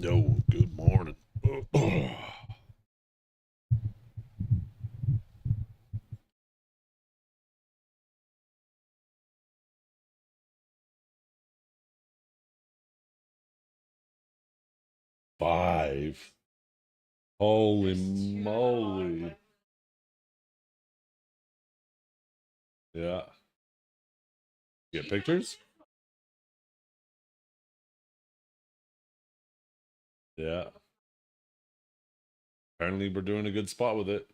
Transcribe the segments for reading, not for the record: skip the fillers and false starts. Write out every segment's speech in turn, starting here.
Yo, good morning. 5. Holy moly. Yeah. Get pictures? Yeah. Apparently we're doing a good spot with it.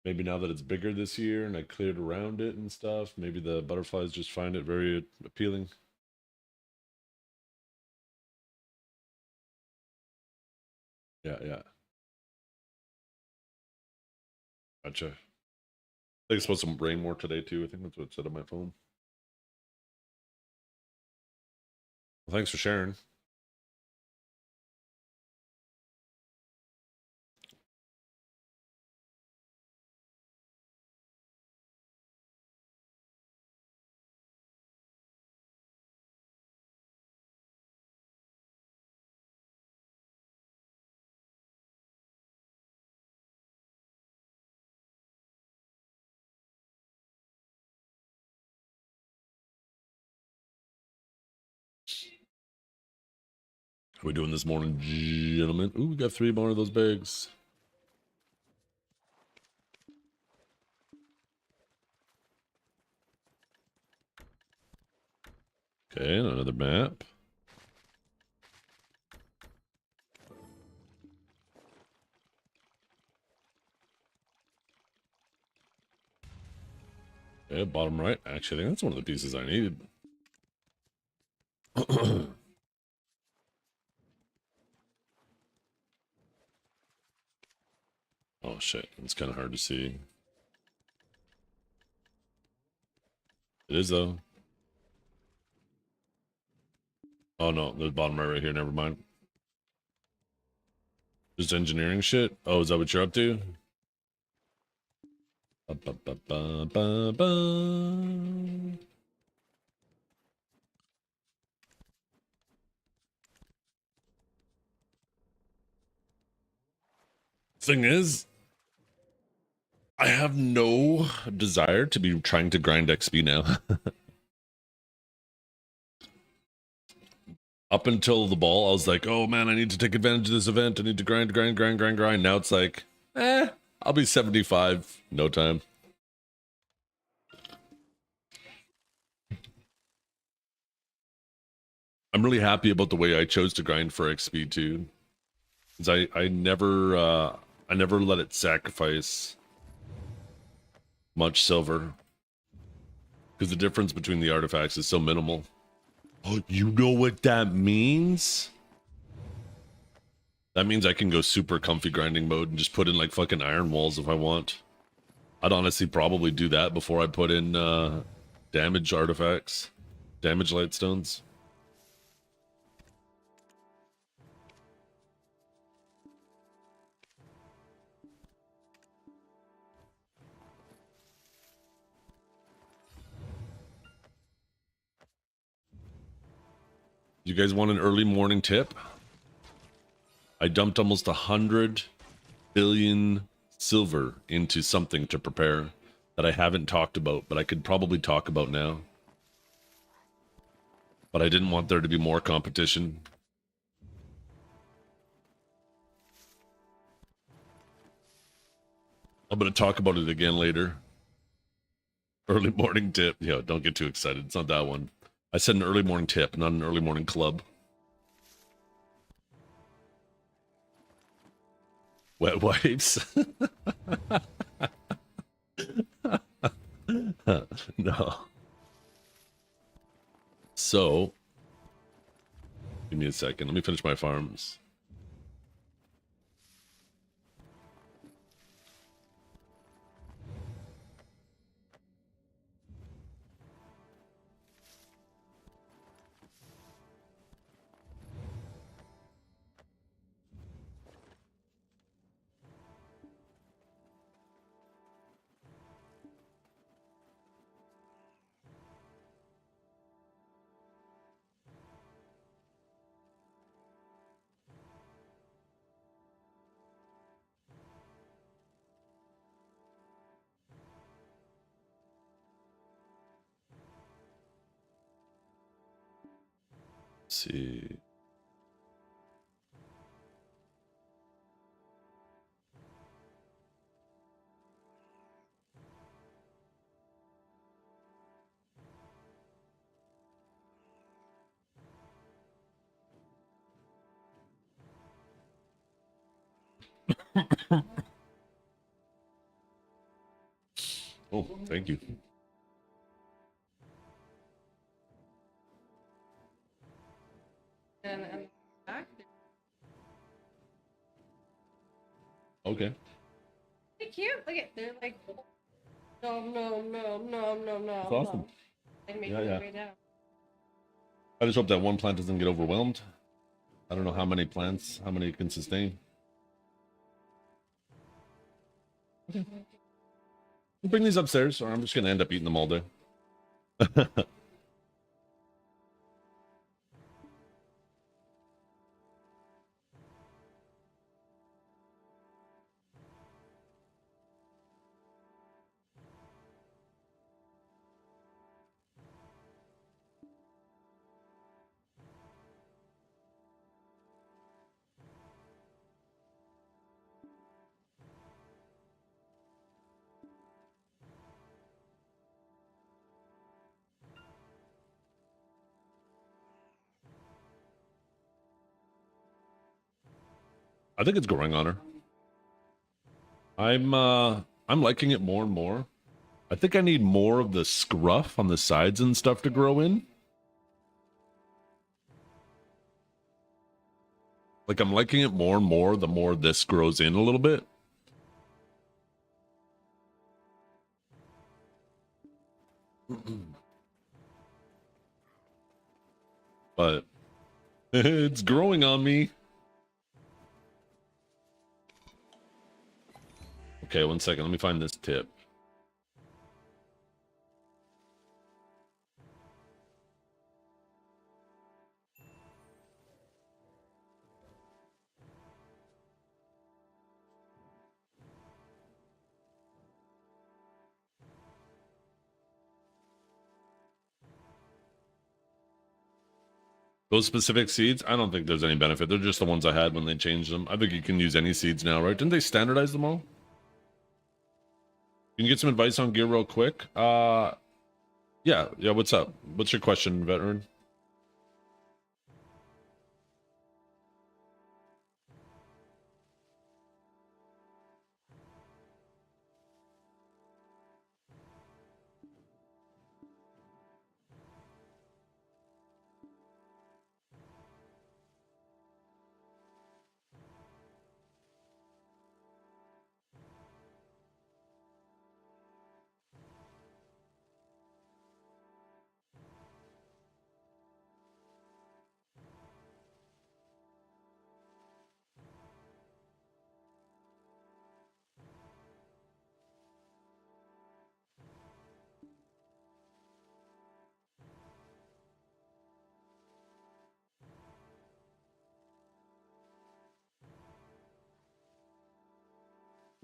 Maybe now that it's bigger this year and I cleared around it and stuff, maybe the butterflies just find it very appealing. Yeah, yeah. Gotcha. I think it's supposed to rain more today too. I think that's what it said on my phone. Well, thanks for sharing. How we doing this morning, gentlemen? Ooh, we got 3 more of those bags. Okay, and another map. Okay, bottom right. Actually, I think that's one of the pieces I needed. Oh shit, it's kind of hard to see. It is though. Oh no, there's bottom right here. Never mind. Just engineering shit. Oh, is that what you're up to? Ba, ba, ba, ba, ba, ba. Thing is, I have no desire to be trying to grind XP now. Up until the ball, I was like, oh man, I need to take advantage of this event. I need to grind, grind, grind, grind, grind. Now it's like, I'll be 75 no time. I'm really happy about the way I chose to grind for XP too. Because I never let it sacrifice much silver. Because the difference between the artifacts is so minimal. Oh, you know what that means? That means I can go super comfy grinding mode and just put in like fucking iron walls if I want. I'd honestly probably do that before I put in damage artifacts, damage lightstones. You guys want an early morning tip? I dumped almost 100 billion silver into something to prepare that I haven't talked about, but I could probably talk about now. But I didn't want there to be more competition. I'm going to talk about it again later. Early morning tip. Don't get too excited. It's not that one. I said an early morning tip, not an early morning club. Wet wipes? No. So, give me a second. Let me finish my farms. see. Oh, thank you. And back, Okay. they're cute. Look at, they're like, no. That's awesome. They make Yeah, their yeah. way down. I just hope that one plant doesn't get overwhelmed. I don't know how many plants, how many it can sustain. Okay. We'll bring these upstairs, or I'm just gonna end up eating them all day. I think it's growing on her. I'm liking it more and more. I think I need more of the scruff on the sides and stuff to grow in. Like I'm liking it more and more the more this grows in a little bit. But it's growing on me. Okay, 1 second. Let me find this tip. Those specific seeds, I don't think there's any benefit. They're just the ones I had when they changed them. I think you can use any seeds now, right? Didn't they standardize them all? You can get some advice on gear real quick. Yeah, what's up? What's your question, veteran?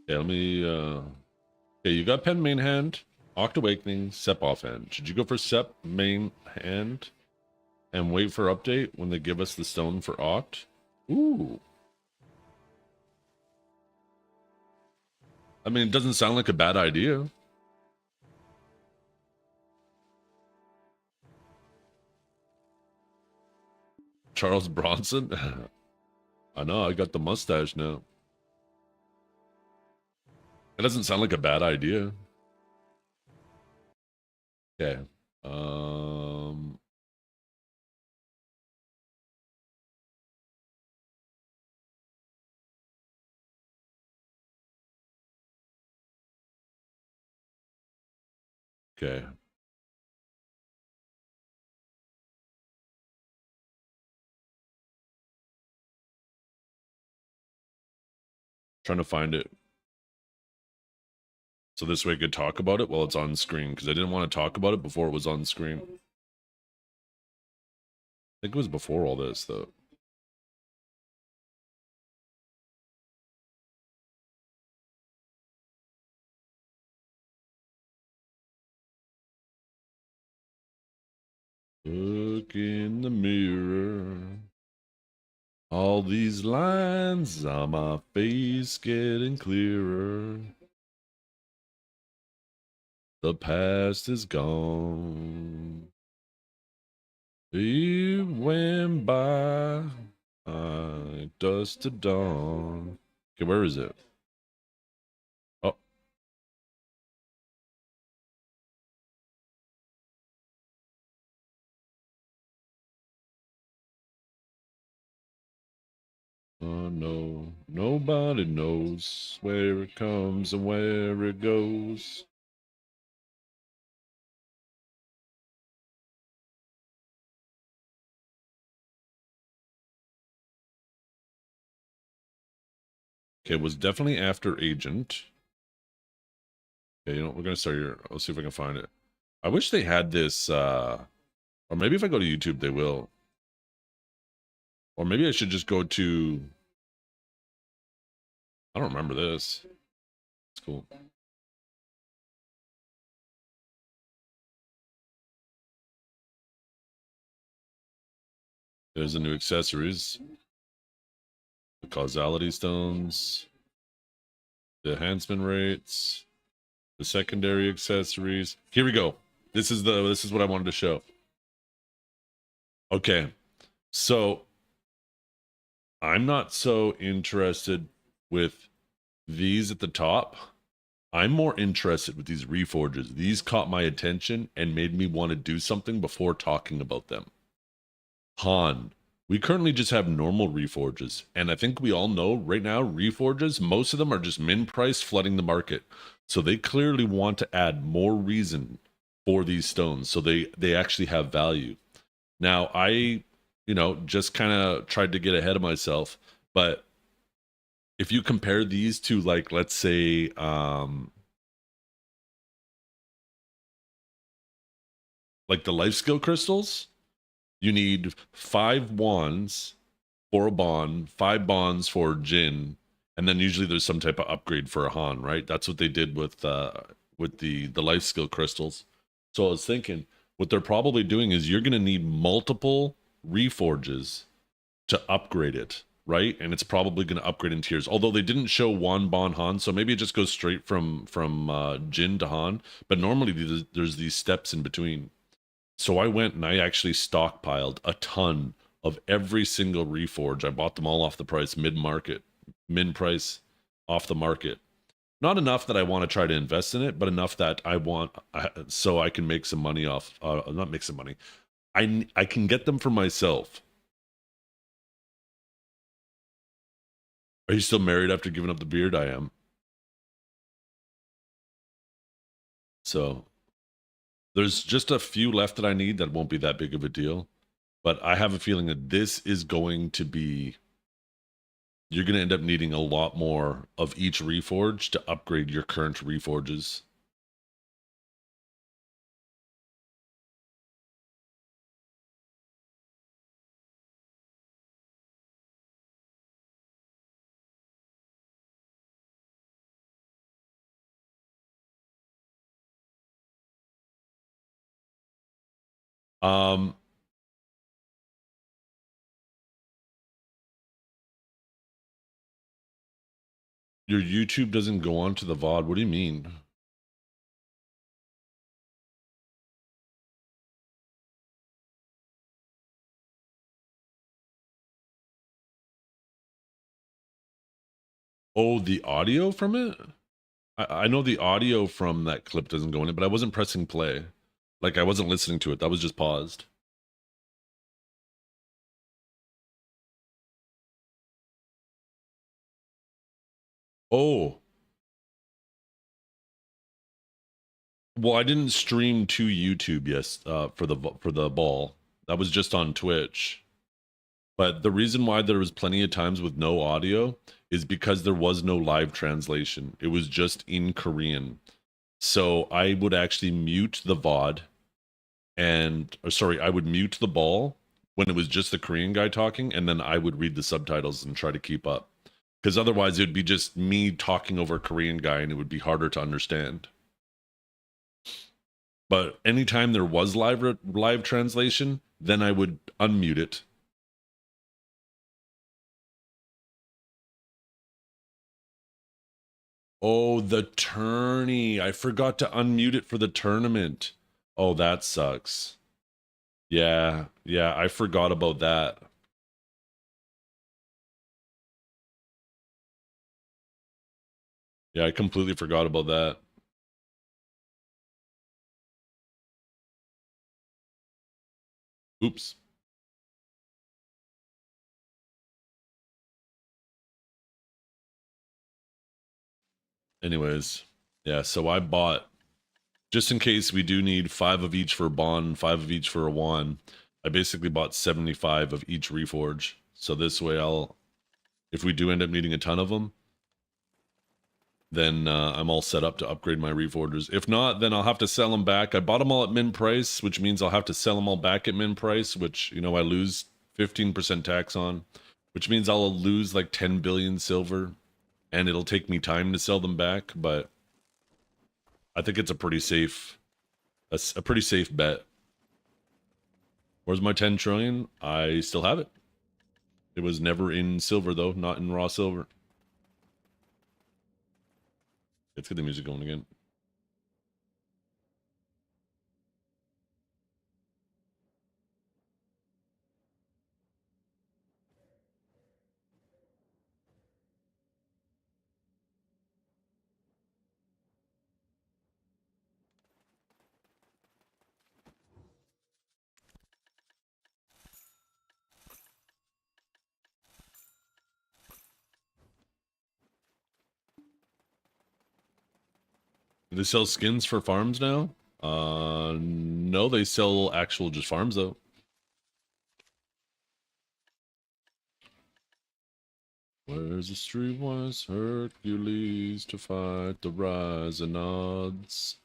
Yeah, let me okay, you got pen main hand, Oct Awakening, Sep off hand. Should you go for Sep main hand and wait for update when they give us the stone for Oct? Ooh. I mean, it doesn't sound like a bad idea. Charles Bronson? I know, I got the mustache now. It doesn't sound like a bad idea. Okay. Okay. Trying to find it. So this way I could talk about it while it's on screen, because I didn't want to talk about it before it was on screen. I think it was before all this, though. Look in the mirror. All these lines on my face getting clearer. The past is gone. It went by like dust to dawn. Okay, where is it? Oh. Oh no, nobody knows where it comes and where it goes. Okay, it was definitely after Agent. Okay, you know, we're gonna start here. Let's see if I can find it. I wish they had this, or maybe if I go to YouTube, they will. Or maybe I should just go to, I don't remember this. It's cool. There's the new accessories. The causality stones. The enhancement rates. The secondary accessories. Here we go. This is what I wanted to show. Okay. So I'm not so interested with these at the top. I'm more interested with these reforges. These caught my attention and made me want to do something before talking about them. Han. We currently just have normal reforges, and I think we all know right now reforges, most of them are just min price flooding the market. So they clearly want to add more reason for these stones, so they actually have value. Now I, just kind of tried to get ahead of myself, but if you compare these to, like, let's say like the life skill crystals, you need 5 wands for a bond, 5 bonds for Jin, and then usually there's some type of upgrade for a Han, right? That's what they did with the life skill crystals. So I was thinking, what they're probably doing is you're gonna need multiple reforges to upgrade it, right? And it's probably gonna upgrade in tiers. Although they didn't show one bond Han, so maybe it just goes straight from Jin to Han. But normally there's these steps in between. So I went and I actually stockpiled a ton of every single reforge. I bought them all off the price min price off the market. Not enough that I want to try to invest in it, but enough that so I can make some money off. Not make some money. I can get them for myself. Are you still married after giving up the beard? I am. So there's just a few left that I need that won't be that big of a deal. But I have a feeling that this is going to be, you're going to end up needing a lot more of each reforge to upgrade your current reforges. Um, your YouTube doesn't go on to the VOD. What do you mean? Oh, the audio from it? I know the audio from that clip doesn't go in it, but I wasn't pressing play. Like, I wasn't listening to it. That was just paused. Oh. Well, I didn't stream to YouTube, yes, for the ball. That was just on Twitch. But the reason why there was plenty of times with no audio is because there was no live translation. It was just in Korean. So I would actually mute the VOD I would mute the ball when it was just the Korean guy talking, and then I would read the subtitles and try to keep up. Because otherwise it would be just me talking over a Korean guy and it would be harder to understand. But anytime there was live translation, then I would unmute it. Oh, the tourney. I forgot to unmute it for the tournament. Oh, that sucks. Yeah, I forgot about that. Yeah, I completely forgot about that. Oops. Anyways, yeah, so I bought, just in case we do need 5 of each for Bond, 5 of each for a Wan, I basically bought 75 of each Reforge. So this way if we do end up needing a ton of them, then I'm all set up to upgrade my Reforgers. If not, then I'll have to sell them back. I bought them all at min price, which means I'll have to sell them all back at min price, which, you know, I lose 15% tax on, which means I'll lose like 10 billion silver, and it'll take me time to sell them back, but I think it's a pretty safe, a pretty safe bet. Where's my 10 trillion? I still have it. It was never in silver, though, not in raw silver. Let's get the music going again. Do they sell skins for farms now? No, they sell actual just farms, though. Where's the streetwise Hercules to fight the rising odds?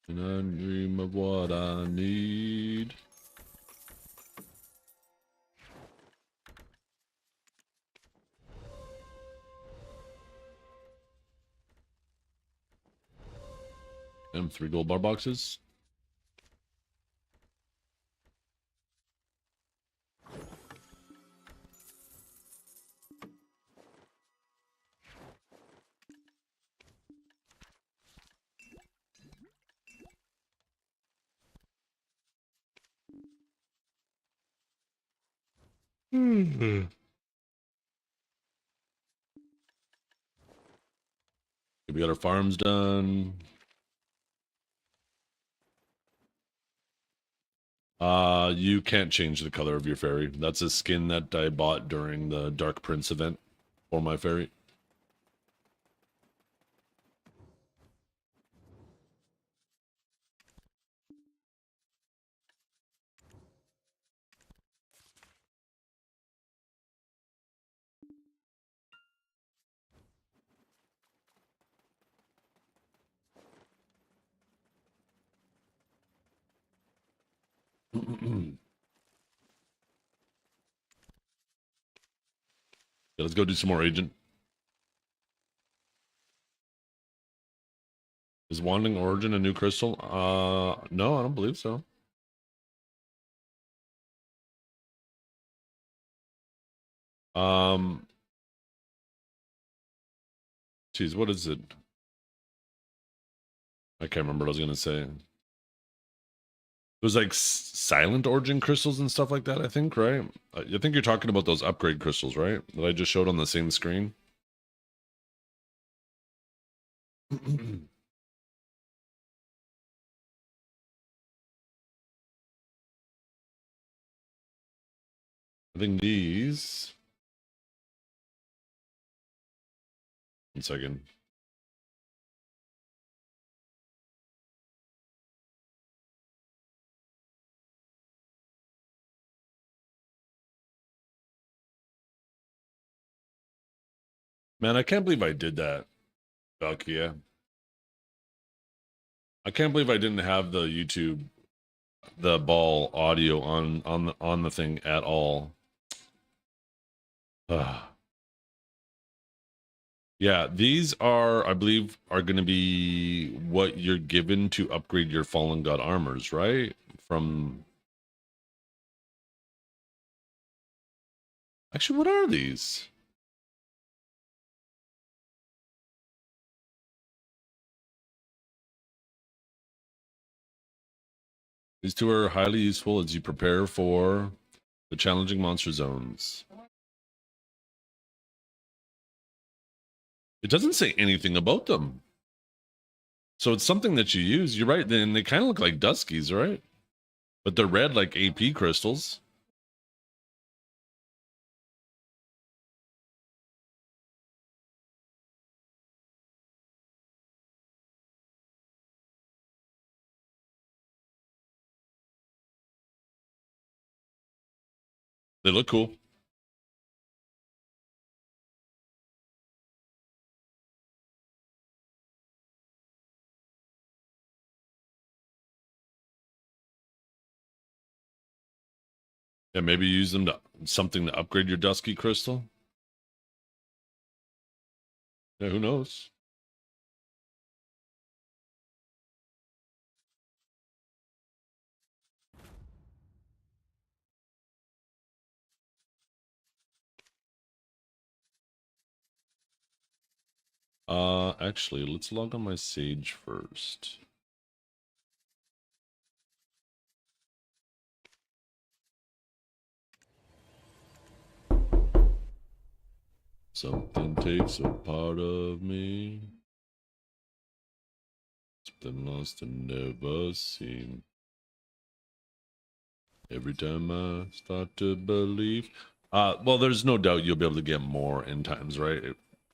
And I dream of what I need. And 3 gold bar boxes. We got our farms done. You can't change the color of your fairy. That's a skin that I bought during the Dark Prince event for my fairy. Yeah, let's go do some more agent. Is Wanding Origin a new crystal? No, I don't believe so. Um, Geez, what is it? I can't remember what I was gonna say. It was like silent origin crystals and stuff like that, I think, right? I think you're talking about those upgrade crystals, right? That I just showed on the same screen. I think these. 1 second. Man, I can't believe I did that, Valkia. I can't believe I didn't have the YouTube, the ball audio on the thing at all. Yeah, these are, I believe, are going to be what you're given to upgrade your Fallen God armors, right? From... Actually, what are these? These two are highly useful as you prepare for the challenging monster zones. It doesn't say anything about them. So it's something that you use. You're right. Then they kind of look like Duskies, right? But they're red like AP crystals. They look cool. Yeah, maybe use them to something to upgrade your Dusky crystal. Yeah, who knows? Actually, let's log on my Sage first. Something takes a part of me. Something lost and never seen. Every time I start to believe. Well, there's no doubt you'll be able to get more in times, right?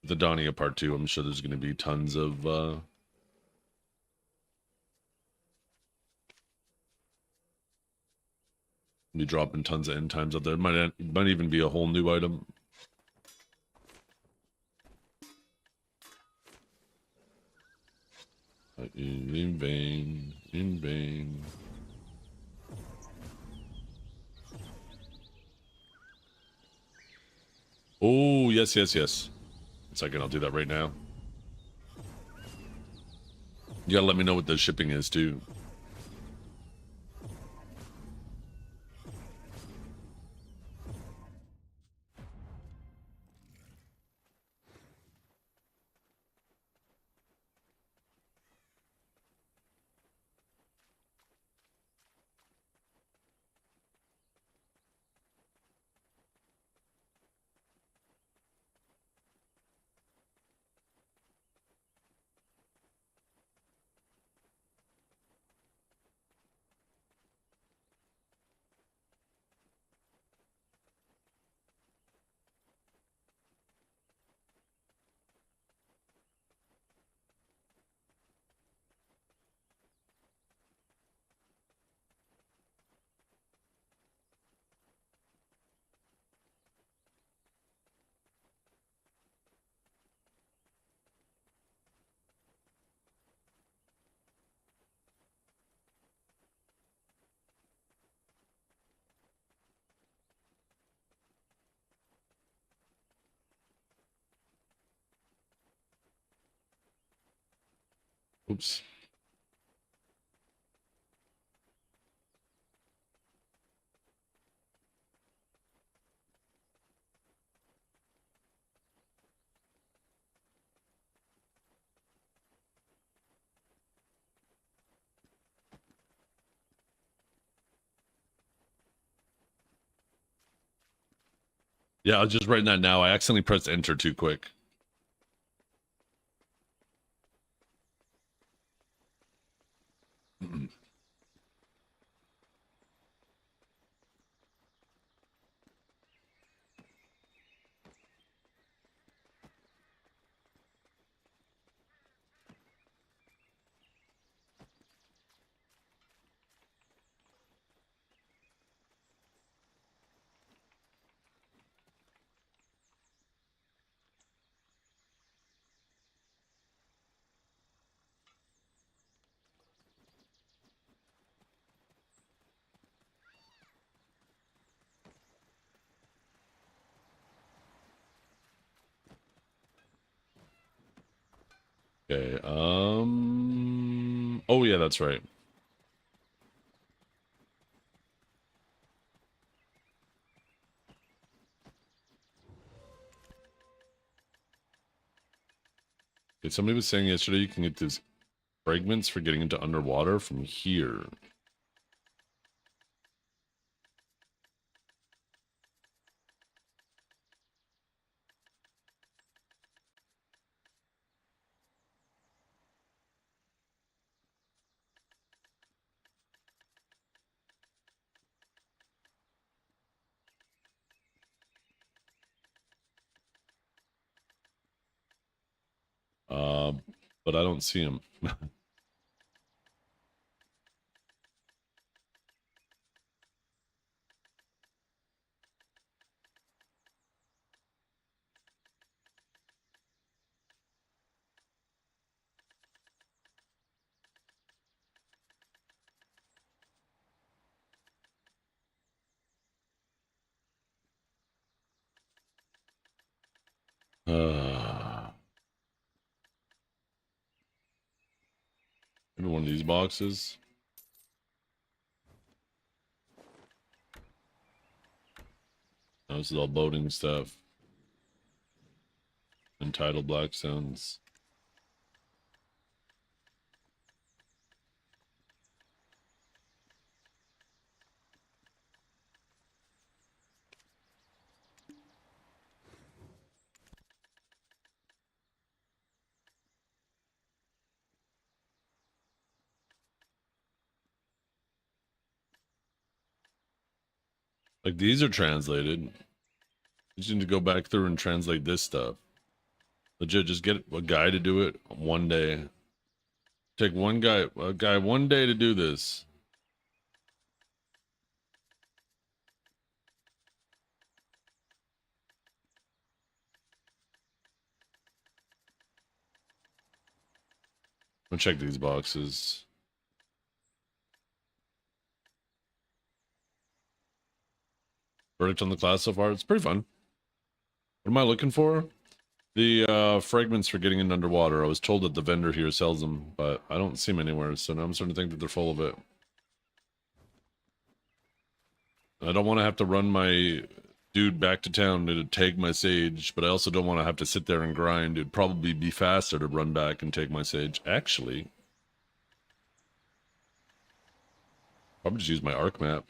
The Dawning of Part 2, I'm sure there's going to be tons of be dropping tons of end times out there. Might even be a whole new item. In vain, in vain. Oh, yes, yes, yes. 1 second, I'll do that right now. You gotta let me know what the shipping is, too. Oops. Yeah, I was just writing that now. I accidentally pressed enter too quick. Okay. Oh yeah, that's right. Okay, somebody was saying yesterday you can get these fragments for getting into underwater from here. Uh, but I don't see them. Maybe one of these boxes. No, this is all boating stuff. Entitled Blackstones. Like these are translated. You just need to go back through and translate this stuff. Legit, just get a guy to do it one day. Take a guy one day to do this. I'm gonna check these boxes. Verdict on the class so far. It's pretty fun. What am I looking for? The fragments for getting in underwater. I was told that the vendor here sells them, but I don't see them anywhere, so now I'm starting to think that they're full of it. I don't want to have to run my dude back to town to take my sage, but I also don't want to have to sit there and grind. It'd probably be faster to run back and take my sage. Actually, probably just use my arc map.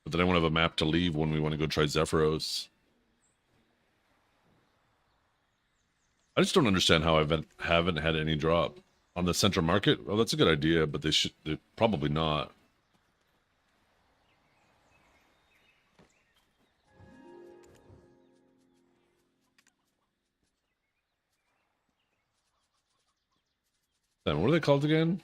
But then I won't have a map to leave when we want to go try Zephyros. I just don't understand how I haven't had any drop on the central market. Well, that's a good idea, but they're probably not. Then what are they called again?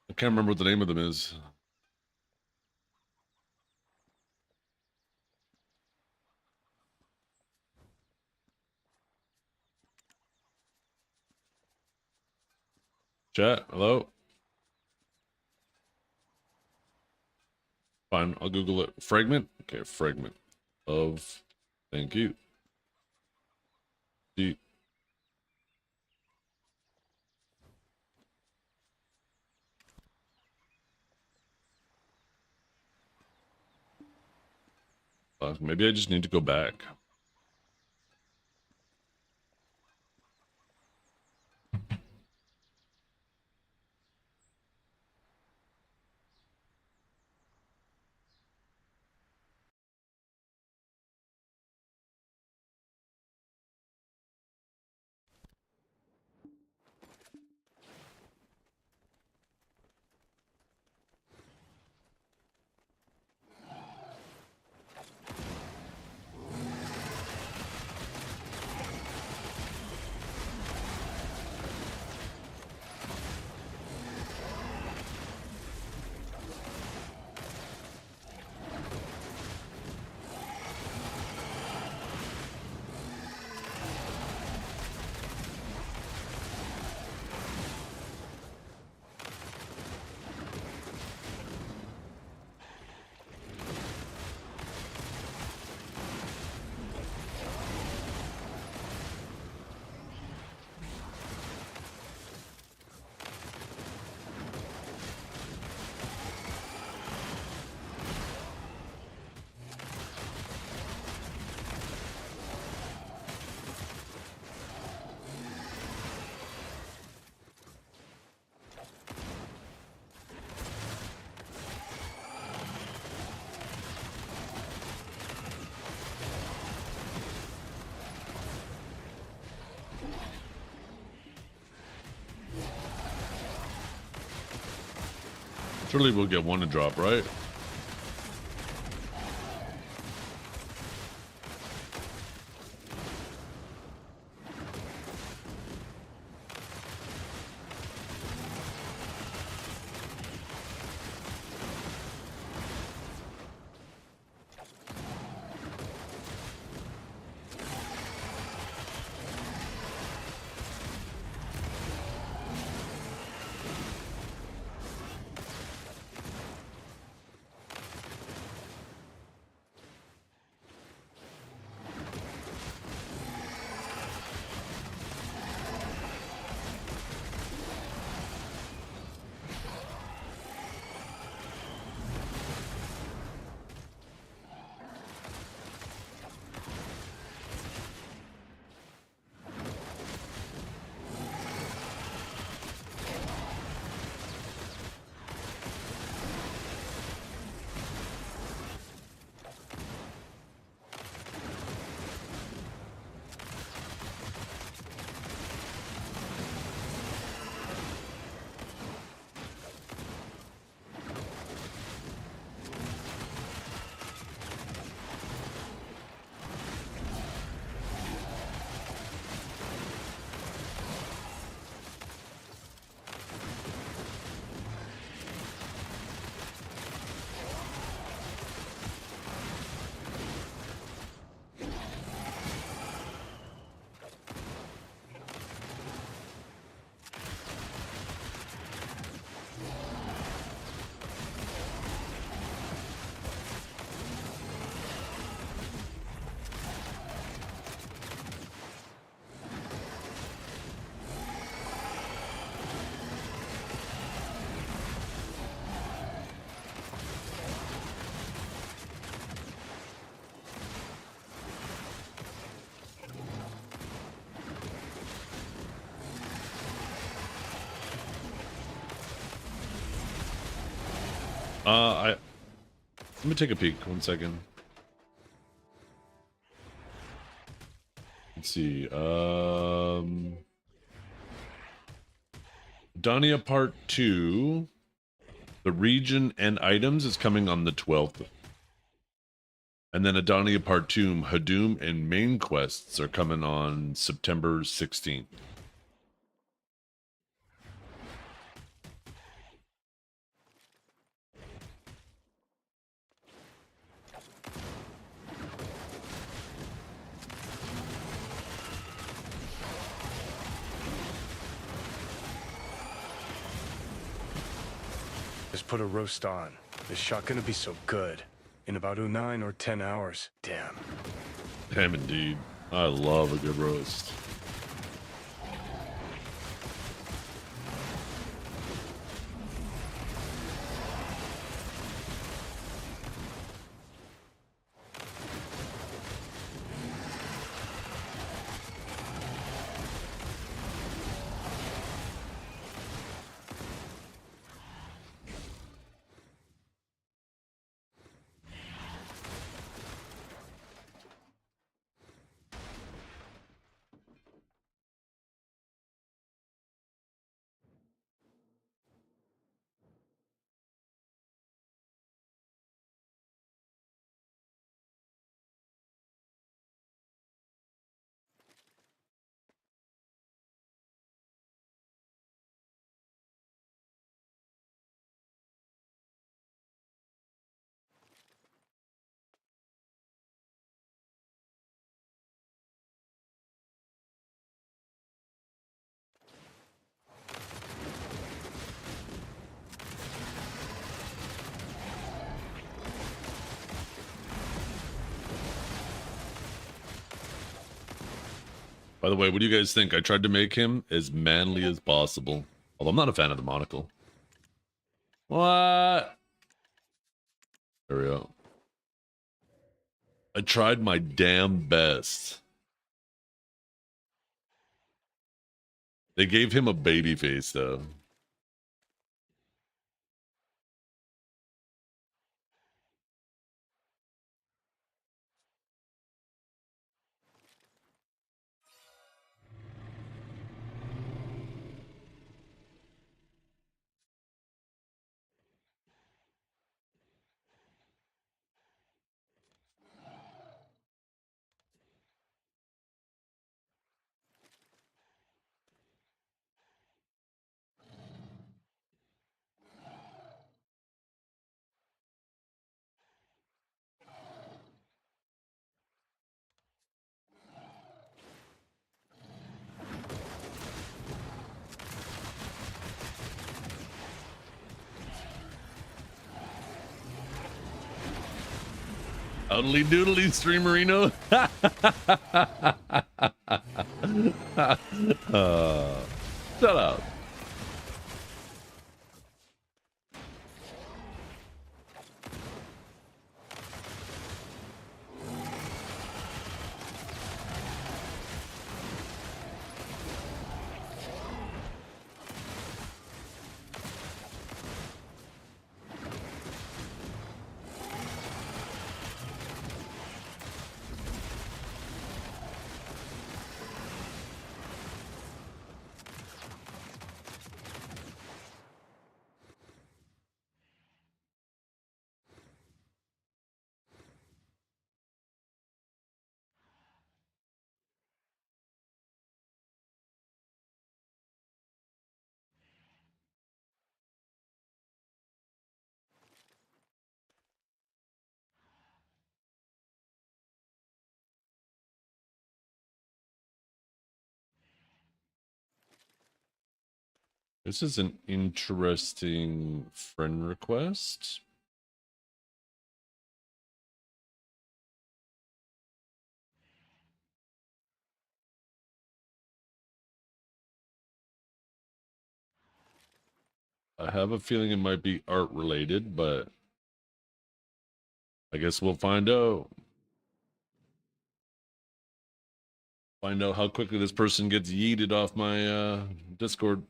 I can't remember what the name of them is. Chat, hello? Fine, I'll Google it. Fragment? Okay, fragment of... Thank you. D. Maybe I just need to go back. Surely we'll get one to drop, right? Let me take a peek. 1 second. Let's see. Dania Part 2. The region and items is coming on the 12th. And then Adania Part 2, Hadum and main quests are coming on September 16th. Just put a roast on. This shot gonna be so good. In about 9 or 10 hours. Damn. Damn indeed. I love a good roast. By the way, what do you guys think? I tried to make him as manly as possible. Although I'm not a fan of the monocle. What? There we go. I tried my damn best. They gave him a baby face, though. Totally doodly streamerino. Shut up. This is an interesting friend request. I have a feeling it might be art related, but I guess we'll find out. Find out how quickly this person gets yeeted off my Discord.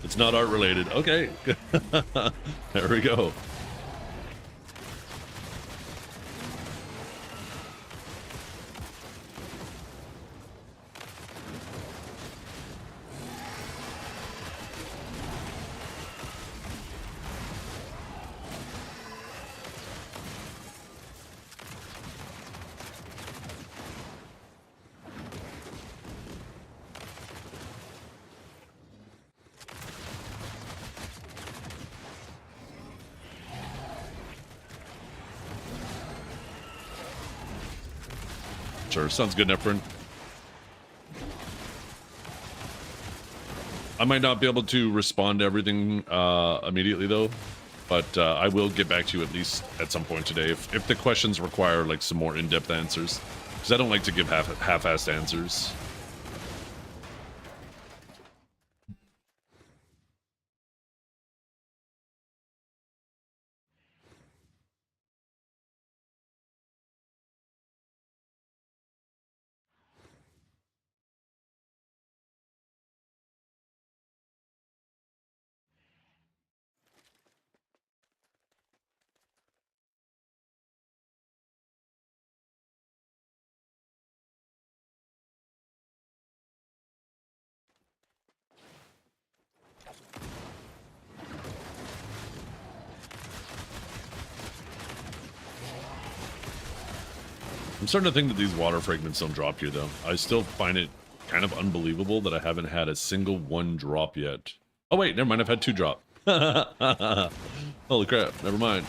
It's not art related. Okay. There we go. Sure, sounds good enough, friend. I might not be able to respond to everything immediately, though, but I will get back to you at least at some point today if the questions require like some more in-depth answers, because I don't like to give half-assed answers. I'm starting to think that these water fragments don't drop here, though. I still find it kind of unbelievable that I haven't had a single one drop yet. Oh, wait, never mind. I've had 2 drop. Holy crap. Never mind.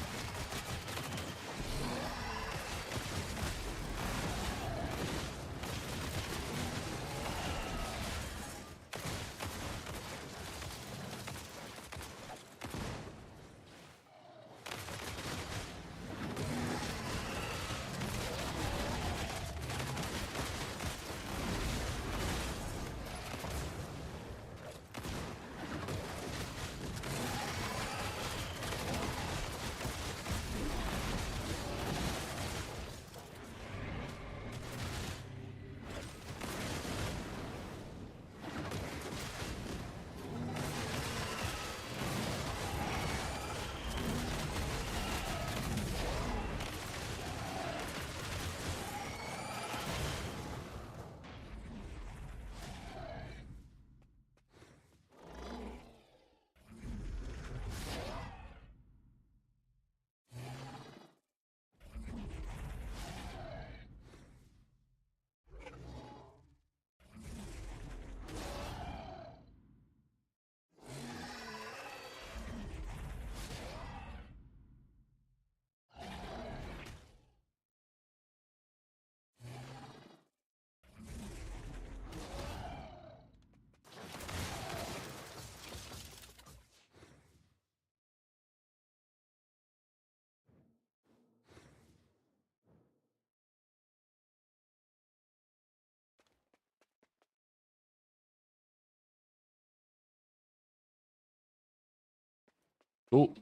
Cool.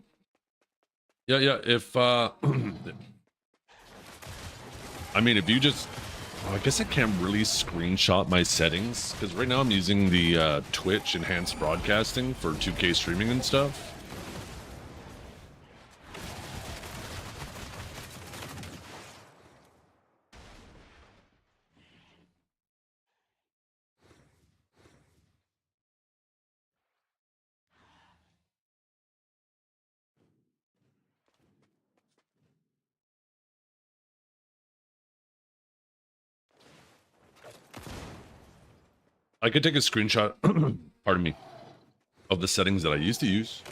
Yeah. If I mean, if you just, oh, I guess I can't really screenshot my settings because right now I'm using the Twitch enhanced broadcasting for 2K streaming and stuff. I could take a screenshot, pardon me, of the settings that I used to use.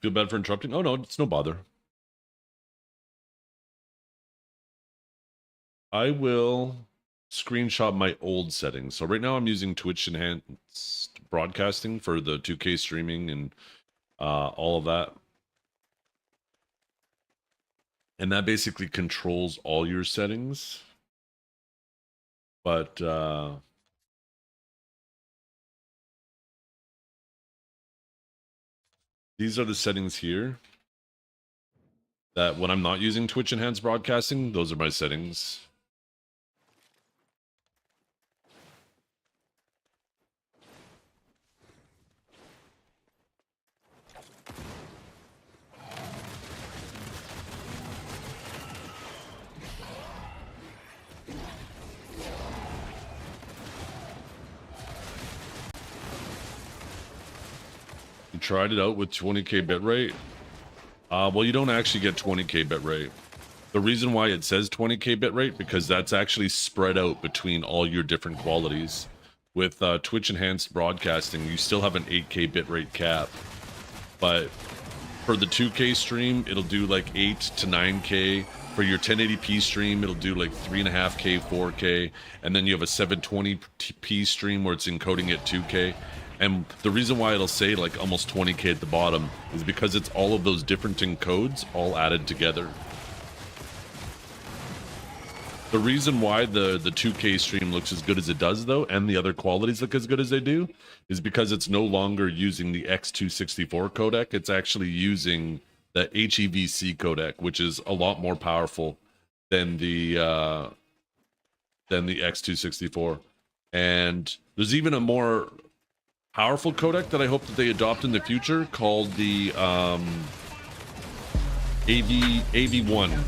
Feel bad for interrupting? Oh no, it's no bother. I will screenshot my old settings. So right now I'm using Twitch enhanced broadcasting for the 2K streaming and all of that. And that basically controls all your settings. But these are the settings here that when I'm not using Twitch enhanced broadcasting, those are my settings. You tried it out with 20k bitrate. Well, you don't actually get 20k bitrate. The reason why it says 20k bitrate because that's actually spread out between all your different qualities. With Twitch enhanced broadcasting, you still have an 8k bitrate cap, but for the 2k stream, it'll do like 8 to 9k. For your 1080p stream, it'll do like 3.5k, 4k, and then you have a 720p stream where it's encoding at 2k. And the reason why it'll say like almost 20k at the bottom is because it's all of those different encodes all added together. The reason why the 2K stream looks as good as it does, though, and the other qualities look as good as they do, is because it's no longer using the X264 codec. It's actually using the HEVC codec, which is a lot more powerful than the X264. And there's even a more powerful codec that I hope that they adopt in the future called the AV1.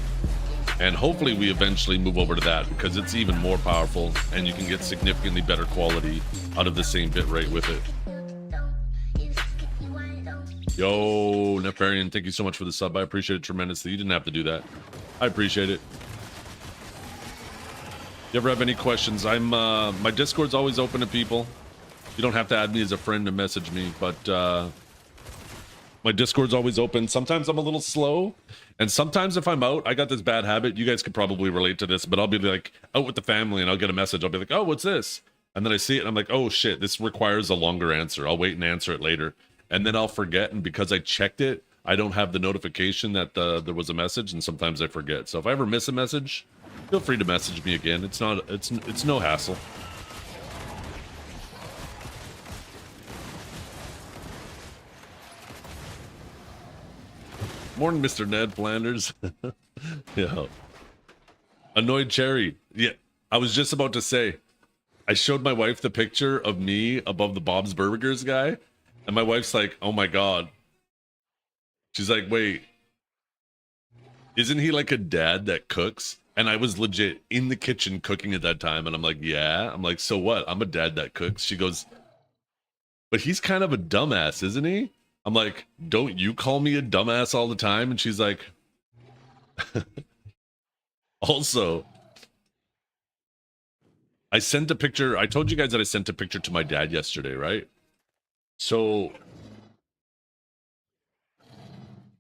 And hopefully we eventually move over to that because it's even more powerful and you can get significantly better quality out of the same bit rate with it. Yo, Nefarian, thank you so much for the sub. I appreciate it tremendously. You didn't have to do that. I appreciate it. You ever have any questions? My Discord's always open to people. You don't have to add me as a friend to message me, but my Discord's always open. Sometimes I'm a little slow, and sometimes if I'm out, I got this bad habit. You guys could probably relate to this, but I'll be like out with the family and I'll get a message. I'll be like, oh, what's this? And then I see it and I'm like, oh shit, this requires a longer answer. I'll wait and answer it later. And then I'll forget, and because I checked it, I don't have the notification that there was a message, and sometimes I forget. So if I ever miss a message, feel free to message me again. It's no hassle. Morning, Mr. Ned Flanders. Yeah. Annoyed Cherry. Yeah, I was just about to say, I showed my wife the picture of me above the Bob's Burgers guy, and my wife's like, oh my God. She's like, wait. Isn't he like a dad that cooks? And I was legit in the kitchen cooking at that time. And I'm like, yeah. I'm like, so what? I'm a dad that cooks. She goes, but he's kind of a dumbass, isn't he? I'm like, don't you call me a dumbass all the time? And she's like, also, I sent a picture. I told you guys that I sent a picture to my dad yesterday, right? So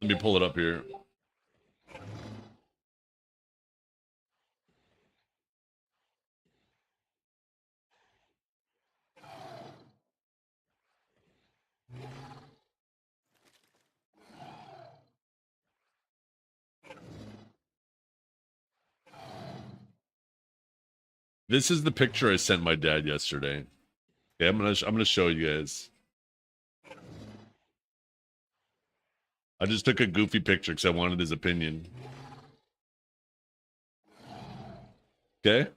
let me pull it up here. This is the picture I sent my dad yesterday. Okay, I'm gonna show you guys. I just took a goofy picture because I wanted his opinion. Okay,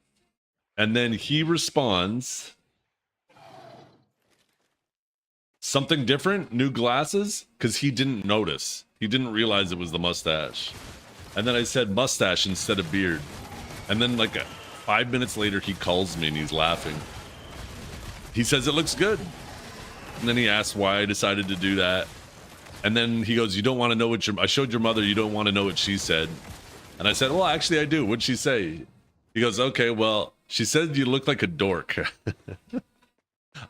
and then he responds, something different, new glasses, because he didn't notice. He didn't realize it was the mustache. And then I said mustache instead of beard. And then like 5 minutes later, he calls me and he's laughing. He says it looks good. And then he asks why I decided to do that. And then he goes, you don't want to know what I showed your mother, you don't want to know what she said. And I said, well, actually I do. What'd she say? He goes, okay, well, she said you look like a dork. I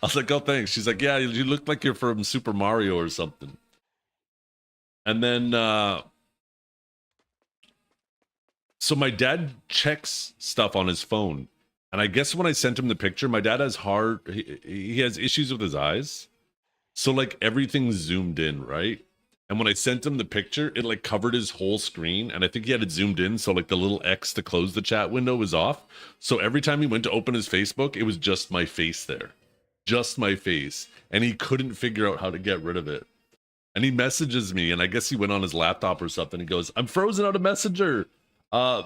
was like, oh, thanks. She's like, yeah, you look like you're from Super Mario or something. And then, so my dad checks stuff on his phone. And I guess when I sent him the picture, my dad has he has issues with his eyes. So like everything's zoomed in, right? And when I sent him the picture, it like covered his whole screen. And I think he had it zoomed in. So like the little X to close the chat window was off. So every time he went to open his Facebook, it was just my face there. Just my face. And he couldn't figure out how to get rid of it. And he messages me, and I guess he went on his laptop or something. He goes, I'm frozen out of Messenger. I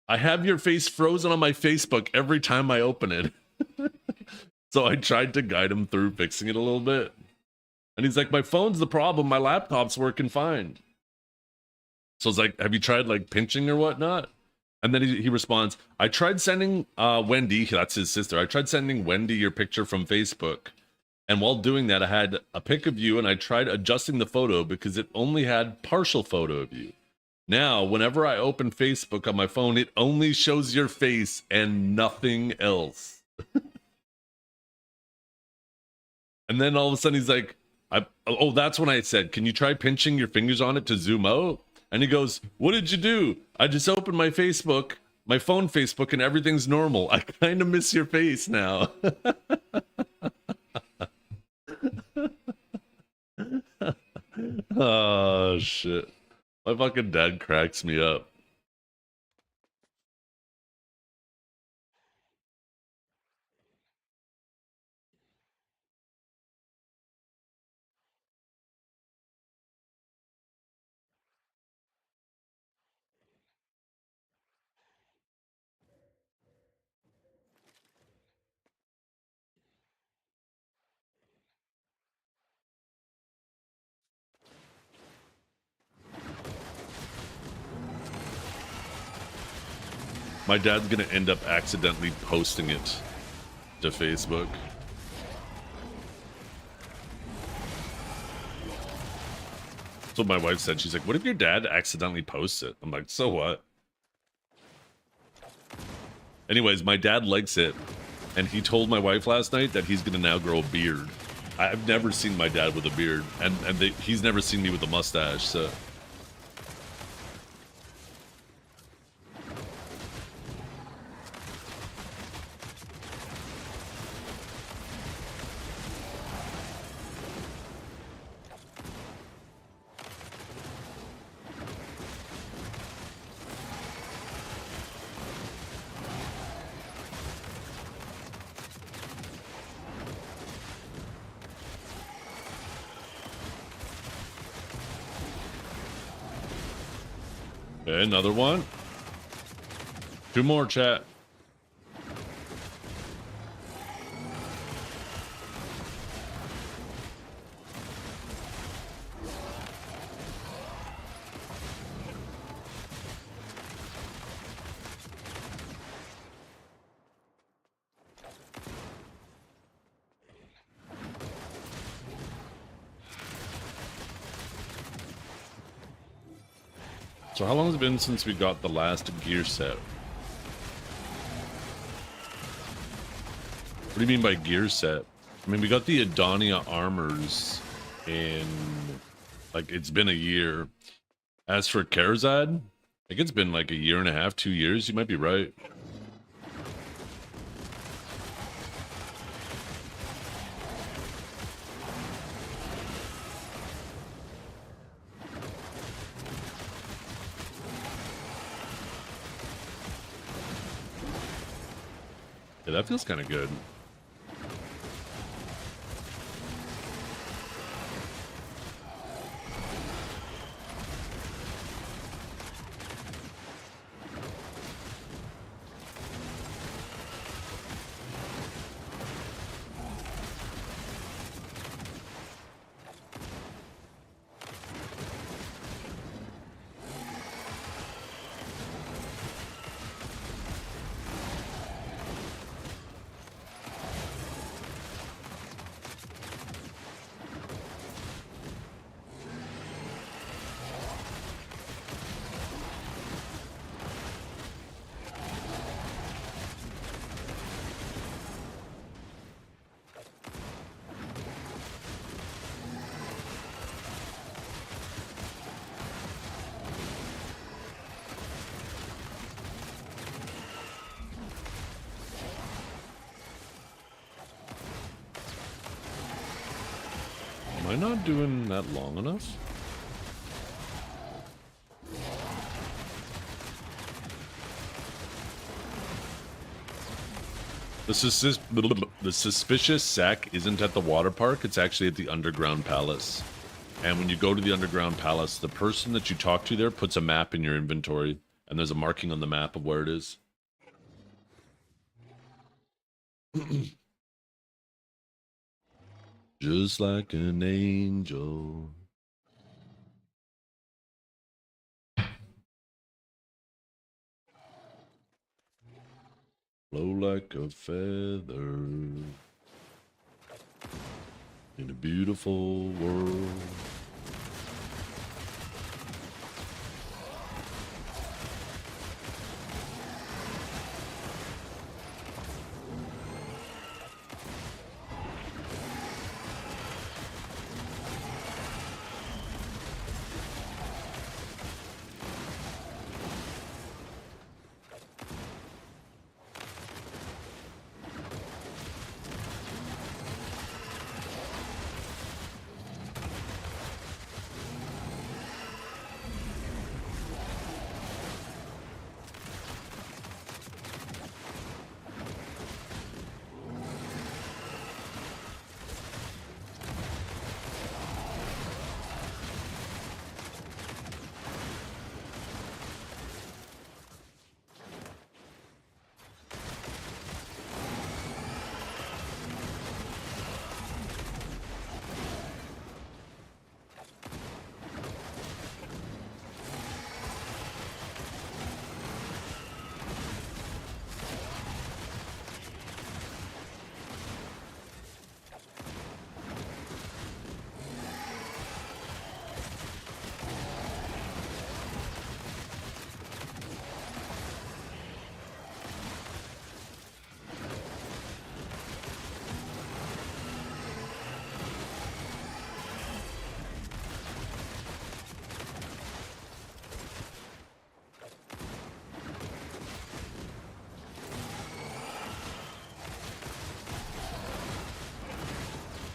have your face frozen on my Facebook every time I open it. So I tried to guide him through fixing it a little bit. And he's like, my phone's the problem. My laptop's working fine. So I was like, have you tried like pinching or whatnot? And then he responds, I tried sending Wendy, that's his sister. I tried sending Wendy your picture from Facebook. And while doing that, I had a pic of you and I tried adjusting the photo because it only had partial photo of you. Now, whenever I open Facebook on my phone, it only shows your face and nothing else. And then all of a sudden he's like, oh, that's when I said, can you try pinching your fingers on it to zoom out? And he goes, what did you do? I just opened my Facebook, my phone Facebook, and everything's normal. I kind of miss your face now. Oh, shit. My fucking dad cracks me up. My dad's gonna end up accidentally posting it to Facebook. That's what my wife said. She's like, what if your dad accidentally posts it? I'm like, so what? Anyways, my dad likes it. And he told my wife last night that he's gonna now grow a beard. I've never seen my dad with a beard. And he's never seen me with a mustache, so... Okay, another one. 2 more, chat. So how long has it been since we got the last gear set? What do you mean by gear set? I mean, we got the Adonia armors in, like, it's been a year. As for Karazad, I think it's been like a year and a half, 2 years. You might be right. Yeah, that feels kind of good. Am I not doing that long enough? The suspicious sack isn't at the water park, it's actually at the underground palace. And when you go to the underground palace, the person that you talk to there puts a map in your inventory, and there's a marking on the map of where it is. Just like an angel. Flow like a feather in a beautiful world.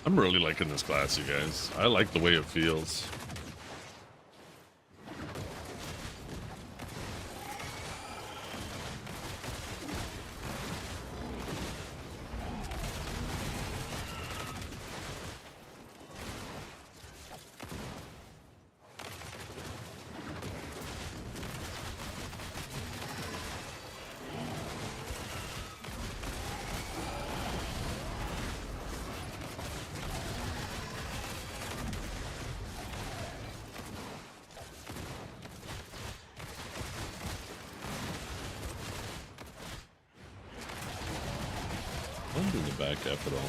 I'm really liking this class, you guys. I like the way it feels. I'm doing the back half at all.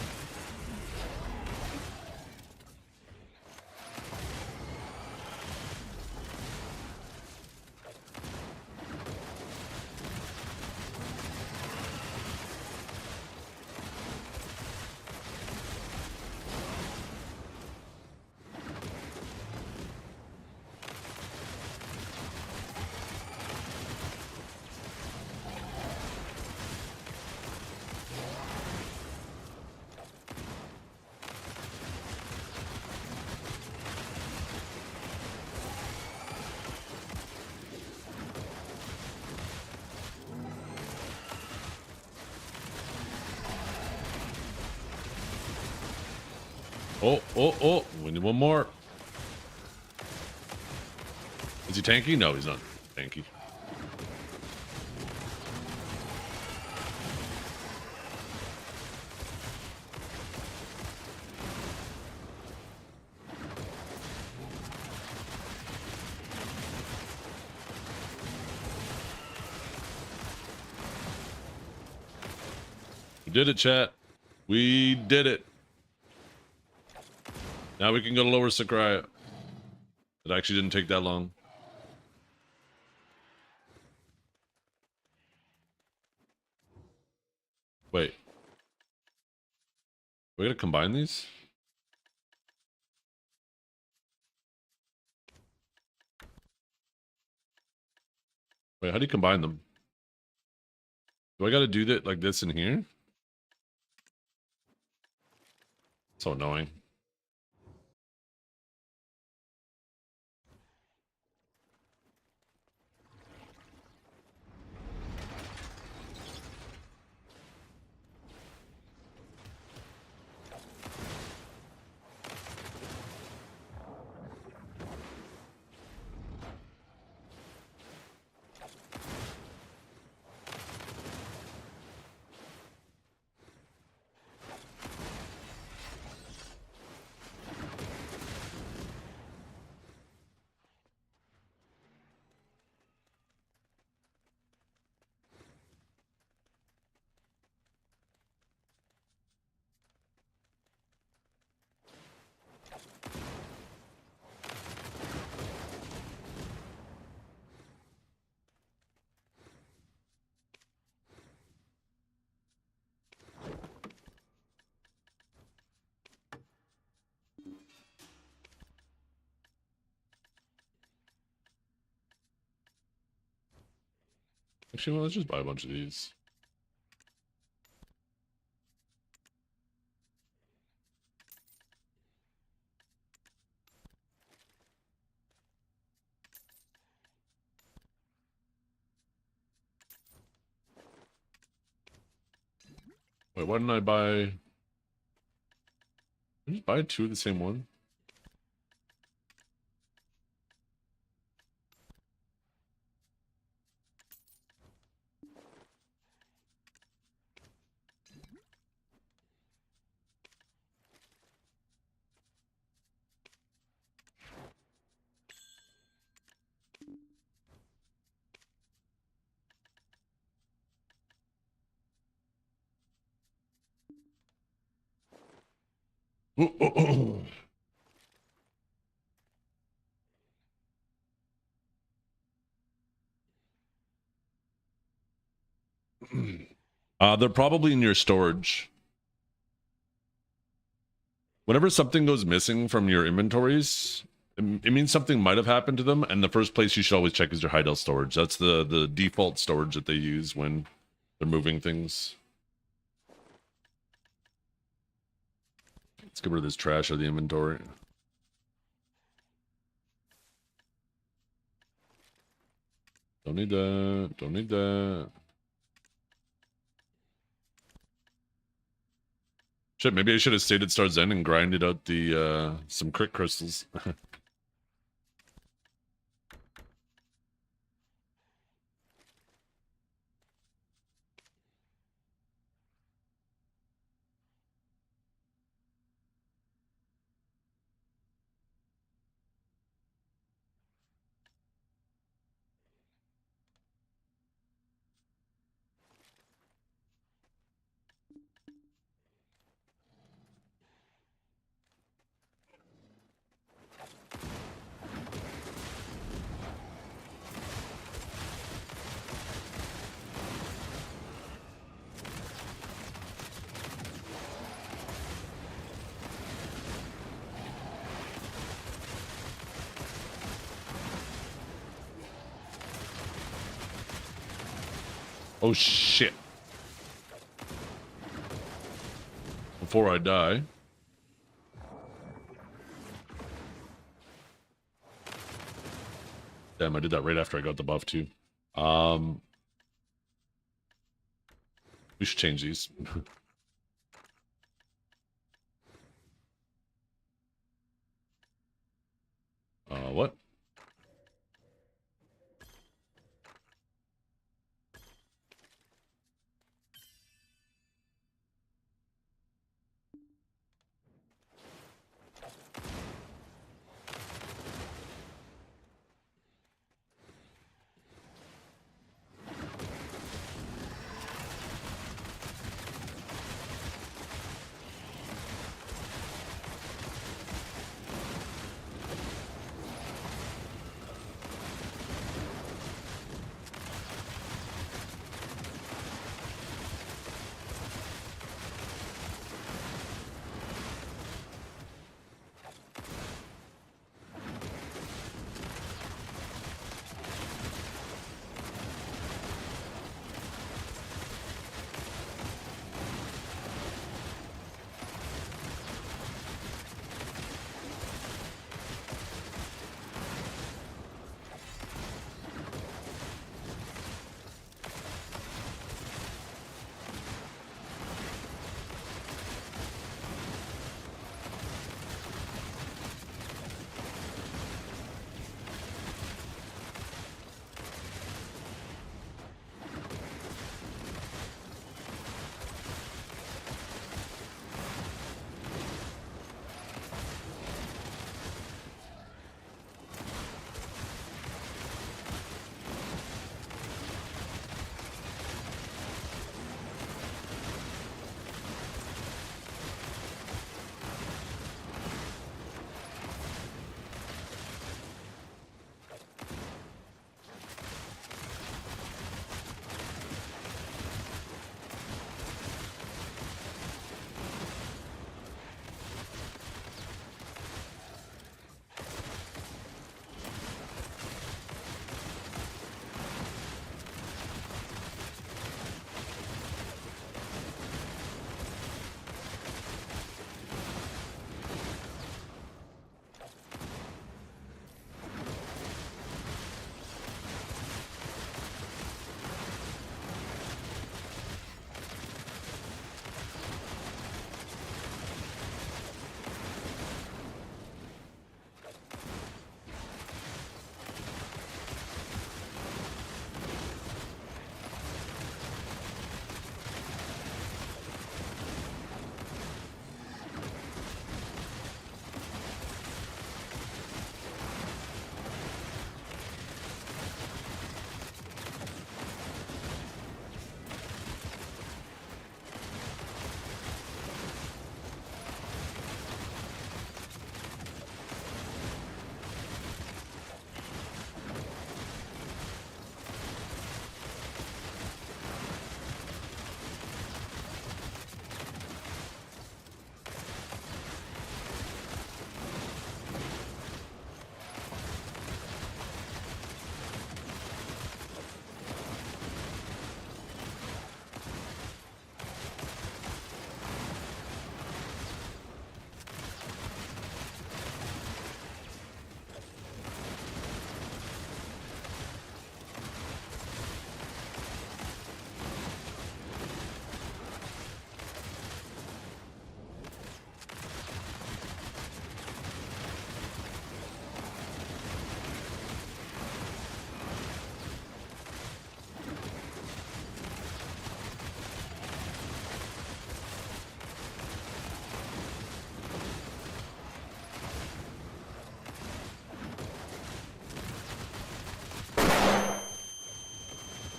Oh, we need one more. Is he tanky? No, he's not tanky. We did it, chat. We did it. Now we can go to Lower Sakraya. It actually didn't take that long. Wait. We gotta combine these? Wait, how do you combine them? Do I gotta do that like this in here? So annoying. Actually, well, let's just buy a bunch of these. Wait, why didn't I buy... Did I just buy two of the same one? They're probably in your storage. Whenever something goes missing from your inventories, it means something might have happened to them, and the first place you should always check is your Heidel storage. That's the default storage that they use when they're moving things. Let's get rid of this trash out of the inventory. Don't need that. Don't need that. Shit, maybe I should have stayed at Star's End and grinded out the some crit crystals. Oh shit. Before I die. Damn, I did that right after I got the buff too. We should change these. What?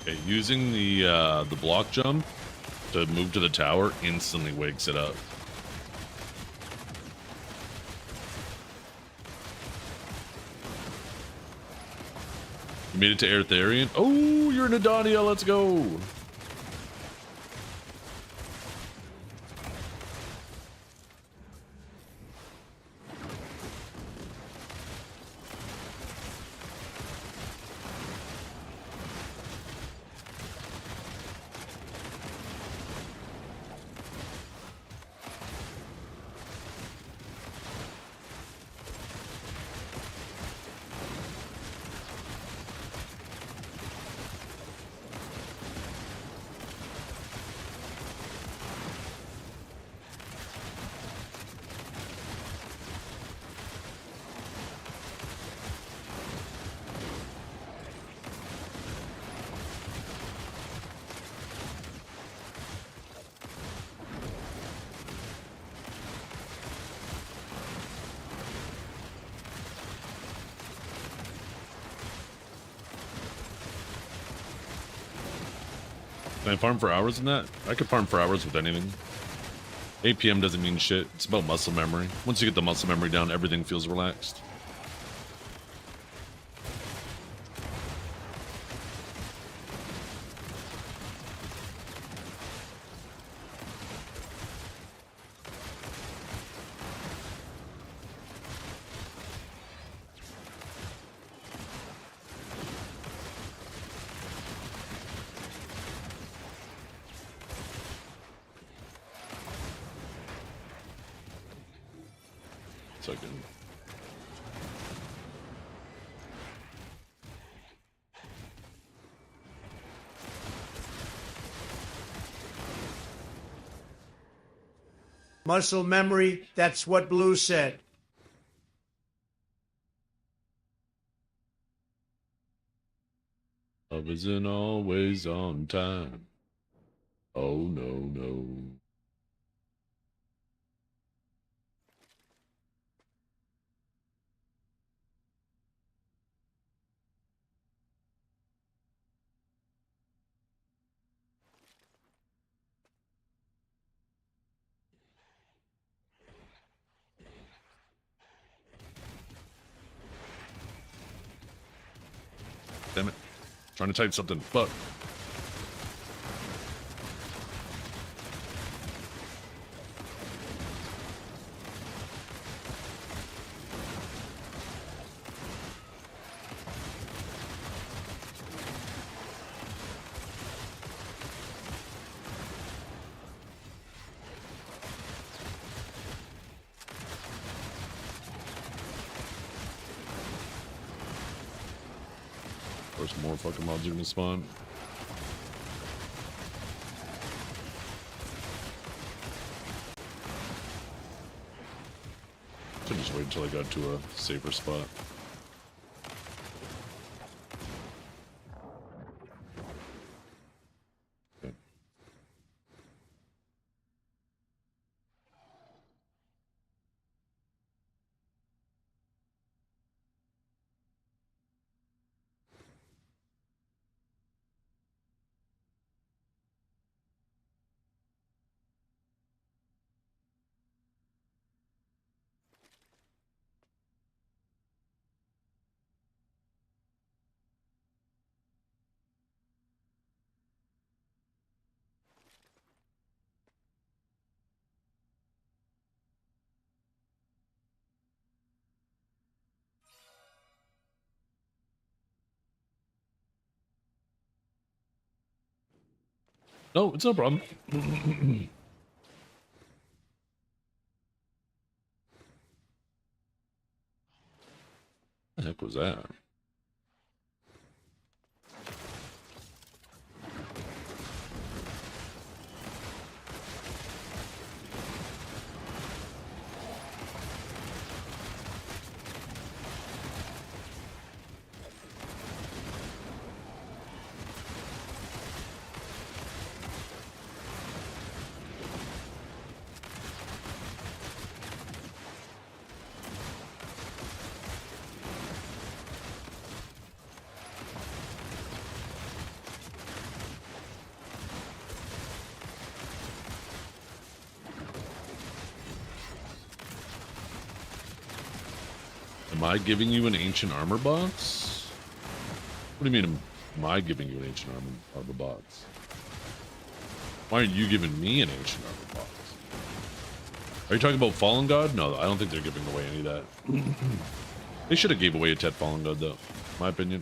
Okay, using the block jump to move to the tower instantly wakes it up. You made it to Aetherian? Oh, you're in Adonia, let's go! Can I farm for hours in that? I could farm for hours with anything. APM doesn't mean shit. It's about muscle memory. Once you get the muscle memory down, everything feels relaxed. Second. Muscle memory, that's what Blue said. Love isn't always on time. Oh, no, no. Damn it. Trying to type something. Fuck. Of course, more fucking mobs are gonna spawn. Should just wait until I got to a safer spot. Okay. No, it's no problem. The heck was that? Am I giving you an ancient armor box? What do you mean, am I giving you an ancient armor box? Why aren't you giving me an ancient armor box? Are you talking about Fallen God? No, I don't think they're giving away any of that. They should have gave away a Tet Fallen God, though, in my opinion.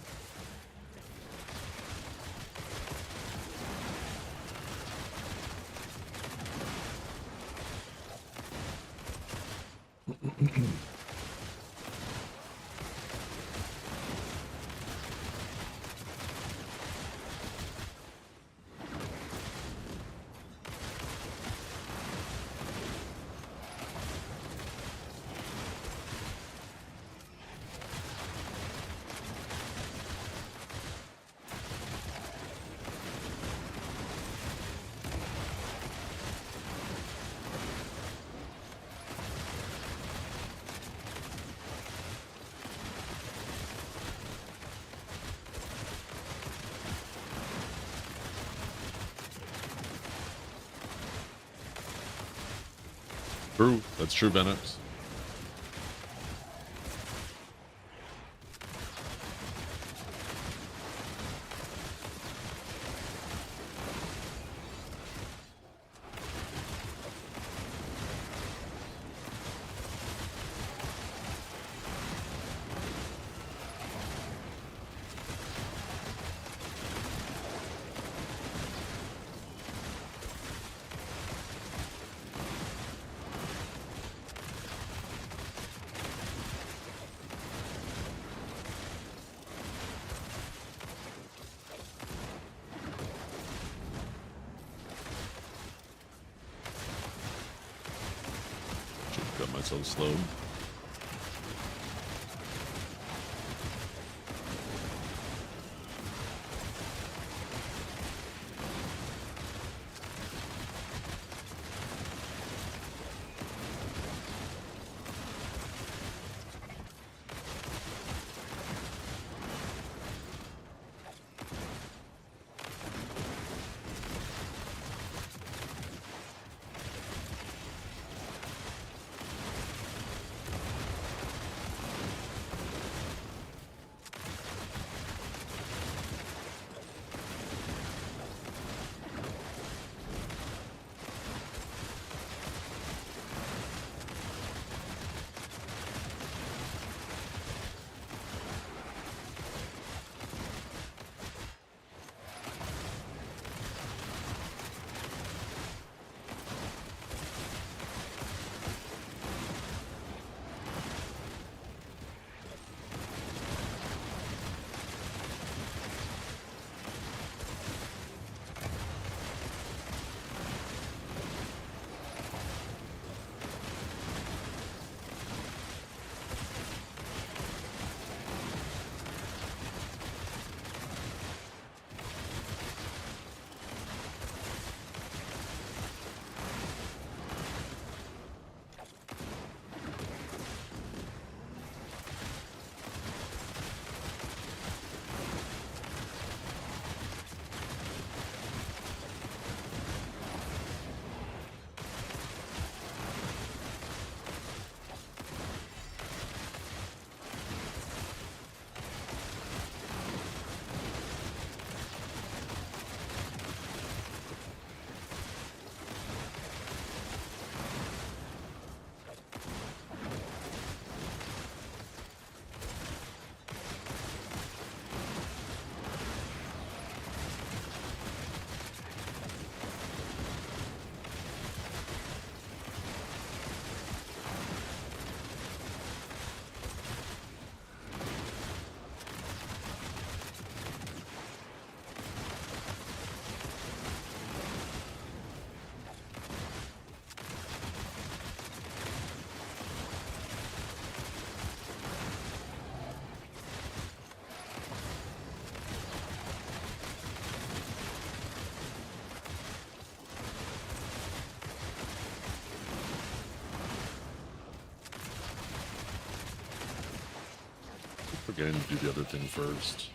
True. That's true, Bennett. Got myself slowed. Forgetting to do the other thing first.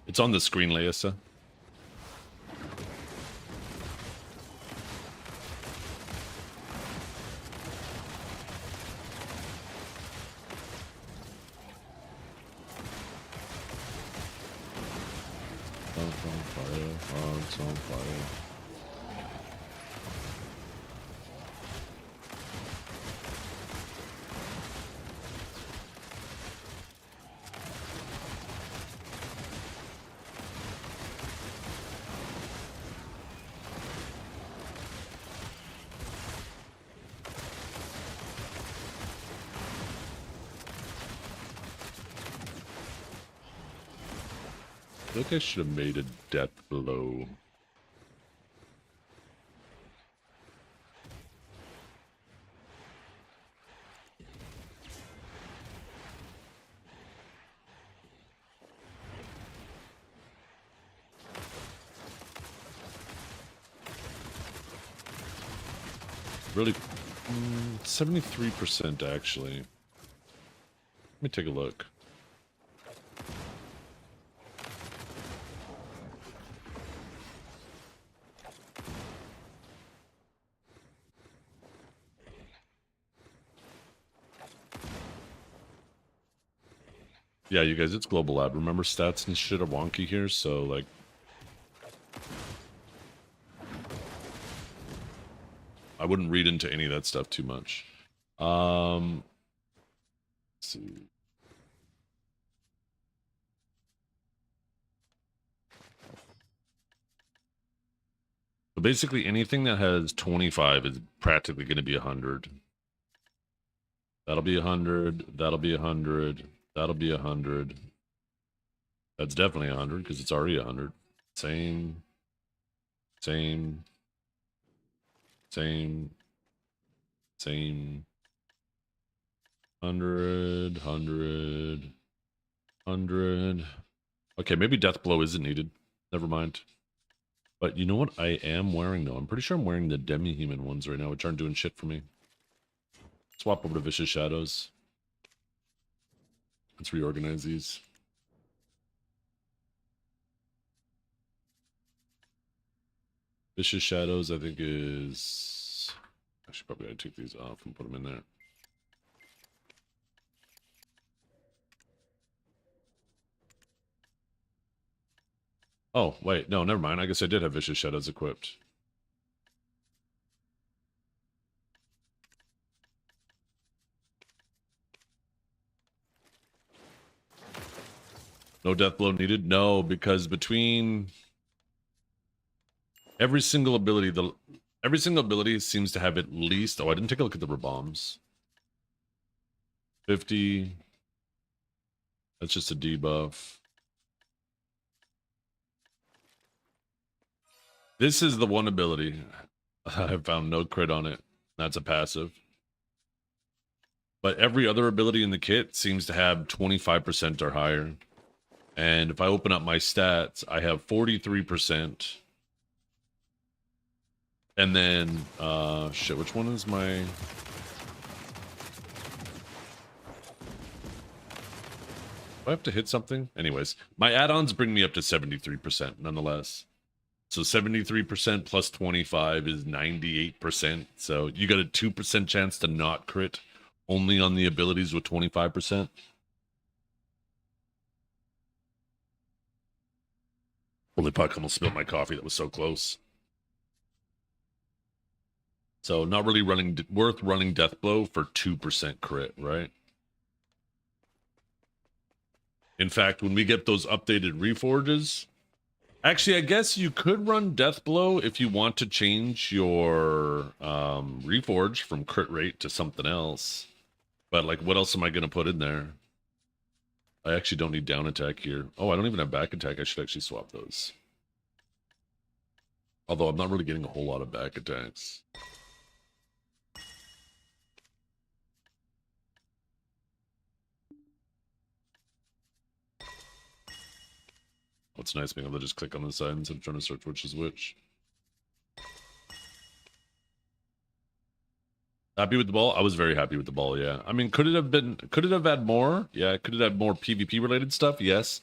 It's on the screen, Leisa. Hearts on fire, hearts on fire. I feel like I should have made a death blow. Really, 73% actually. Let me take a look. Yeah, you guys, it's Global Lab. Remember, stats and shit are wonky here, so, like... I wouldn't read into any of that stuff too much. Let's see. So basically, anything that has 25 is practically going to be 100. That'll be 100. That'll be 100. That'll be 100. That's definitely 100 because it's already 100. Same. Same. Same. Same. 100. 100. 100. Okay, maybe Death Blow isn't needed. Never mind. But you know what I am wearing, though? I'm pretty sure I'm wearing the demi-human ones right now, which aren't doing shit for me. Swap over to Vicious Shadows. Let's reorganize these. Vicious Shadows, I think, is... I should probably take these off and put them in there. Oh, wait. No, never mind. I guess I did have Vicious Shadows equipped. No Death Blow needed? No, because between... Every single ability seems to have at least... Oh, I didn't take a look at the bombs. 50. That's just a debuff. This is the one ability. I have found no crit on it. That's a passive. But every other ability in the kit seems to have 25% or higher. And if I open up my stats, I have 43%. And then, shit, which one is my... Do I have to hit something? Anyways, my add-ons bring me up to 73% nonetheless. So 73% plus 25 is 98%. So you got a 2% chance to not crit only on the abilities with 25%. Holy fuck, I almost spilled my coffee. That was so close. So not really worth running Death Blow for 2% crit, right? In fact, when we get those updated reforges, actually, I guess you could run Death Blow if you want to change your reforge from crit rate to something else. But like, what else am I going to put in there? I actually don't need down attack here. Oh, I don't even have back attack. I should actually swap those. Although I'm not really getting a whole lot of back attacks. Oh, It's nice being able to just click on the side instead of trying to search which is which. Happy with the ball? I was very happy with the ball, yeah. I mean, could it have had more? Yeah, could it have had more PvP related stuff? Yes.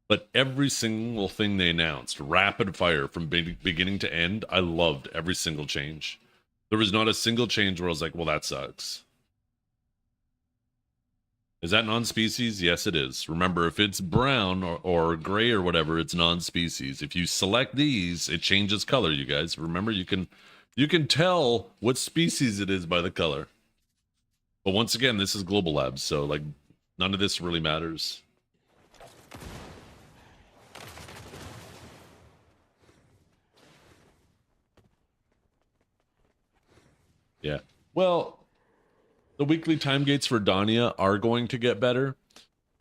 But every single thing they announced, rapid fire from beginning to end, I loved every single change. There was not a single change where I was like, well, that sucks. Is that non-species? Yes, it is. Remember, if it's brown or gray or whatever, it's non-species. If you select these, it changes color, you guys. Remember, you can tell what species it is by the color. But once again, this is Global Labs, so like none of this really matters. Yeah. Well, the weekly time gates for Dania are going to get better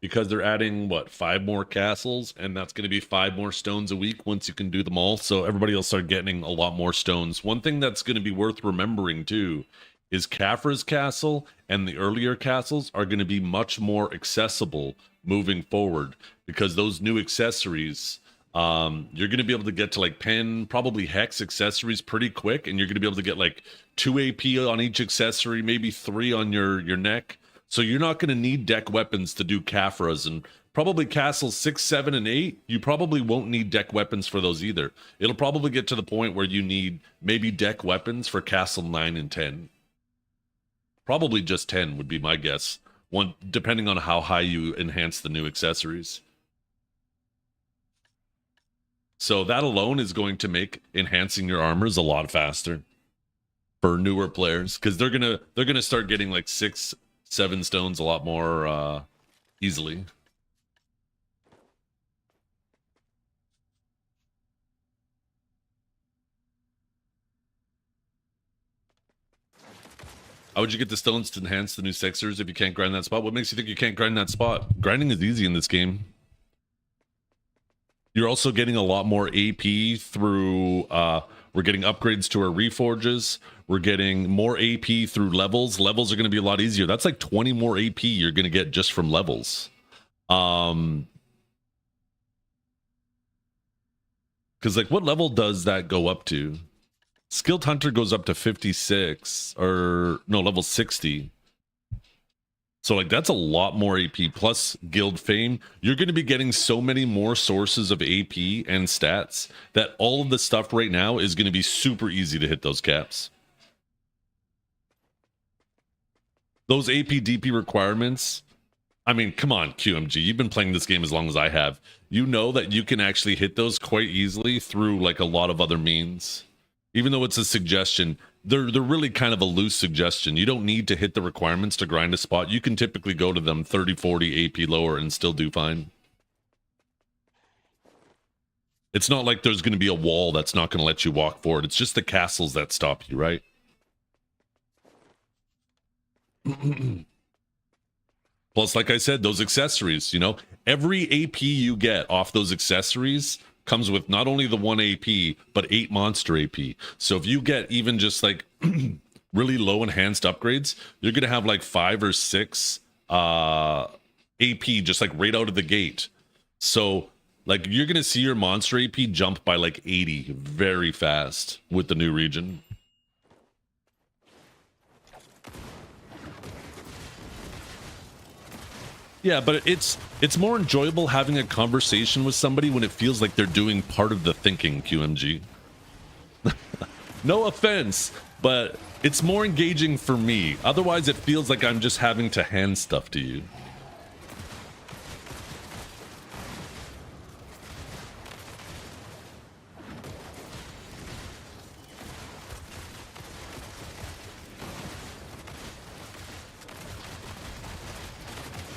because they're adding, what, 5 more castles, and that's going to be 5 more stones a week once you can do them all. So everybody will start getting a lot more stones. One thing that's going to be worth remembering, too, is Khafra's castle and the earlier castles are going to be much more accessible moving forward because those new accessories... you're going to be able to get to like pen, probably hex accessories pretty quick, and you're going to be able to get like 2 AP on each accessory, maybe 3 on your neck. So you're not going to need deck weapons to do Khafras, and probably castles 6, 7, and 8. You probably won't need deck weapons for those either. It'll probably get to the point where you need maybe deck weapons for castle 9 and 10. Probably just 10 would be my guess. One, depending on how high you enhance the new accessories. So that alone is going to make enhancing your armors a lot faster for newer players because they're gonna start getting like 6, 7 stones a lot more easily. How would you get the stones to enhance the new sexers if you can't grind that spot? What makes you think you can't grind that spot? Grinding is easy in this game. You're also getting a lot more AP through, we're getting upgrades to our reforges. We're getting more AP through levels. Levels are going to be a lot easier. That's like 20 more AP you're going to get just from levels. Because like what level does that go up to? Skilled Hunter goes up to 56 or no, level 60. So like that's a lot more AP plus guild fame. You're going to be getting so many more sources of AP and stats that all of the stuff right now is going to be super easy to hit those caps. Those AP DP requirements, I mean, come on, QMG, you've been playing this game as long as I have. You know that you can actually hit those quite easily through like a lot of other means. Even though it's a suggestion, they're really kind of a loose suggestion. You don't need to hit the requirements to grind a spot. You can typically go to them 30, 40 AP lower and still do fine. It's not like there's going to be a wall that's not going to let you walk forward. It's just the castles that stop you, right? Plus, like I said, those accessories, you know, every AP you get off those accessories comes with not only the 1 AP, but 8 monster AP. So if you get even just like really low enhanced upgrades, you're going to have like 5 or 6 AP just like right out of the gate. So like you're going to see your monster AP jump by like 80 very fast with the new region. Yeah, but it's more enjoyable having a conversation with somebody when it feels like they're doing part of the thinking, QMG. No offense, but it's more engaging for me. Otherwise, it feels like I'm just having to hand stuff to you.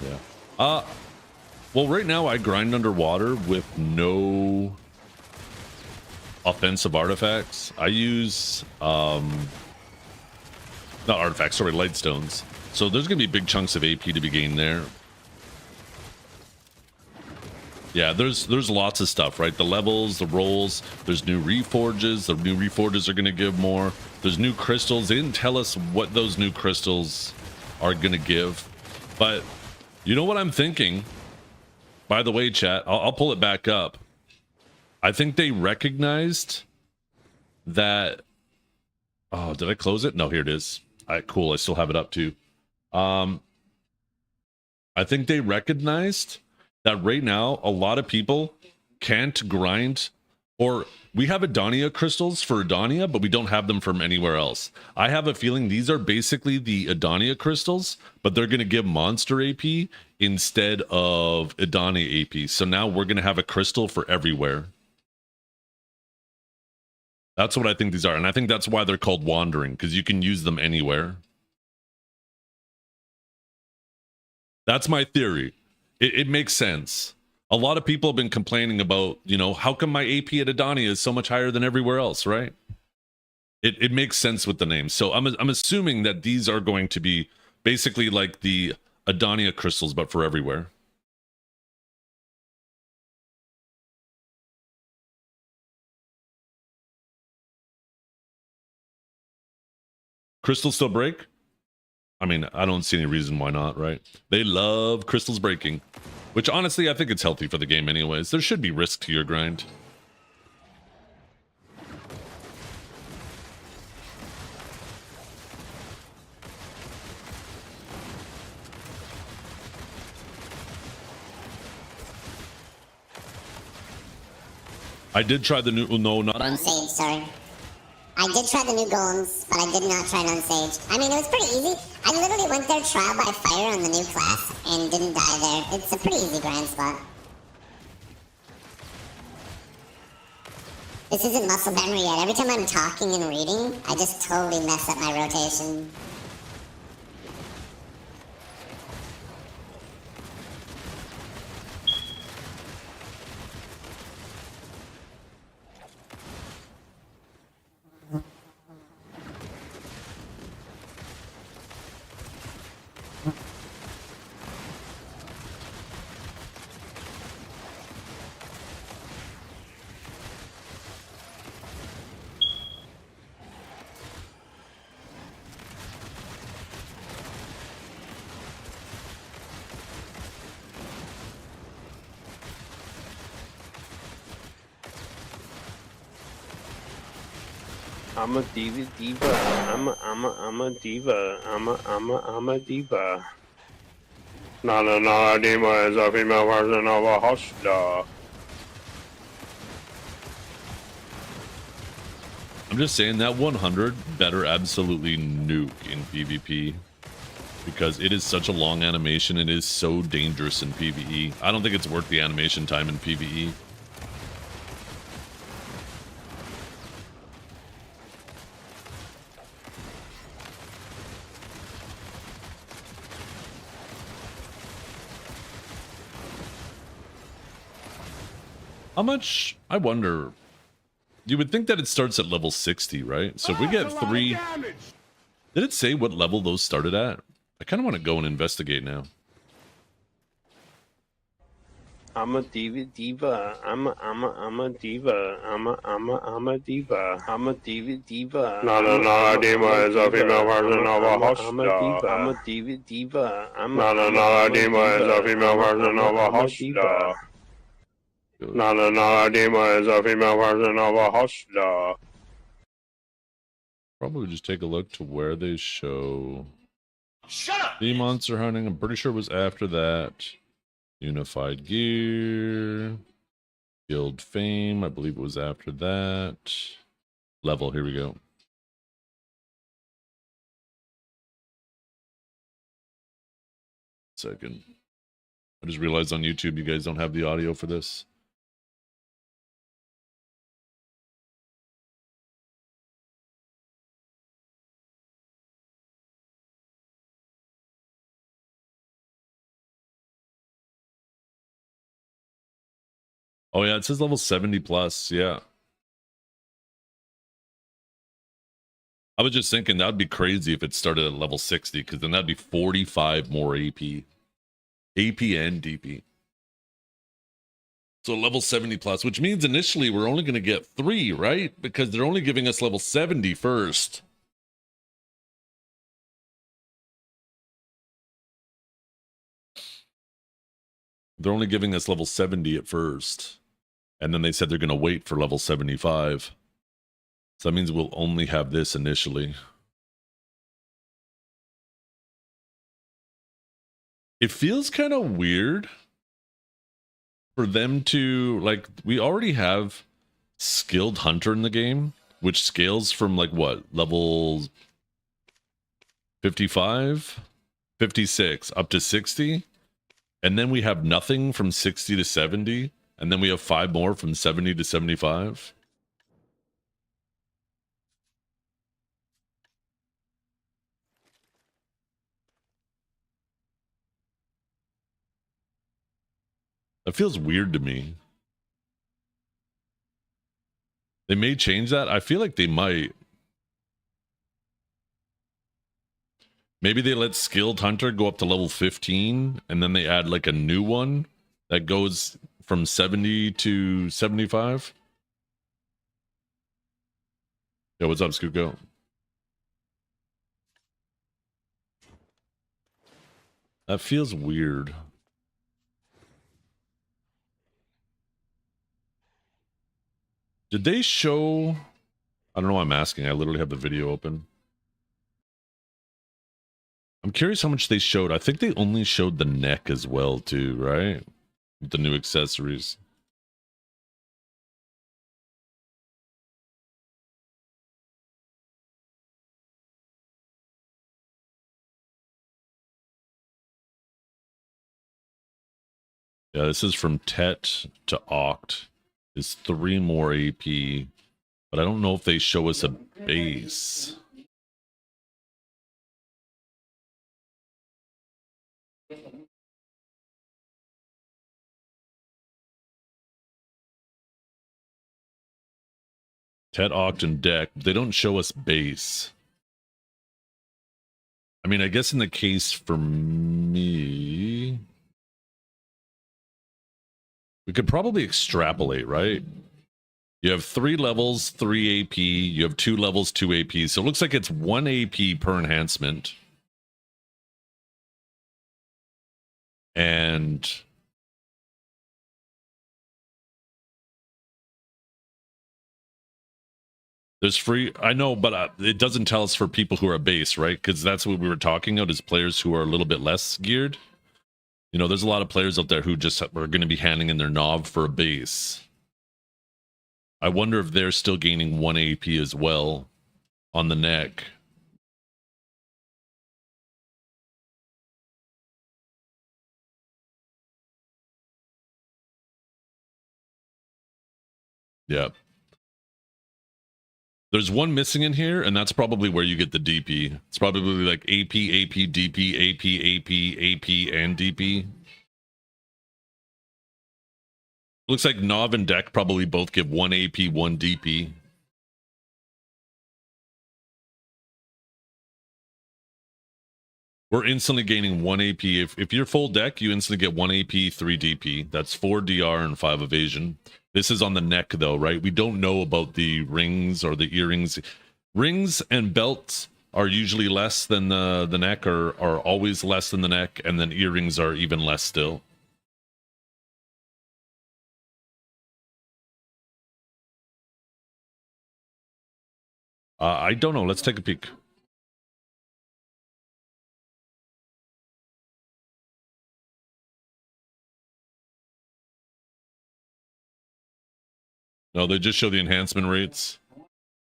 Yeah. Well, right now I grind underwater with no offensive artifacts. I use, not artifacts, sorry, light stones. So there's going to be big chunks of AP to be gained there. Yeah, there's lots of stuff, right? The levels, the rolls, there's new reforges. The new reforges are going to give more. There's new crystals. They didn't tell us what those new crystals are going to give. But you know what I'm thinking? By the way, chat, I'll pull it back up. I think they recognized that. Oh, did I close it? No, here it is. All right, cool. I still have it up too. I think they recognized that right now a lot of people can't grind, or we have Adonia crystals for Adonia, but we don't have them from anywhere else. I have a feeling these are basically the Adonia crystals, but they're going to give monster AP instead of Adonia AP. So now we're going to have a crystal for everywhere. That's what I think these are. And I think that's why they're called wandering, because you can use them anywhere. That's my theory. It makes sense. A lot of people have been complaining about, you know, how come my AP at Adonia is so much higher than everywhere else, right? It makes sense with the name. So I'm assuming that these are going to be basically like the Adonia crystals, but for everywhere. Crystals still break? I mean, I don't see any reason why not, right? They love crystals breaking, which honestly, I think it's healthy for the game anyways. There should be risk to your grind. I did try the new, no, not On Sage, sorry. I did try the new golems, but I did not try it on Sage. I mean, it was pretty easy. I literally went there trial by fire on the new class and didn't die there. It's a pretty easy grind spot. This isn't muscle memory yet. Every time I'm talking and reading, I just totally mess up my rotation. I'm a diva. I'm a diva. I'm a diva. Not a diva is a female version of a hustler. I'm just saying that 100 better absolutely nuke in PvP, because it is such a long animation. It is so dangerous in PvE. I don't think it's worth the animation time in PvE. How much, I wonder, you would think that it starts at level 60, right? So if we get 3, did it say what level those started at? I kind of want to go and investigate now. I'm a diva. I'm a diva. I'm a diva. I'm a diva. Not a diva is a female version of a hustler. I'm a diva. Not a diva is a female version of a hustler. Not a diva is a female version of a hustler. Probably just take a look to where they show. Shut up! The monster hunting, I'm pretty sure it was after that. Unified gear. Guild fame, I believe it was after that. Level, here we go. Second. I just realized on YouTube you guys don't have the audio for this. Oh yeah, it says level 70 plus, yeah. I was just thinking that'd be crazy if it started at level 60, because then that'd be 45 more AP. AP and DP. So level 70 plus, which means initially we're only going to get 3, right? Because they're only giving us level 70 first. They're only giving us level 70 at first. And then they said they're going to wait for level 75. So that means we'll only have this initially. It feels kind of weird for them to, like, we already have skilled hunter in the game, which scales from like what, level 55, 56 up to 60. And then we have nothing from 60 to 70. And then we have 5 more from 70 to 75. That feels weird to me. They may change that. I feel like they might. Maybe they let skilled hunter go up to level 15 and then they add like a new one that goes from 70 to 75. Yo, what's up, Skuko? That feels weird. Did they show... I don't know why I'm asking. I literally have the video open. I'm curious how much they showed. I think they only showed the neck as well, too, right? With the new accessories. Yeah, this is from Tet to Oct. Is 3 more AP. But I don't know if they show us a base. Tet, Oct, and Deck. They don't show us base. I mean, I guess in the case for me... we could probably extrapolate, right? You have 3 levels, 3 AP. You have 2 levels, 2 AP. So it looks like it's 1 AP per enhancement. And there's free. I know, but it doesn't tell us for people who are base, right? Because that's what we were talking about, is players who are a little bit less geared. You know, there's a lot of players out there who just are going to be handing in their Nov for a base. I wonder if they're still gaining 1 AP as well on the neck. Yeah. There's one missing in here, and that's probably where you get the DP. It's probably like AP, AP, DP, AP, AP, AP, and DP. Looks like Nov and Deck probably both give 1 AP, 1 DP. We're instantly gaining 1 AP. If you're full deck, you instantly get 1 AP, 3 DP. That's 4 DR and 5 evasion. This is on the neck, though, right? We don't know about the rings or the earrings. Rings and belts are usually less than the neck, or are always less than the neck, and then earrings are even less still. I don't know. Let's take a peek. No, they just show the enhancement rates.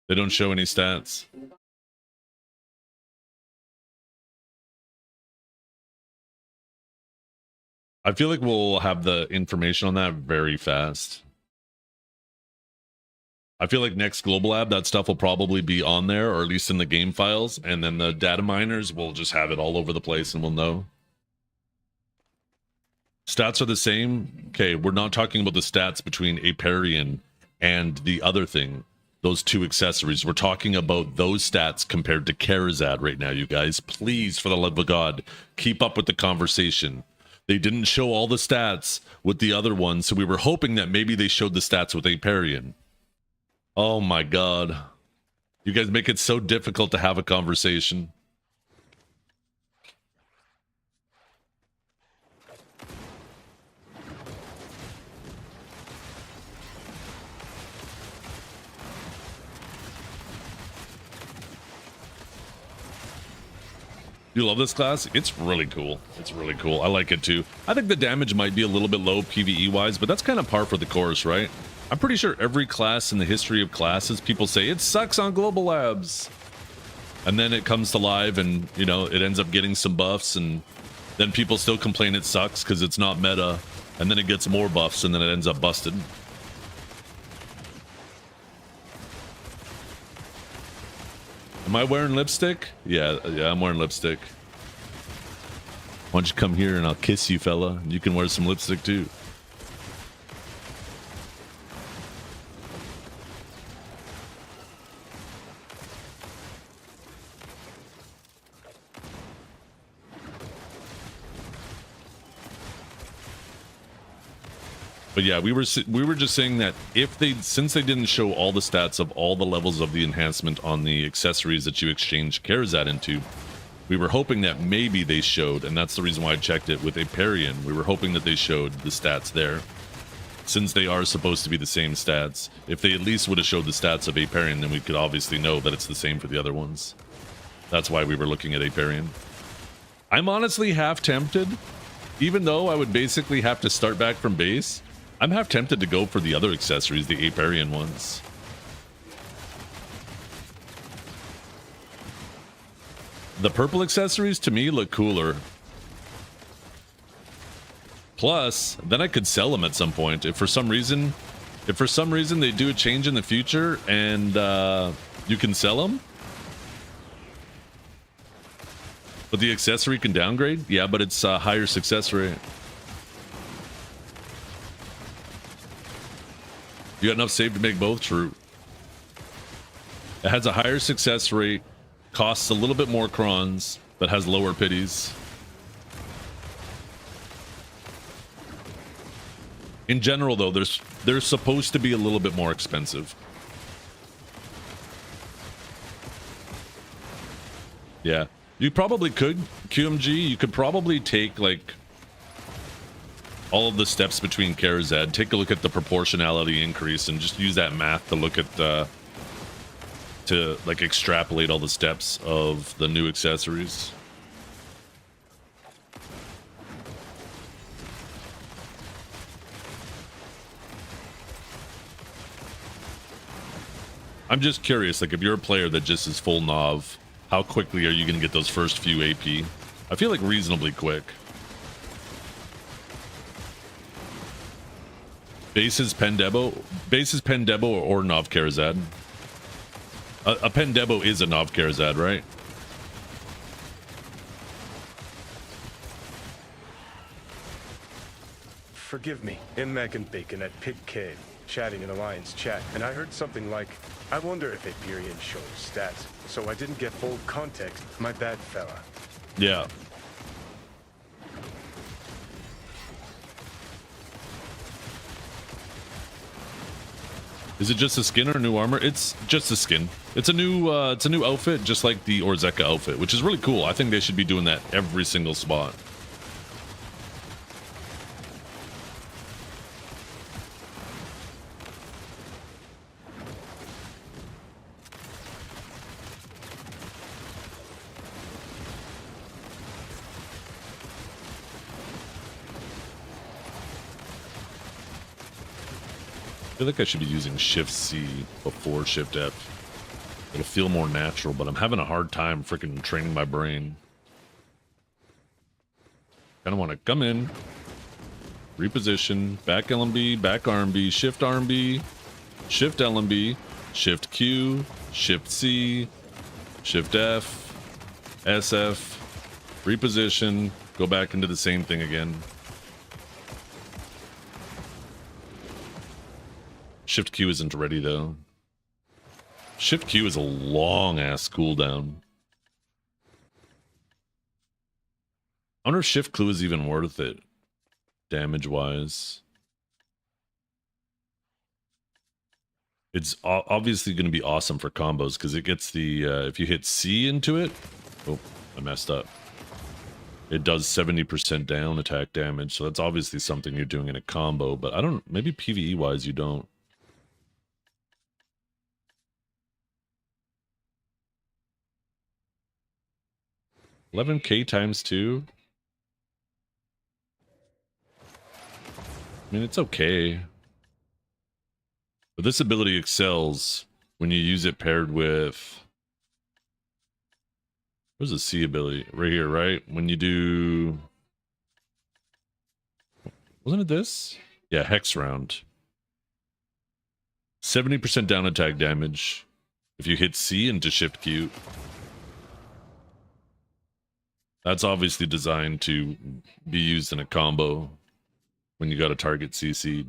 They don't show any stats. I feel like we'll have the information on that very fast. I feel like next Global Lab, that stuff will probably be on there, or at least in the game files, and then the data miners will just have it all over the place and we'll know. Stats are the same. Okay, we're not talking about the stats between Aparian and the other thing, those 2 accessories. We're talking about those stats compared to Karazad right now, you guys. Please, for the love of God, keep up with the conversation. They didn't show all the stats with the other ones, so we were hoping that maybe they showed the stats with Aparian. Oh my God. You guys make it so difficult to have a conversation. You love this class? It's really cool. It's really cool. I like it too. I think the damage might be a little bit low PvE wise, but that's kind of par for the course, right? I'm pretty sure every class in the history of classes, people say it sucks on Global Labs. And then it comes to live and, you know, it ends up getting some buffs, and then people still complain it sucks because it's not meta. And then it gets more buffs and then it ends up busted. Am I wearing lipstick? Yeah, I'm wearing lipstick. Why don't you come here and I'll kiss you, fella? You can wear some lipstick too. But yeah, we were just saying that since they didn't show all the stats of all the levels of the enhancement on the accessories that you exchange Karazad into, we were hoping that maybe they showed, and that's the reason why I checked it with Aparian. We were hoping that they showed the stats there, since they are supposed to be the same stats. If they at least would have showed the stats of Aparian, then we could obviously know that it's the same for the other ones. That's why we were looking at Aparian. I'm honestly half tempted, even though I would basically have to start back from base. I'm half tempted to go for the other accessories, the Aparian ones. The purple accessories to me look cooler. Plus, then I could sell them at some point if for some reason they do a change in the future and you can sell them. But the accessory can downgrade? Yeah, but it's a higher success rate. You got enough save to make both? True. It has a higher success rate, costs a little bit more crons, but has lower pities. In general, though, they're supposed to be a little bit more expensive. Yeah. You probably could, QMG, you could probably take, like, all of the steps between Karazad, take a look at the proportionality increase, and just use that math to look at to like extrapolate all the steps of the new accessories. I'm just curious, like if you're a player that just is full Nov, how quickly are you going to get those first few AP? I feel like reasonably quick. Bases Pendebo or Nov Karazad? A Pendebo is a Nov Karazad, right? Forgive me. Inmag and Bacon at Pig Cave, chatting in Alliance chat, and I heard something like, I wonder if Aparian shows stats, so I didn't get full context. My bad, fella. Yeah. Is it just a skin or new armor? It's just a skin. It's a new outfit, just like the Orzeka outfit, which is really cool. I think they should be doing that every single spot. I feel like I should be using Shift C before Shift F. It'll feel more natural, but I'm having a hard time freaking training my brain. Kind of want to come in, reposition, back LMB, back RMB, Shift RMB, Shift LMB, Shift Q, Shift C, Shift F, SF, reposition, go back into the same thing again. Shift Q isn't ready though. Shift Q is a long ass cooldown. I wonder if Shift Q is even worth it, damage wise. It's obviously going to be awesome for combos because it gets the if you hit C into it. Oh, I messed up. It does 70% down attack damage, so that's obviously something you're doing in a combo. But I don't. Maybe PvE wise, you don't. 11k times 2. I mean, it's okay. But this ability excels when you use it paired with... Where's the C ability? Right here, right? When you do... Wasn't it this? Yeah, Hex Round. 70% down attack damage if you hit C into Shift Q. That's obviously designed to be used in a combo when you got a target CC.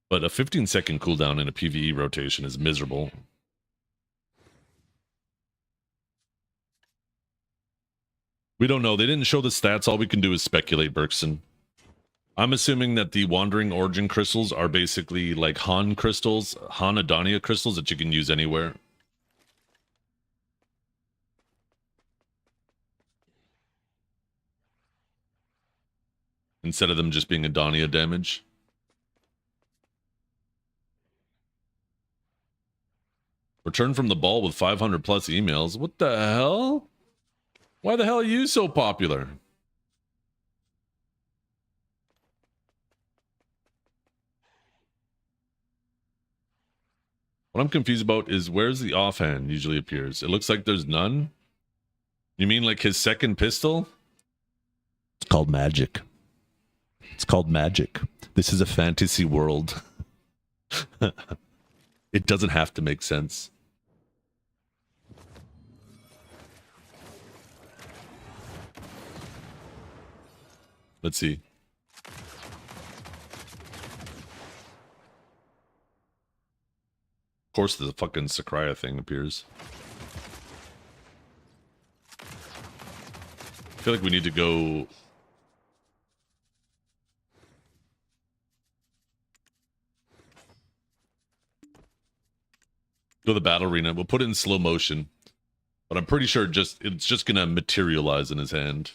But a 15-second cooldown in a PvE rotation is miserable. We don't know. They didn't show the stats. All we can do is speculate, Berkson. I'm assuming that the Wandering Origin crystals are basically like Han crystals, Han Adonia crystals that you can use anywhere. Instead of them just being Adonia damage. Return from the ball with 500 plus emails. What the hell? Why the hell are you so popular? What I'm confused about is where's the offhand usually appears. It looks like there's none. You mean like his second pistol? It's called magic. It's called magic. This is a fantasy world. It doesn't have to make sense. Let's see. Of course, the fucking Sakraya thing appears. I feel like we need to go... Go to the battle arena. We'll put it in slow motion. But I'm pretty sure it's just gonna materialize in his hand.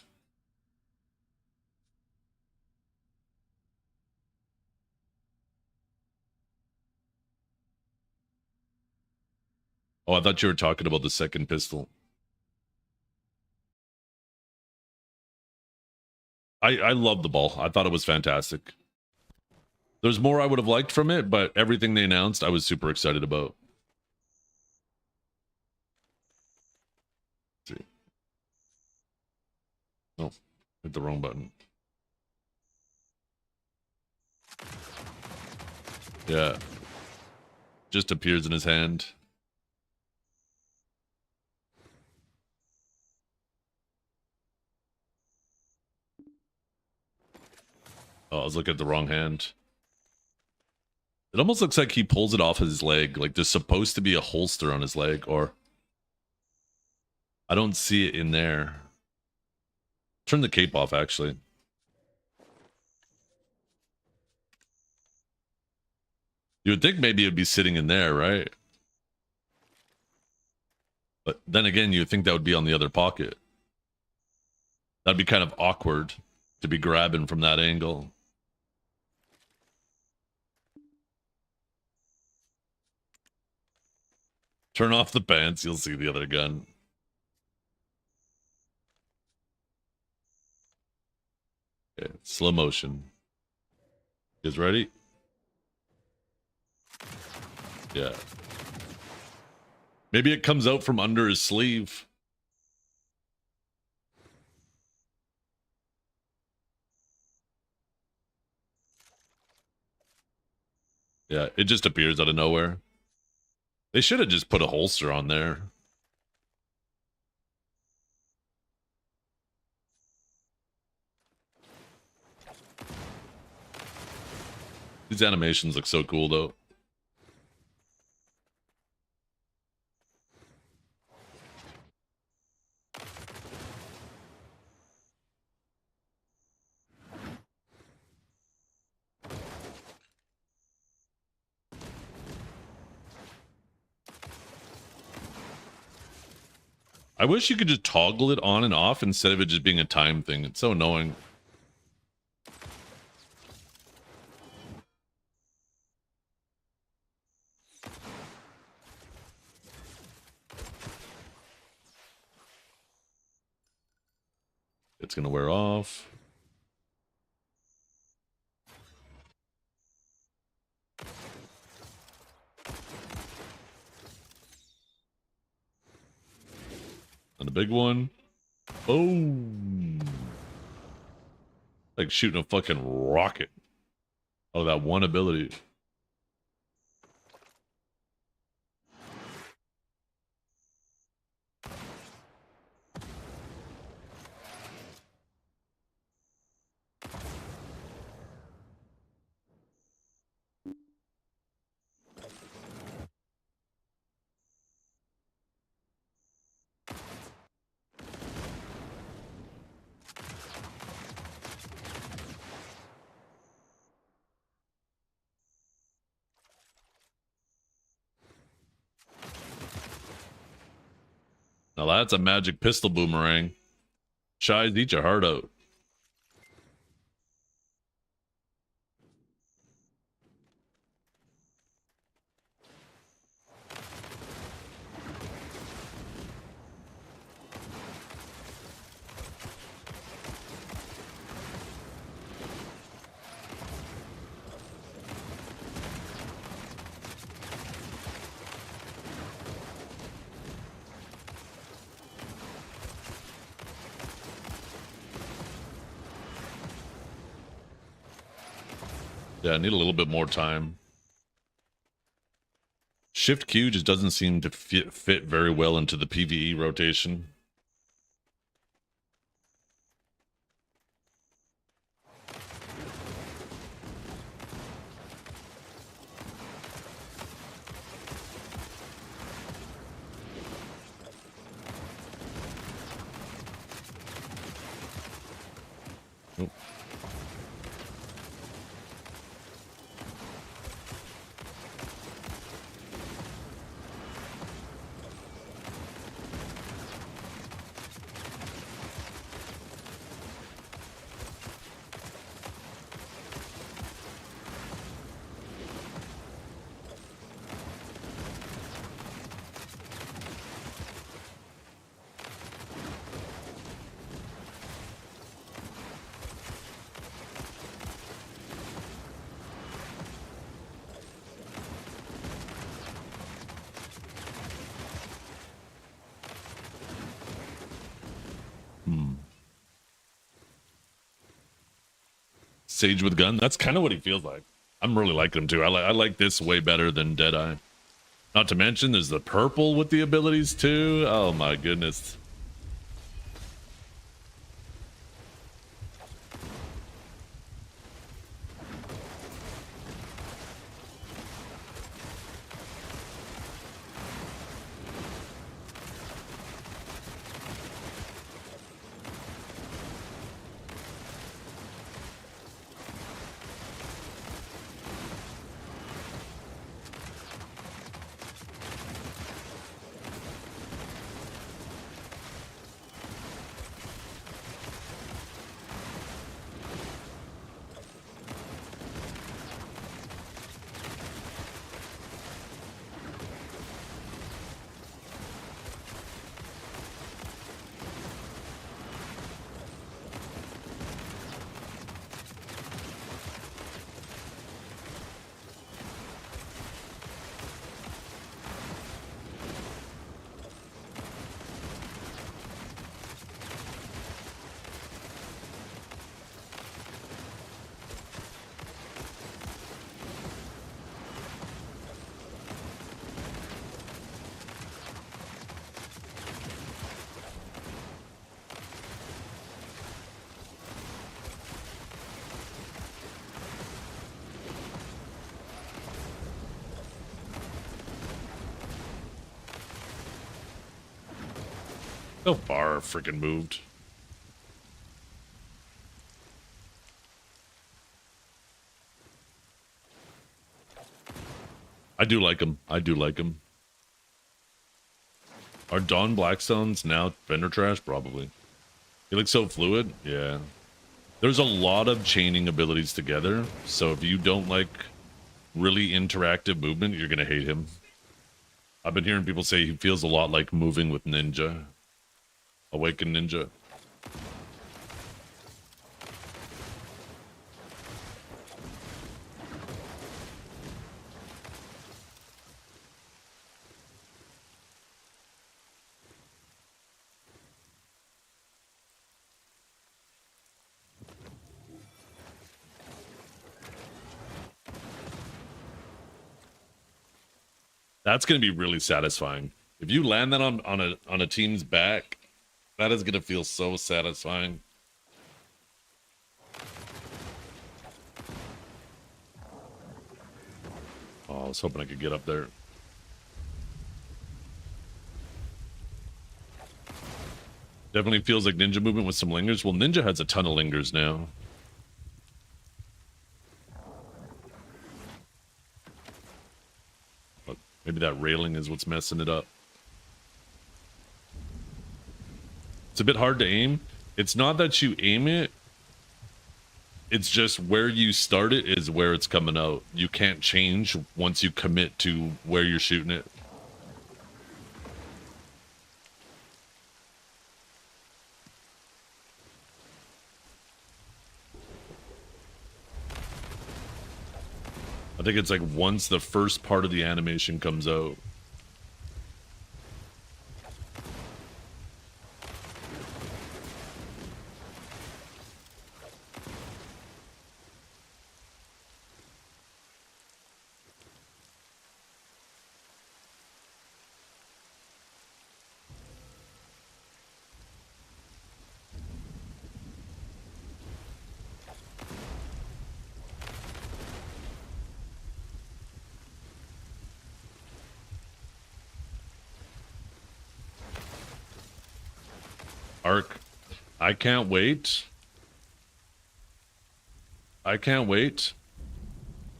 Oh, I thought you were talking about the second pistol. I love the ball. I thought it was fantastic. There's more I would have liked from it, but everything they announced, I was super excited about. Let's see. Oh, hit the wrong button. Yeah. Just appears in his hand. Oh, I was looking at the wrong hand. It almost looks like he pulls it off his leg. Like there's supposed to be a holster on his leg, or... I don't see it in there. Turn the cape off, actually. You would think maybe it would be sitting in there, right? But then again, you would think that would be on the other pocket. That'd be kind of awkward to be grabbing from that angle. Turn off the pants, you'll see the other gun. Okay, slow motion. You guys ready? Yeah. Maybe it comes out from under his sleeve. Yeah, it just appears out of nowhere. They should have just put a holster on there. These animations look so cool, though. I wish you could just toggle it on and off instead of it just being a time thing. It's so annoying. It's gonna wear off. And a big one. Boom. Like shooting a fucking rocket. Oh, that one ability. Now that's a magic pistol boomerang. Shies, eat your heart out. Yeah, I need a little bit more time. Shift Q just doesn't seem to fit very well into the PvE rotation. Nope. Sage with gun. That's kind of what he feels like. I'm really liking him too. I like this way better than Deadeye. Not to mention, there's the purple with the abilities too. Oh my goodness. So far, freaking moved. I do like him. I do like him. Are Dawn Blackstones now vendor trash? Probably. He looks so fluid. Yeah. There's a lot of chaining abilities together. So if you don't like really interactive movement, you're going to hate him. I've been hearing people say he feels a lot like moving with Ninja. Awakened Ninja. That's gonna be really satisfying. If you land that on a team's back, that is gonna feel so satisfying. Oh, I was hoping I could get up there. Definitely feels like ninja movement with some lingers. Well, ninja has a ton of lingers now. But maybe that railing is what's messing it up. It's a bit hard to aim. It's not that you aim it. It's just where you start it is where it's coming out. You can't change once you commit to where you're shooting it. I think it's like once the first part of the animation comes out. Arc, I can't wait. I can't wait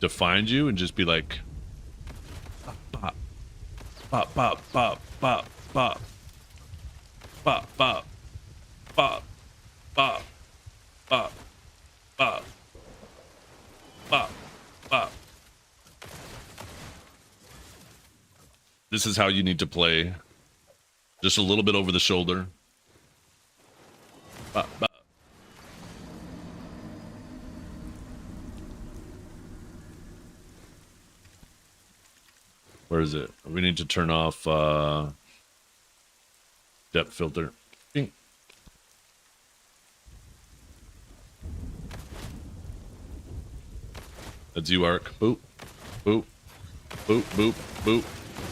to find you and just be like, bop, bop, bop, bop, bop, bop, bop, bop, bop, bop, bop, bop, bop, bop. This is how you need to play. Just a little bit over the shoulder. Bop, bop. Where is it? We need to turn off depth filter. Bing. That's you, Arc. Boop, boop, boop, boop, boop,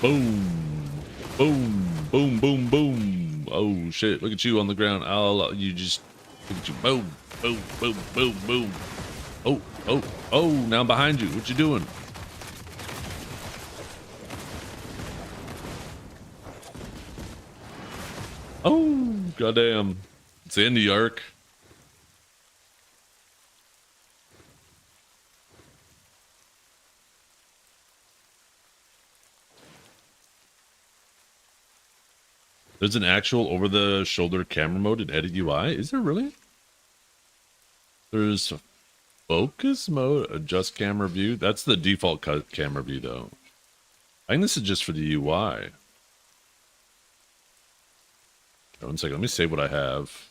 boom, boom, boom, boom, boom. Oh shit! Look at you on the ground. You just look at you. Boom, boom, boom, boom, boom. Oh, oh, oh! Now I'm behind you. What you doing? Oh, goddamn. It's the end of the arc. There's an actual over-the-shoulder camera mode in Edit UI. Is there really? There's focus mode, adjust camera view. That's the default camera view, though. I think this is just for the UI. One second, let me save what I have.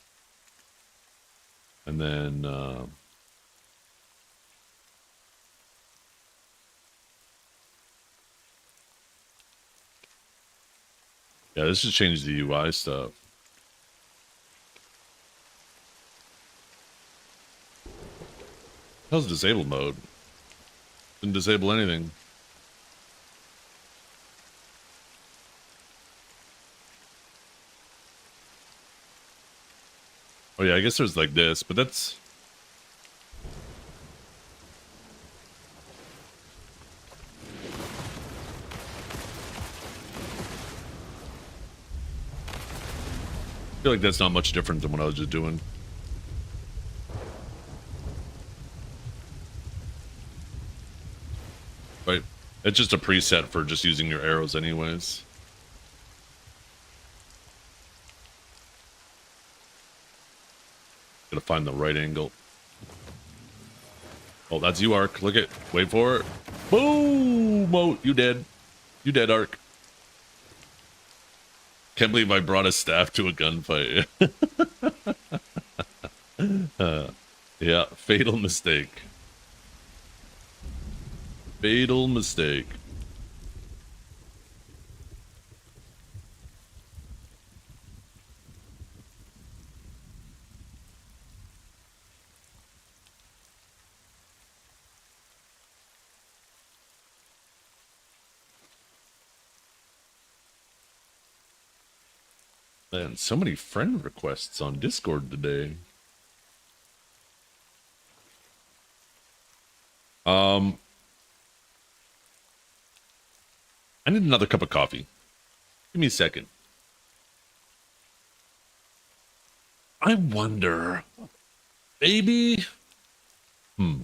And then, yeah, this just changed the UI stuff. How's disable mode? Didn't disable anything. Oh yeah, I guess there's like this, but that's... I feel like that's not much different than what I was just doing. Right. It's just a preset for just using your arrows anyways. Gotta find the right angle. Oh, that's you, Arc. Look it. Wait for it. Boom! Oh, you dead. You dead, Arc. Can't believe I brought a staff to a gunfight. Yeah, fatal mistake. Fatal mistake. Man, so many friend requests on Discord today. I need another cup of coffee. Give me a second. I wonder, maybe. Hmm.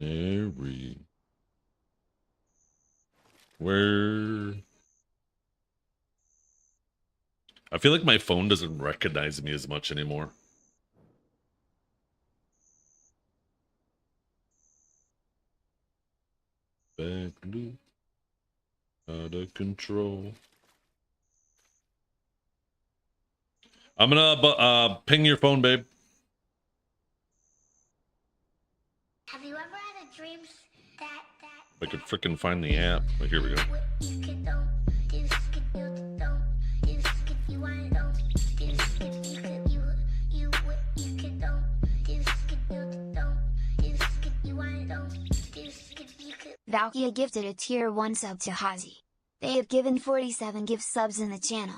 Mary. Where? I feel like my phone doesn't recognize me as much anymore. Back loop. Out of control. I'm gonna ping your phone, babe. Have you ever had a dream that I could freaking find the app. Oh, here we go. Valkia gifted a tier 1 sub to Hazi. They have given 47 gift subs in the channel.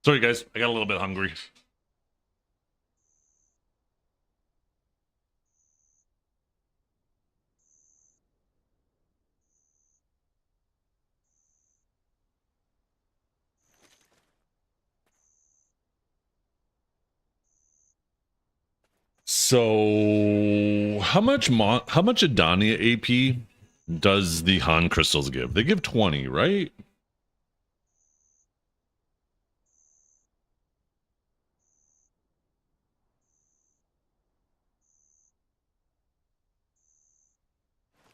Sorry, guys. I got a little bit hungry. So, how much Adania AP does the Han crystals give? They give 20, right?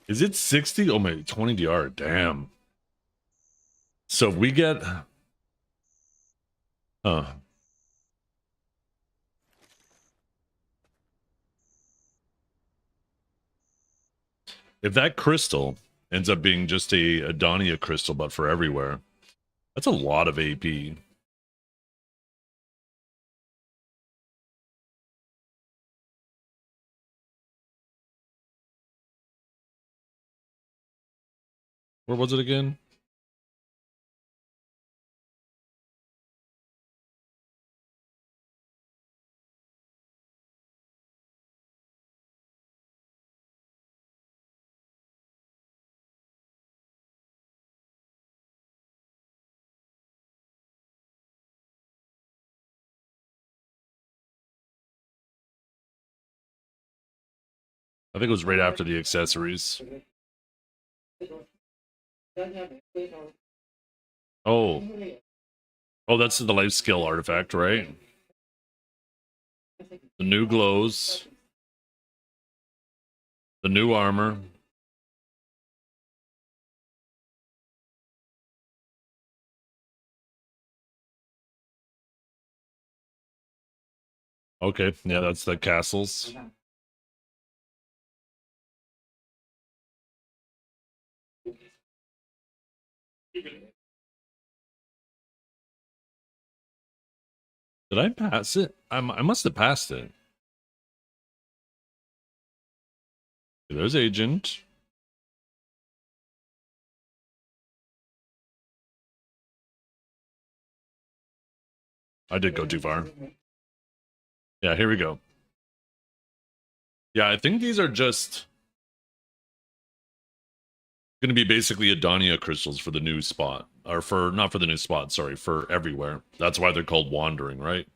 Is it 60? Oh my, 20 DR. Damn. So if we get if that crystal ends up being just a Adania crystal, but for everywhere, that's a lot of AP. Where was it again? I think it was right after the accessories. Oh. Oh, that's the life skill artifact, right? The new glows. The new armor. Okay, yeah, that's the castles. Did I pass it? I must have passed it. There's agent. I did go too far. Yeah, here we go. Yeah, I think these are just going to be basically Adania crystals for the new spot. Or for, not for the new spot, sorry, for everywhere. That's why they're called wandering, right?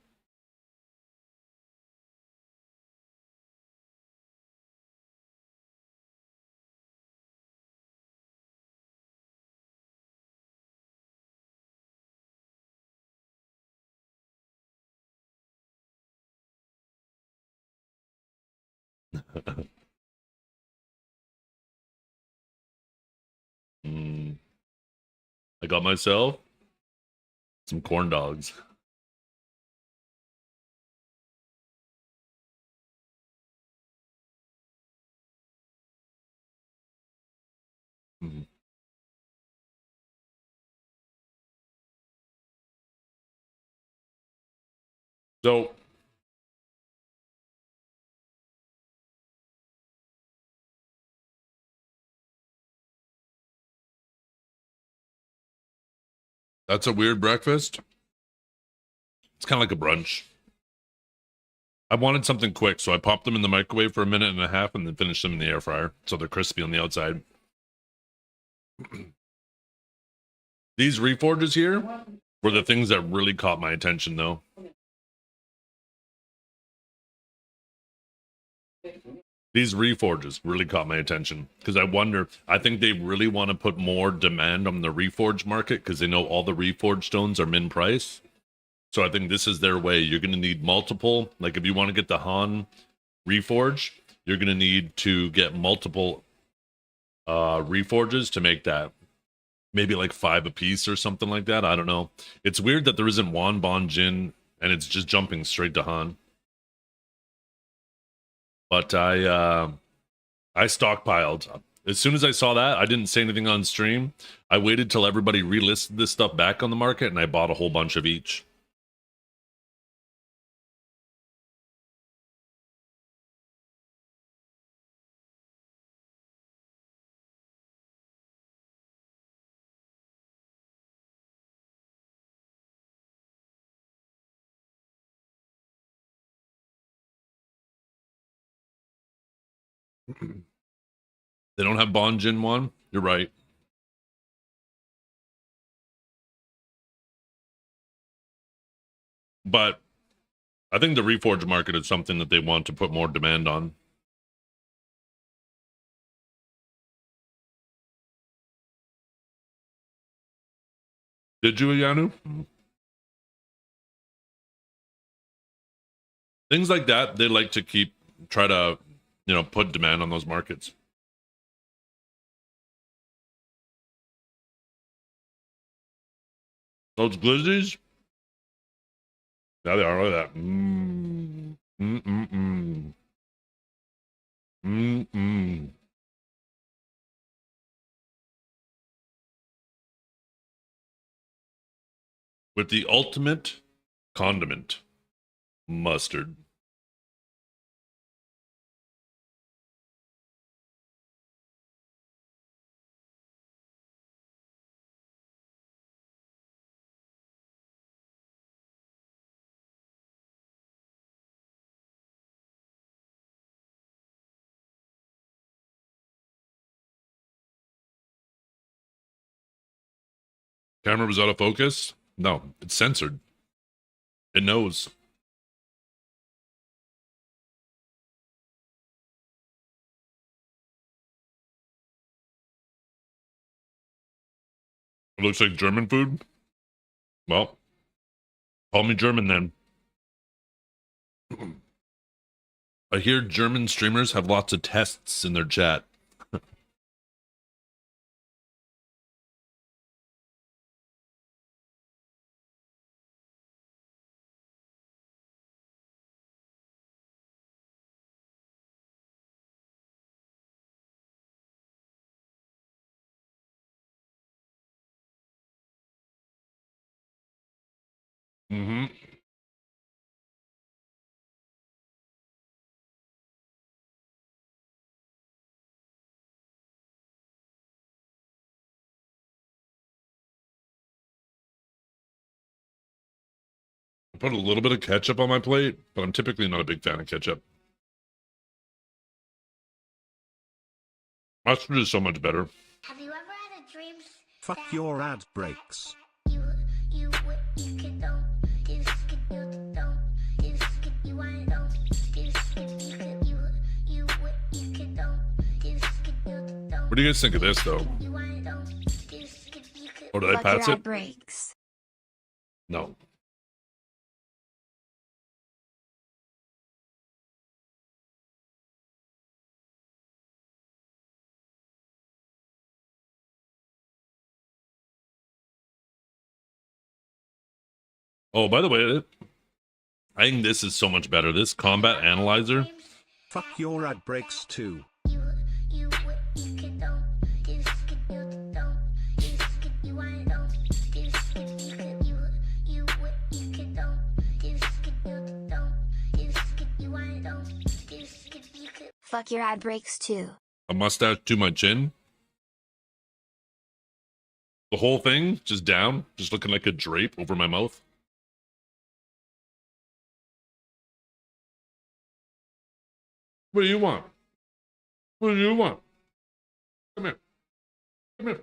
Mm, I got myself some corn dogs. Mhm. So, that's a weird breakfast. It's kind of like a brunch. I wanted something quick, so I popped them in the microwave for a minute and a half and then finished them in the air fryer. So they're crispy on the outside. These reforges here were the things that really caught my attention, though. These reforges really caught my attention because I think they really want to put more demand on the reforge market because they know all the reforge stones are min price. So I think this is their way. You're going to need multiple, like if you want to get the Han reforge, you're going to need to get multiple reforges to make that. Maybe like 5 a piece or something like that. I don't know. It's weird that there isn't Wan Bon Jin and it's just jumping straight to Han. But I stockpiled. As soon as I saw that, I didn't say anything on stream. I waited till everybody relisted this stuff back on the market and I bought a whole bunch of each. They don't have Bon Jin one. You're right. But I think the Reforge market is something that they want to put more demand on. Did you, Yanu? Things like that, they like to try to, put demand on those markets. Those glizzies? Yeah, they are. Look at that. With the ultimate condiment, mustard. Camera was out of focus? No, it's censored. It knows. It looks like German food? Well, call me German then. I hear German streamers have lots of tests in their chat. Mm-hmm. I put a little bit of ketchup on my plate, but I'm typically not a big fan of ketchup. Mustard is so much better. Have you ever had a dream? Fuck your ad breaks. What do you guys think of this, though? Or did I pass it? Breaks. No. Oh, by the way, I think this is so much better. This combat analyzer. Fuck your ad breaks too. Fuck your ad breaks too. A mustache to my chin. The whole thing just down, just looking like a drape over my mouth. What do you want? What do you want? Come here. Come here.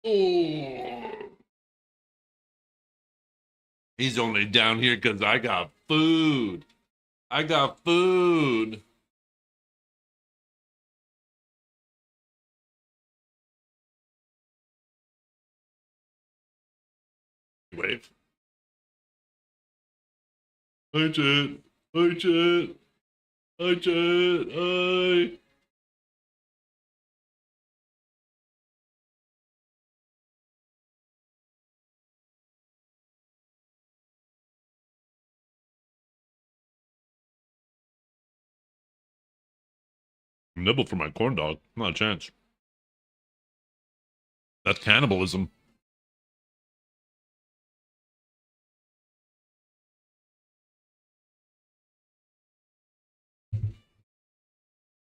Oh. He's only down here because I got food. I got food. Wave. Hi, chat. Hi, chat. Hi, chat. Hi. Nibble for my corn dog. Not a chance. That's cannibalism.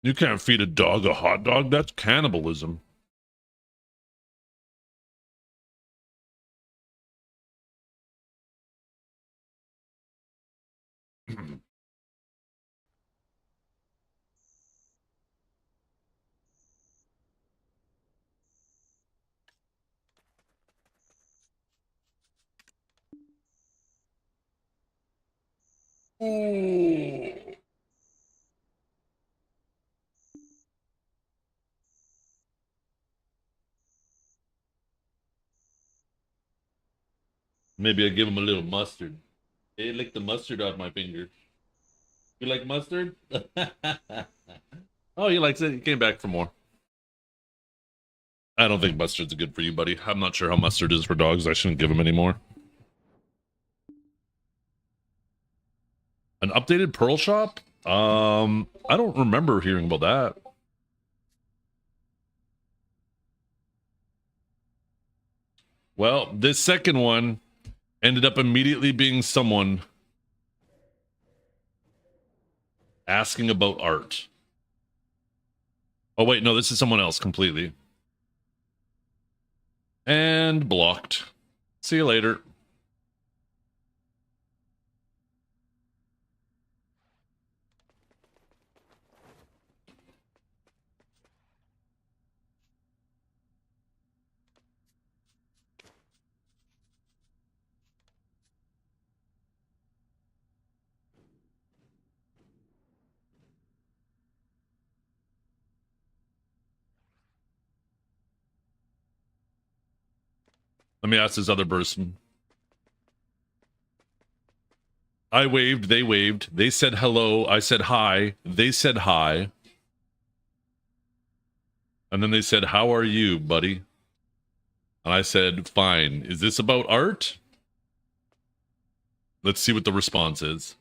You can't feed a dog a hot dog. That's cannibalism. Ooh. Maybe I give him a little mustard. Hey, lick the mustard off my finger. You like mustard? Oh, he likes it. He came back for more. I don't think mustard's good for you, buddy. I'm not sure how mustard is for dogs. I shouldn't give him any more. An updated Pearl Shop? I don't remember hearing about that. Well, this second one ended up immediately being someone asking about art. Oh, wait, no, this is someone else completely. And blocked. See you later. Let me ask this other person. I waved, they waved. They said hello, I said hi. They said hi. And then they said, how are you, buddy? And I said, fine. Is this about art? Let's see what the response is.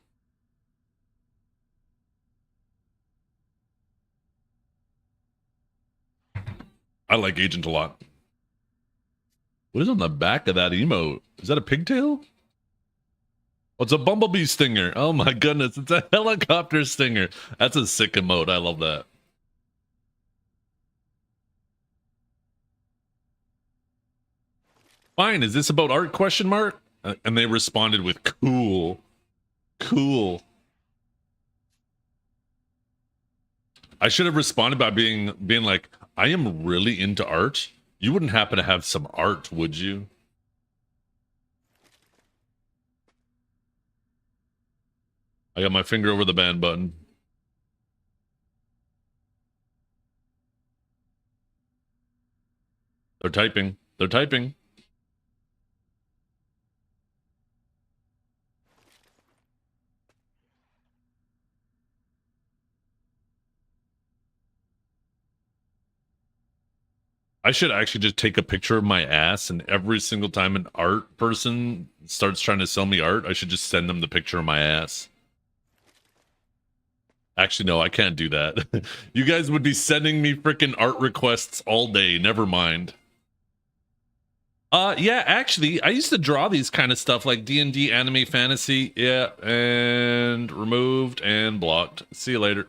I like Agent a lot. What is on the back of that emote? Is that a pigtail? Oh, it's a bumblebee stinger. Oh my goodness, it's a helicopter stinger. That's a sick emote. I love that. Fine, is this about art, question mark? And they responded with cool. Cool. I should have responded by being like, I am really into art. You wouldn't happen to have some art, would you? I got my finger over the ban button. They're typing. They're typing. I should actually just take a picture of my ass, and every single time an art person starts trying to sell me art, I should just send them the picture of my ass. Actually, no, I can't do that. You guys would be sending me freaking art requests all day. Never mind. Yeah, actually, I used to draw these kind of stuff like D&D, anime, fantasy. Yeah, and removed and blocked. See you later.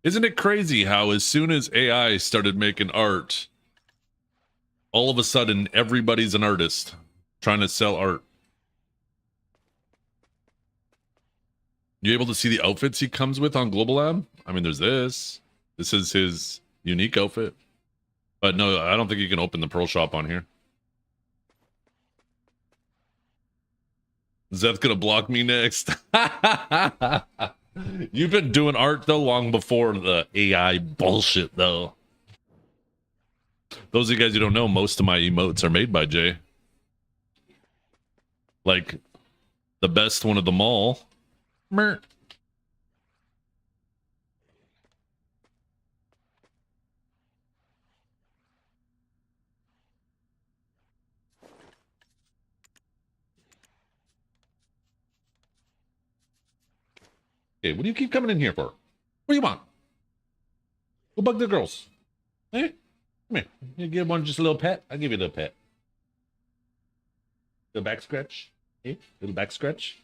Isn't it crazy how as soon as AI started making art, all of a sudden everybody's an artist trying to sell art? You able to see the outfits he comes with on Global Lab? I mean, there's this. This is his unique outfit. But no, I don't think you can open the Pearl Shop on here. Zeth's gonna block me next. You've been doing art, though, long before the AI bullshit, though. Those of you guys who don't know, most of my emotes are made by Jay. Like, the best one of them all. Mert. Okay, what do you keep coming in here for? What do you want? Go bug the girls. Hey, come here. You give one just a little pet? I'll give you a little pet. Little back scratch. Hey, little back scratch.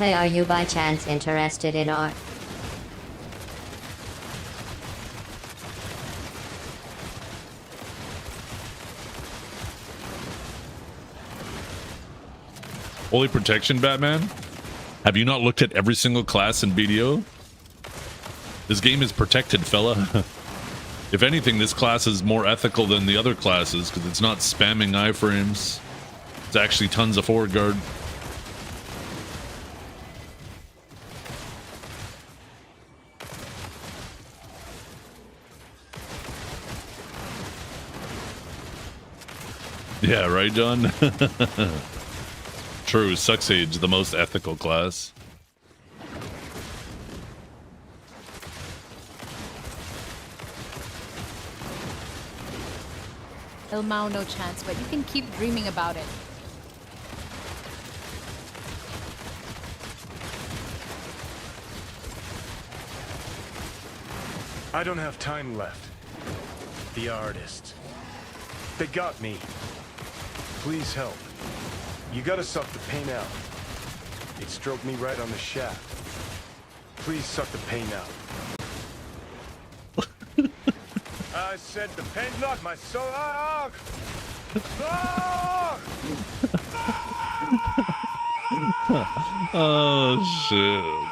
Hey, are you by chance interested in art? Holy protection, Batman? Have you not looked at every single class in BDO? This game is protected, fella. If anything, this class is more ethical than the other classes because it's not spamming iframes. It's actually tons of forward guard. Yeah, right, John? True, Suck Sage, the most ethical class. Ilmao, no chance, but you can keep dreaming about it. I don't have time left. The artists. They got me. Please help. You gotta suck the pain out. It stroked me right on the shaft. Please suck the pain out. I said the pain knocked my soul out. Oh, shit.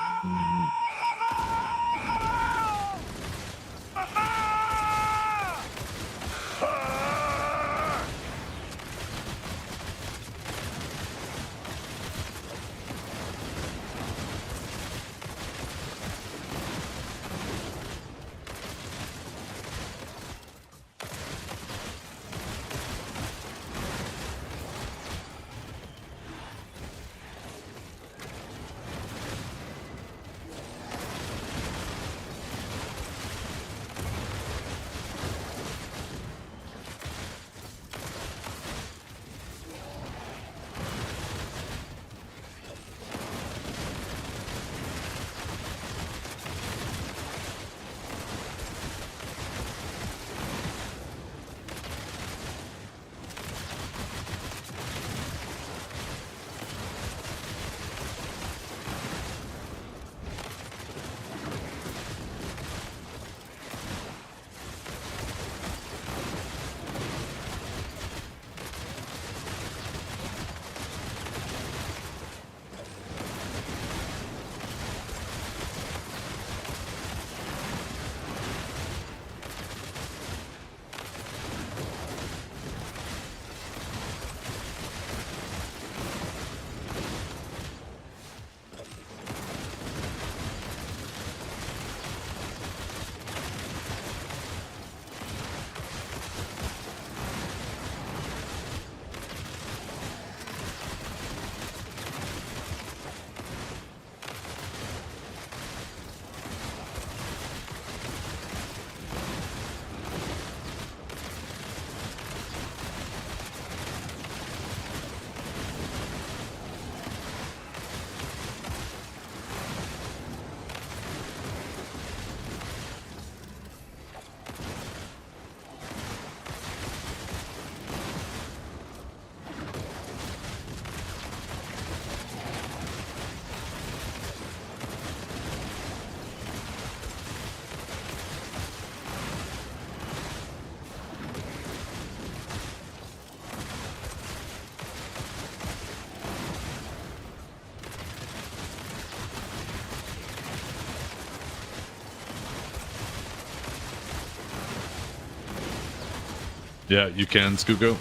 Yeah, you can, Skuko.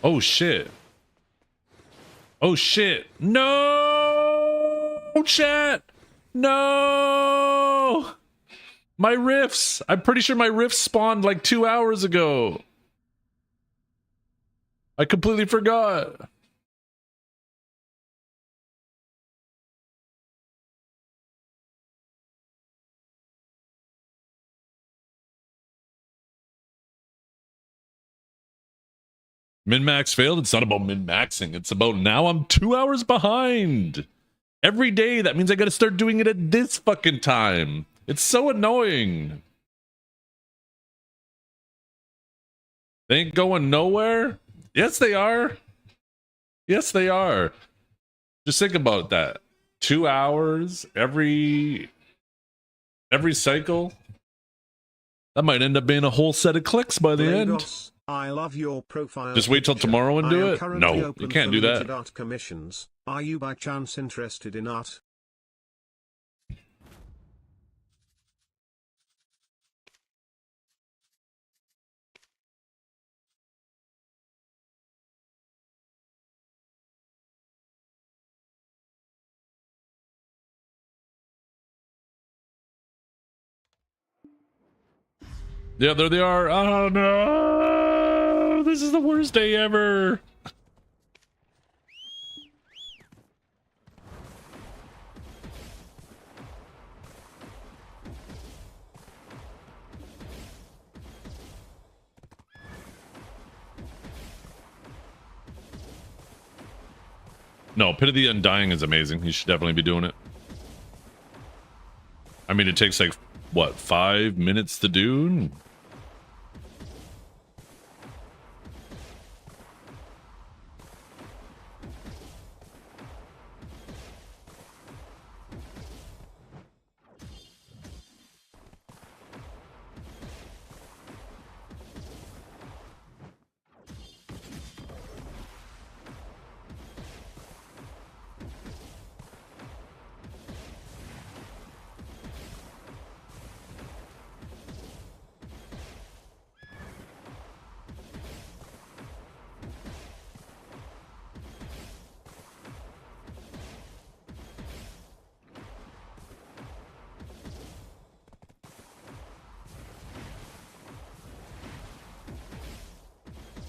Oh, shit. Oh, shit. No! Chat! No! My riffs! I'm pretty sure my riffs spawned like 2 hours ago. I completely forgot. Min-max failed. It's not about min-maxing. It's about now I'm 2 hours behind. Every day, that means I gotta start doing it at this fucking time. It's so annoying. They ain't going nowhere. Yes, they are. Yes, they are. Just think about that. 2 hours every cycle. That might end up being a whole set of clicks by the end. Lagos, I love your profile. Just wait till picture. tomorrow and I do am it? currently No, open you can't for do limited that. art commissions. Are you by chance interested in art? Yeah, there they are. Oh no! This is the worst day ever. No, Pit of the Undying is amazing. You should definitely be doing it. I mean, it takes like, what, 5 minutes to do?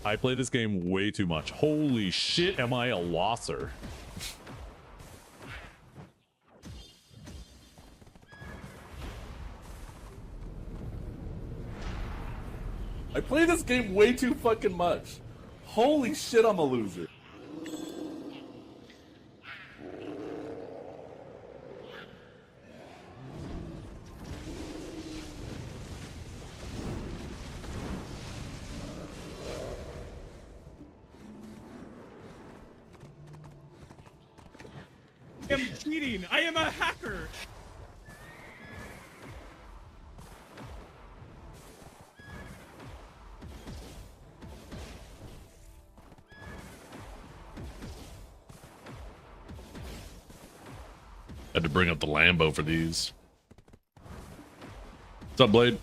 I play this game way too much. Holy shit, am I a losser? I play this game way too fucking much. Holy shit, I'm a loser. I am cheating. I am a hacker. Had to bring up the Lambo for these. What's up, Blade?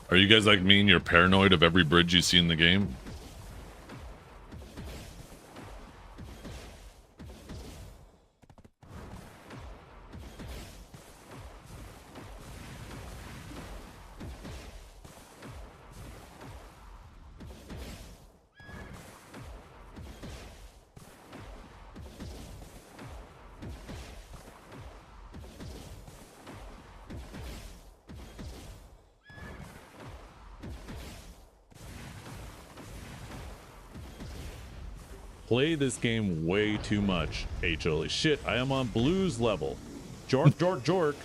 Are you guys like me and you're paranoid of every bridge you see in the game? Play this game way too much. Holy shit, I am on blues level. Jork, jork, jork.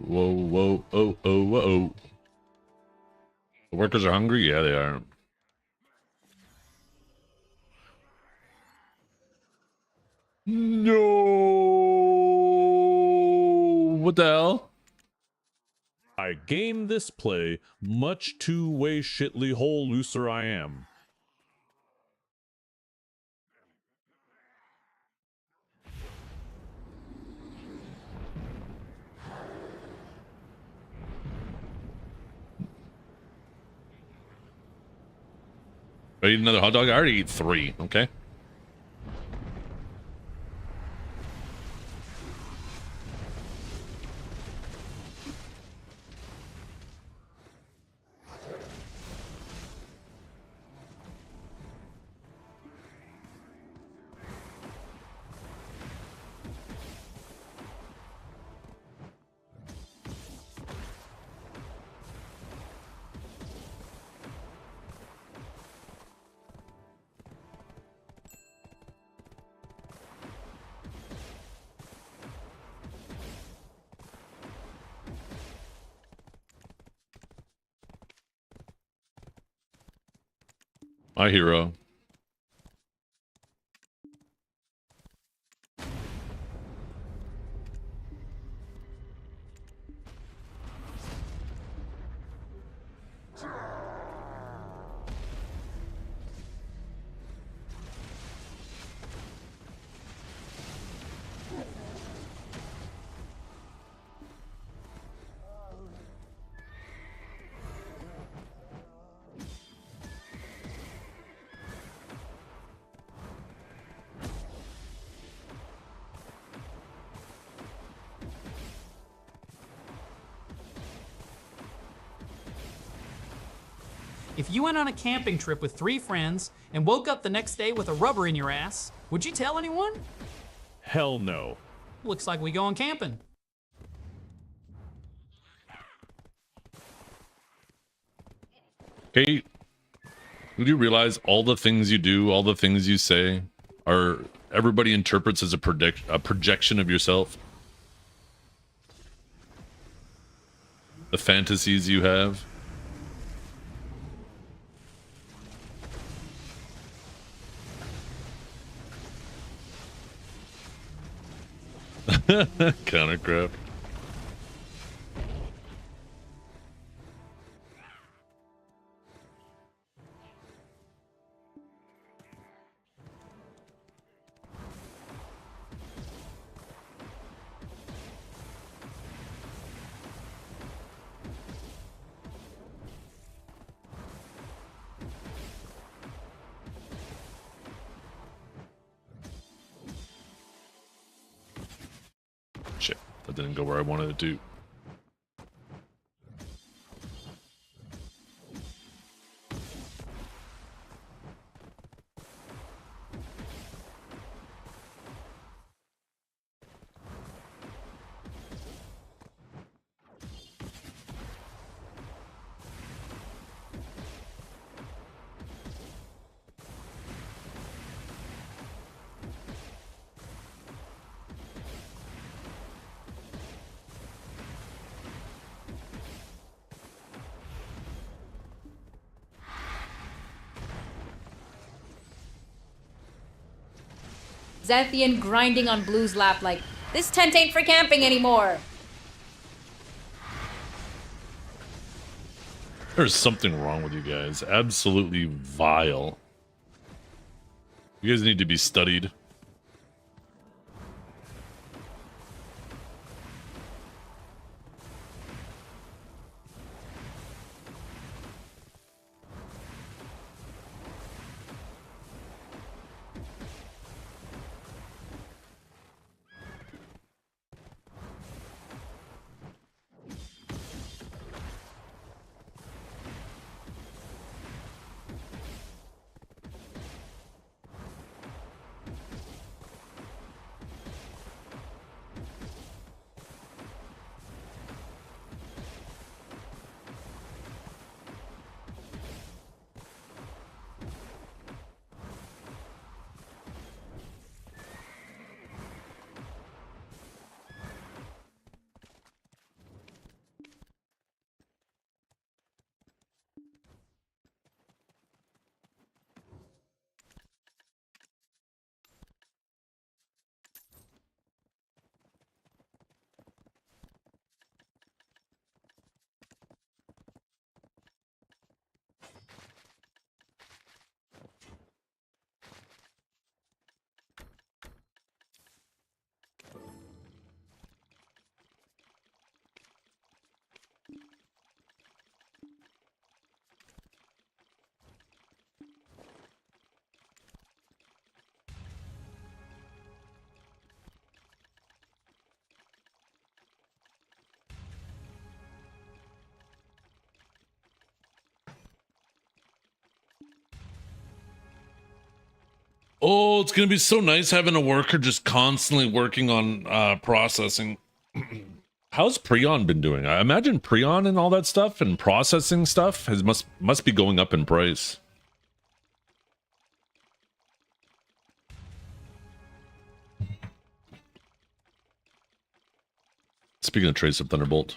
Whoa, whoa, oh, oh, whoa. The workers are hungry? Yeah, they are. No! What the hell? I game this play much two-way shitly hole looser I am. I eat another hot dog? I already eat 3, okay? Hi, hero. If you went on a camping trip with 3 friends and woke up the next day with a rubber in your ass, would you tell anyone? Hell no. Looks like we going camping. Kate, do you realize all the things you do, all the things you say, are everybody interprets as a projection of yourself? The fantasies you have. Countercraft. Shit, that didn't go where I wanted it to. Zethian grinding on Blue's lap like, this tent ain't for camping anymore. There's something wrong with you guys. Absolutely vile. You guys need to be studied. Oh, it's gonna be so nice having a worker just constantly working on processing. How's Prion been doing? I imagine Prion and all that stuff and processing stuff must be going up in price. Speaking of Trace of Thunderbolt.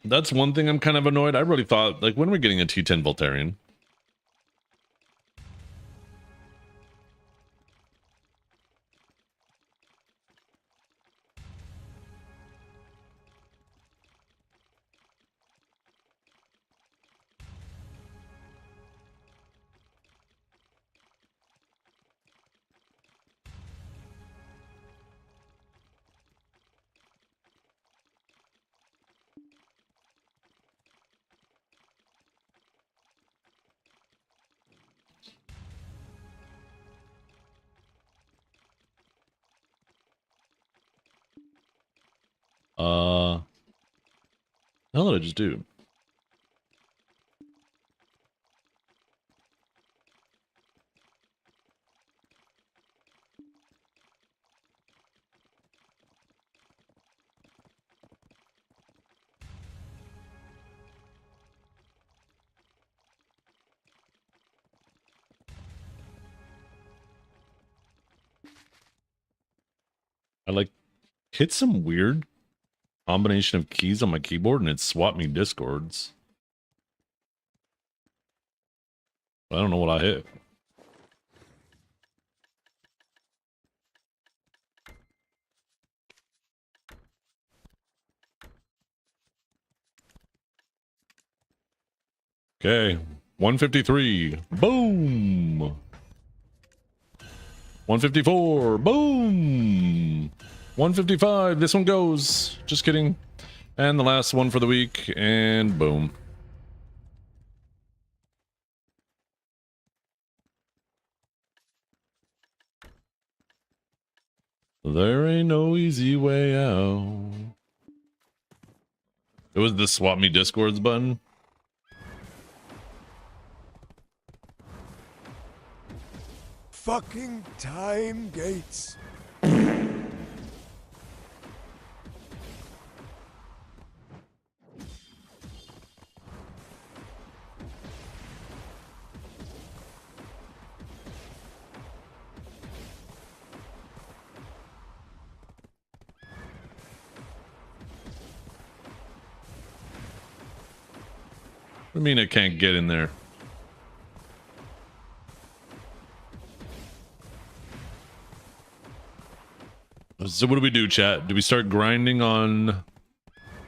That's one thing I'm kind of annoyed. I really thought, like, when are we getting a T10 Voltarian? How did I just do? I like hit some weird combination of keys on my keyboard and it swapped me discords. I don't know what I hit. Okay, 153. Boom. 154. Boom. 155. This one goes. Just kidding. And the last one for the week. And boom. There ain't no easy way out. It was the swap me discords button. Fucking time gates. I mean, I can't get in there. So what do we do, chat? Do we start grinding on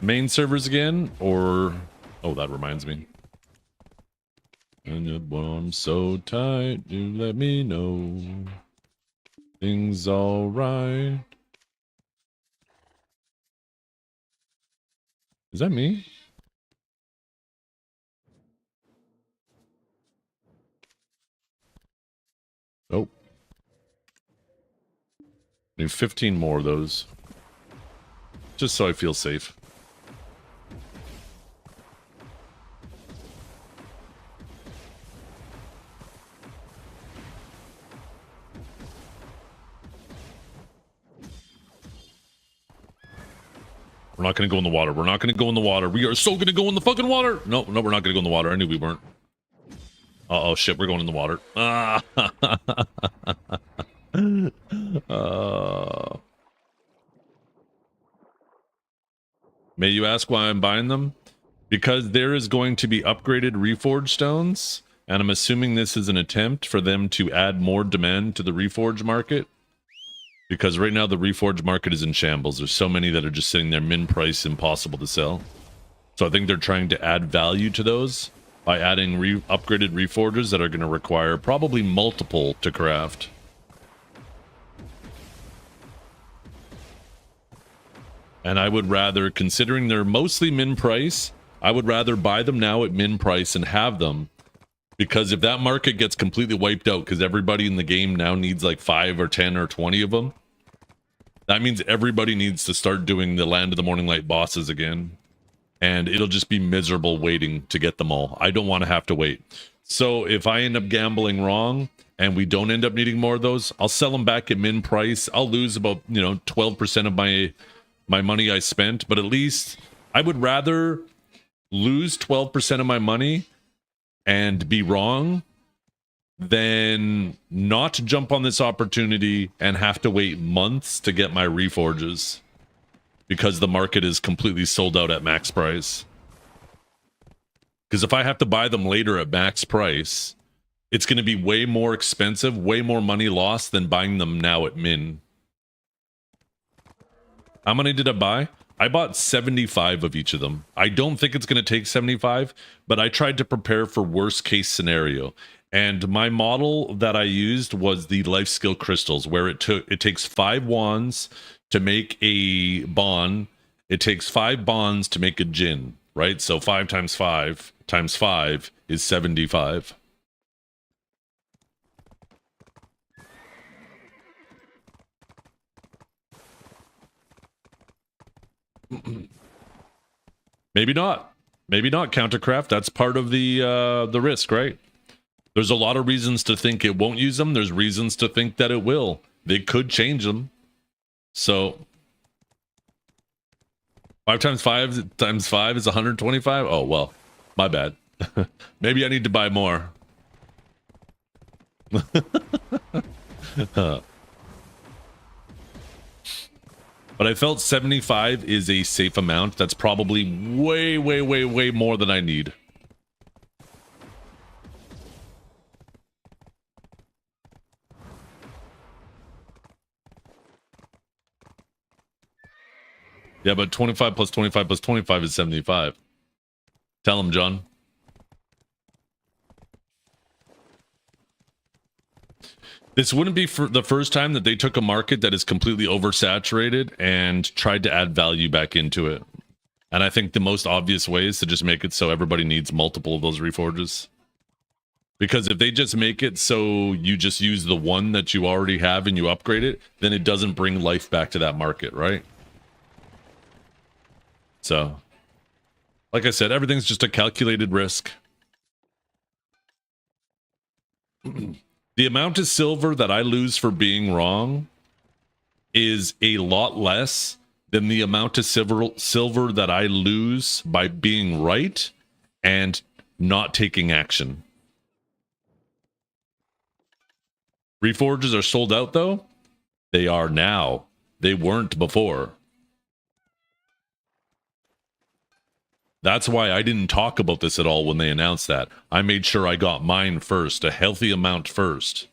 main servers again? Or... Oh, that reminds me. And I'm so tight, do let me know. Things alright. Is that me? Nope. Need 15 more of those. Just so I feel safe. We're not going to go in the water. We're not going to go in the water. We are so going to go in the fucking water. No, we're not going to go in the water. I knew we weren't. Uh-oh, shit. We're going in the water. Ah. May you ask why I'm buying them? Because there is going to be upgraded Reforged stones, and I'm assuming this is an attempt for them to add more demand to the Reforged market. Because right now the Reforged market is in shambles. There's so many that are just sitting there min price, impossible to sell. So I think they're trying to add value to those by adding upgraded Reforgers that are going to require probably multiple to craft. And I would rather, considering they're mostly min price, I would rather buy them now at min price and have them. Because if that market gets completely wiped out, because everybody in the game now needs like 5 or 10 or 20 of them, that means everybody needs to start doing the Land of the Morning Light bosses again. And it'll just be miserable waiting to get them all. I don't want to have to wait. So if I end up gambling wrong and we don't end up needing more of those, I'll sell them back at min price. I'll lose about, 12% of my money I spent. But at least I would rather lose 12% of my money and be wrong than not jump on this opportunity and have to wait months to get my Reforges because the market is completely sold out at max price. Because if I have to buy them later at max price, it's going to be way more expensive, way more money lost than buying them now at min. How many did I buy? I bought 75 of each of them. I don't think it's going to take 75, but I tried to prepare for worst case scenario. And my model that I used was the life skill crystals, where it takes 5 wands to make a bond. It takes 5 bonds to make a djinn, right? So 5 times 5 times 5 is 75. Maybe not. Maybe not, Countercraft. That's part of the risk, right? There's a lot of reasons to think it won't use them. There's reasons to think that it will. They could change them. So 5 times 5 times 5 is 125. Oh, well, my bad. Maybe I need to buy more. But I felt 75 is a safe amount. That's probably way, way, way, way more than I need. Yeah, but 25 plus 25 plus 25 is 75. Tell him, John. This wouldn't be for the first time that they took a market that is completely oversaturated and tried to add value back into it. And I think the most obvious way is to just make it so everybody needs multiple of those reforges. Because if they just make it so you just use the one that you already have and you upgrade it, then it doesn't bring life back to that market, right? So, like I said, everything's just a calculated risk. The amount of silver that I lose for being wrong is a lot less than the amount of silver that I lose by being right and not taking action. Reforges are sold out, though. They are now. They weren't before. That's why I didn't talk about this at all when they announced that. I made sure I got mine first, a healthy amount first.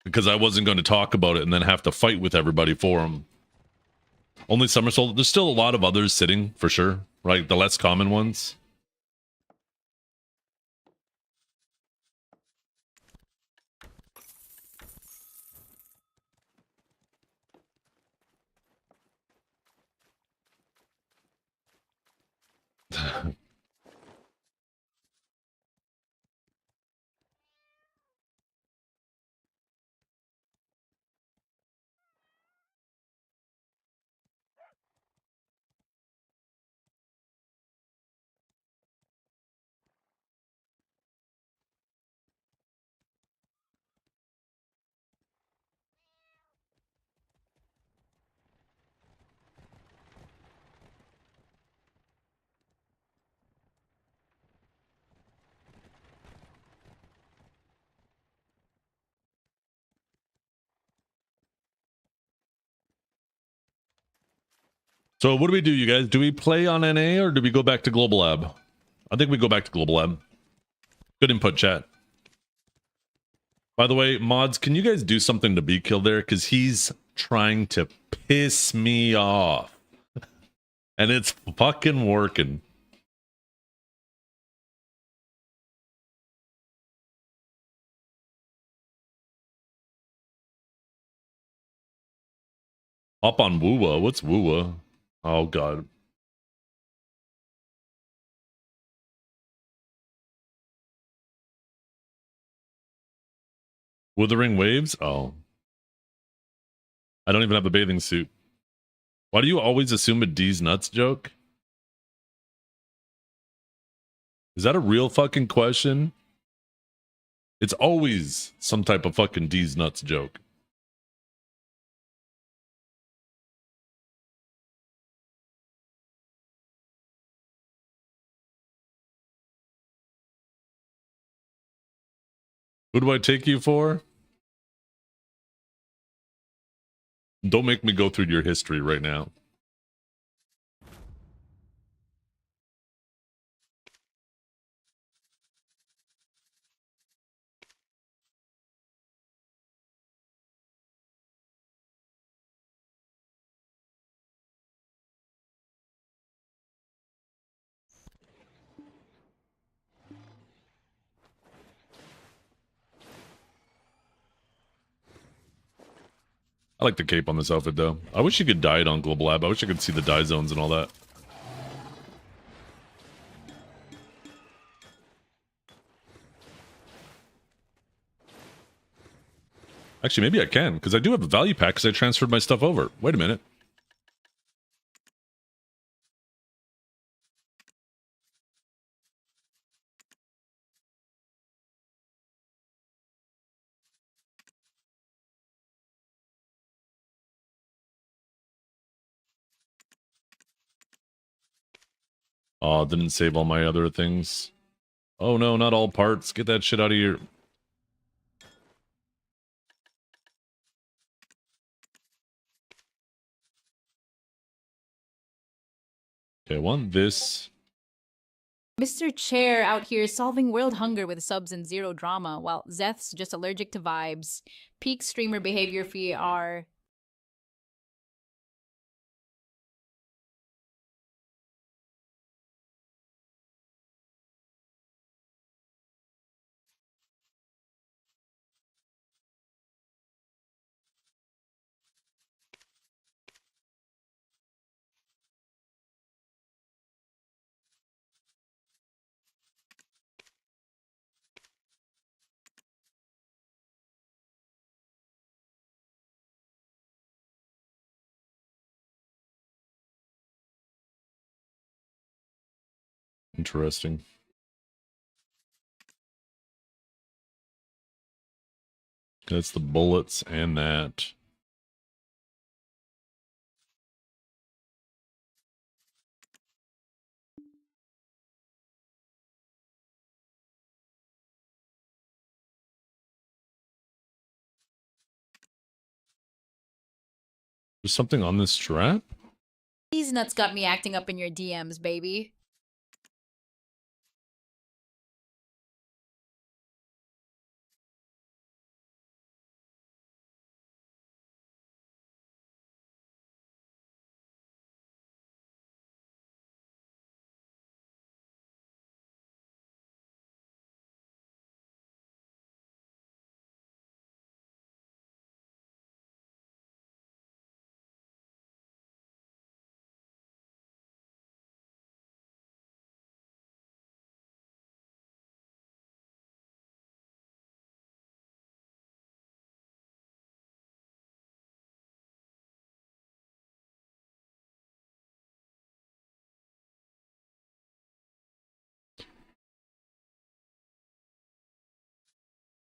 Because I wasn't going to talk about it and then have to fight with everybody for them. Only some are sold. There's still a lot of others sitting, for sure. Right? The less common ones. So what do we do, you guys? Do we play on NA or do we go back to Global Lab? I think we go back to Global Lab. Good input, chat. By the way, mods, can you guys do something to be killed there? Because he's trying to piss me off. And it's fucking working. Up on Woowa. What's Woowa? Oh, God. Withering Waves? Oh. I don't even have a bathing suit. Why do you always assume a D's nuts joke? Is that a real fucking question? It's always some type of fucking D's nuts joke. Who do I take you for? Don't make me go through your history right now. I like the cape on this outfit, though. I wish you could dye it on Global Lab. I wish I could see the dye zones and all that. Actually, maybe I can, because I do have a value pack because I transferred my stuff over. Wait a minute. Oh, didn't save all my other things. Oh no, not all parts. Get that shit out of here. Okay, I want this. Mr. Chair out here solving world hunger with subs and zero drama, while Zeth's just allergic to vibes. Peak streamer behavior for ER. Interesting. That's the bullets and that. There's something on this strap? These nuts got me acting up in your DMs, baby.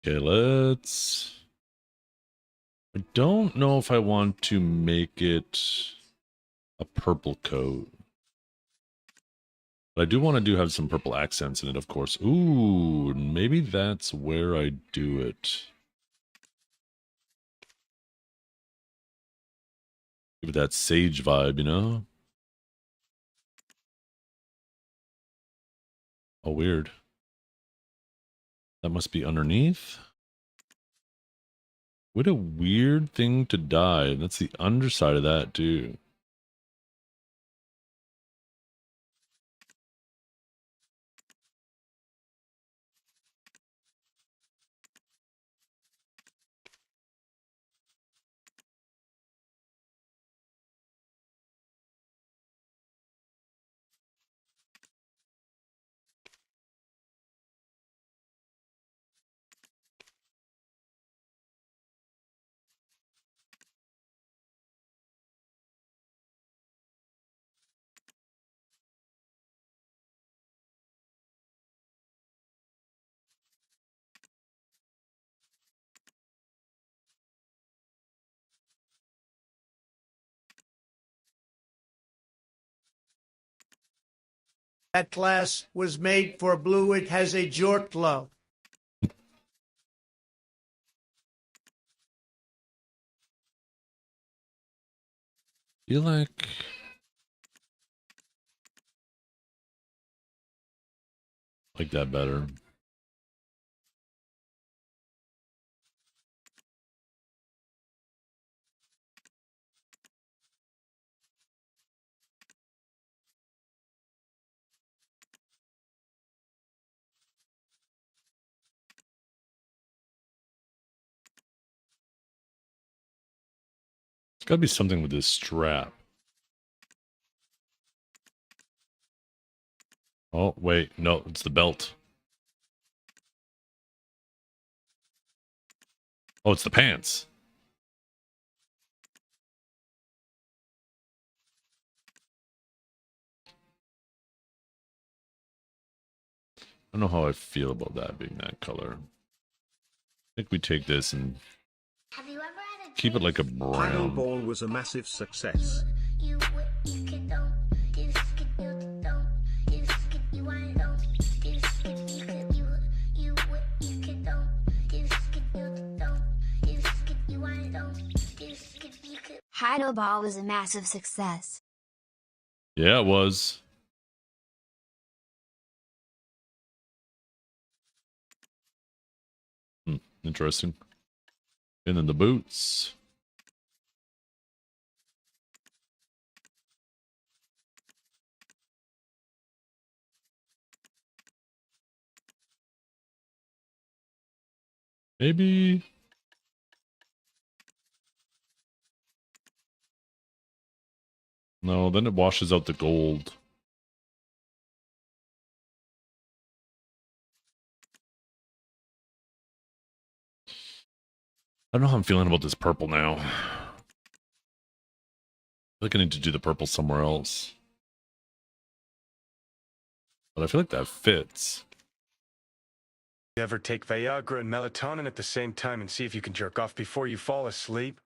Okay, let's... I don't know if I want to make it a purple coat. But I do want to have some purple accents in it, of course. Ooh, maybe that's where I do it. Give it that sage vibe, you know? Oh, weird. That must be underneath. What a weird thing to dye. That's the underside of that, too. That class was made for blue. It has a jort love. Feel like that better. Gotta be something with this strap. Oh, wait. No, it's the belt. Oh, it's the pants. I don't know how I feel about that being that color. I think we take this and keep it like a Heidel brown. Ball was a massive success. Heidel Ball was a massive success. Yeah, it was. Interesting. And then the boots. Maybe. No, then it washes out the gold. I don't know how I'm feeling about this purple now. I feel like I need to do the purple somewhere else. But I feel like that fits. You ever take Viagra and melatonin at the same time and see if you can jerk off before you fall asleep?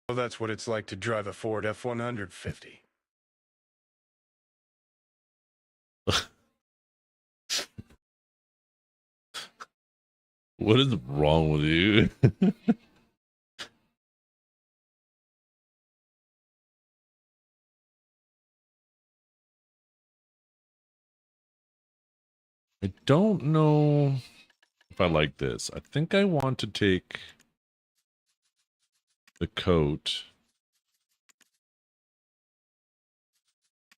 Well, that's what it's like to drive a Ford F-150. What is wrong with you? I don't know if I like this. I think I want to take the coat.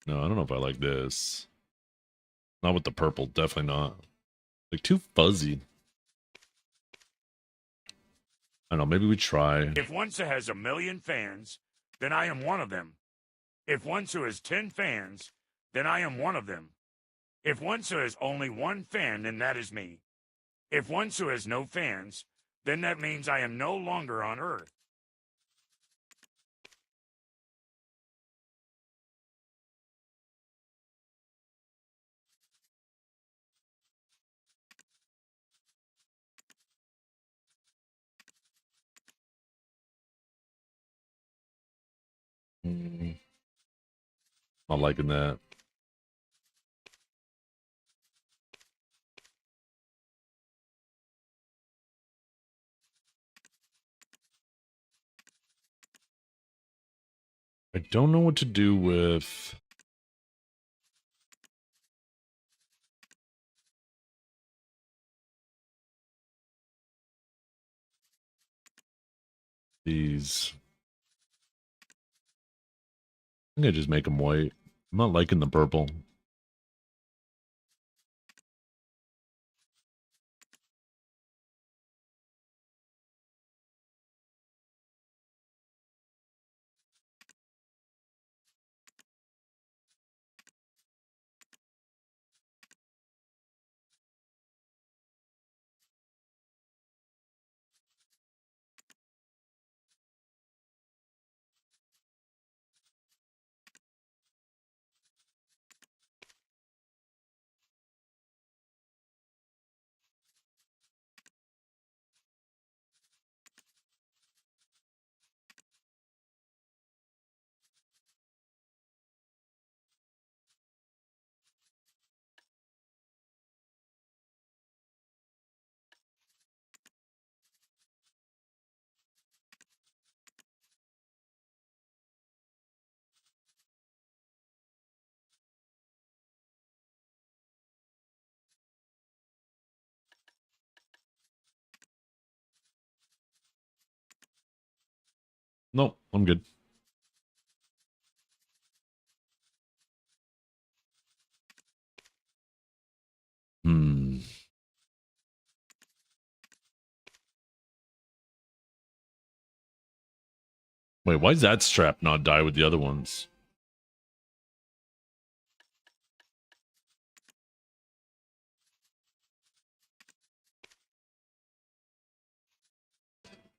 No, I don't know if I like this. Not with the purple. Definitely not. Like, too fuzzy. I don't know. Maybe we try. If Once has 1,000,000 fans, then I am one of them. If Once has 10 fans, then I am one of them. If Once has only one fan, then that is me. If Once has no fans, then that means I am no longer on Earth. Not liking that. I don't know what to do with these. I think I just make them white. I'm not liking the purple. Nope, I'm good. Hmm. Wait, why does that strap not die with the other ones?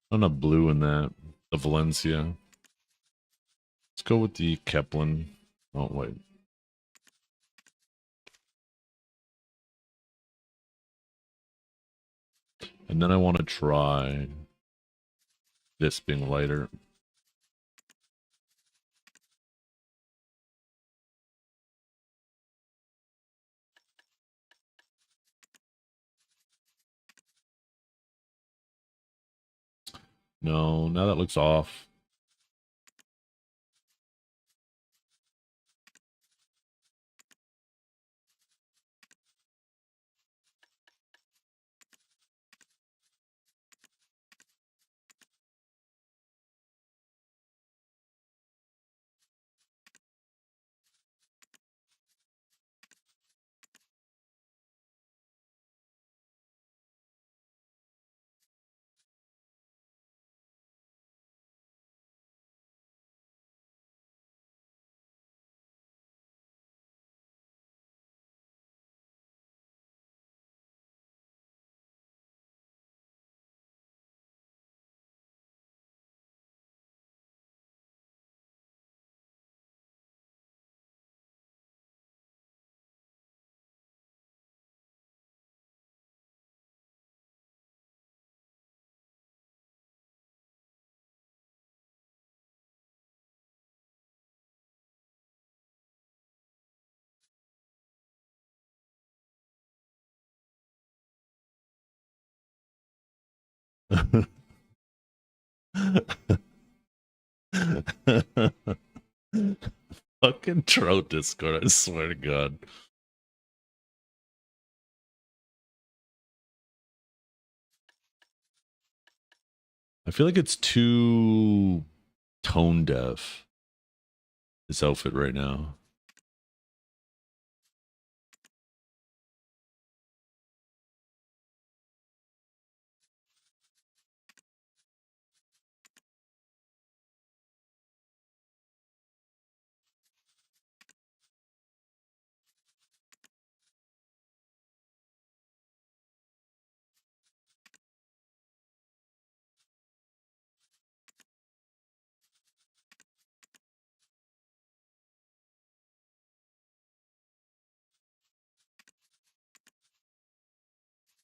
Not enough blue in that. The Valencia. Let's go with the Keplin. Oh, wait. And then I want to try this being lighter. No, now that looks off. Fucking trout Discord, I swear to God. I feel like it's too tone deaf, this outfit right now.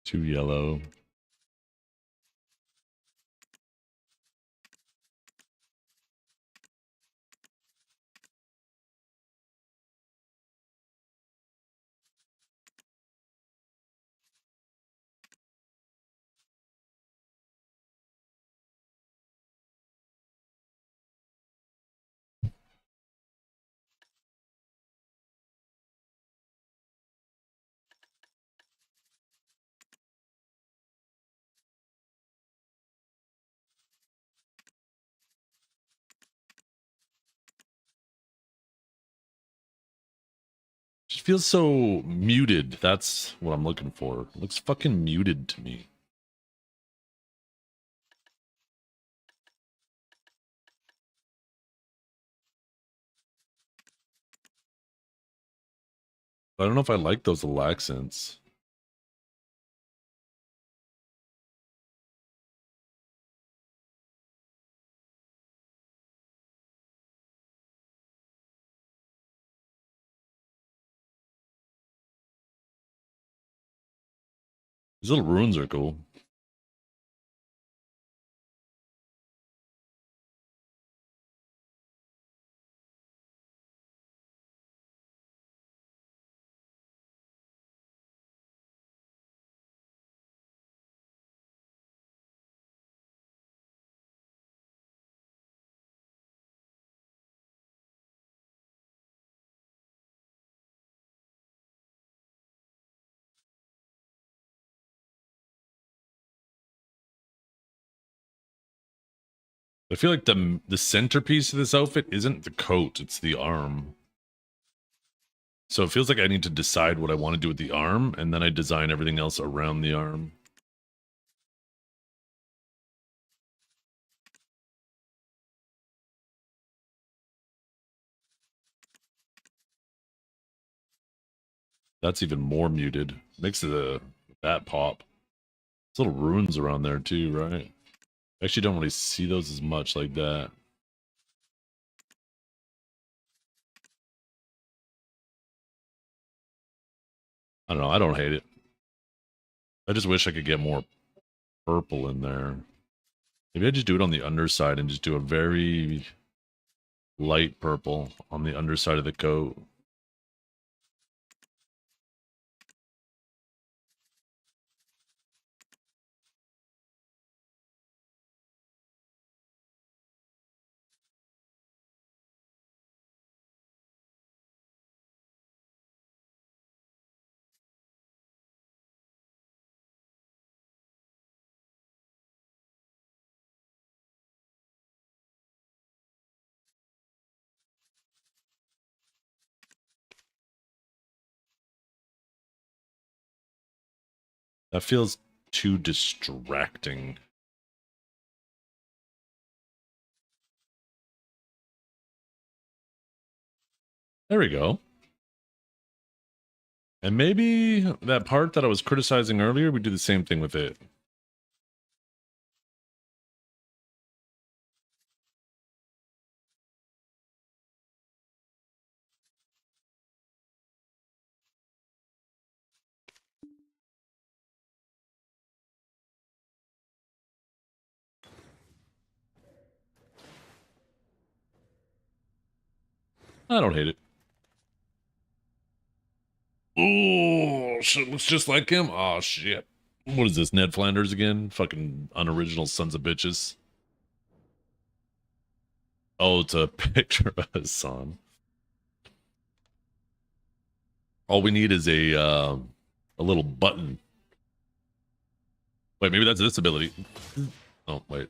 Too yellow. Just feels so muted. That's what I'm looking for. It looks fucking muted to me. I don't know if I like those little accents. These little runes are cool. I feel like the centerpiece of this outfit isn't the coat, it's the arm. So it feels like I need to decide what I want to do with the arm, and then I design everything else around the arm. That's even more muted. Makes that pop. There's little runes around there too, right? Actually don't really see those as much like that. I don't know. I don't hate it. I just wish I could get more purple in there. Maybe I just do it on the underside and just do a very light purple on the underside of the coat. That feels too distracting. There we go. And maybe that part that I was criticizing earlier, we do the same thing with it. I don't hate it. Oh, shit, looks just like him. Oh, shit. What is this, Ned Flanders again? Fucking unoriginal sons of bitches. Oh, it's a picture of his son. All we need is a little button. Wait, maybe that's this ability. Oh, wait.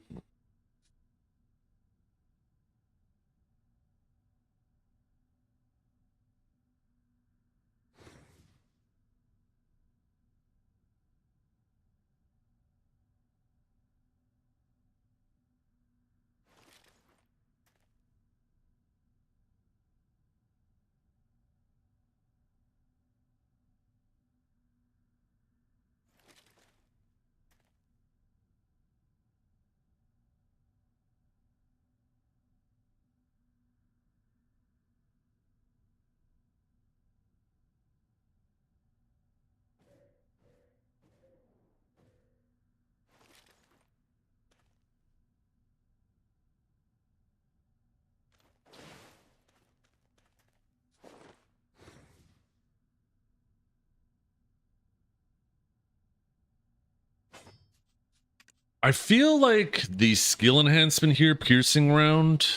I feel like the skill enhancement here, piercing round.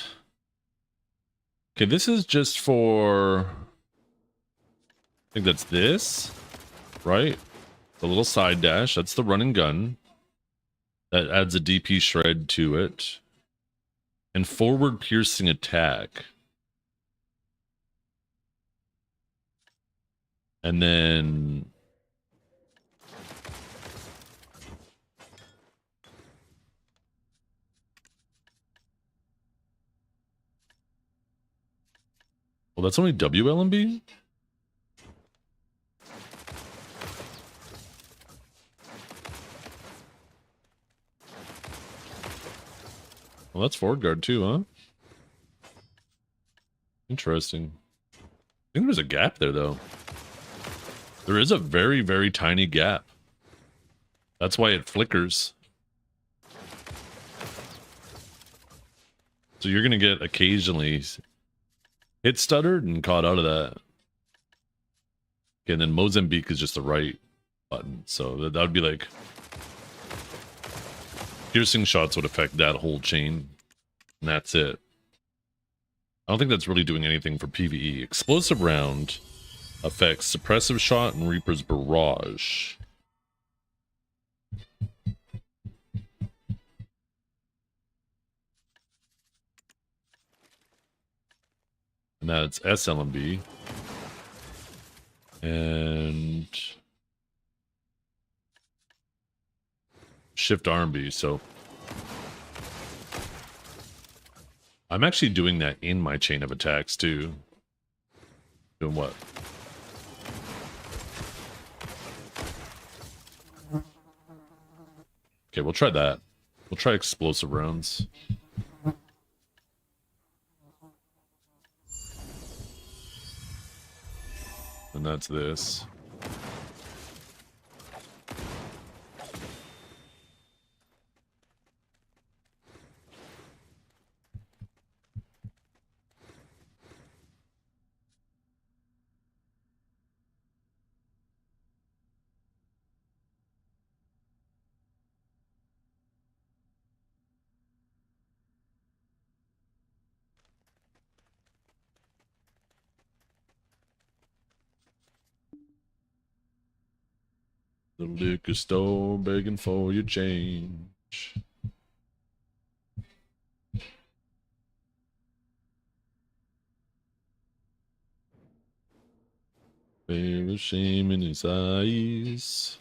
Okay, this is just for... I think that's this, right? The little side dash, that's the run and gun. That adds a DP shred to it. And forward piercing attack. And then... well, that's only WLMB? Well, that's forward guard too, huh? Interesting. I think there's a gap there, though. There is a very, very tiny gap. That's why it flickers. So you're going to get occasionally hit stuttered and caught out of that. Okay, and then Mozambique is just the right button. So that would be like... piercing shots would affect that whole chain. And that's it. I don't think that's really doing anything for PvE. Explosive round affects suppressive shot and Reaper's barrage. And that's SLMB. And shift RMB, so I'm actually doing that in my chain of attacks too. Doing what? Okay, we'll try that. We'll try explosive rounds. And that's this. The liquor store begging for your change. Bear a shame in his eyes.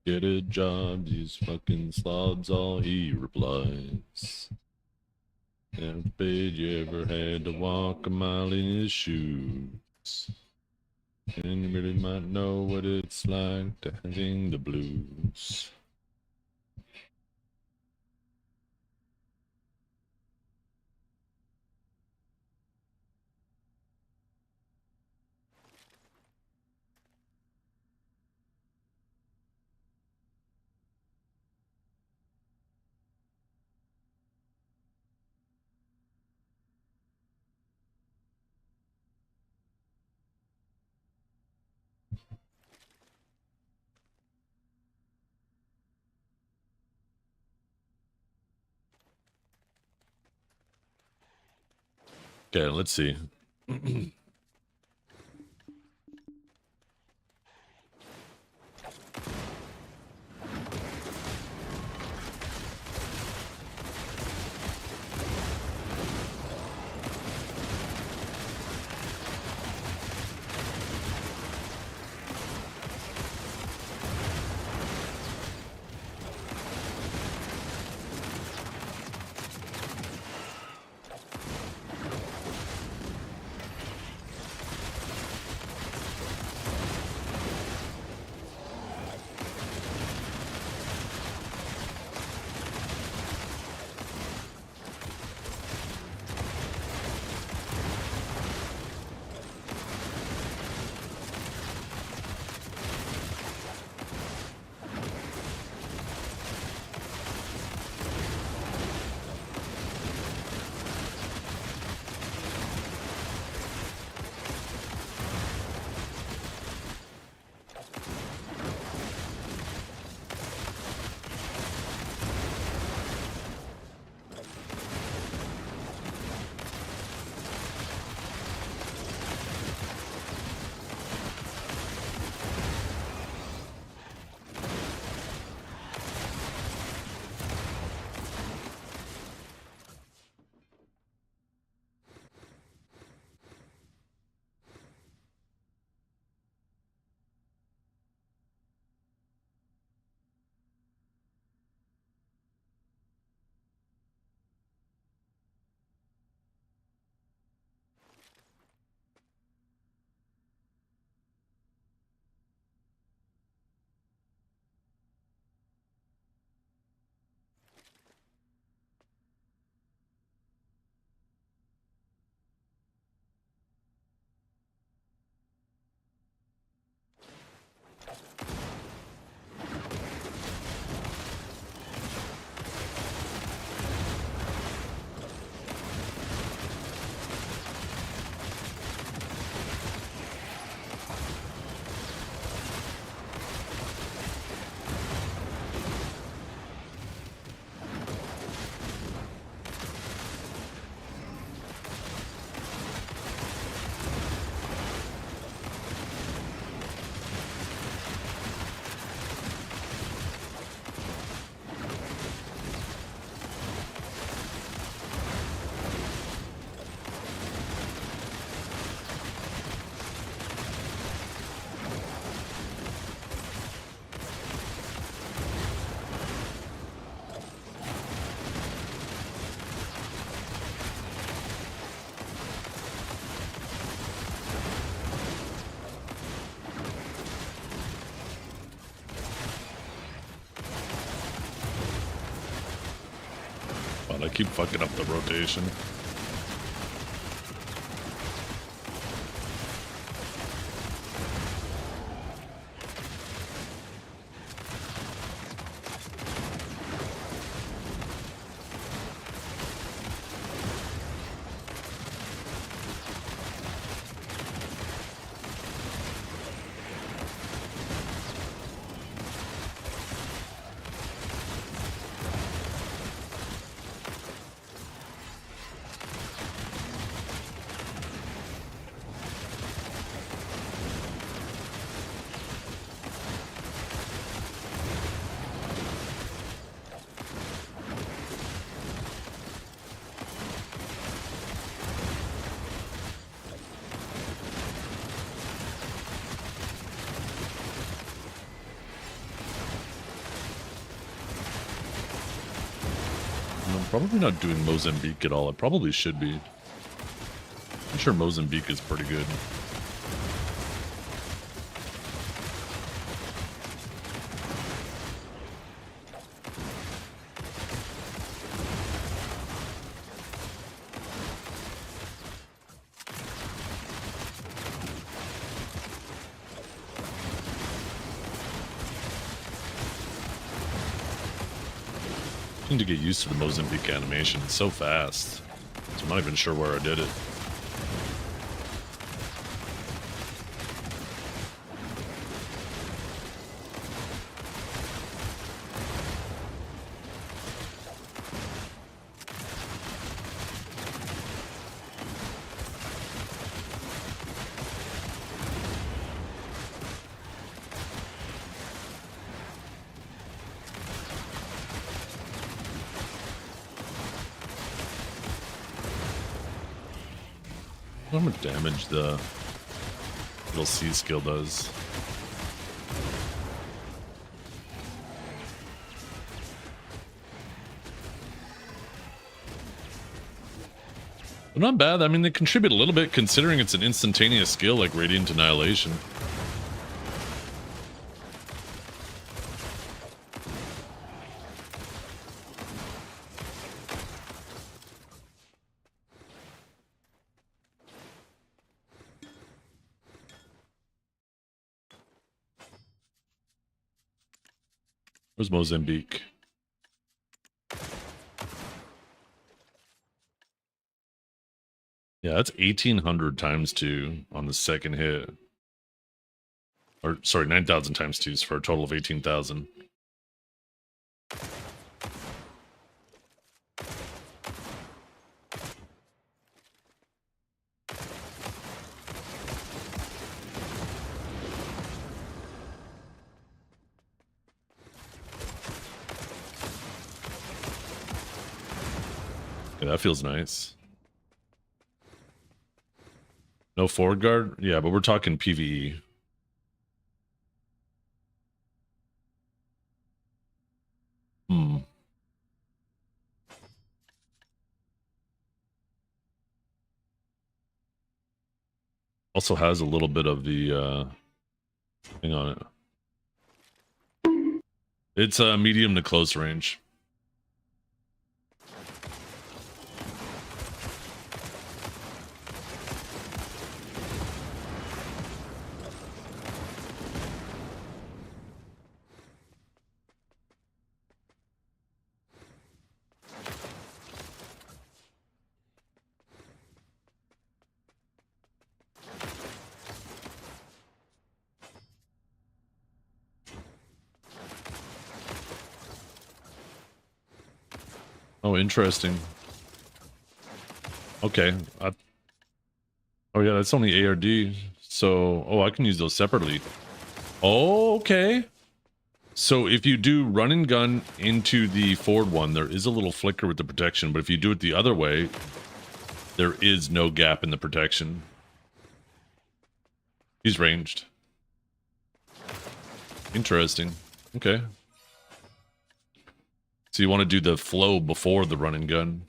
Get a job, these fucking slobs, all he replies. Never bet you ever had to walk a mile in his shoes. And you really might know what it's like to sing the blues. Okay, let's see. I keep fucking up the rotation. I'm probably not doing Mozambique at all. I probably should be. I'm sure Mozambique is pretty good. I need to get used to the Mozambique animation. It's so fast. So I'm not even sure where I did it. How much damage the little C skill does. But not bad. I mean, they contribute a little bit considering it's an instantaneous skill like Radiant Annihilation. Where's Mozambique? Yeah, that's 1800 times 2 on the second hit. Or, sorry, 9,000 times 2 for a total of 18,000. Yeah, that feels nice. No forward guard? Yeah, but we're talking PvE. Hmm. Also has a little bit of the thing on it. It's medium to close range. Oh, interesting. Okay. Oh, yeah, that's only ARD. So, oh, I can use those separately. Oh, okay. So if you do run and gun into the forward one, there is a little flicker with the protection. But if you do it the other way, there is no gap in the protection. He's ranged. Interesting. Okay. So you want to do the flow before the run and gun.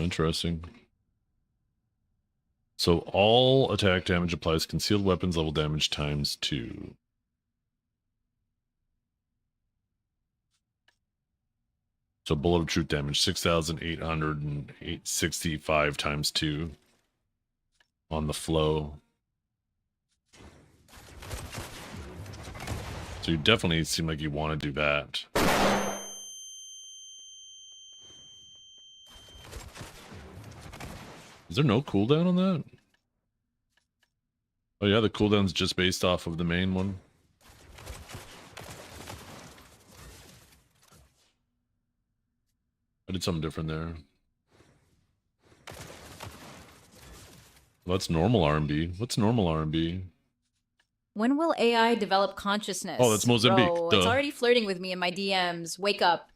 interesting. So all attack damage applies concealed weapons level damage times 2. So bullet of truth damage 6,865 times 2 on the flow. So you definitely seem like you want to do that. Is there no cooldown on that? Oh yeah, the cooldown's just based off of the main one. I did something different there. Well, that's normal R&B. What's normal R&B? When will AI develop consciousness? Oh, that's Mozambique. Bro, Duh. it's already flirting with me in my DMs. Wake up.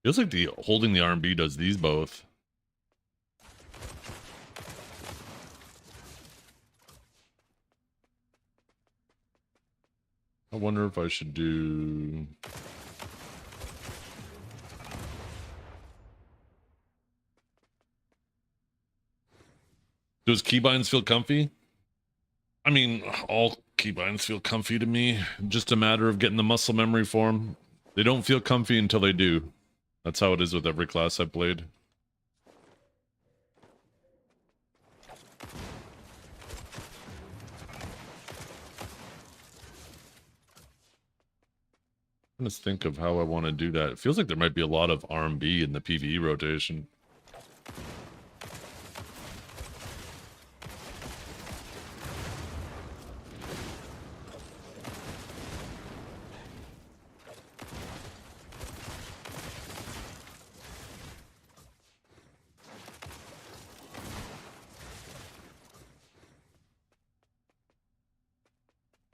Feels like the holding the R&B does these both. I wonder if I should do... Does keybinds feel comfy? I mean, all keybinds feel comfy to me. Just a matter of getting the muscle memory for them. They don't feel comfy until they do. That's how it is with every class I've played. I'm just think of how I want to do that. It feels like there might be a lot of R&B in the PvE rotation.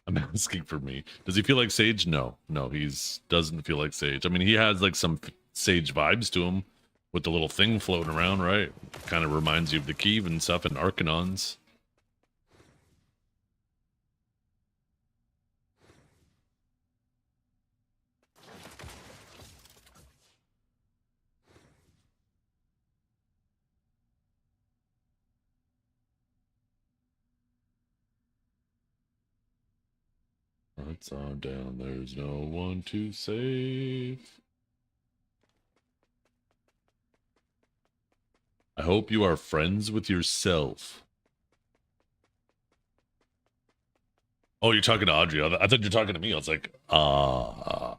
I'm asking for me. Does he feel like Sage? No, he's doesn't feel like Sage. I mean, he has like some Sage vibes to him with the little thing floating around, right? Kind of reminds you of the Keeve and stuff and Arcanons. Lights on down, there's no one to save. I hope you are friends with yourself. Oh, you're talking to Audrey. I thought you were talking to me. I was like, I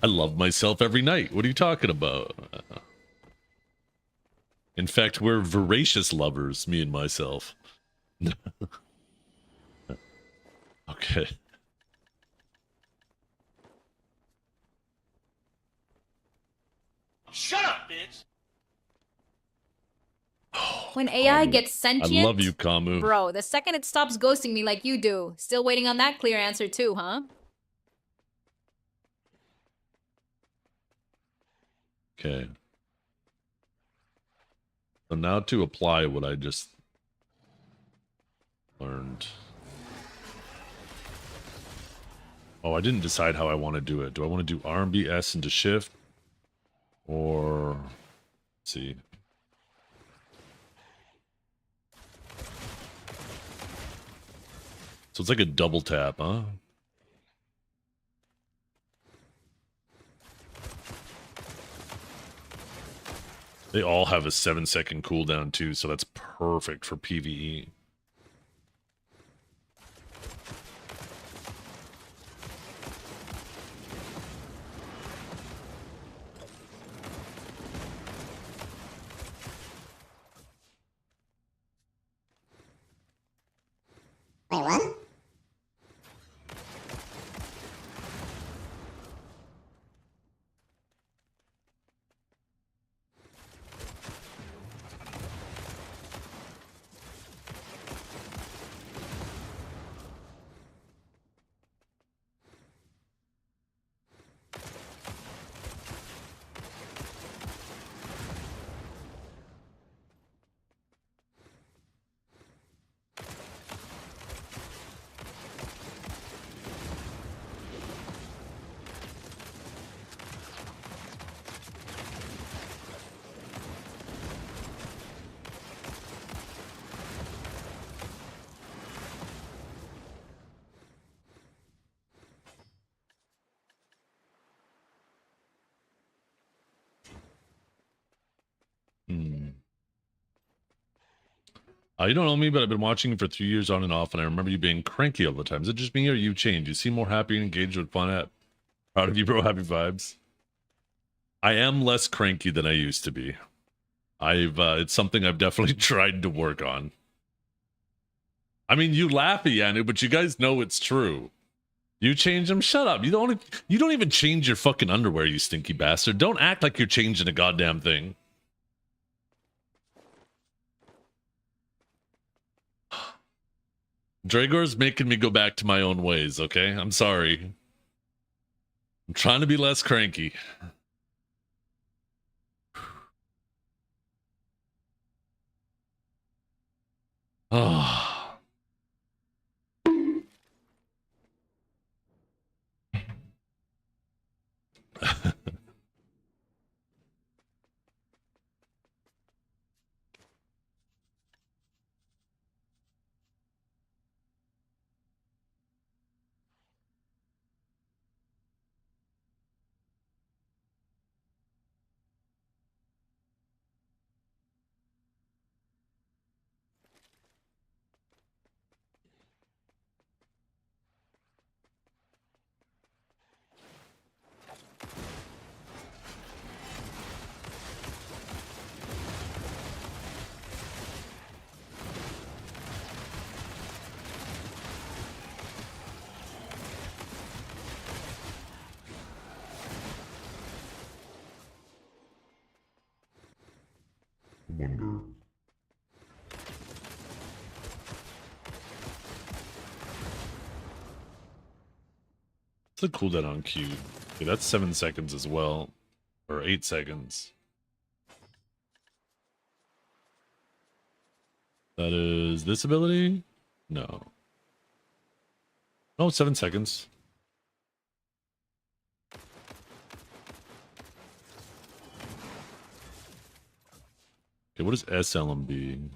love myself every night. What are you talking about? In fact, we're voracious lovers, me and myself. Okay. Shut up, bitch! When AI gets sentient... I love you, Kamu. Bro, the second it stops ghosting me like you do. Still waiting on that clear answer too, huh? Okay. So now to apply what I just learned. Oh, I didn't decide how I want to do it. Do I want to do R&B S into shift? Or... let's see. So it's like a double tap, huh? They all have a 7-second cooldown too, so that's perfect for PvE. Wait, what? You don't know me, but I've been watching you for 3 years on and off, and I remember you being cranky all the time. Is it just me or you changed? You seem more happy and engaged with fun at. Proud of you, bro. Happy vibes. I am less cranky than I used to be. It's something I've definitely tried to work on. I mean, you laugh at Yanu, but you guys know it's true. You change them? Shut up. You don't even change your fucking underwear, you stinky bastard. Don't act like you're changing a goddamn thing. Dragor's making me go back to my own ways, okay? I'm sorry. I'm trying to be less cranky. Oh. Wonder. What's the cooldown on Q? Okay, that's 7 seconds as well. Or 8 seconds. That is this ability? No. Oh, 7 seconds. Okay, what is SLMB?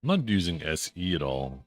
I'm not using SE at all.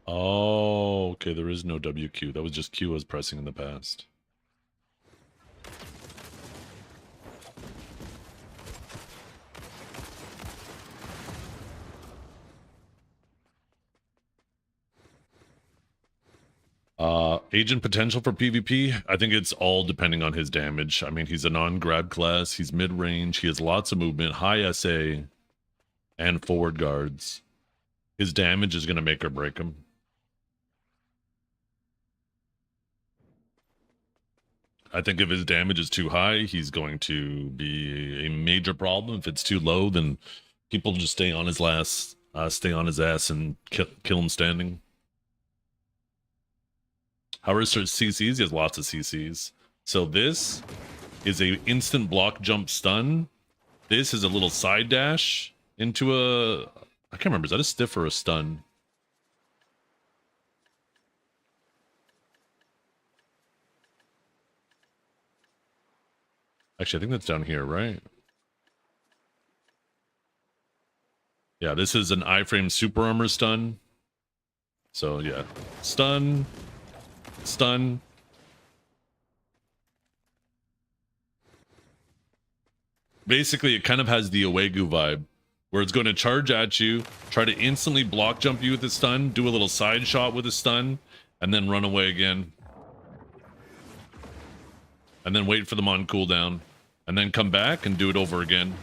Oh, okay, there is no WQ. That was just Q I was pressing in the past. Agent potential for PvP, I think it's all depending on his damage. I mean, he's a non-grab class, he's mid-range, he has lots of movement, high SA, and forward guards. His damage is going to make or break him. I think if his damage is too high, he's going to be a major problem. If it's too low, then people just stay on his ass and kill him standing. However, CCs, he has lots of CCs. So this is a instant block jump stun. This is a little side dash into a... I can't remember, is that a stiff or a stun? Actually, I think that's down here, right? Yeah, this is an iframe super armor stun. So yeah, stun, stun. Basically, it kind of has the Awegu vibe, where it's going to charge at you, try to instantly block jump you with a stun, do a little side shot with a stun, and then run away again. and then wait for them on cooldown, and then come back and do it over again.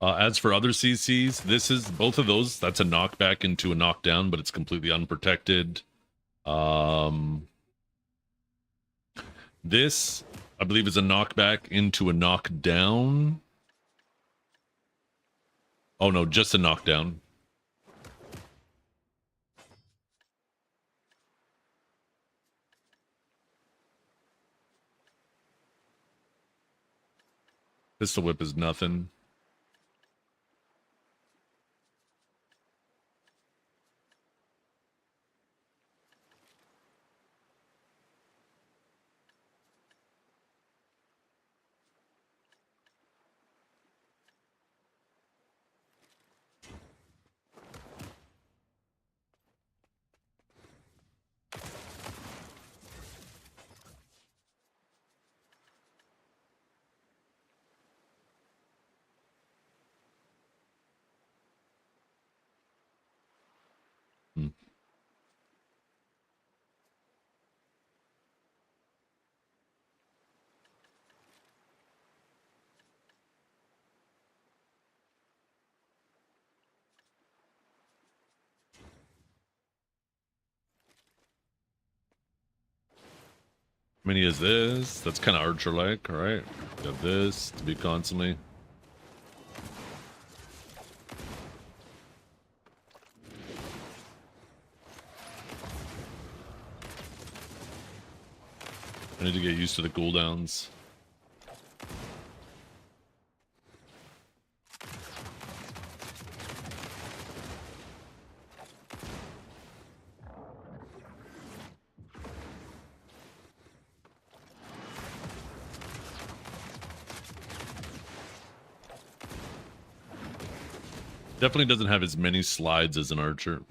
As for other CCs, this is both of those. That's a knockback into a knockdown, but it's completely unprotected. This, I believe, is a knockback into a knockdown. Oh no, just a knockdown. Pistol whip is nothing. How many is this? That's kind of archer-like, right? Got this to be constantly. I need to get used to the cooldowns. Definitely doesn't have as many slides as an archer.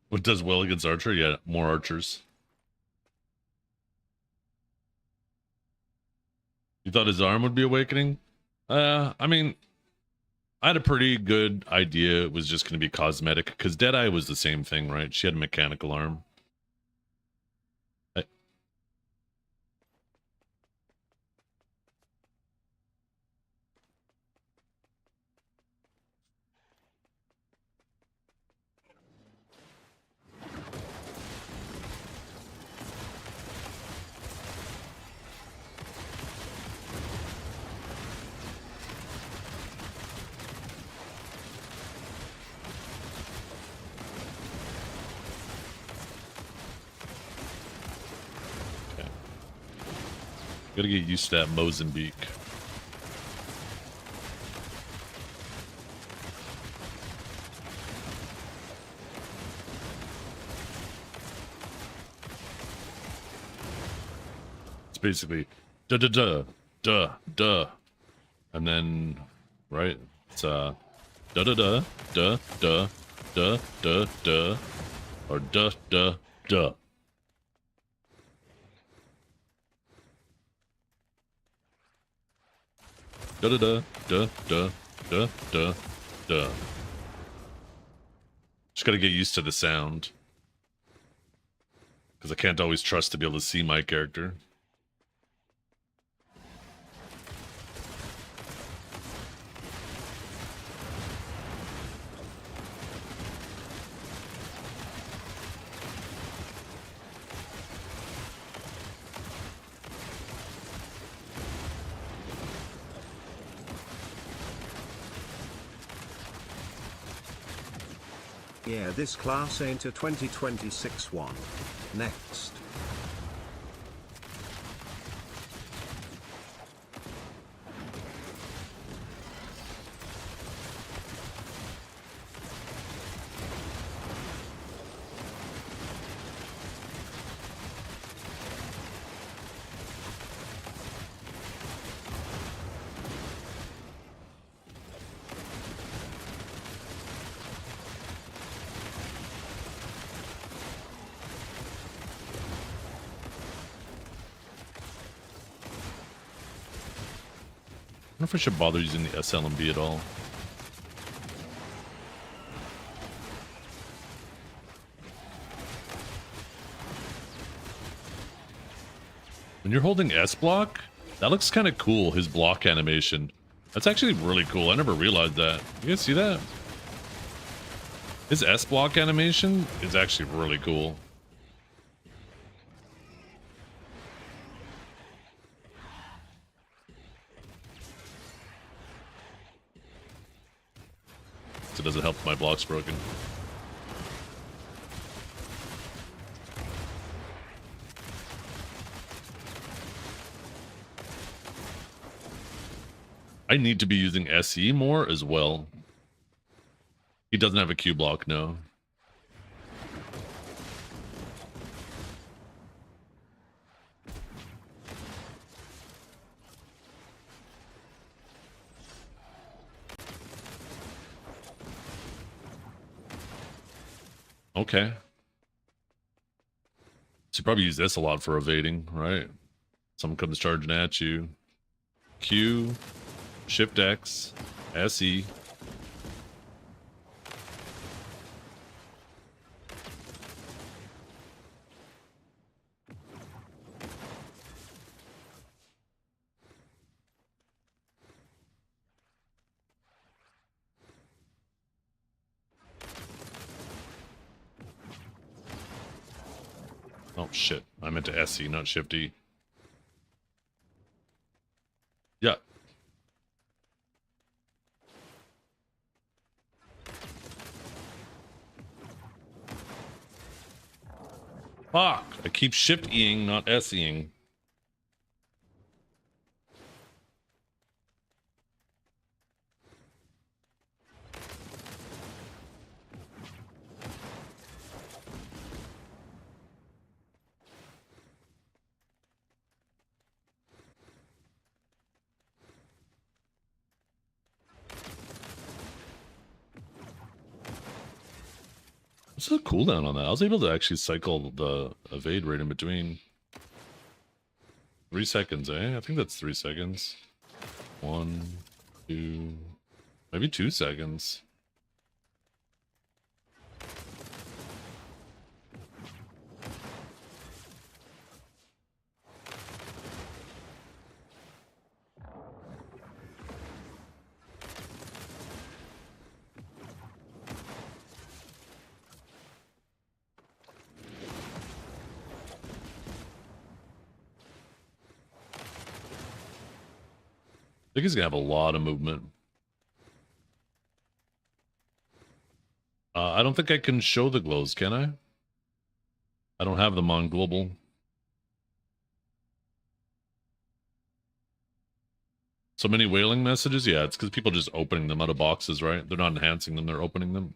What does well against archer? Yeah, more archers. You thought his arm would be awakening? I mean, I had a pretty good idea it was just going to be cosmetic, because Deadeye was the same thing, right? She had a mechanical arm. Gotta get used to that Mozambique. It's basically duh duh duh duh duh, and then right, it's duh duh duh duh duh duh duh duh, or duh duh duh. Da da da da da da da da. Just gotta get used to the sound, because I can't always trust to be able to see my character. Yeah, this class ain't a 2026 one. Next. I wonder if I should bother using the SLMB at all. When you're holding S block, that looks kind of cool, his block animation. That's actually really cool. I never realized that. You guys see that? His S block animation is actually really cool. So does it help if my block's broken? I need to be using SE more as well. He doesn't have a Q block, no. Okay. So you probably use this a lot for evading, right? Someone comes charging at you. Q, Shift X, SE. Oh shit, I meant to SE, not Shift E. Yeah. Fuck, I keep Shift E-ing, not SE-ing. What's the cooldown on that? I was able to actually cycle the evade right in between. 3 seconds, eh? I think that's 3 seconds. 1, 2, maybe 2 seconds. I think he's gonna have a lot of movement. I don't think I can show the glows, can I? I don't have them on global. So many whaling messages? Yeah, it's because people just opening them out of boxes, right? They're not enhancing them, they're opening them.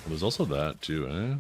There's also that too, eh?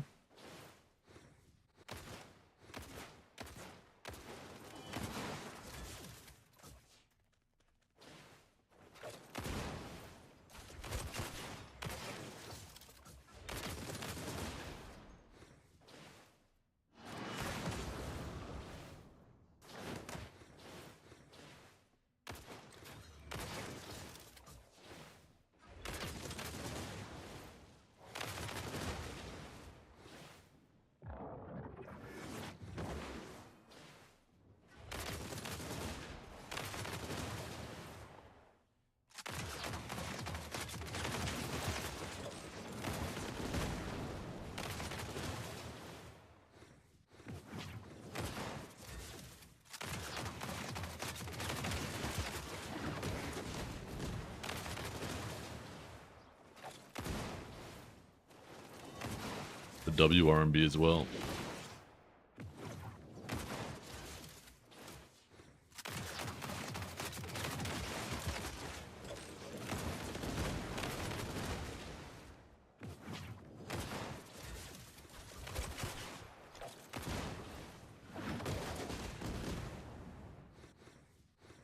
WRMB as well.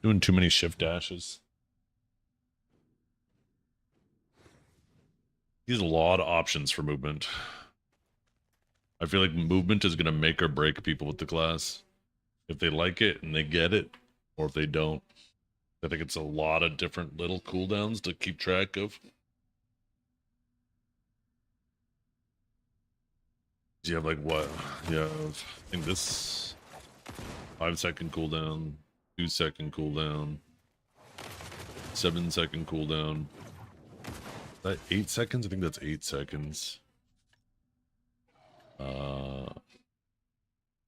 Doing too many shift dashes. There's a lot of options for movement. I feel like movement is going to make or break people with the class. If they like it and they get it, or if they don't. I think it's a lot of different little cooldowns to keep track of. You have like what? You have, I think this 5-second cooldown, 2-second cooldown, 7-second cooldown. Is that 8 seconds? I think that's 8 seconds.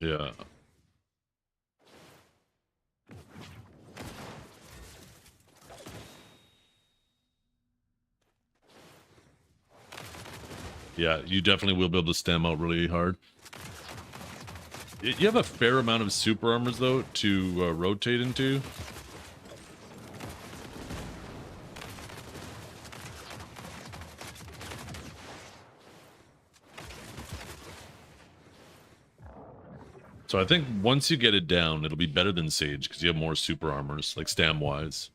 Yeah. Yeah, you definitely will be able to stem out really hard. You have a fair amount of super armors, though, to rotate into. So I think once you get it down, it'll be better than Sage, because you have more super armors, like stam-wise.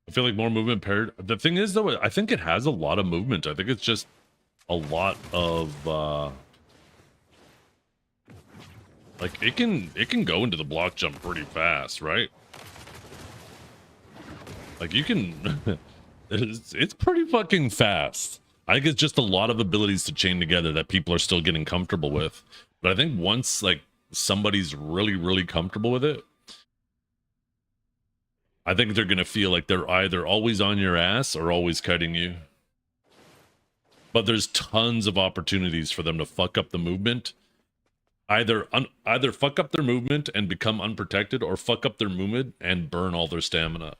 I feel like more movement paired. The thing is, though, I think it has a lot of movement. I think it's just a lot of like it can go into the block jump pretty fast, right? Like you can it's pretty fucking fast. I think it's just a lot of abilities to chain together that people are still getting comfortable with. But I think once like somebody's really comfortable with it, I think they're going to feel like they're either always on your ass or always cutting you. But there's tons of opportunities for them to fuck up the movement. Either fuck up their movement and become unprotected, or fuck up their movement and burn all their stamina.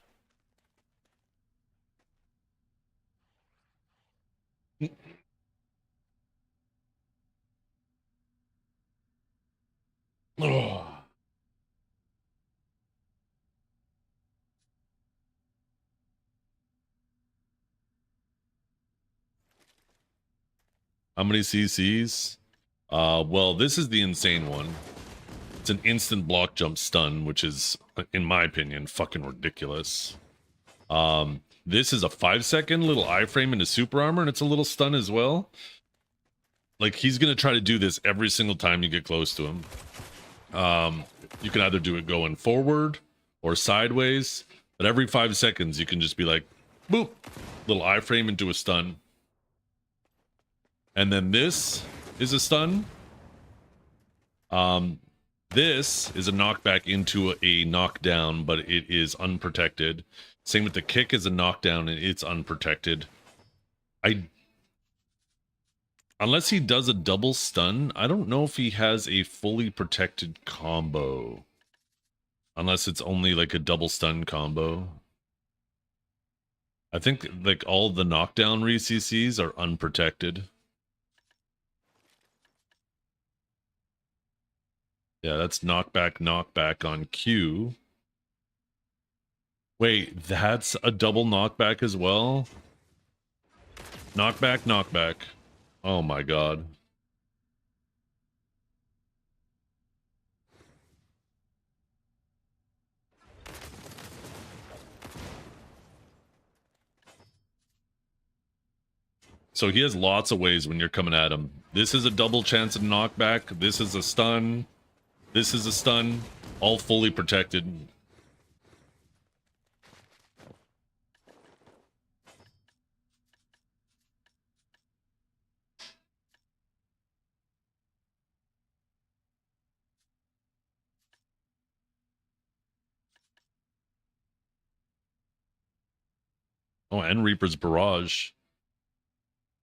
Oh. How many CCs? Well, this is the insane one. It's an instant block jump stun, which is, in my opinion, fucking ridiculous. This is a 5-second little iframe into super armor, and it's a little stun as well. Like, he's gonna try to do this every single time you get close to him. You can either do it going forward or sideways, but every 5 seconds you can just be like, boop, little iframe into a stun. And then this is a stun. This is a knockback into a knockdown, but it is unprotected. Same with the kick is a knockdown and it's unprotected. Unless he does a double stun, I don't know if he has a fully protected combo. Unless it's only like a double stun combo. I think like all the knockdown re-CCs are unprotected. Yeah, that's knockback on Q. Wait, that's a double knockback as well? Knockback. Oh my god. So he has lots of ways when you're coming at him. This is a double chance of knockback. This is a stun. This is a stun. All fully protected. Oh, and Reaper's Barrage.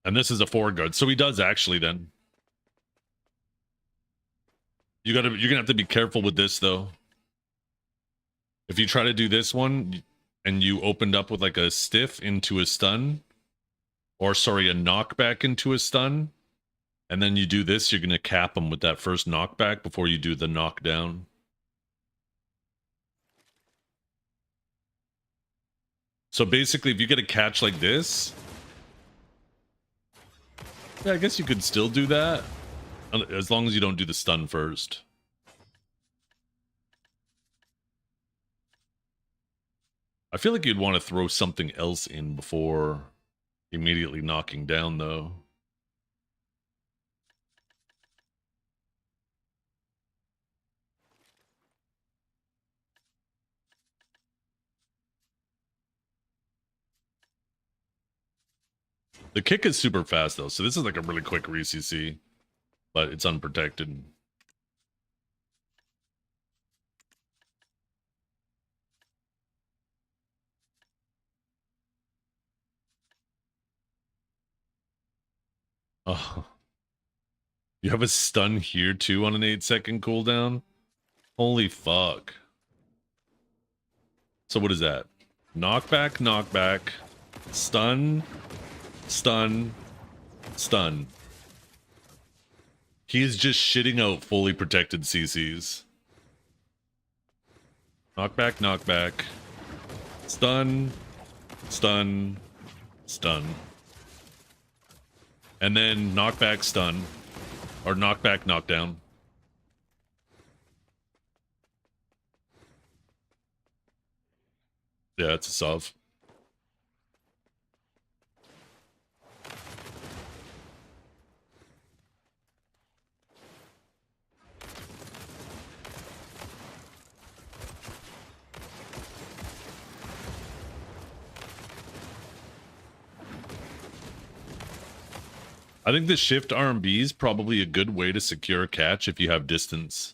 And this is a forward guard. So he does actually then. You're gonna have to be careful with this though. If you try to do this one and you opened up with like a stiff into a stun, or sorry, a knockback into a stun, and then you do this, you're gonna cap him with that first knockback before you do the knockdown. So basically, if you get a catch like this, yeah, I guess you could still do that, as long as you don't do the stun first. I feel like you'd want to throw something else in before immediately knocking down, though. The kick is super fast, though, so this is like a really quick re-CC, but it's unprotected. Oh. You have a stun here, too, on an 8-second cooldown? Holy fuck. So what is that? Knockback, knockback, stun, stun, stun. He is just shitting out fully protected CCs. Knockback, knockback, stun, stun, stun. And then knockback, stun. Or knockback, knockdown. Yeah, it's a sov. I think the shift RMB is probably a good way to secure a catch if you have distance.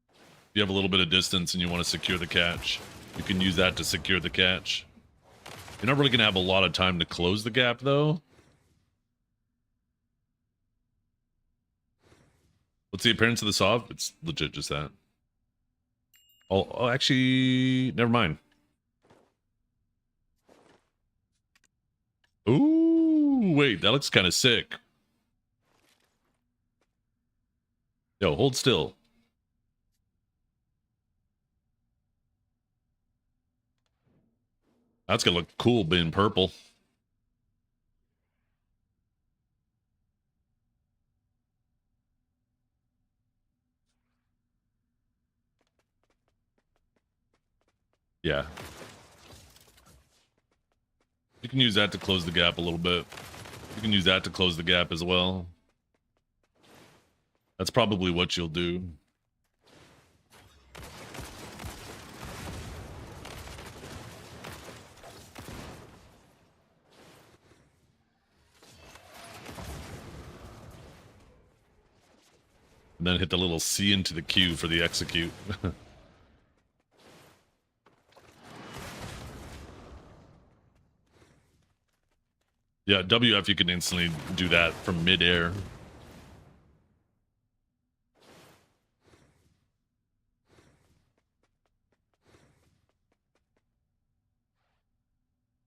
If you have a little bit of distance and you want to secure the catch, you can use that to secure the catch. You're not really going to have a lot of time to close the gap, though. What's the appearance of the sov? It's legit just that. Oh, actually, never mind. Ooh, wait, that looks kind of sick. Yo, hold still. That's gonna look cool being purple. Yeah. You can use that to close the gap a little bit. You can use that to close the gap as well. That's probably what you'll do. And then hit the little C into the Q for the execute. Yeah, WF, you can instantly do that from midair.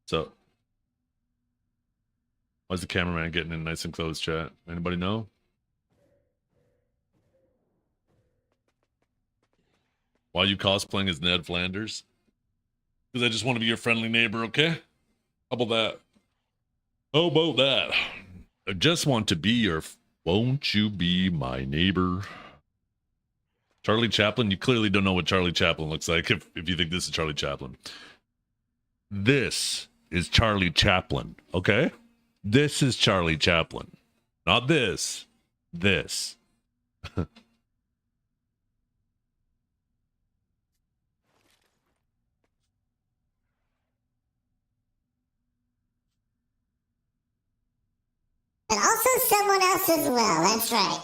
So, why's the cameraman getting in nice and close, chat? Anybody know? Why are you cosplaying as Ned Flanders? Because I just want to be your friendly neighbor, okay? How about that? How about that? I just want to be your. Won't you be my neighbor? Charlie Chaplin. You clearly don't know what Charlie Chaplin looks like if you think this is Charlie Chaplin. This is Charlie Chaplin. Okay, this is Charlie Chaplin, not this. This. But also someone else as well, that's right.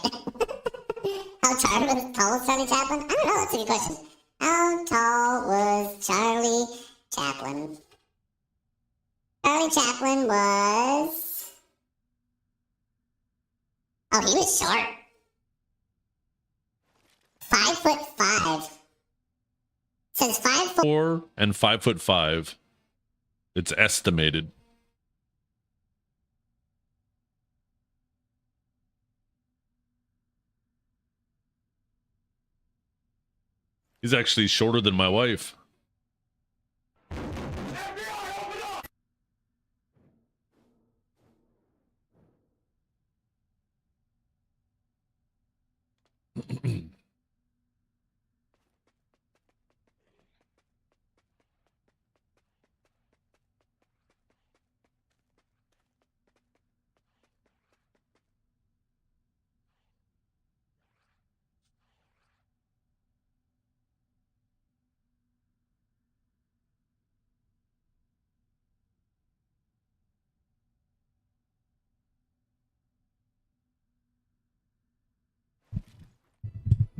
How tall was Charlie Chaplin? I don't know, that's a good question. How tall was Charlie Chaplin? Charlie Chaplin was... Oh, he was short. 5'5". Says 5'4". 4 and 5'5". It's estimated. He's actually shorter than my wife.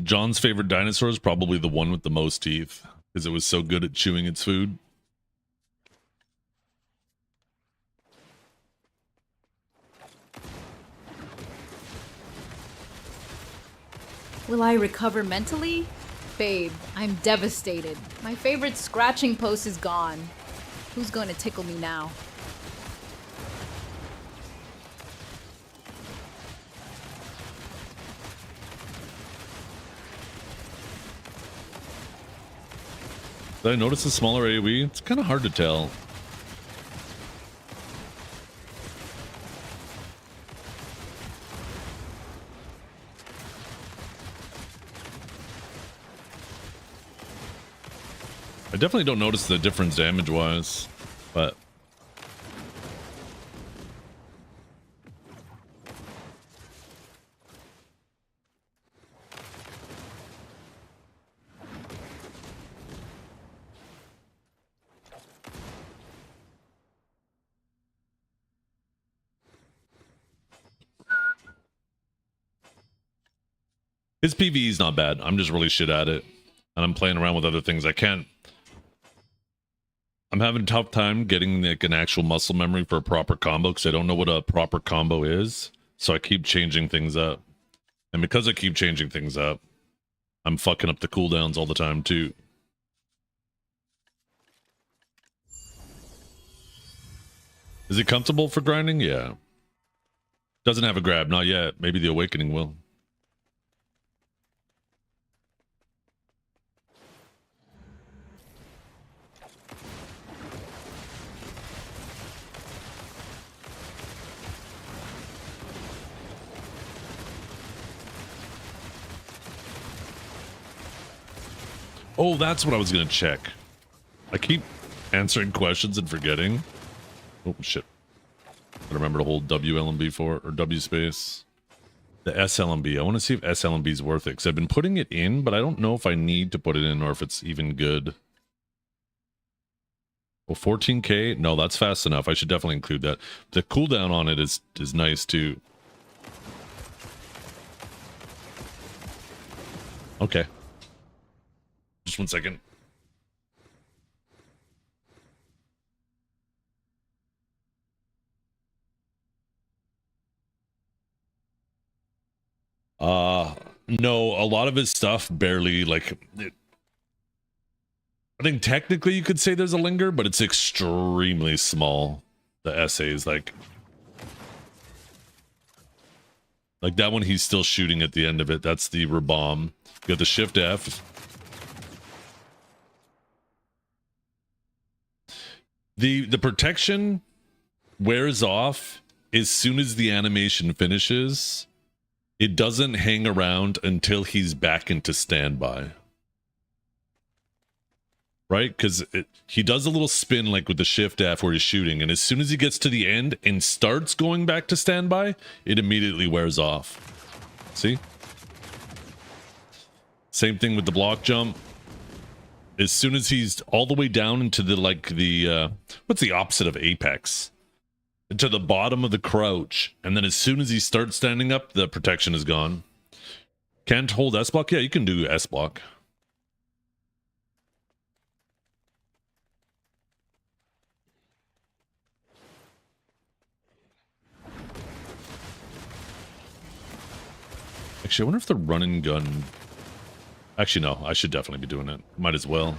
John's favorite dinosaur is probably the one with the most teeth because it was so good at chewing its food. Will I recover mentally? Babe, I'm devastated. My favorite scratching post is gone. Who's going to tickle me now? Did I notice a smaller AoE? It's kind of hard to tell. I definitely don't notice the difference damage-wise, but... His PvE is not bad. I'm just really shit at it. And I'm playing around with other things. I'm having a tough time getting like an actual muscle memory for a proper combo because I don't know what a proper combo is. So I keep changing things up. And because I keep changing things up, I'm fucking up the cooldowns all the time too. Is it comfortable for grinding? Yeah. Doesn't have a grab, not yet. Maybe the Awakening will. Oh, that's what I was going to check. I keep answering questions and forgetting. Oh, shit. I remember to hold WLMB for, or W space. The SLMB. I want to see if SLMB is worth it, because I've been putting it in, but I don't know if I need to put it in or if it's even good. Well, 14k? No, that's fast enough. I should definitely include that. The cooldown on it is nice, too. Okay. Just 1 second. No, a lot of his stuff barely, like, I think technically you could say there's a linger, but it's extremely small. The essays, like that one he's still shooting at the end of it. That's the Rabomb. You got the Shift F. The protection wears off as soon as the animation finishes, it doesn't hang around until he's back into standby. Right? Because he does a little spin like with the shift F where he's shooting, and as soon as he gets to the end and starts going back to standby, it immediately wears off. See? Same thing with the block jump. As soon as he's all the way down into the what's the opposite of apex? To the bottom of the crouch, and then as soon as he starts standing up, the protection is gone. Can't hold S block? Yeah, you can do S block. Actually, I wonder if the run and gun... Actually, no, I should definitely be doing it. Might as well.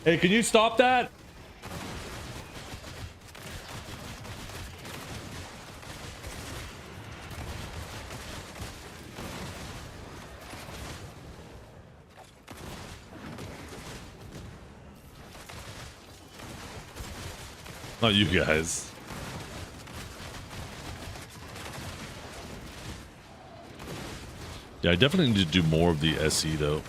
Hey, can you stop that? Not you guys. Yeah, I definitely need to do more of the SE though.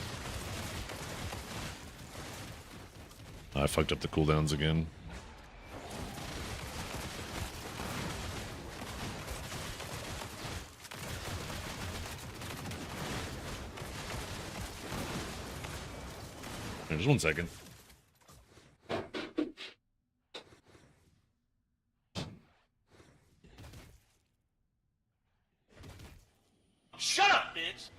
I fucked up the cooldowns again. Just 1 second. Shut up, bitch!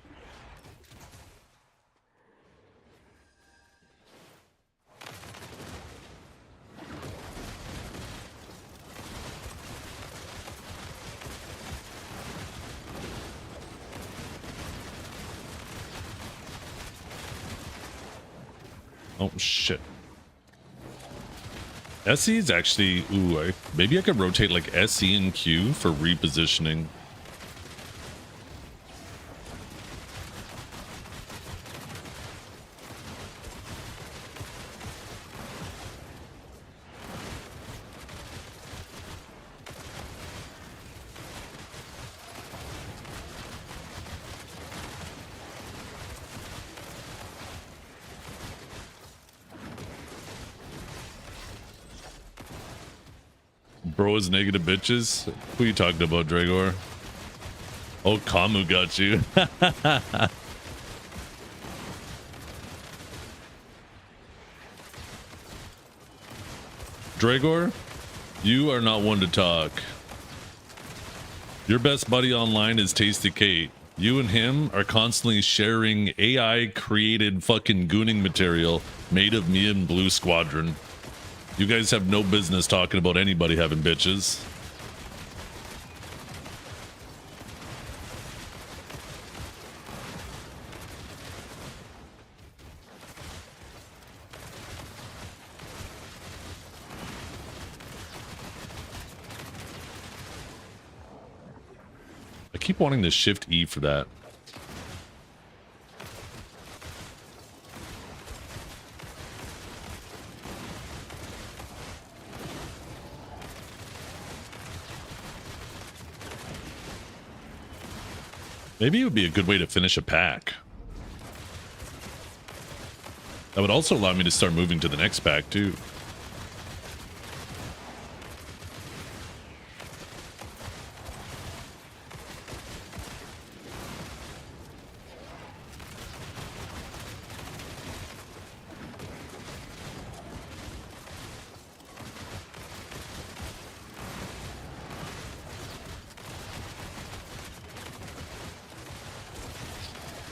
Oh shit. SE is actually, ooh, maybe I could rotate like SE and Q for repositioning. Bro is negative bitches. Who are you talking about, Dragor? Oh, Kamu got you. Dragor, you are not one to talk. Your best buddy online is Tasty Kate. You and him are constantly sharing AI created fucking gooning material made of me and Blue Squadron. You guys have no business talking about anybody having bitches. I keep wanting to shift E for that. Maybe it would be a good way to finish a pack. That would also allow me to start moving to the next pack too.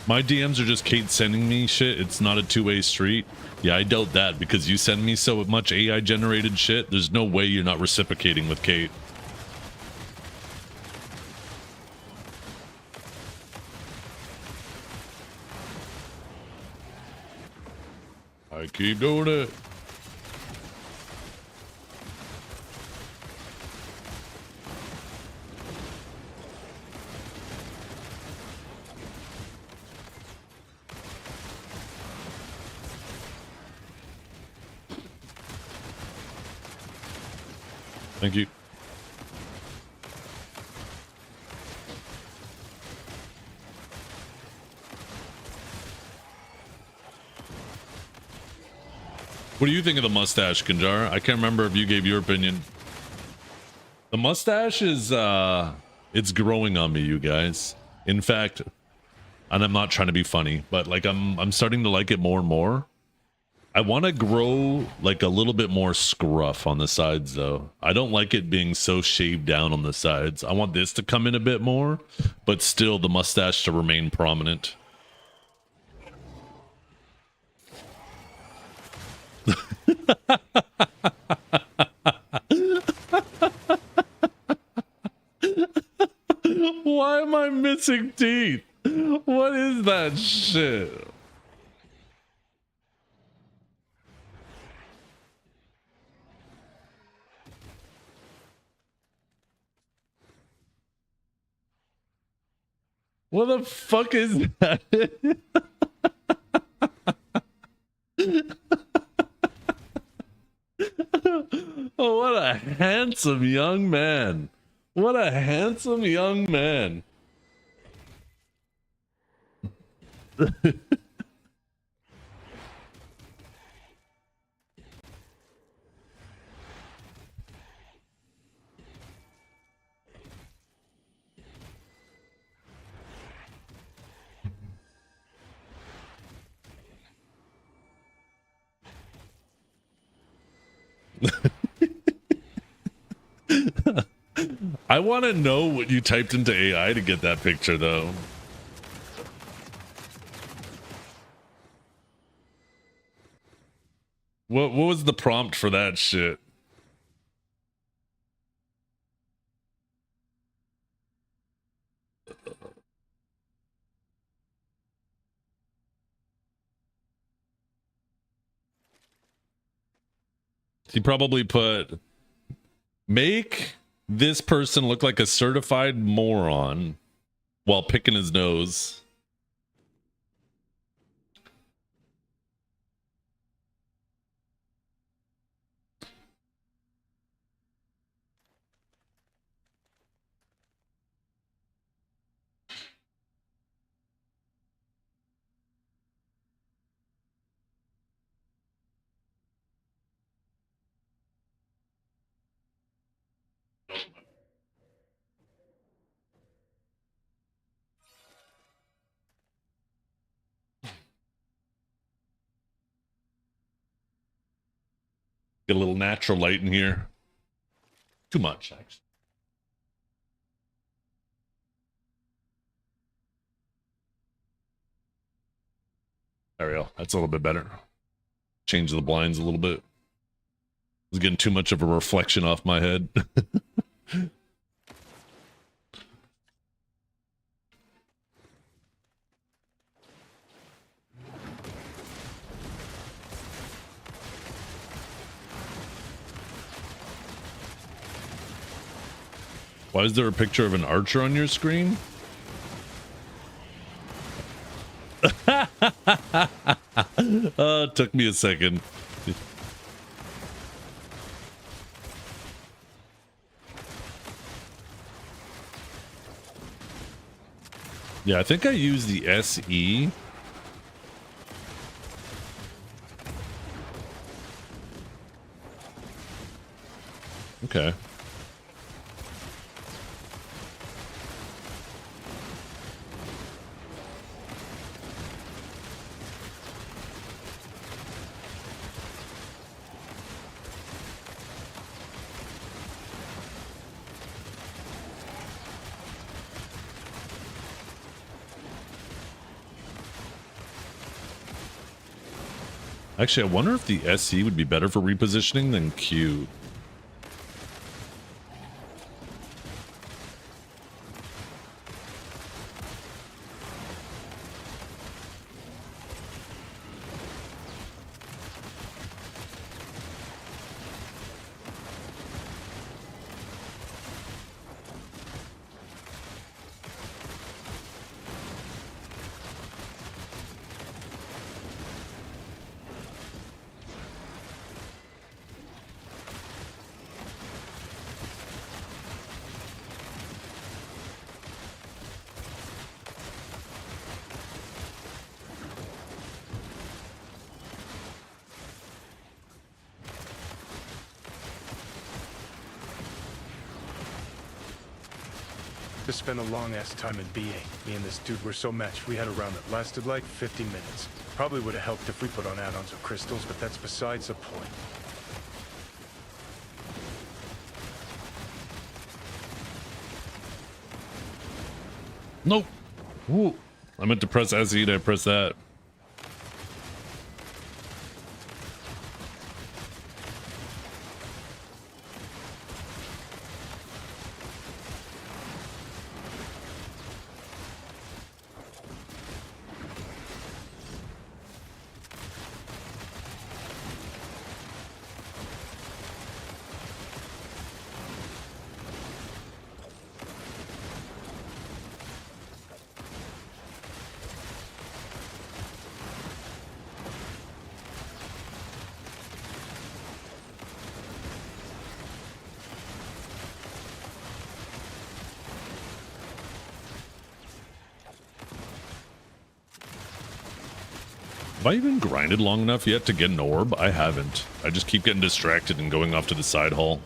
My DMs are just Kate sending me shit. It's not a two-way street. Yeah, I doubt that because you send me so much AI generated shit. There's no way you're not reciprocating with Kate. I keep doing it. Thank you. What do you think of the mustache, Kanjar? I can't remember if you gave your opinion. The mustache is, it's growing on me, you guys. In fact, and I'm not trying to be funny, but like I'm starting to like it more and more. I want to grow like a little bit more scruff on the sides though. I don't like it being so shaved down on the sides. I want this to come in a bit more, but still the mustache to remain prominent. Why am I missing teeth? What is that shit? What the fuck is that? Oh, what a handsome young man. What a handsome young man. I want to know what you typed into AI to get that picture, though. What was the prompt for that shit? He probably put, make this person look like a certified moron while picking his nose. Get a little natural light in here. Too much, actually. There we go. That's a little bit better. Change the blinds a little bit. I was getting too much of a reflection off my head. Why is there a picture of an archer on your screen? It took me a second. Yeah, I think I used the SE. Okay. Actually, I wonder if the SC would be better for repositioning than Q. Just spent a long ass time in BA. Me and this dude were so matched, we had a round that lasted like 50 minutes. Probably would have helped if we put on add-ons or crystals, but that's besides the point. Nope. Ooh. I meant to press SE, did I press that? Have I even grinded long enough yet to get an orb? I haven't. I just keep getting distracted and going off to the side hall.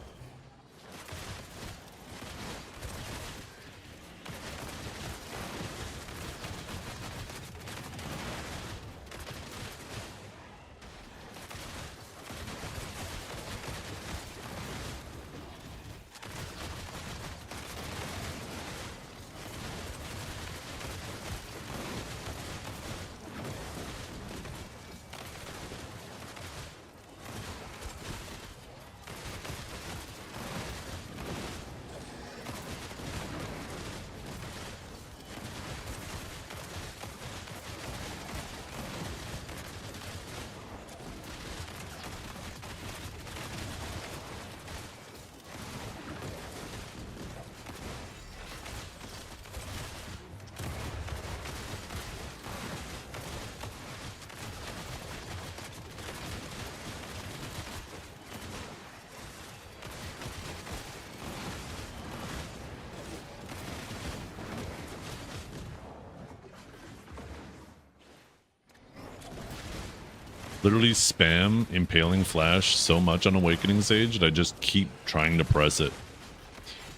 Literally spam Impaling Flash so much on Awakening Sage that I just keep trying to press it.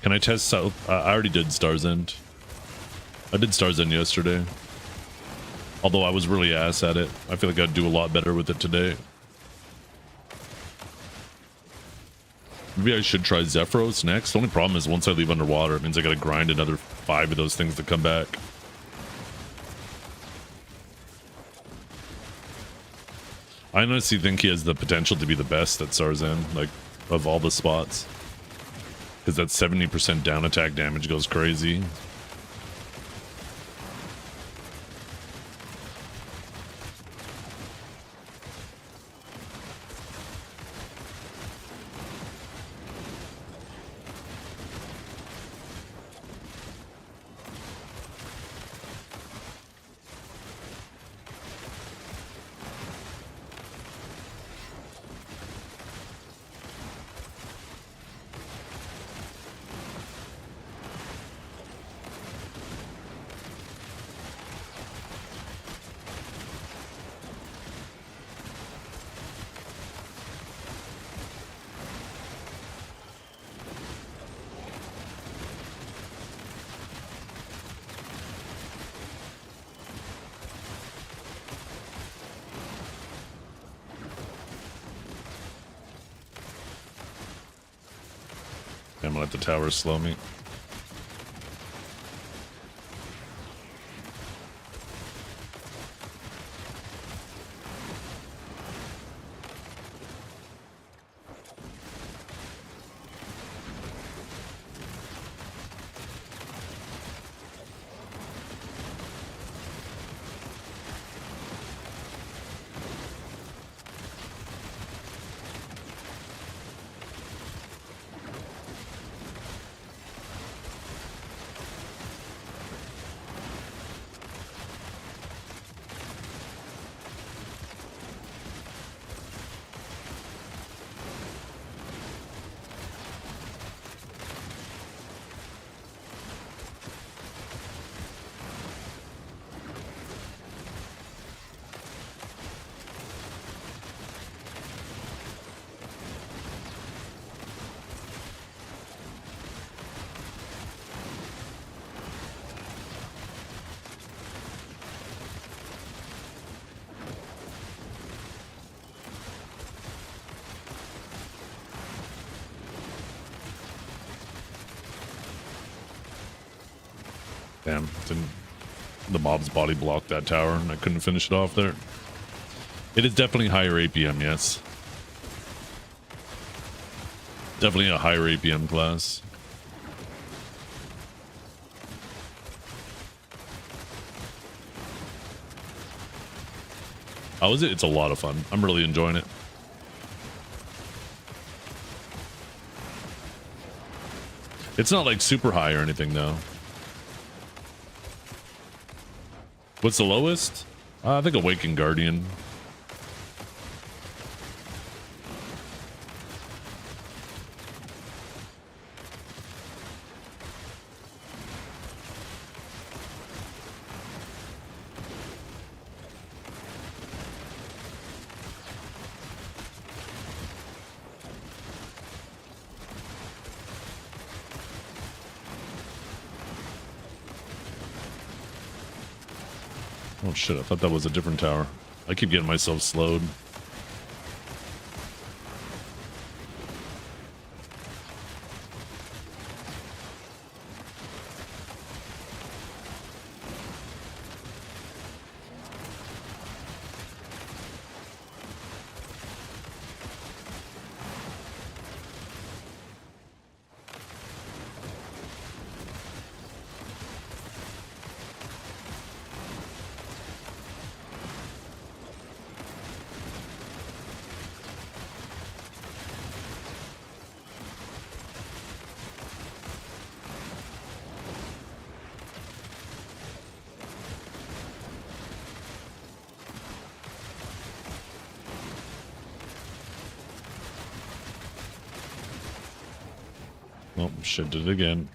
Can I test South? I already did Star's End. I did Star's End yesterday. Although I was really ass at it. I feel like I'd do a lot better with it today. Maybe I should try Zephyros next. The only problem is once I leave underwater, it means I gotta grind another 5 of those things to come back. I honestly think he has the potential to be the best at Starzan, like, of all the spots. Because that 70% down attack damage goes crazy. I'm gonna let the towers slow me. Damn, didn't the mob's body block that tower and I couldn't finish it off there. It is definitely higher APM, yes. Definitely a higher APM class. How is it? It's a lot of fun. I'm really enjoying it. It's not like super high or anything though. What's the lowest? I think Awakened Guardian. Oh shit, I thought that was a different tower. I keep getting myself slowed. Oh shit, did it again.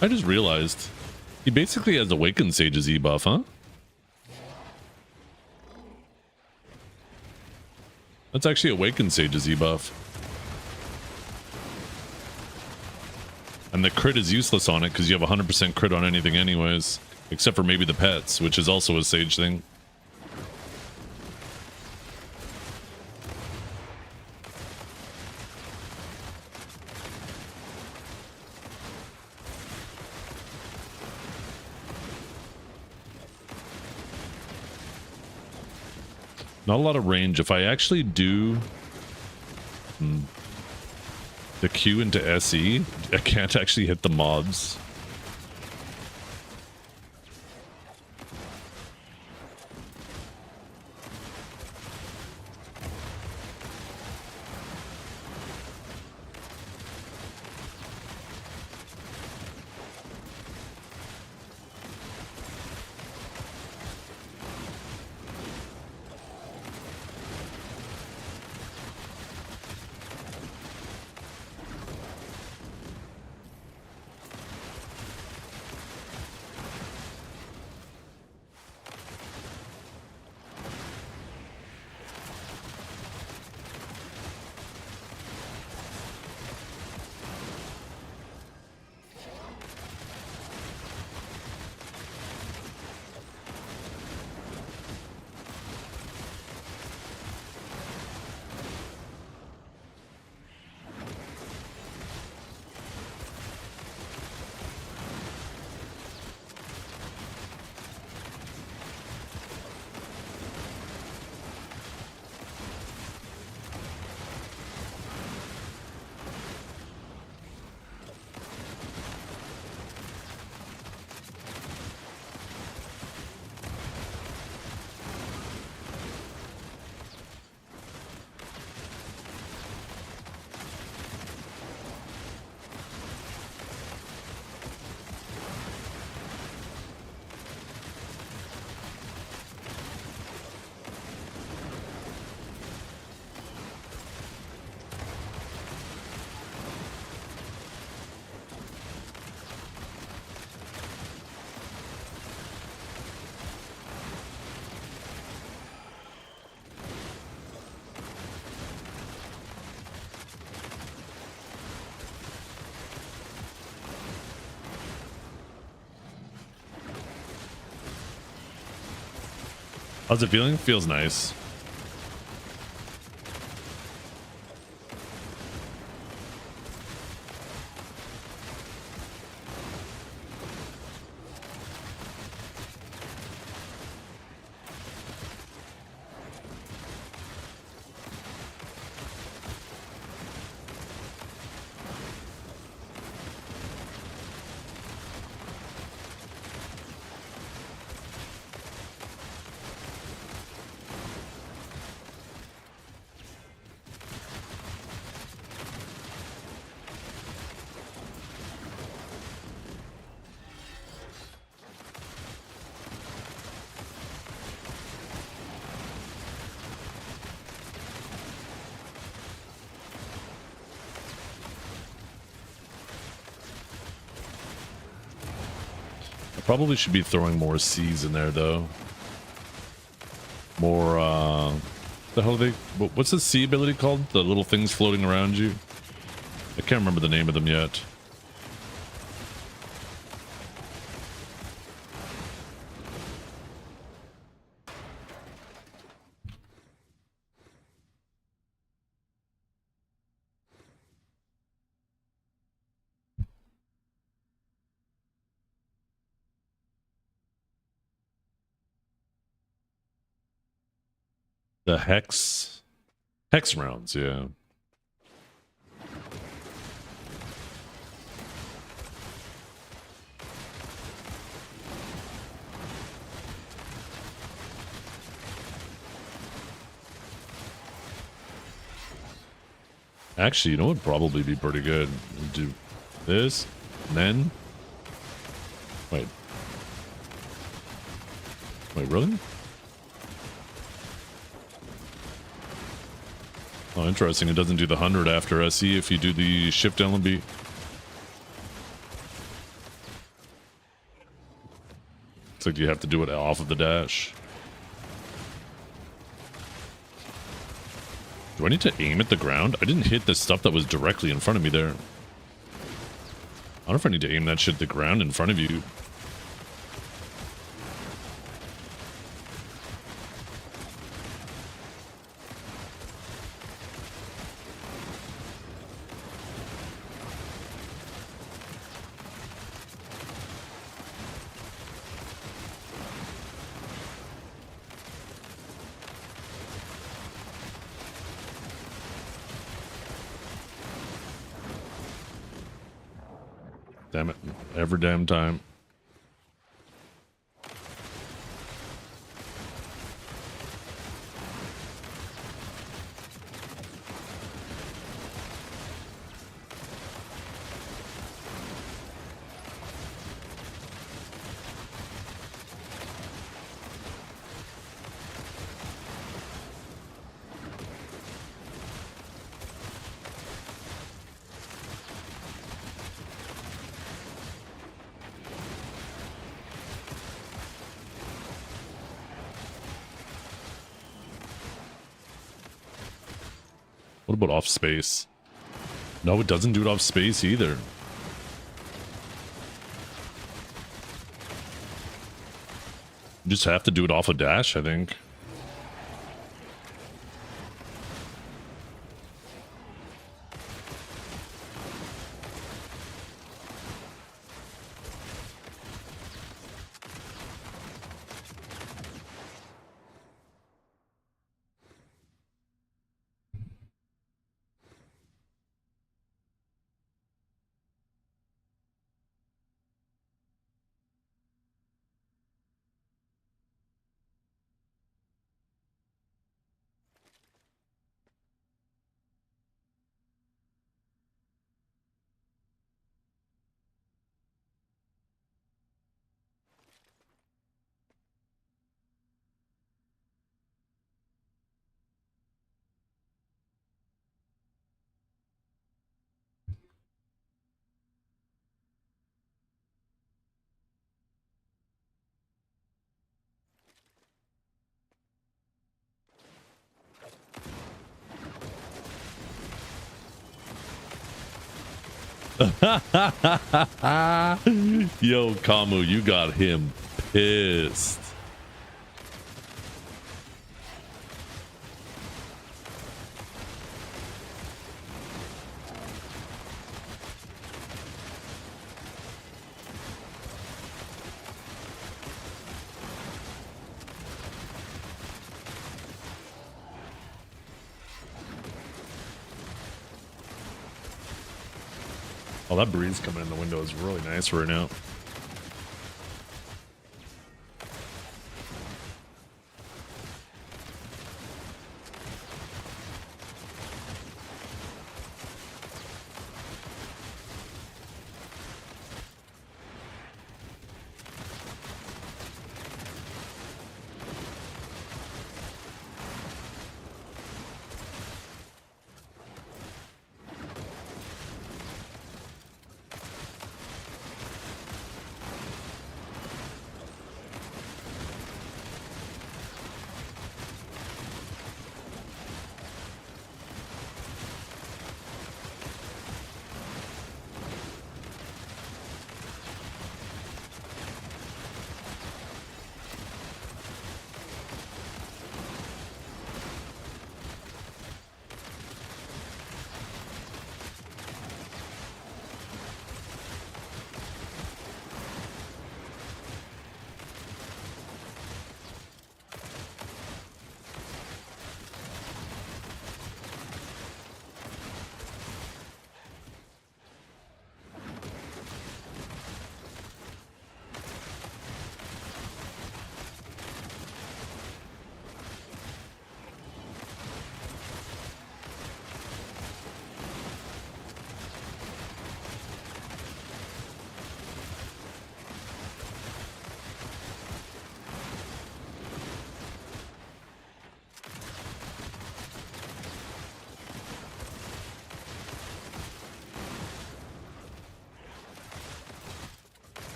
I just realized he basically has Awakened Sage's E-buff, huh? That's actually Awakened Sage's E-buff. And the crit is useless on it because you have 100% crit on anything anyways. Except for maybe the pets, which is also a Sage thing. Not a lot of range. If I actually do from the Q into SE. I can't actually hit the mobs. How's it feeling? Feels nice. Probably should be throwing more C's in there though. More the hell are they, what's the C ability called? The little things floating around you? I can't remember the name of them yet. The hex rounds, yeah. Actually, you know what would probably be pretty good? We'll do this, and then wait, really? Oh, interesting. It doesn't do the 100 after SE if you do the shift LB. Looks like you have to do it off of the dash. Do I need to aim at the ground? I didn't hit the stuff that was directly in front of me there. I don't know if I need to aim that shit at the ground in front of you. Damn it. Every damn time. What about off space? No, it doesn't do it off space either. You just have to do it off a dash, I think. Yo, Kamu, you got him pissed. Oh, that breeze coming in the window is really nice right now.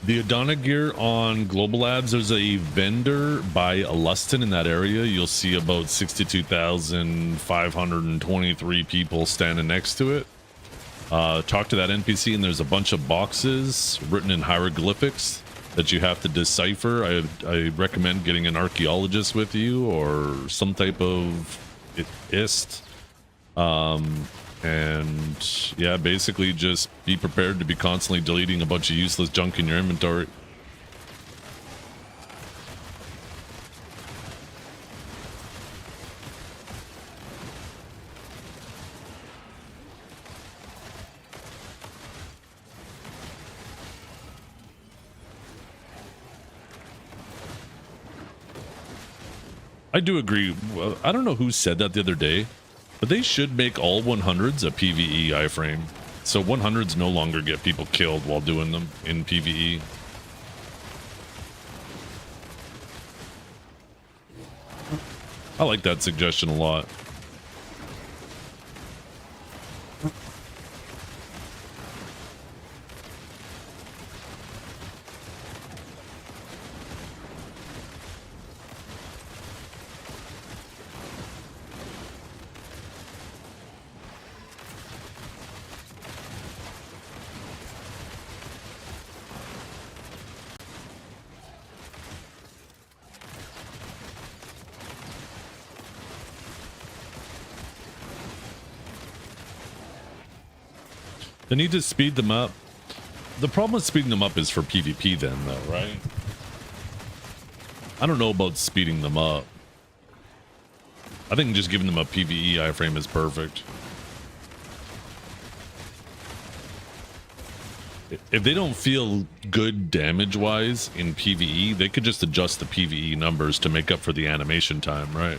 The Adana gear on Global Labs, there's a vendor by Alustin in that area. You'll see about 62,523 people standing next to it. Talk to that NPC, and there's a bunch of boxes written in hieroglyphics that you have to decipher. I recommend getting an archaeologist with you or some type of ist. And yeah, basically just be prepared to be constantly deleting a bunch of useless junk in your inventory. I do agree. I don't know who said that the other day, but they should make all 100s a PvE iframe. So 100s no longer get people killed while doing them in PvE. I like that suggestion a lot. They need to speed them up. The problem with speeding them up is for PvP then, though, right? I don't know about speeding them up. I think just giving them a PvE iframe is perfect. If they don't feel good damage-wise in PvE, they could just adjust the PvE numbers to make up for the animation time, right?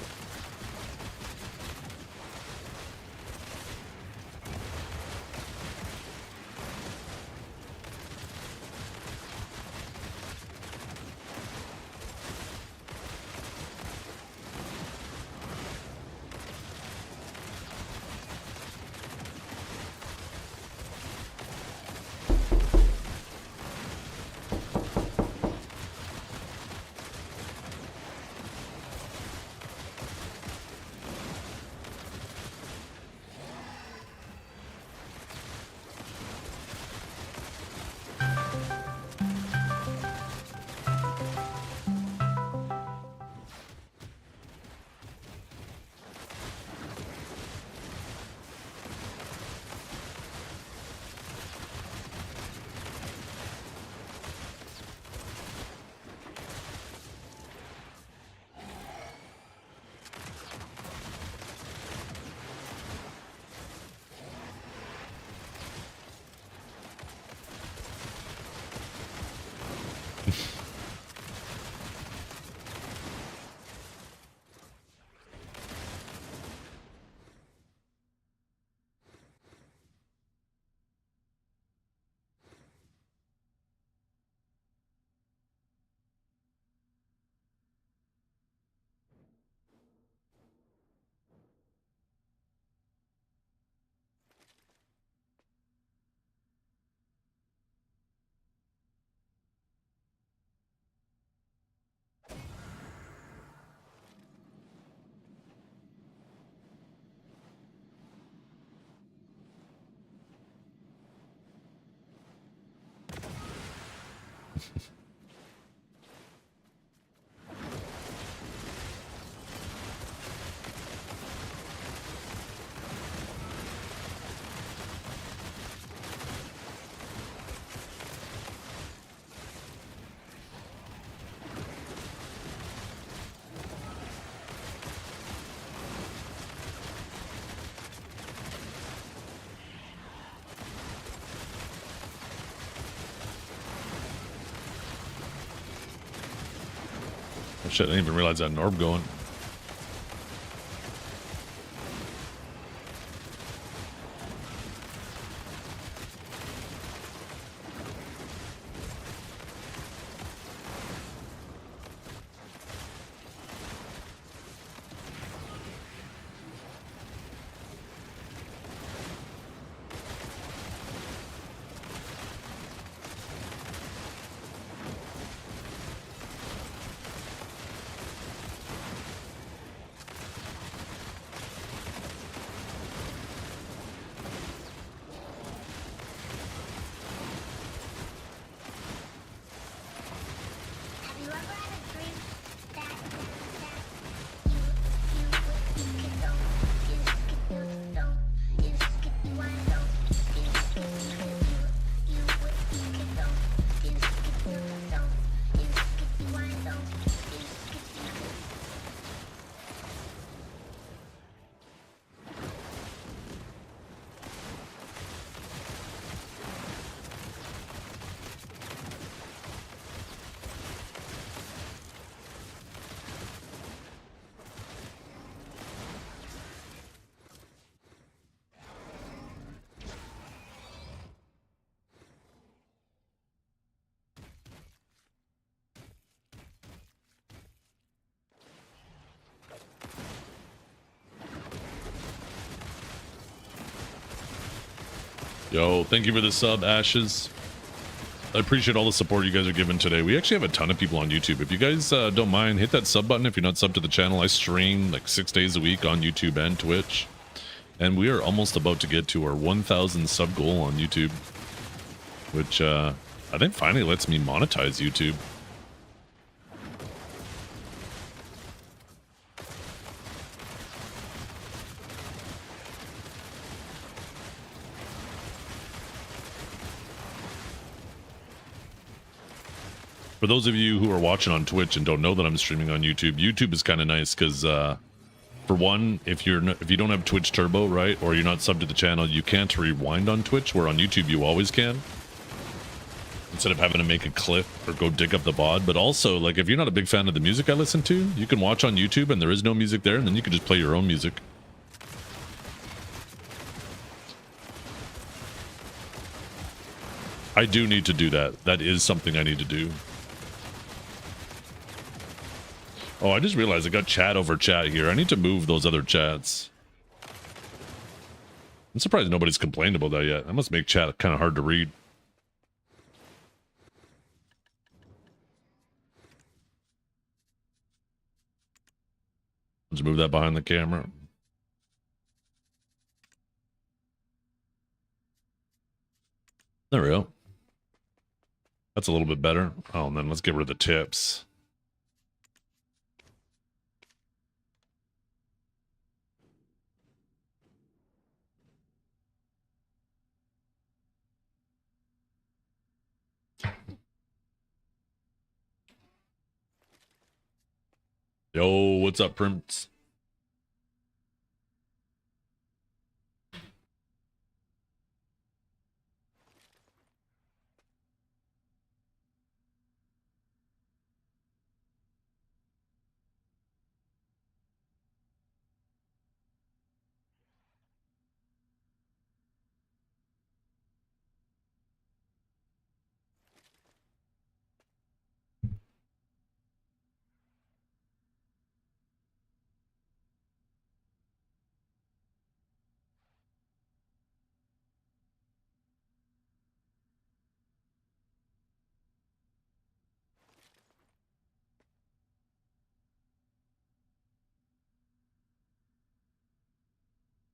Oh, shit, I didn't even realize I had an orb going. Yo, thank you for the sub, Ashes. I appreciate all the support you guys are giving today. We actually have a ton of people on YouTube. If you guys don't mind, hit that sub button if you're not subbed to the channel. I stream like 6 days a week on YouTube and Twitch. And we are almost about to get to our 1,000 sub goal on YouTube. Which I think finally lets me monetize YouTube. For those of you who are watching on Twitch and don't know that I'm streaming on YouTube, YouTube is kind of nice because, for one, if you don't have Twitch Turbo, right, or you're not subbed to the channel, you can't rewind on Twitch, where on YouTube you always can. Instead of having to make a clip or go dig up the VOD. But also, like, if you're not a big fan of the music I listen to, you can watch on YouTube and there is no music there, and then you can just play your own music. I do need to do that. That is something I need to do. Oh, I just realized I got chat over chat here. I need to move those other chats. I'm surprised nobody's complained about that yet. That must make chat kind of hard to read. Let's move that behind the camera. There we go. That's a little bit better. Oh, and then let's get rid of the tips. Yo, what's up, Prince?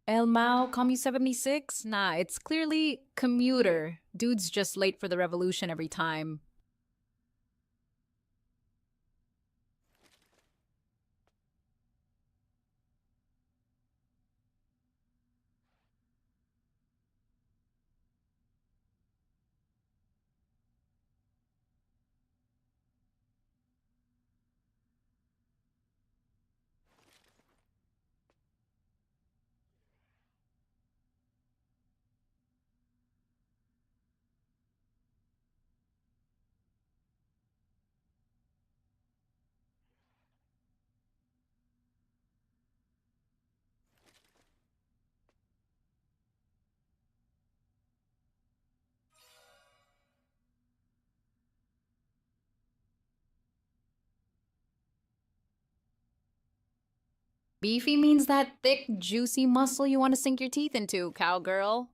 El Mao, Commu 76? Nah, it's clearly commuter. Dude's just late for the revolution every time. Beefy means that thick, juicy muscle you want to sink your teeth into, cowgirl.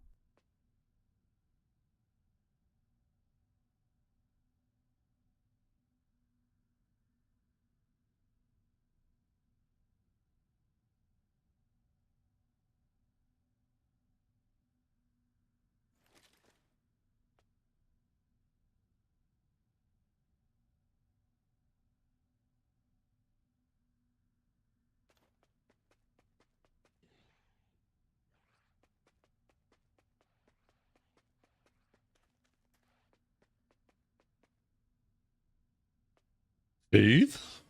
Faith?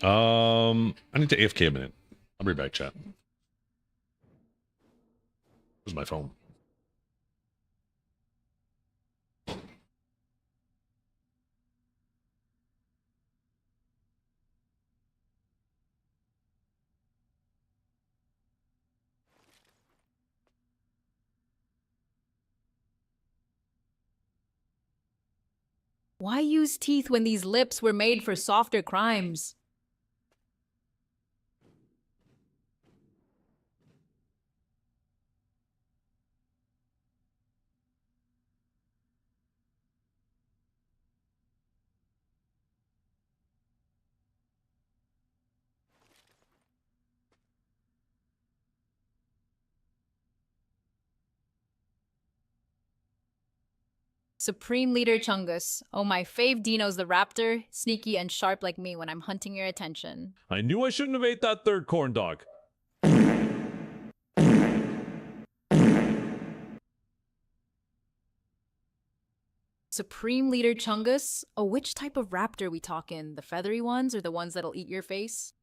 I need to AFK a minute. I'll be back, chat. Where's my phone? Why use teeth when these lips were made for softer crimes? Supreme Leader Chungus. Oh, my fave Dino's the raptor, sneaky and sharp like me when I'm hunting your attention. I knew I shouldn't have ate that third corn dog. Supreme Leader Chungus? Oh, which type of raptor we talking? The feathery ones or the ones that'll eat your face?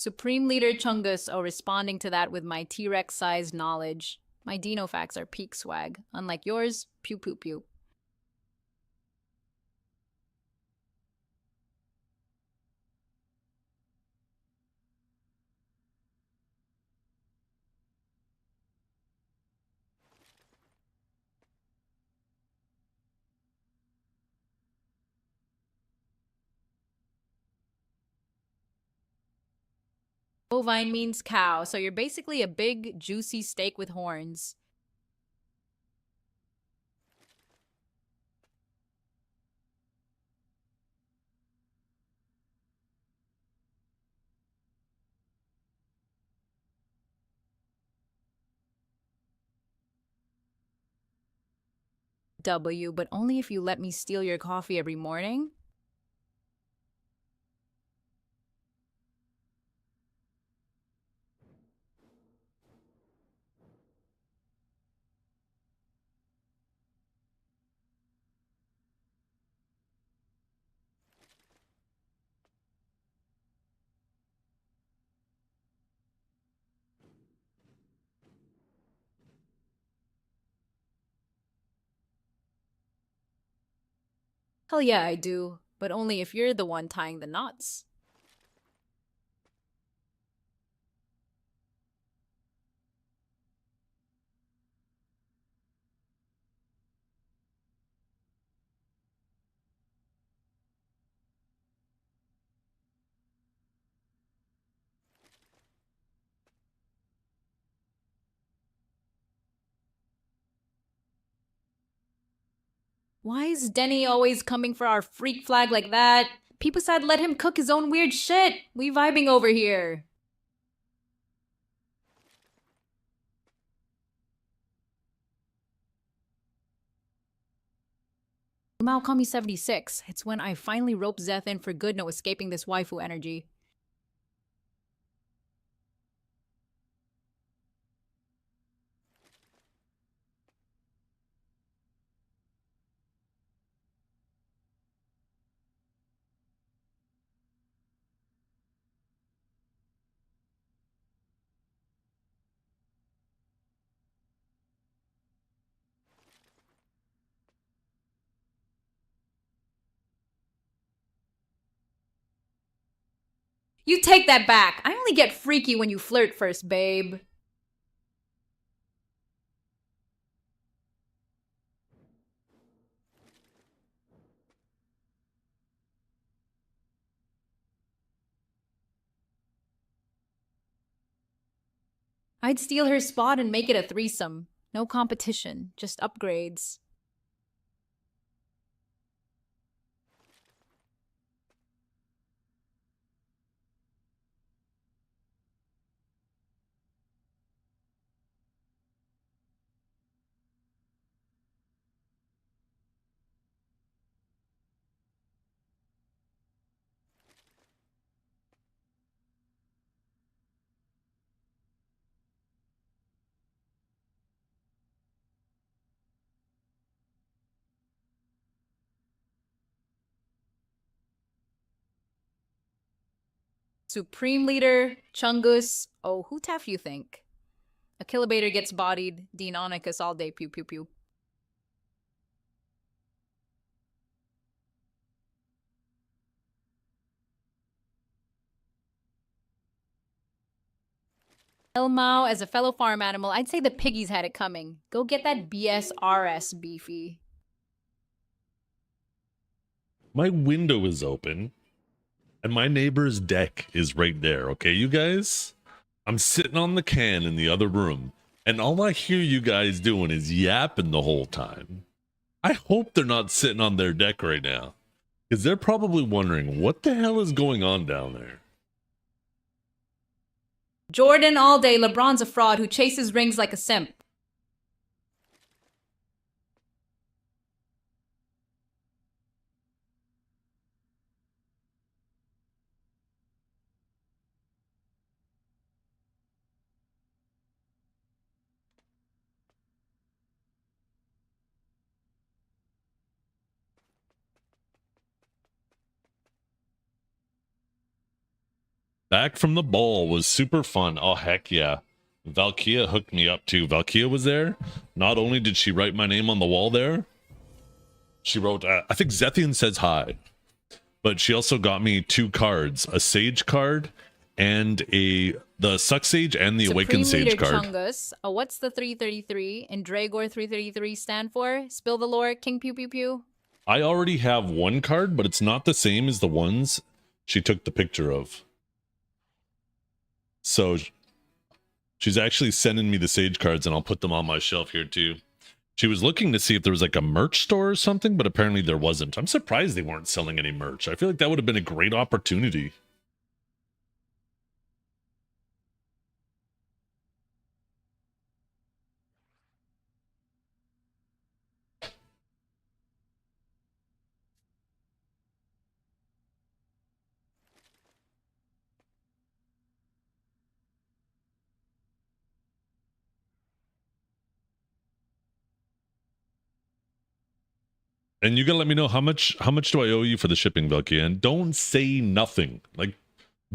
Supreme Leader Chungus, oh, responding to that with my T-Rex sized knowledge. My dino facts are peak swag. Unlike yours, pew pew pew. Bovine means cow, so you're basically a big, juicy steak with horns. W, but only if you let me steal your coffee every morning? Hell yeah, I do, but only if you're the one tying the knots. Why is Denny always coming for our freak flag like that? People said let him cook his own weird shit. We vibing over here. Mao call me 76. It's when I finally rope Zeth in for good, no escaping this waifu energy. You take that back. I only get freaky when you flirt first, babe. I'd steal her spot and make it a threesome. No competition, just upgrades. Supreme Leader, Chungus. Oh, who tough you think? A Kilobator gets bodied, Deanonicus all day, pew pew pew. Elmao, as a fellow farm animal, I'd say the piggies had it coming. Go get that BSRS, Beefy. My window is open, and my neighbor's deck is right there, okay, you guys? I'm sitting on the can in the other room, And all I hear you guys doing is yapping the whole time. I hope they're not sitting on their deck right now, because they're probably wondering what the hell is going on down there. Jordan all day, LeBron's a fraud who chases rings like a simp. Back from the ball was super fun. Oh, heck yeah. Valkia hooked me up too. Valkia was there. Not only did she write my name on the wall there, she wrote, I think Zethian says hi, but she also got me 2 cards, a Sage card and the Suck Sage and the Awakened Supreme Sage Leader card. Chungus, what's the 333 and Dragor 333 stand for? Spill the lore, King Pew Pew Pew. I already have 1 card, but it's not the same as the ones she took the picture of. So she's actually sending me the Sage cards, and I'll put them on my shelf here too. She was looking to see if there was like a merch store or something, but apparently there wasn't. I'm surprised they weren't selling any merch. I feel like that would have been a great opportunity. And you gotta let me know how much do I owe you for the shipping, Velky? And don't say nothing. Like,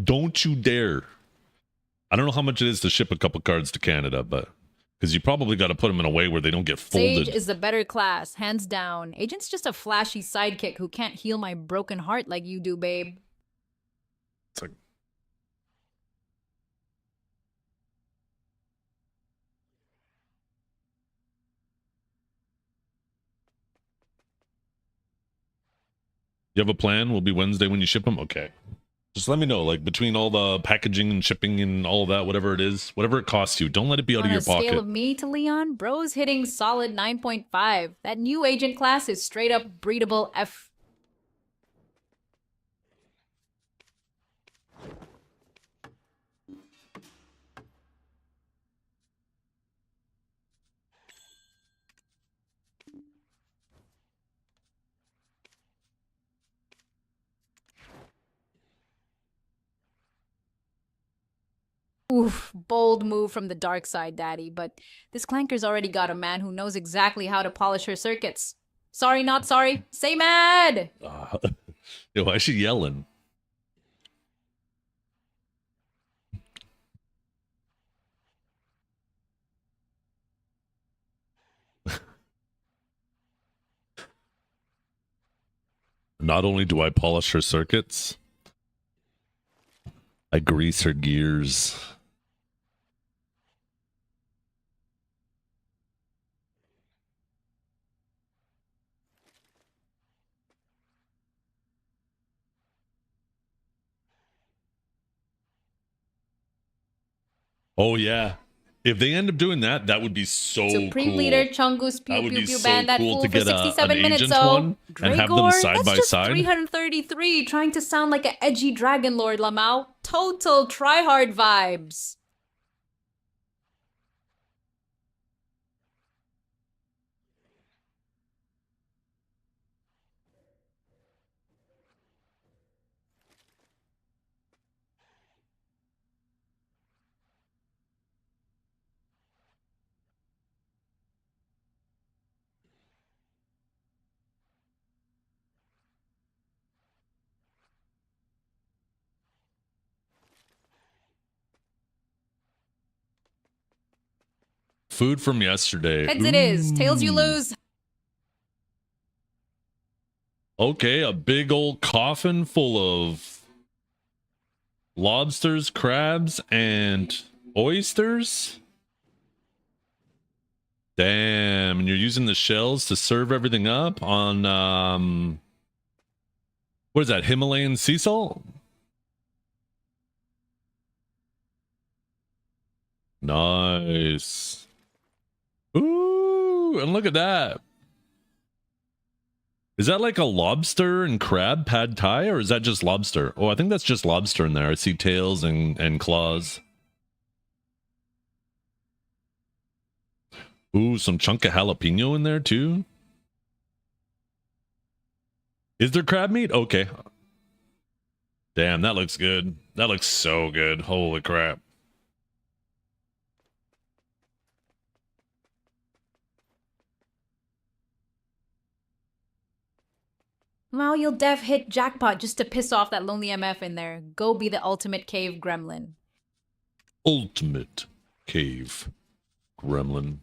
don't you dare. I don't know how much it is to ship a couple cards to Canada, but because you probably got to put them in a way where they don't get folded. Sage is the better class, hands down. Agent's just a flashy sidekick who can't heal my broken heart like you do, babe. It's like, you have a plan? Will be Wednesday when you ship them? Okay. Just let me know, like, between all the packaging and shipping and all of that, whatever it is, whatever it costs you, don't let it be out of your pocket. On a scale of me to Leon, bro's hitting solid 9.5. That new agent class is straight up breedable F. Oof, bold move from the dark side, daddy, but this clanker's already got a man who knows exactly how to polish her circuits. Sorry, not sorry. Say mad! Yo, why is she yelling? Not only do I polish her circuits, I grease her gears. Oh yeah. If they end up doing that, that would be so Supreme cool. Leader Chungus Pew Pew Pew so banned that cool fool to for get 67 an minutes, agent so one and have them Dragor, side that's by just side. 333 trying to sound like an edgy dragon lord, Lamau. Total tryhard vibes. Food from yesterday. Heads it is. Tails you Ooh. lose. Okay, a big old coffin full of lobsters, crabs, and oysters. Damn, and you're using the shells to serve everything up on what is that, Himalayan sea salt? Nice. Ooh, and look at that. Is that like a lobster and crab pad thai, or is that just lobster? Oh, I think that's just lobster in there. I see tails and claws. Ooh, some chunk of jalapeno in there too. Is there crab meat? Okay. Damn, that looks good. That looks so good. Holy crap. Wow, you'll def hit jackpot just to piss off that lonely MF in there. Go be the ultimate cave gremlin. Ultimate cave gremlin.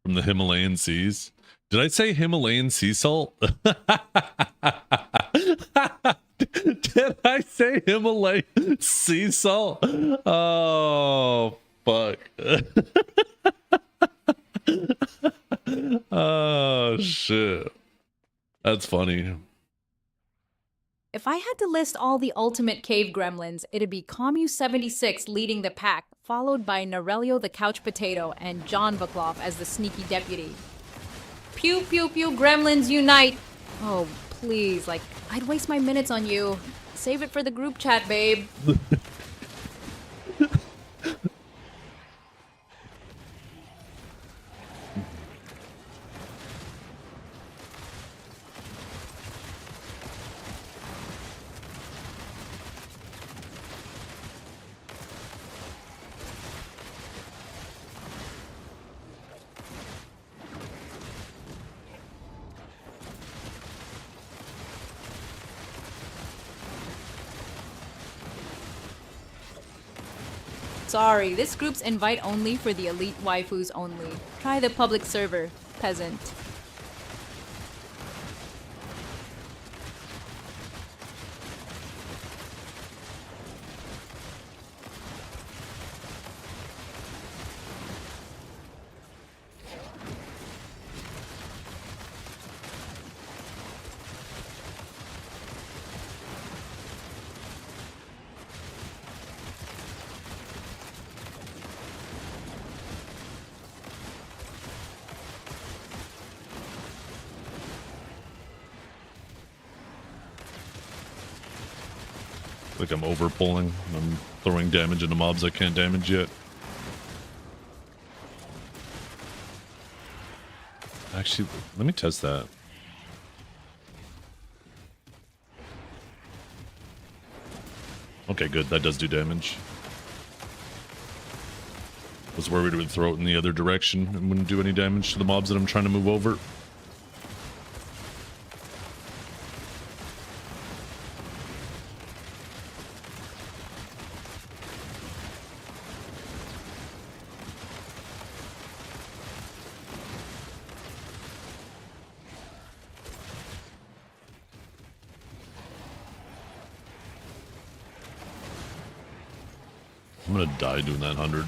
From the Himalayan seas. Did I say Himalayan sea salt? Did I say Himalayan sea salt? Oh, fuck. Oh, shit. That's funny. If I had to list all the ultimate cave gremlins, it'd be Commu76 leading the pack, followed by Narelio the couch potato and John Vaklov as the sneaky deputy. Pew pew pew gremlins unite! Oh, please, like, I'd waste my minutes on you. Save it for the group chat, babe. Sorry, this group's invite only for the elite waifus only. Try the public server, peasant. Like I'm over pulling. I'm throwing damage into mobs I can't damage yet. Actually, let me test that. Okay, good. That does do damage. Was worried it would throw it in the other direction and wouldn't do any damage to the mobs that I'm trying to move over. I'm gonna die doing that 100.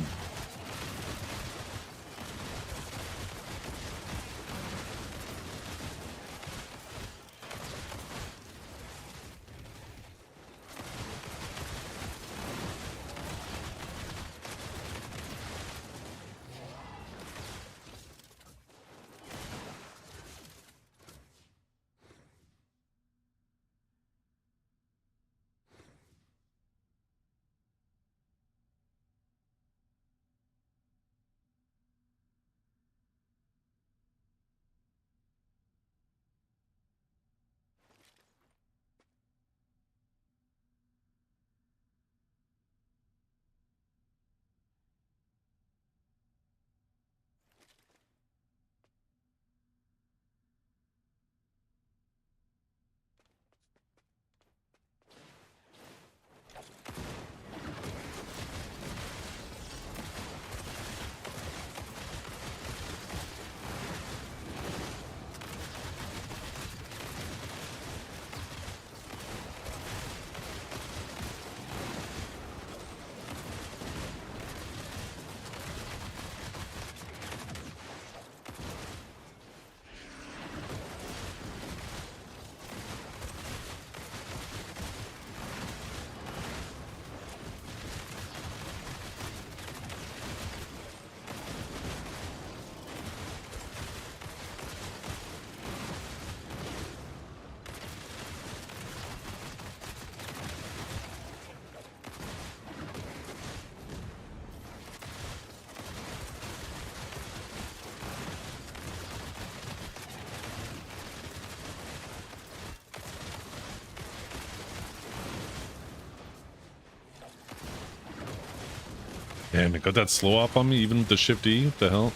Damn, it got that slow off on me, even with the Shift E. What the hell?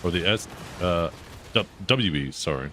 Or the S, WE, sorry.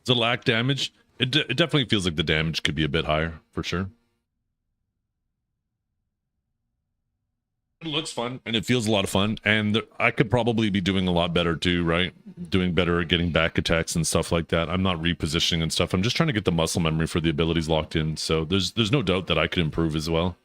Does it lack damage? It definitely feels like the damage could be a bit higher, for sure. It looks fun, and it feels a lot of fun, and I could probably be doing a lot better too, right? Doing better at getting back attacks and stuff like that. I'm not repositioning and stuff. I'm just trying to get the muscle memory for the abilities locked in, so there's no doubt that I could improve as well.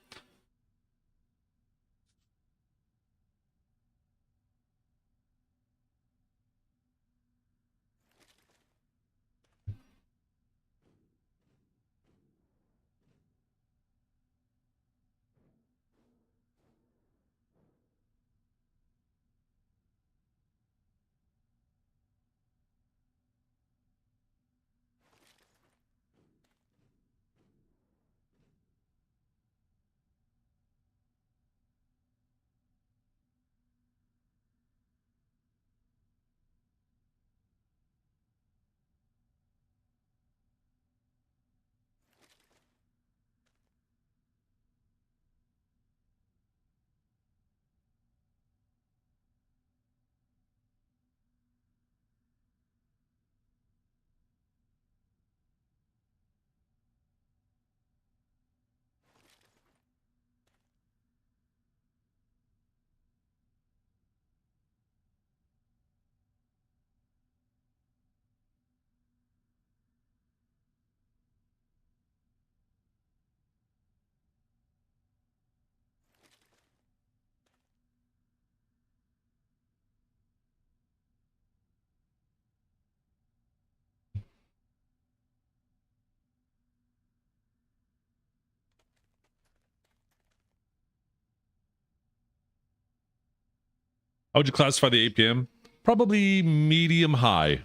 How would you classify the APM? Probably medium high.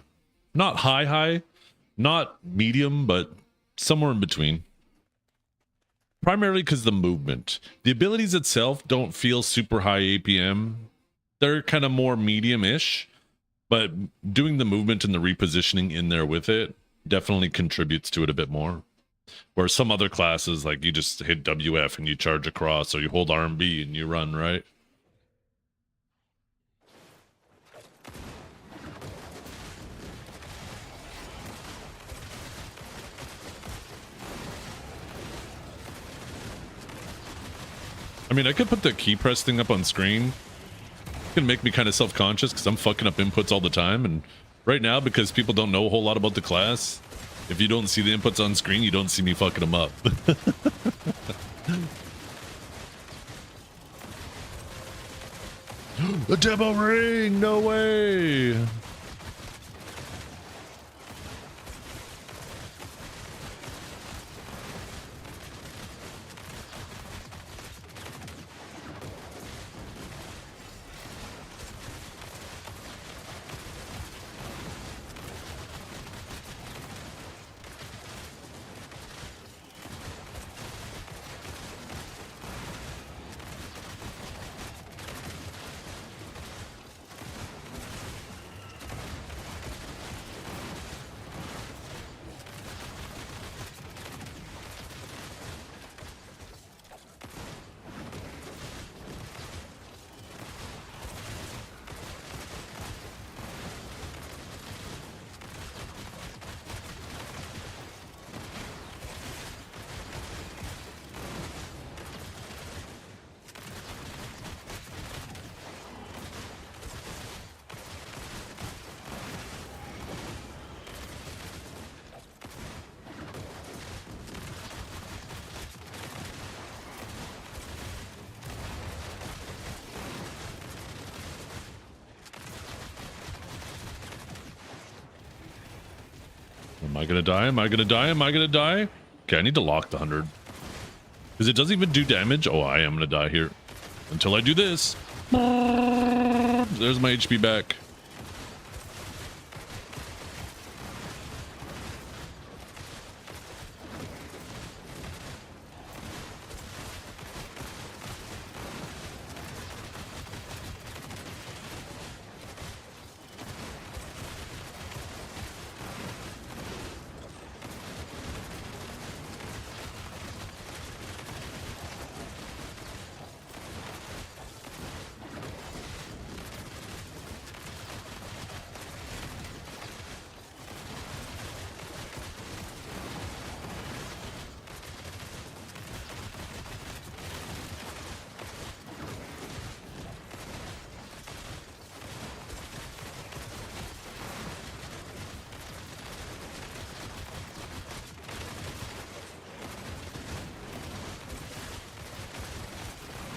Not high, not medium, but somewhere in between. Primarily because the movement. The abilities itself don't feel super high APM. They're kind of more medium-ish, but doing the movement and the repositioning in there with it definitely contributes to it a bit more. Where some other classes, like you just hit WF and you charge across, or you hold R&B and you run, right? I mean, I could put the key press thing up on screen. It can make me kind of self-conscious because I'm fucking up inputs all the time. And right now, because people don't know a whole lot about the class, if you don't see the inputs on screen, you don't see me fucking them up. The demo ring! No way! Am I gonna die? Am I gonna die? Am I gonna die? Okay, I need to lock the 100. Because it doesn't even do damage. Oh, I am gonna die here. Until I do this. There's my HP back.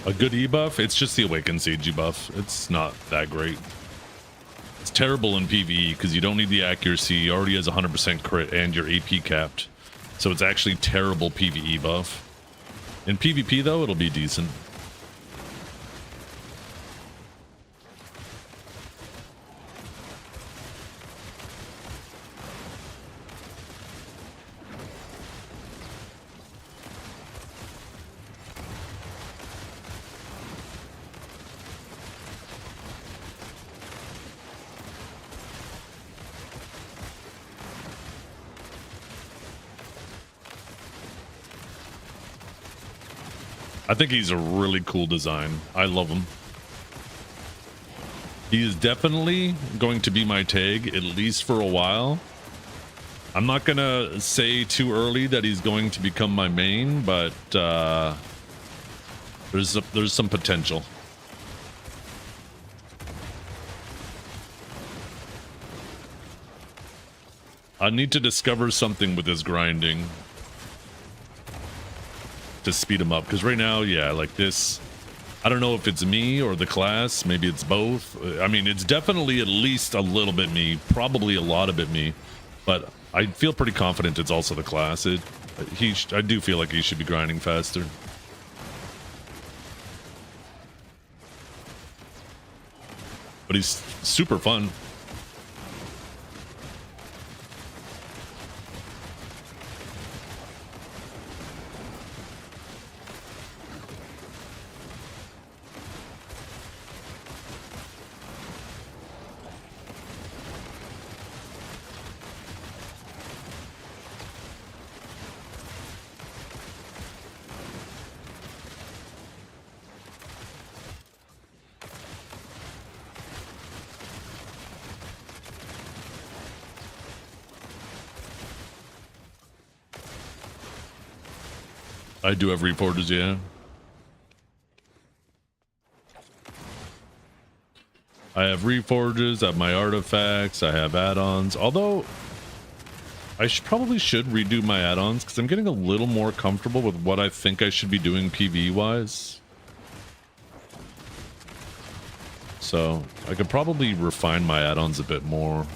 A good E buff? It's just the Awakened Sage buff. It's not that great. It's terrible in PvE because you don't need the accuracy. He already has 100% crit and your AP capped. So it's actually terrible PvE buff. In PvP though, it'll be decent. I think he's a really cool design. I love him. He is definitely going to be my tag, at least for a while. I'm not going to say too early that he's going to become my main, but there's some potential. I need to discover something with his grinding to speed him up, because right now, yeah, like this, I don't know if it's me or the class, maybe it's both. I mean, it's definitely at least a little bit me, probably a lot of it me, but I feel pretty confident it's also the class. I do feel like he should be grinding faster. But he's super fun. I do have reforges, yeah. I have reforges, I have my artifacts, I have add-ons. Although, I probably should redo my add-ons because I'm getting a little more comfortable with what I think I should be doing PvE-wise. So, I could probably refine my add-ons a bit more.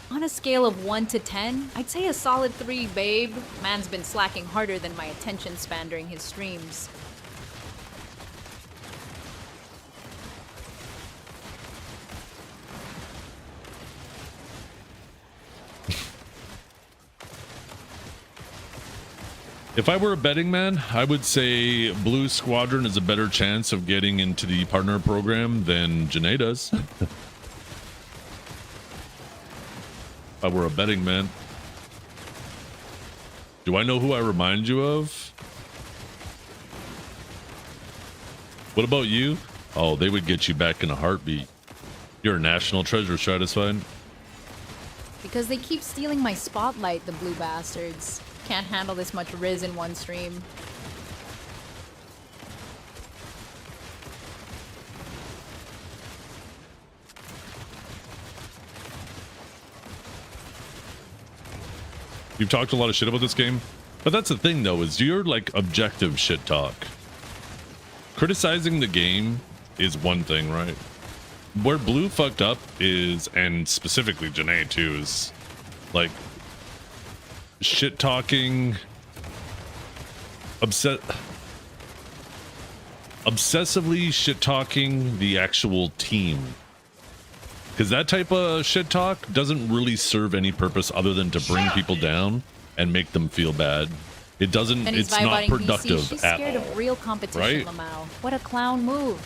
On a scale of 1 to 10, I'd say a solid 3, babe. Man's been slacking harder than my attention span during his streams. If I were a betting man, I would say Blue Squadron has a better chance of getting into the partner program than Janae does. If I were a betting man. Do I know who I remind you of? What about you? Oh, they would get you back in a heartbeat. You're a national treasure, Stratisfied. Because they keep stealing my spotlight, the blue bastards. Can't handle this much Riz in one stream. You've talked a lot of shit about this game, but that's the thing though, is you're like objective shit talk. Criticizing the game is one thing, right? Where Blue fucked up is, and specifically Janae too, is like shit talking, obsessively shit talking the actual team. Because that type of shit talk doesn't really serve any purpose other than to bring people down and make them feel bad. It doesn't, And he's it's not vibe-botting productive BC. She's at scared all. of real competition, right? Lamau. What a clown move.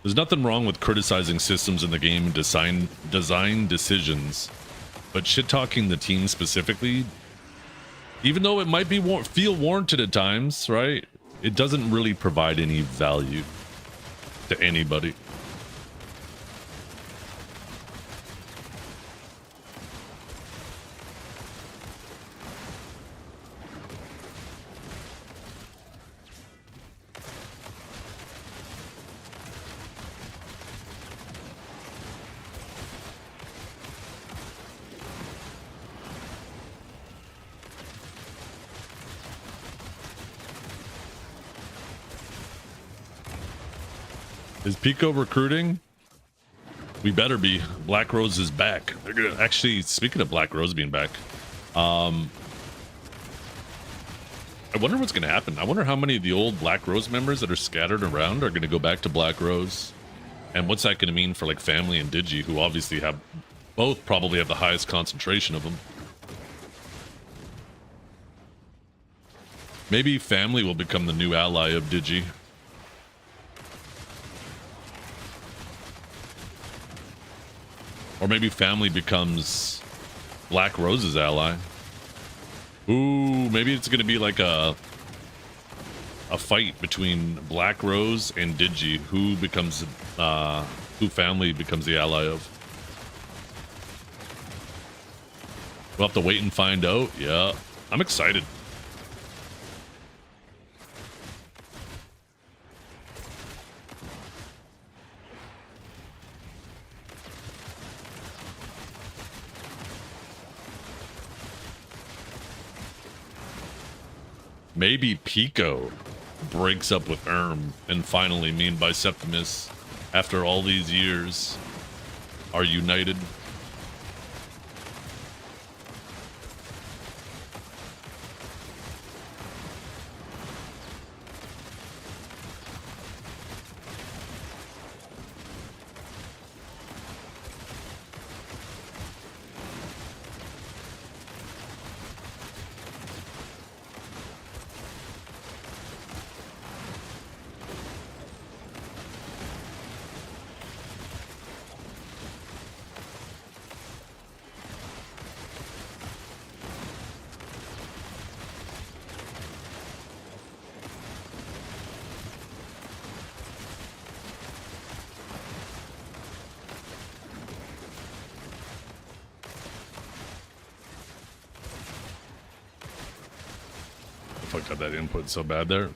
There's nothing wrong with criticizing systems in the game and design decisions, but shit talking the team specifically, even though it might be feel warranted at times, right? It doesn't really provide any value to anybody. Is Pico recruiting? We better be. Black Rose is back. They're gonna actually, speaking of Black Rose being back, I wonder what's gonna happen. I wonder how many of the old Black Rose members that are scattered around are gonna go back to Black Rose, and what's that gonna mean for like Family and Digi, who obviously have both probably have the highest concentration of them. Maybe Family will become the new ally of Digi. Or maybe Family becomes Black Rose's ally. Ooh, maybe it's gonna be like a fight between Black Rose and Digi, who becomes who Family becomes the ally of. We'll have to wait and find out. Yeah, I'm excited. Maybe Pico breaks up with and finally me and Biseptimus, after all these years, are united. Fuck, got that input so bad there.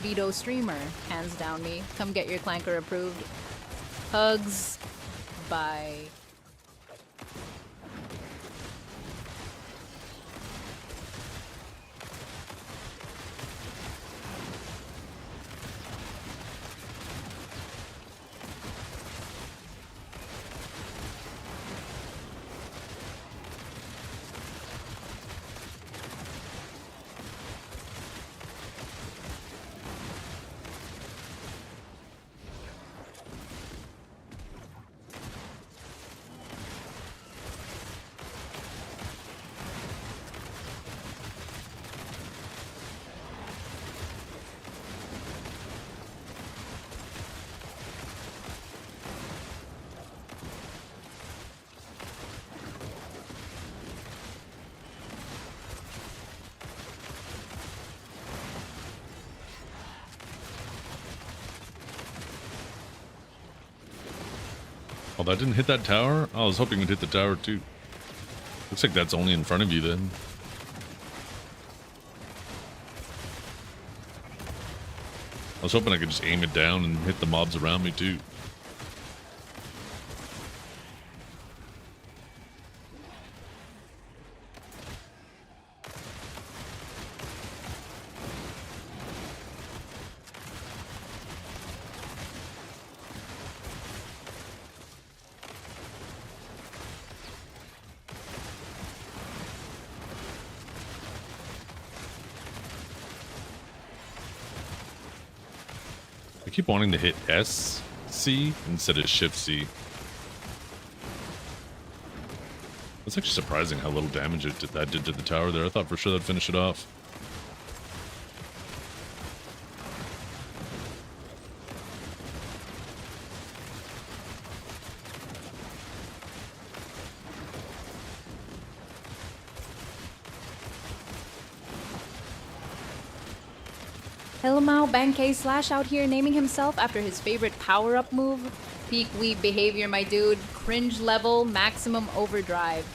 Vito streamer, hands down me. Come get your clanker approved. Hugs. Bye. Oh, that didn't hit that tower? Oh, I was hoping it would hit the tower too. Looks like that's only in front of you then. I was hoping I could just aim it down and hit the mobs around me too. I keep wanting to hit S, C instead of Shift C. That's actually surprising how little damage that did to the tower there. I thought for sure that'd finish it off. Helmau Bankei Slash out here naming himself after his favorite power-up move. Peak weeb behavior, my dude. Cringe level, maximum overdrive.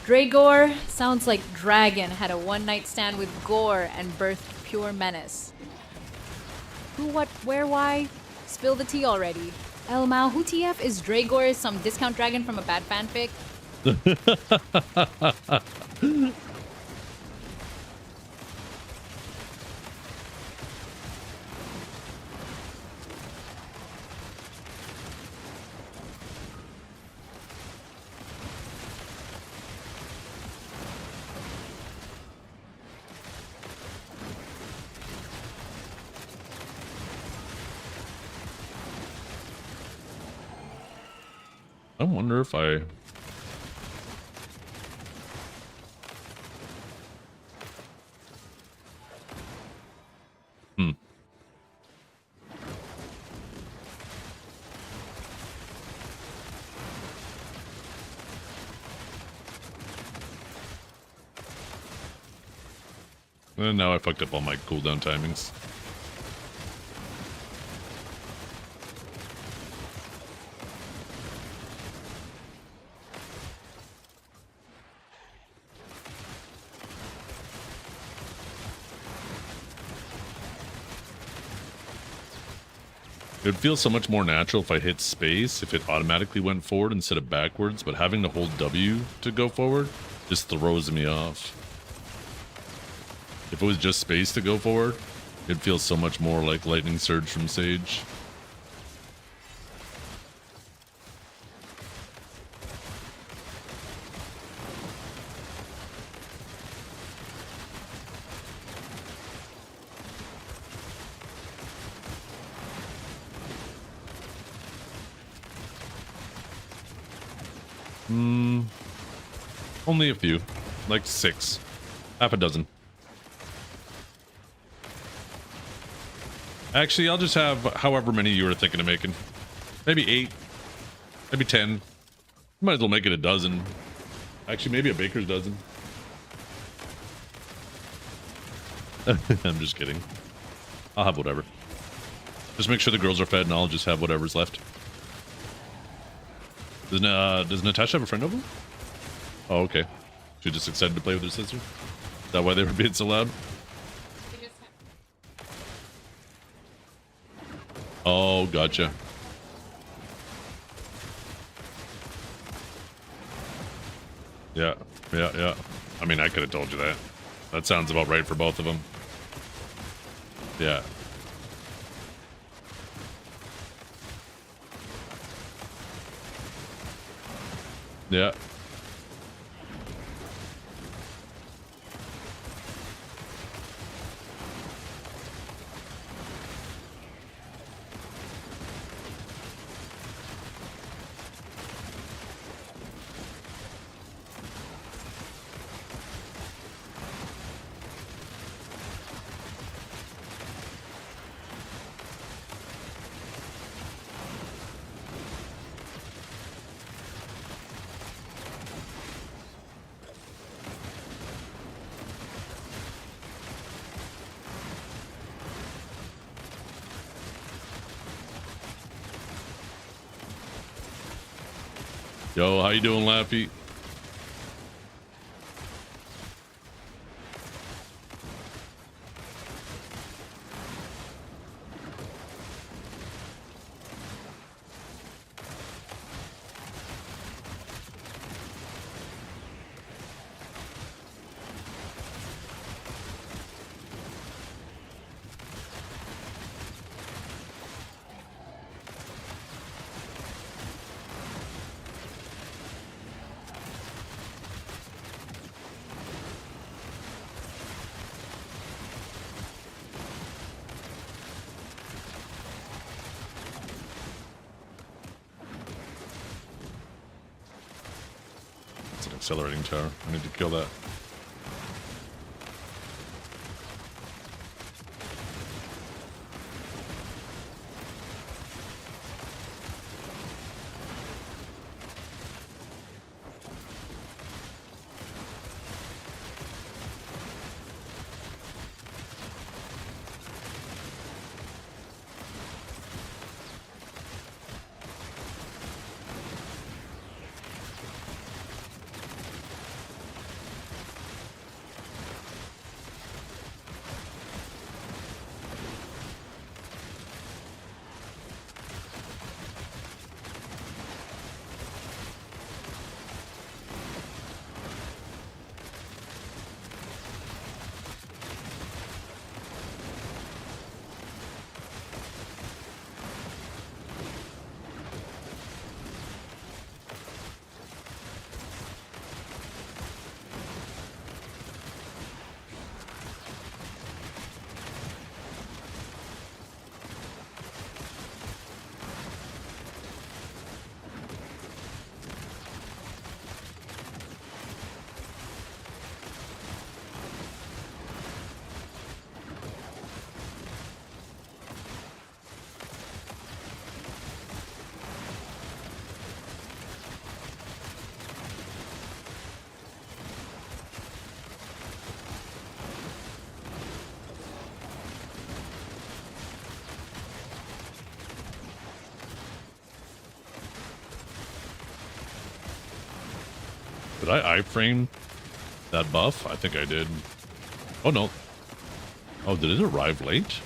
Dragor sounds like Dragon had a one-night stand with Gore and birthed pure menace. Who, what, where, why? Spill the tea already. Elmau, who TF is Dragor? Some discount dragon from a bad fanfic? I wonder if I... And now I fucked up all my cooldown timings. It would feel so much more natural if I hit space, if it automatically went forward instead of backwards, but having to hold W to go forward just throws me off. If it was just space to go forward, it feels so much more like Lightning Surge from Sage. Only a few. Like 6. Half a dozen. Actually, I'll just have however many you were thinking of making. Maybe 8. Maybe 10. Might as well make it a dozen. Actually, maybe a baker's dozen. I'm just kidding. I'll have whatever. Just make sure the girls are fed and I'll just have whatever's left. Does Natasha have a friend over? Oh, okay. She just excited to play with her sister? Is that why they were being so loud? Oh, gotcha. Yeah. I mean, I could have told you that. That sounds about right for both of them. Yeah. Yeah. Yo, how you doing, Laffy? It's an accelerating tower. I need to kill that. Did I iframe that buff? I think I did. Oh, no. Oh, did it arrive late?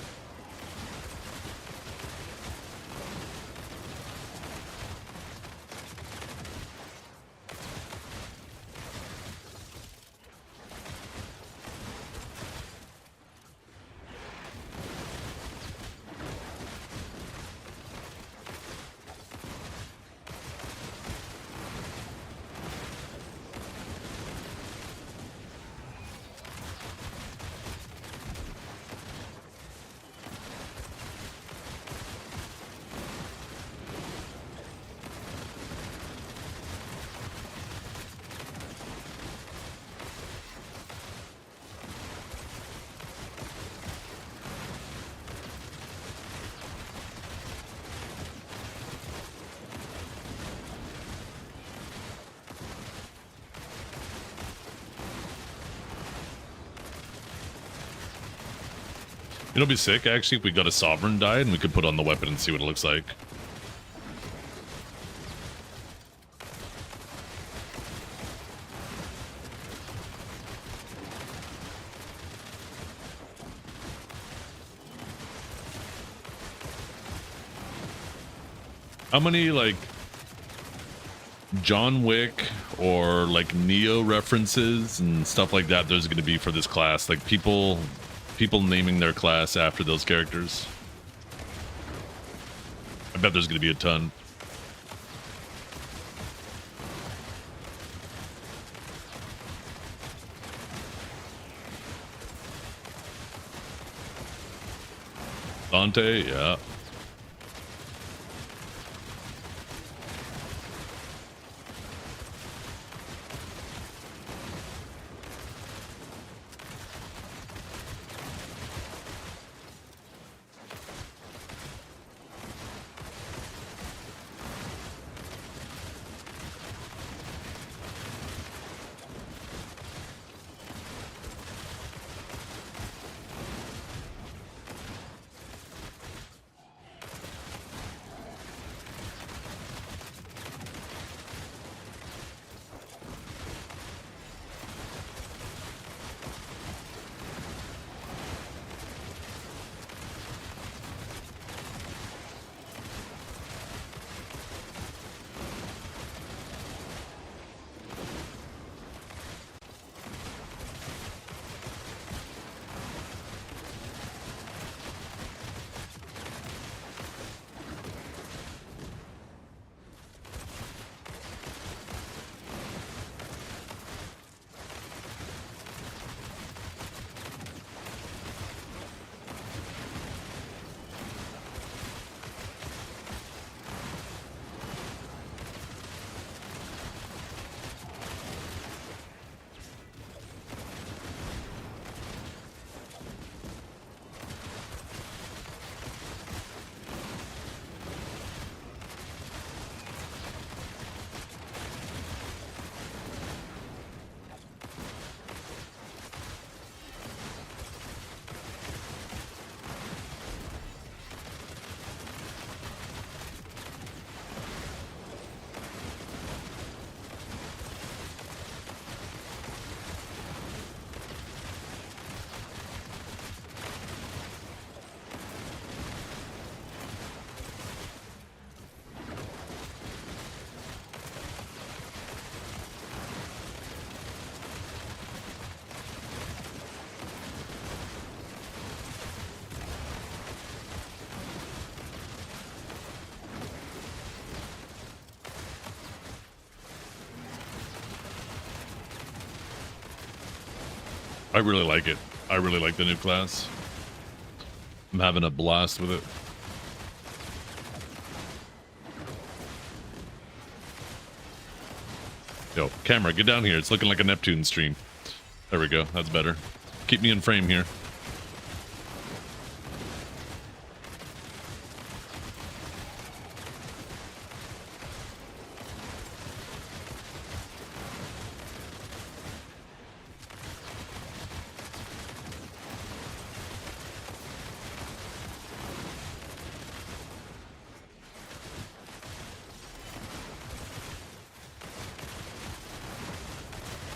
It'll be sick, actually, if we got a Sovereign die and we could put on the weapon and see what it looks like. How many, like, John Wick or, like, Neo references and stuff like that there's going to be for this class? Like, people naming their class after those characters. I bet there's going to be a ton. Dante, yeah. I really like it. I really like the new class. I'm having a blast with it. Yo, camera, get down here. It's looking like a Neptune stream. There we go. That's better. Keep me in frame here.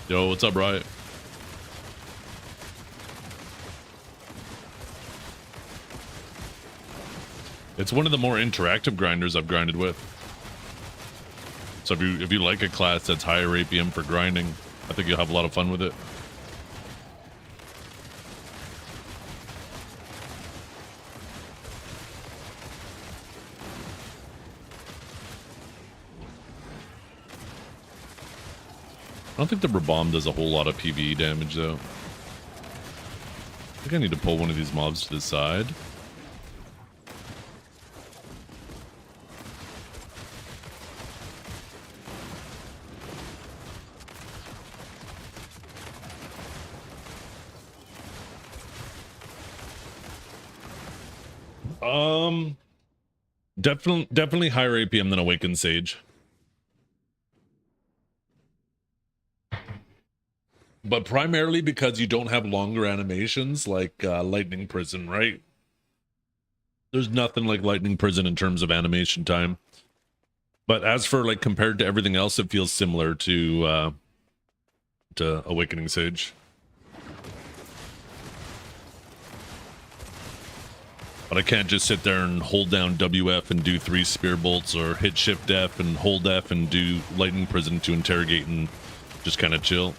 Yo, what's up, Riot? It's one of the more interactive grinders I've grinded with. So if you like a class that's higher APM for grinding, I think you'll have a lot of fun with it. I don't think the bomb does a whole lot of PvE damage though. I think I need to pull one of these mobs to the side. Definitely higher APM than Awakened Sage. But primarily because you don't have longer animations like Lightning Prison, right? There's nothing like Lightning Prison in terms of animation time. But as for like compared to everything else, it feels similar to Awakening Sage. But I can't just sit there and hold down WF and do 3 spear bolts, or hit Shift F and hold F and do Lightning Prison to interrogate and just kind of chill.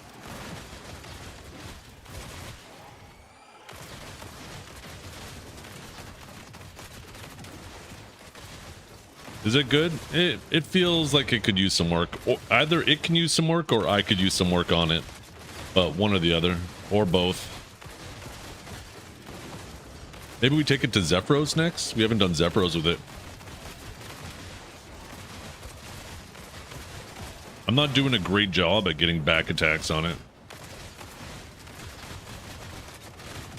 Is it good? It feels like it could use some work. Or either it can use some work or I could use some work on it. But one or the other. Or both. Maybe we take it to Zephyros next? We haven't done Zephyros with it. I'm not doing a great job at getting back attacks on it.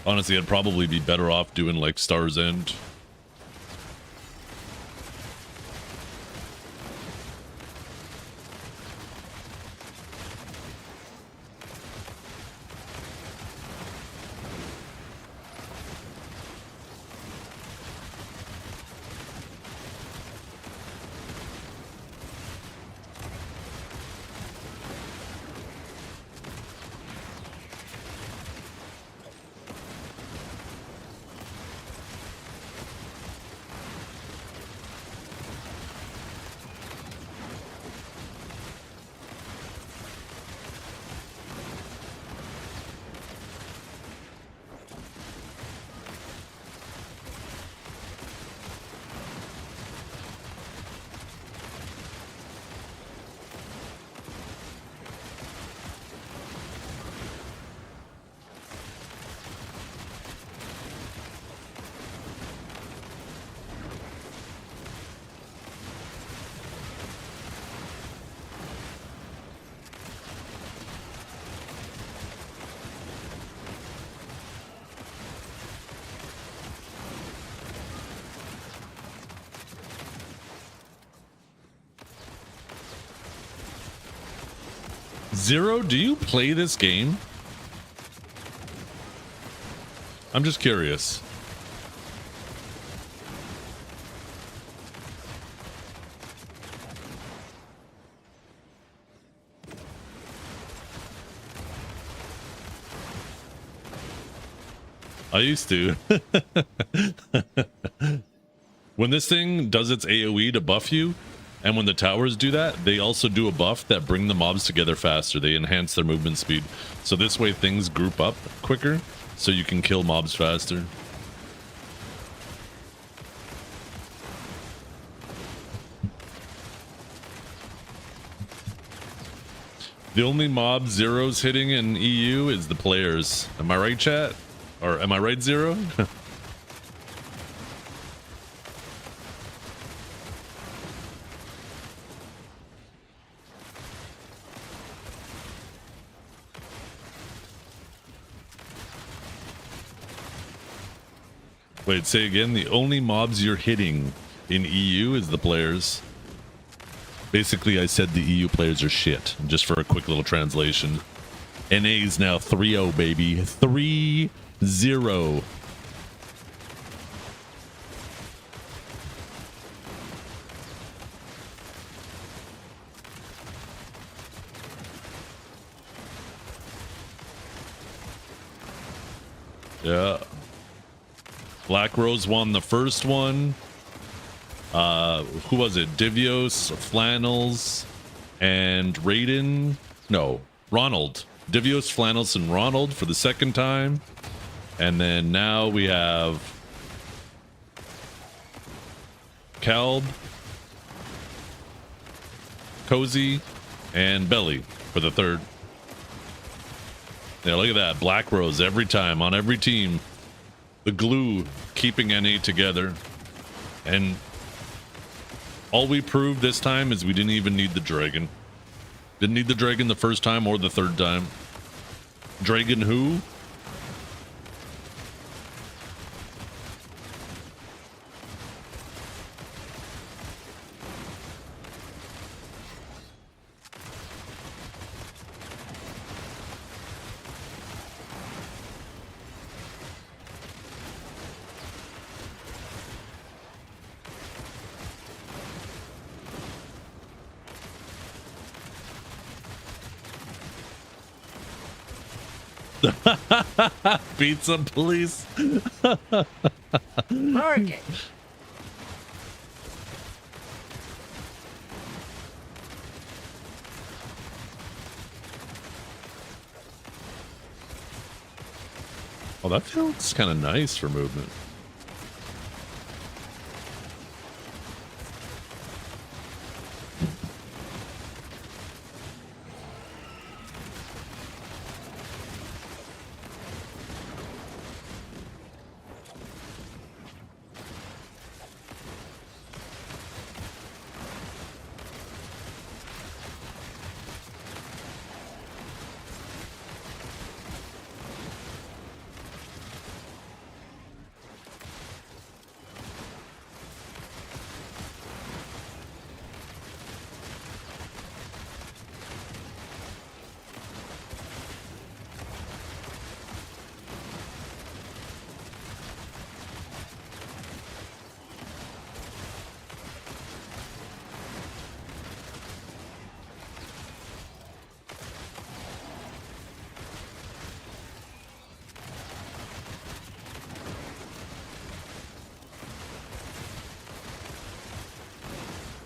Honestly, I'd probably be better off doing like Star's End. Zero, do you play this game? I'm just curious. I used to. When this thing does its AoE to buff you, and when the towers do that, they also do a buff that bring the mobs together faster. They enhance their movement speed. So this way things group up quicker, so you can kill mobs faster. The only mob Zero's hitting in EU is the players. Am I right, chat? Or am I right, Zero? Wait, say again. The only mobs you're hitting in EU is the players. Basically, I said the EU players are shit. Just for a quick little translation. NA is now 3-0, baby. 3-0. Yeah. Black Rose won the first one. Who was it? Divios, Flannels, and Raiden. No, Ronald. Divios, Flannels, and Ronald for the second time. And then now we have Calb, Cozy, and Belly for the third. Yeah, look at that. Black Rose every time on every team. The glue keeping NA together. And all we proved this time is we didn't even need the dragon. Didn't need the dragon the first time or the third time. Dragon who? Pizza police. Market. Oh, that feels kind of nice for movement.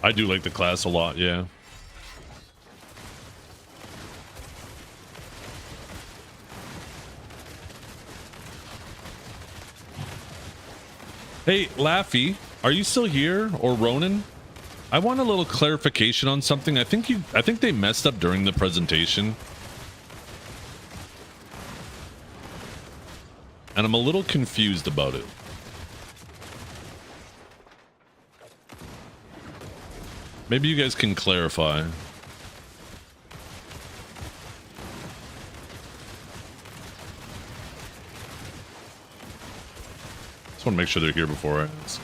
I do like the class a lot, yeah. Hey, Laffy, are you still here? Or Ronan? I want a little clarification on something. I think they messed up during the presentation. And I'm a little confused about it. Maybe you guys can clarify. Just want to make sure they're here before I ask.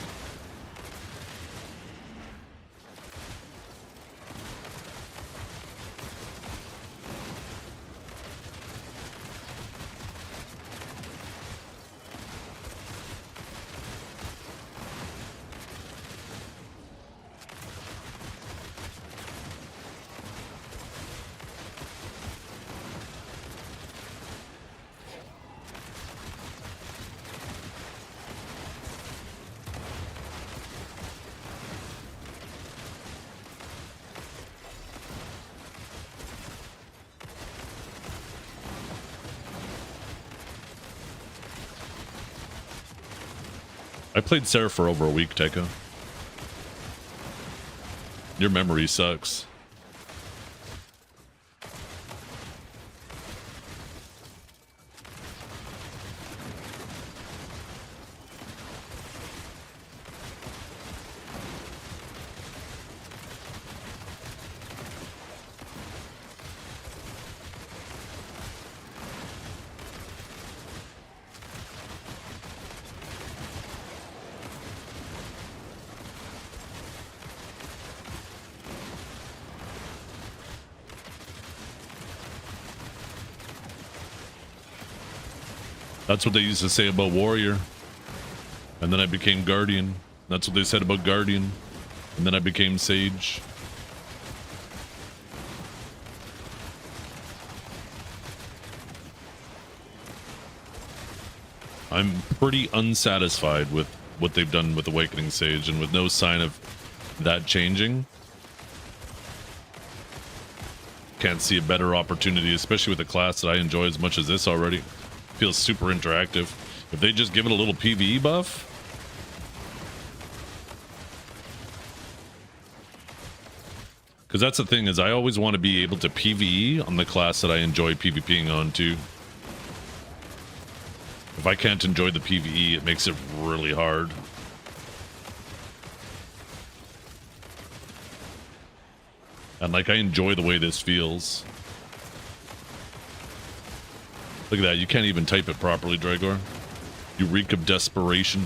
I played Sarah for over a week, Teiko. Your memory sucks. That's what they used to say about Warrior. And then I became Guardian. That's what they said about Guardian. And then I became Sage. I'm pretty unsatisfied with what they've done with Awakening Sage, and with no sign of that changing. Can't see a better opportunity, especially with a class that I enjoy as much as this already. Feels super interactive. If they just give it a little PvE buff. Because that's the thing, is I always want to be able to PvE on the class that I enjoy PvPing on too. If I can't enjoy the PvE, it makes it really hard. And like, I enjoy the way this feels. Look at that, you can't even type it properly, Dragor. You reek of desperation.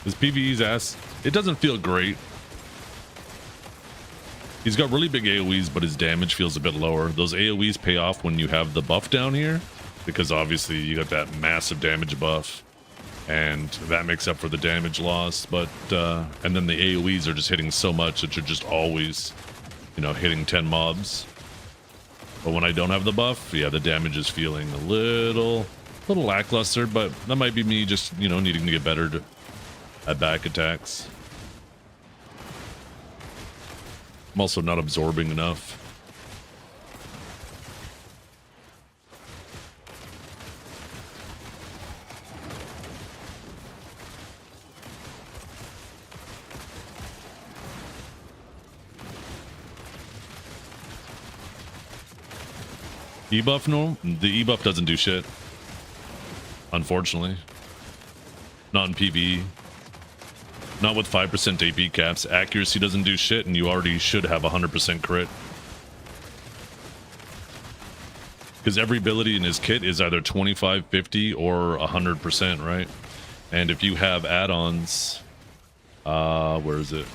His PvE's ass. It doesn't feel great. He's got really big AoEs, but his damage feels a bit lower. Those AoEs pay off when you have the buff down here, because obviously you got that massive damage buff, and that makes up for the damage loss. But and then the AoEs are just hitting so much that you're just always, you know, hitting 10 mobs. But when I don't have the buff, yeah, the damage is feeling a little lackluster. But that might be me just, you know, needing to get better at back attacks. I'm also not absorbing enough. E-buff, no? The E-buff doesn't do shit. Unfortunately. Not in PvE. Not with 5% AP caps. Accuracy doesn't do shit, and you already should have 100% crit. Because every ability in his kit is either 25, 50, or 100%, right? And if you have add-ons... where is it?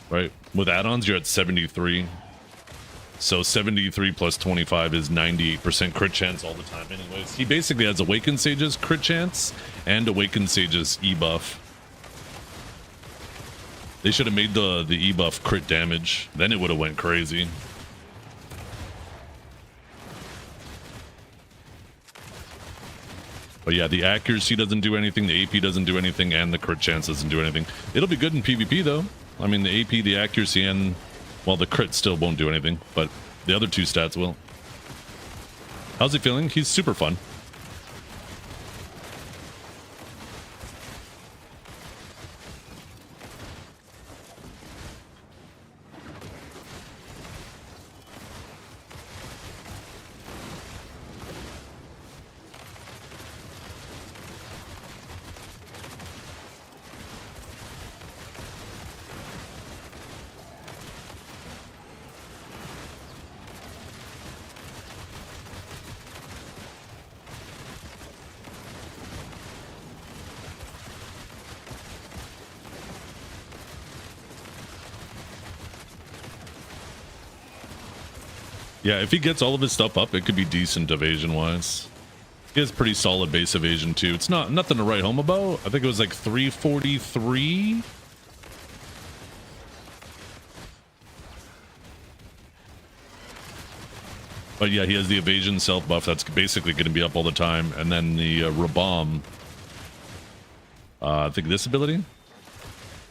Right? With add-ons, you're at 73. So 73 plus 25 is 98% crit chance all the time anyways. He basically has Awakened Sage's crit chance and Awakened Sage's E-buff. They should have made the E-buff crit damage. Then it would have went crazy. But yeah, the accuracy doesn't do anything, the AP doesn't do anything, and the crit chance doesn't do anything. It'll be good in PvP though. I mean, the AP, the accuracy, and... well, the crit still won't do anything, but the other two stats will. How's he feeling? He's super fun. Yeah, if he gets all of his stuff up, it could be decent evasion-wise. He has pretty solid base evasion, too. It's nothing to write home about. I think it was like 343. But yeah, he has the evasion self-buff. That's basically going to be up all the time. And then the Rabomb. I think this ability?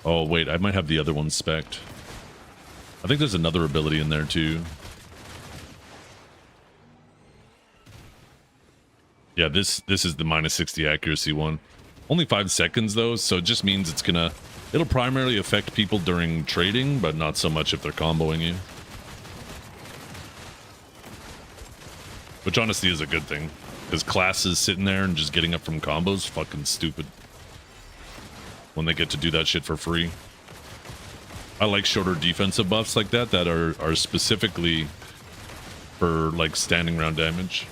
Oh, wait, I might have the other one spec'd. I think there's another ability in there, too. Yeah, this is the minus 60 accuracy one. Only 5 seconds though, so it just means it'll primarily affect people during trading, but not so much if they're comboing you. Which honestly is a good thing. Because classes sitting there and just getting up from combos, fucking stupid. When they get to do that shit for free. I like shorter defensive buffs like that are specifically for like standing round damage.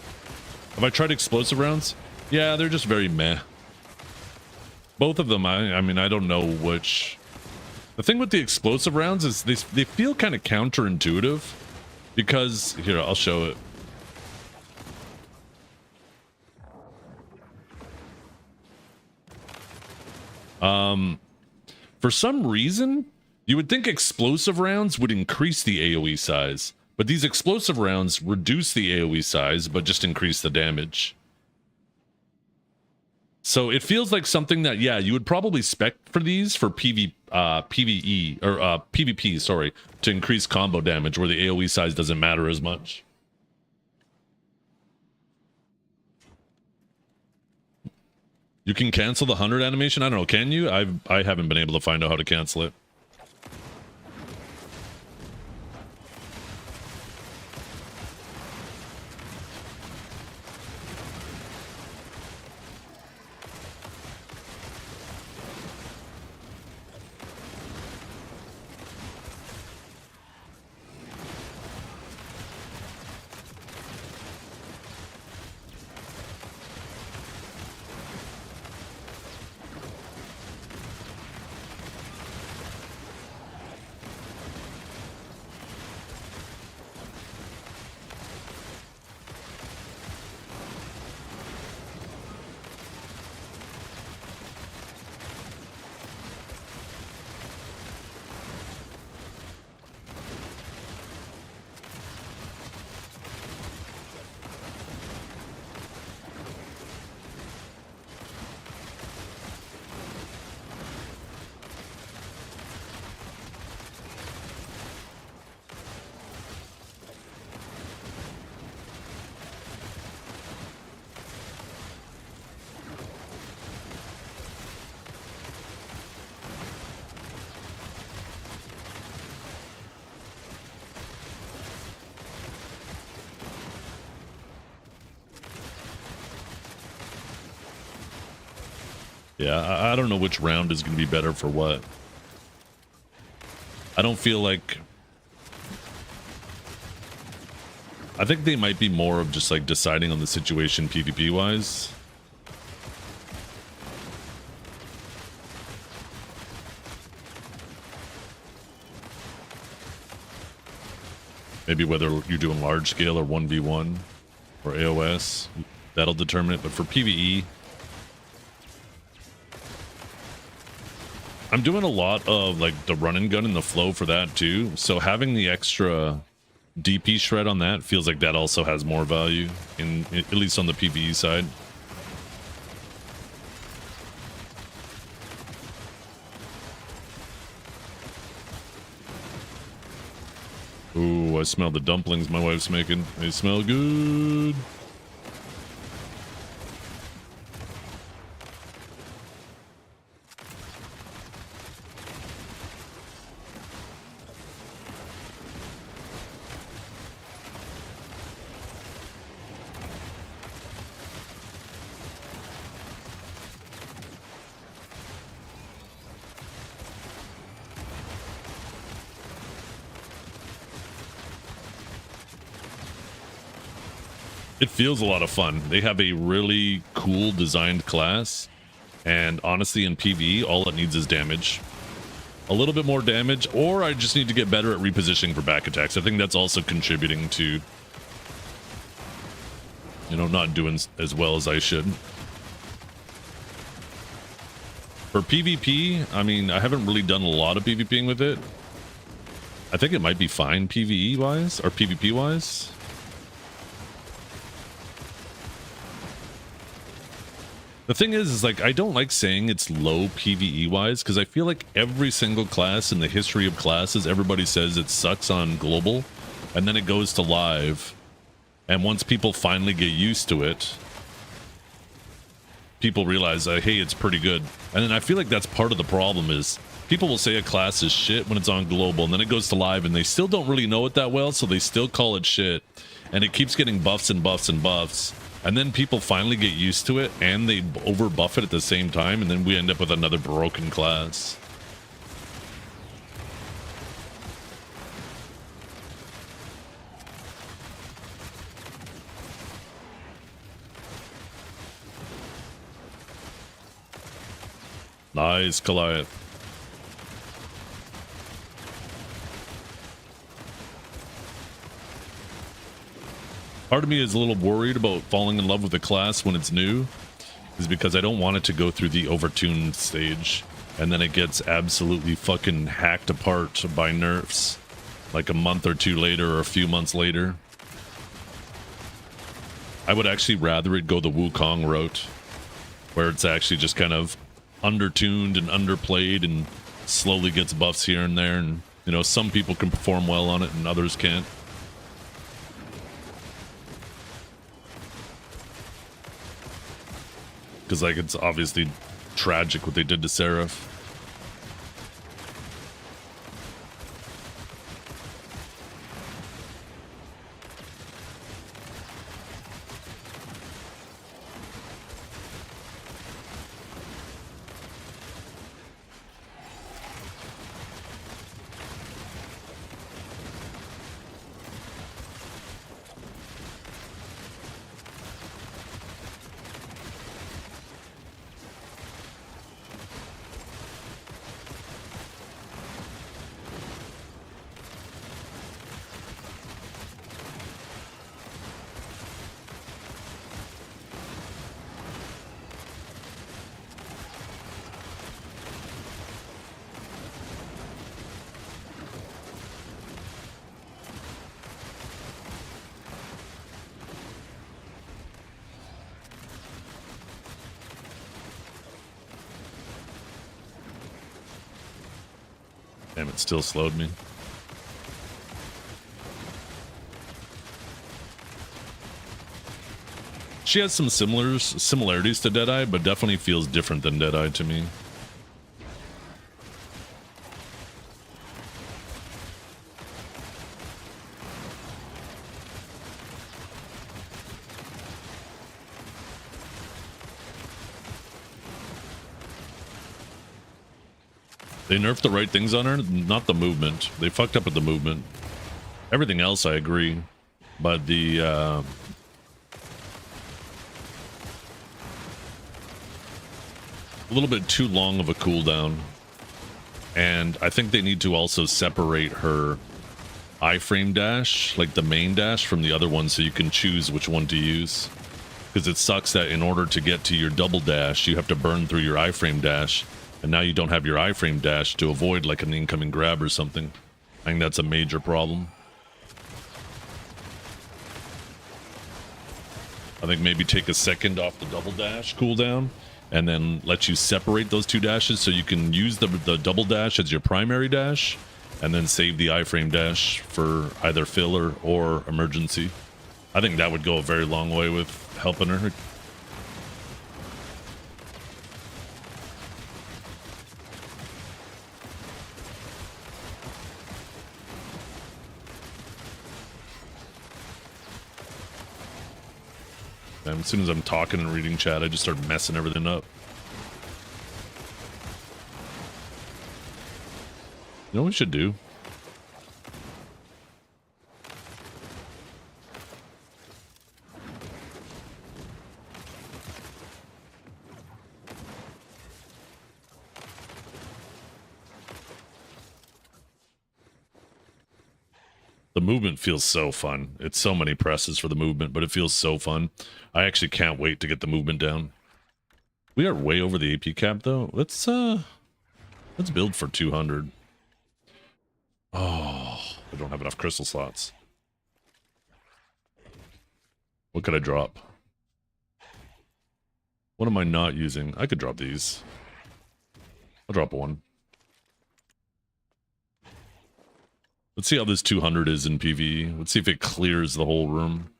Have I tried explosive rounds? Yeah, they're just very meh. Both of them, I mean, I don't know which. The thing with the explosive rounds is they feel kind of counterintuitive. Because, here, I'll show it. For some reason, you would think explosive rounds would increase the AoE size, but these explosive rounds reduce the AoE size, but just increase the damage. So it feels like something that, yeah, you would probably spec for these for PvE, or PvP, sorry, to increase combo damage, where the AoE size doesn't matter as much. You can cancel the 100 animation? I don't know. Can you? I haven't been able to find out how to cancel it. Yeah, I don't know which round is going to be better for what. I don't feel like... I think they might be more of just like deciding on the situation PvP-wise. Maybe whether you're doing large scale or 1v1 or AOS, that'll determine it. But for PvE, I'm doing a lot of like the run and gun and the flow for that too. So having the extra DP shred on that feels like that also has more value in at least on the PvE side. Ooh, I smell the dumplings my wife's making. They smell good. It feels a lot of fun. They have a really cool designed class, and honestly in PvE all it needs is damage. A little bit more damage, or I just need to get better at repositioning for back attacks. I think that's also contributing to, you know, not doing as well as I should. For PvP, I mean, I haven't really done a lot of PvPing with it. I think it might be fine PvE wise or PvP wise. The thing is like, I don't like saying it's low PvE wise, because I feel like every single class in the history of classes, everybody says it sucks on global, and then it goes to live. And once people finally get used to it, people realize, hey, it's pretty good. And then I feel like that's part of the problem is People will say a class is shit when it's on global, and then it goes to live, and they still don't really know it that well, so they still call it shit. And it keeps getting buffs and buffs and buffs. And then people finally get used to it, and they over-buff it at the same time, and then we end up with another broken class. Nice, Goliath. Part of me is a little worried about falling in love with a class when it's new, is because I don't want it to go through the overtuned stage, and then it gets absolutely fucking hacked apart by nerfs, like a month or two later or a few months later. I would actually rather it go the Wukong route, where it's actually just kind of undertuned and underplayed and slowly gets buffs here and there, and you know, some people can perform well on it and others can't. Because like it's obviously tragic what they did to Seraph. Damn, it still slowed me. She has some similarities to Deadeye, but definitely feels different than Deadeye to me. They nerfed the right things on her, not the movement. They fucked up with the movement. Everything else, I agree. But the, a little bit too long of a cooldown. And I think they need to also separate her iframe dash, like the main dash, from the other one so you can choose which one to use. Because it sucks that in order to get to your double dash, you have to burn through your iframe dash. And now you don't have your iframe dash to avoid like an incoming grab or something. I think that's a major problem. I think maybe take a second off the double dash cooldown and then let you separate those two dashes so you can use the double dash as your primary dash and then save the iframe dash for either filler or emergency. I think that would go a very long way with helping her. And as soon as I'm talking and reading chat, I just start messing everything up. You know what we should do? The movement feels so fun. It's so many presses for the movement, but it feels so fun. I actually can't wait to get the movement down. We are way over the AP cap though. Let's build for 200. Oh, I don't have enough crystal slots. What could I drop? What am I not using? I could drop these. I'll drop one. Let's see how this 200 is in PvE. Let's see if it clears the whole room.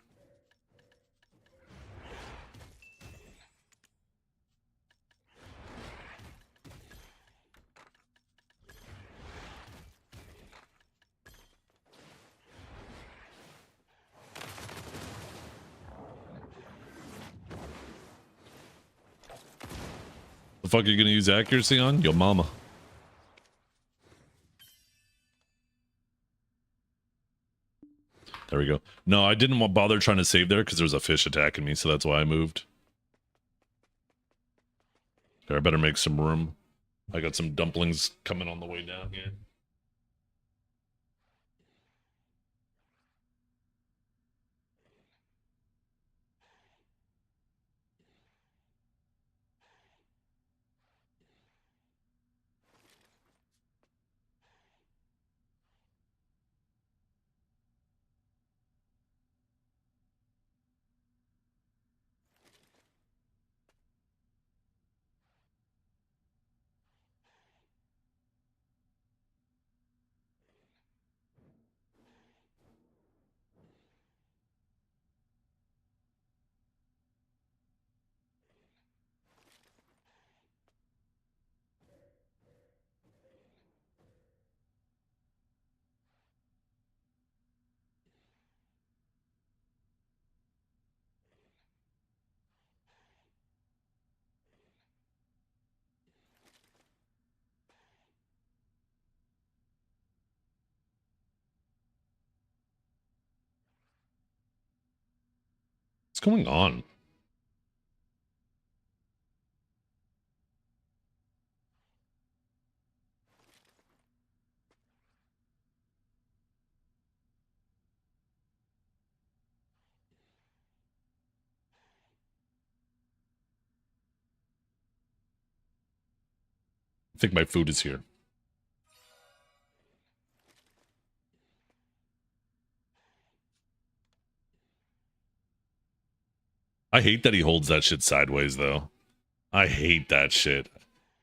The fuck are you gonna use accuracy on? Yo mama. There we go. No, I didn't bother trying to save there because there was a fish attacking me, so that's why I moved. There, I better make some room. I got some dumplings coming on the way down here. What's going on? I think my food is here. I hate that he holds that shit sideways, though. I hate that shit.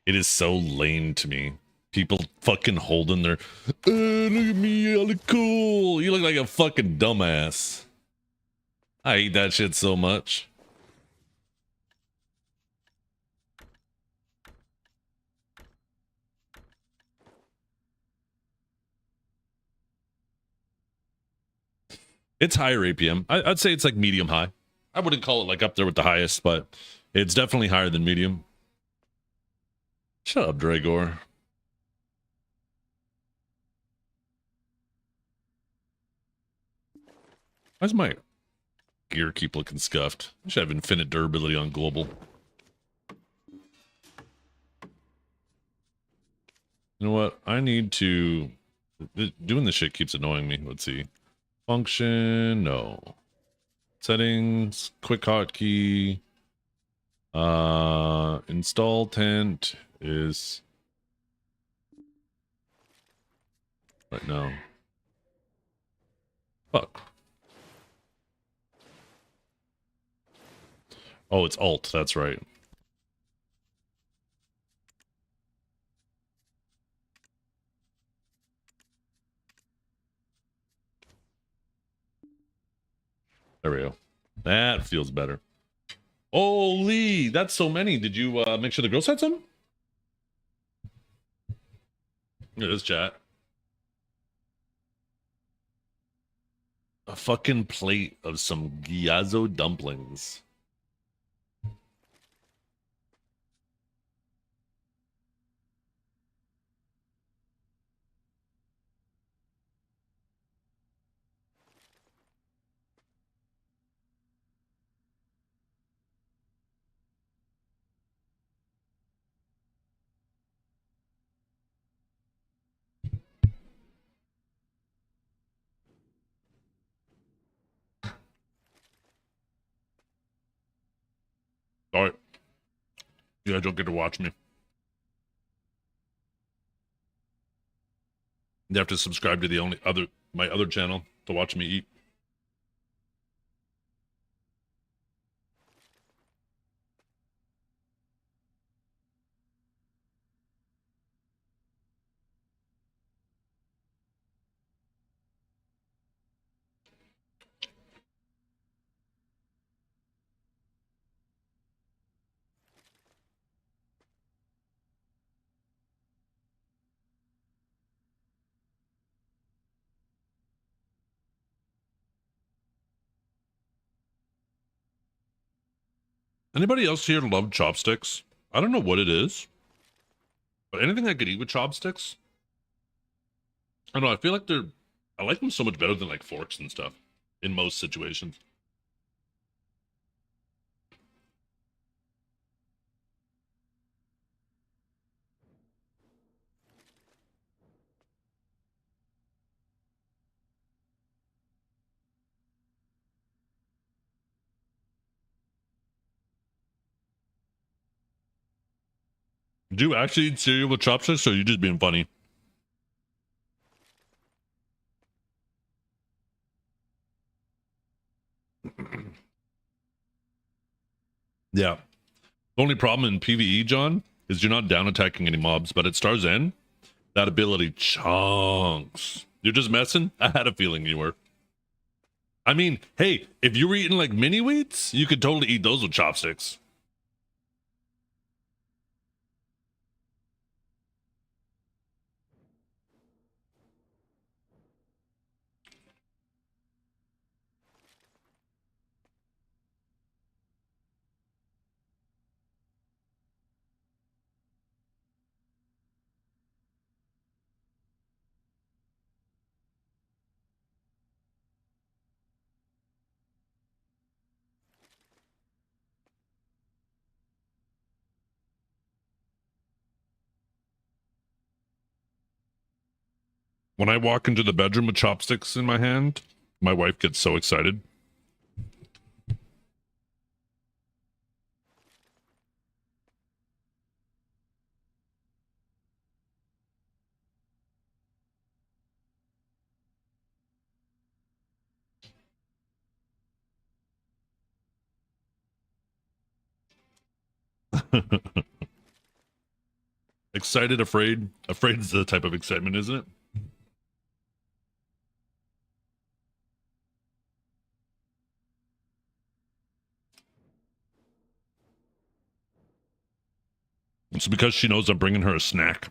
It is so lame to me. People fucking holding their, look at me, I look cool. You look like a fucking dumbass. I hate that shit so much. It's higher APM. I'd say it's like medium high. I wouldn't call it like up there with the highest, but it's definitely higher than medium. Shut up, Dragor. Why's my gear keep looking scuffed? I should have infinite durability on global. You know what? I need to... Doing this shit keeps annoying me. Let's see. Function, no. Settings, quick hotkey. Install tent is... right now. Fuck. Oh, it's alt, that's right. There we go. That feels better. Holy, that's so many. Did you make sure the girls had some? Look at this chat. A fucking plate of some gyozo dumplings. All right. You guys don't get to watch me. You have to subscribe to my other channel to watch me eat. Anybody else here love chopsticks? I don't know what it is, but anything I could eat with chopsticks, I don't know. I feel like I like them so much better than like forks and stuff in most situations. Do you actually eat cereal with chopsticks, or are you just being funny? Yeah. The only problem in PvE, John, is you're not down attacking any mobs, but at Star's End, that ability chunks. You're just messing? I had a feeling you were. I mean, hey, if you were eating like mini wheats, you could totally eat those with chopsticks. When I walk into the bedroom with chopsticks in my hand, my wife gets so excited. Excited, afraid. Afraid is the type of excitement, isn't it? It's because she knows I'm bringing her a snack.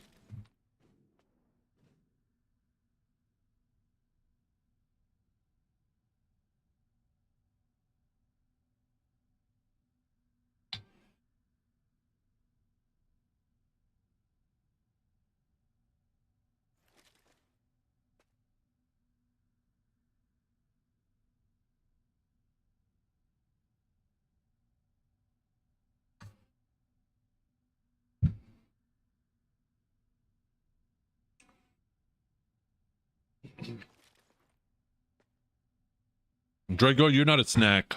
Drago, you're not a snack.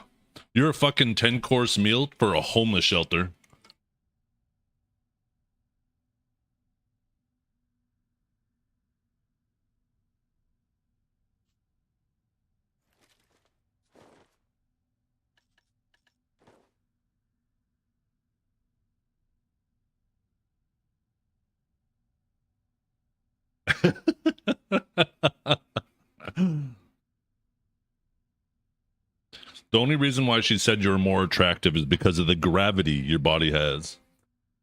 You're a fucking 10-course meal for a homeless shelter. The only reason why she said you're more attractive is because of the gravity your body has.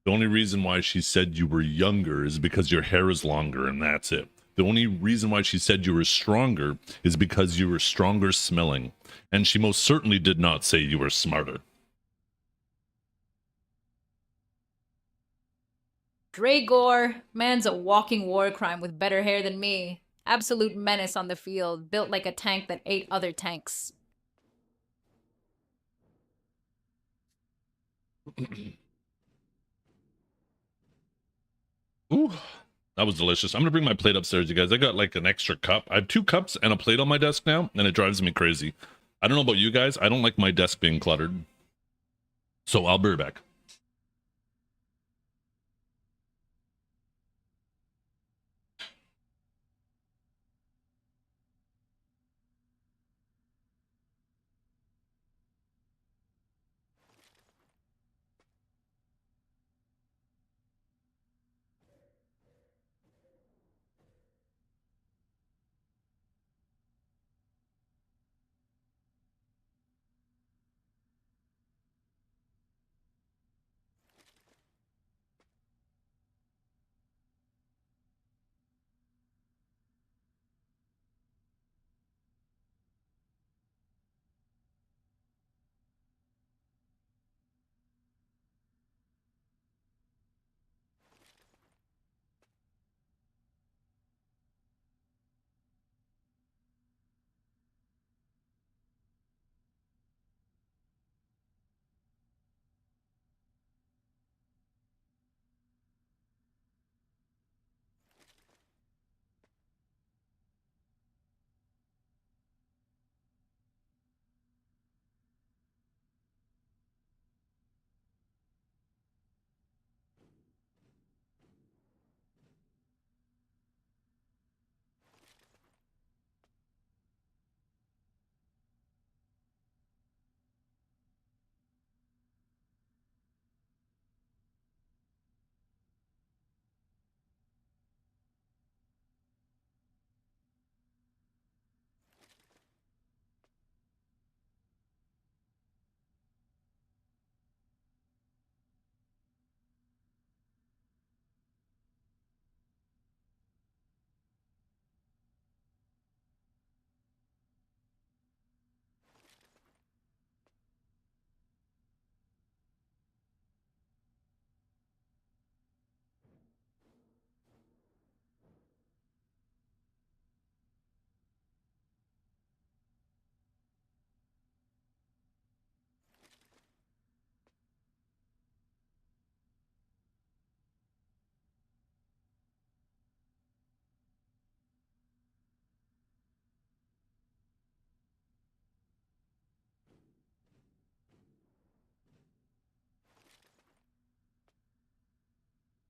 The only reason why she said you were younger is because your hair is longer, and that's it. The only reason why she said you were stronger is because you were stronger smelling. And she most certainly did not say you were smarter. Dragor, man's a walking war crime with better hair than me. Absolute menace on the field, built like a tank that ate other tanks. Ooh, that was delicious. I'm gonna bring my plate upstairs, you guys. I got like an extra cup. I have 2 cups and a plate on my desk now, and it drives me crazy. I don't know about you guys. I don't like my desk being cluttered. So I'll be right back.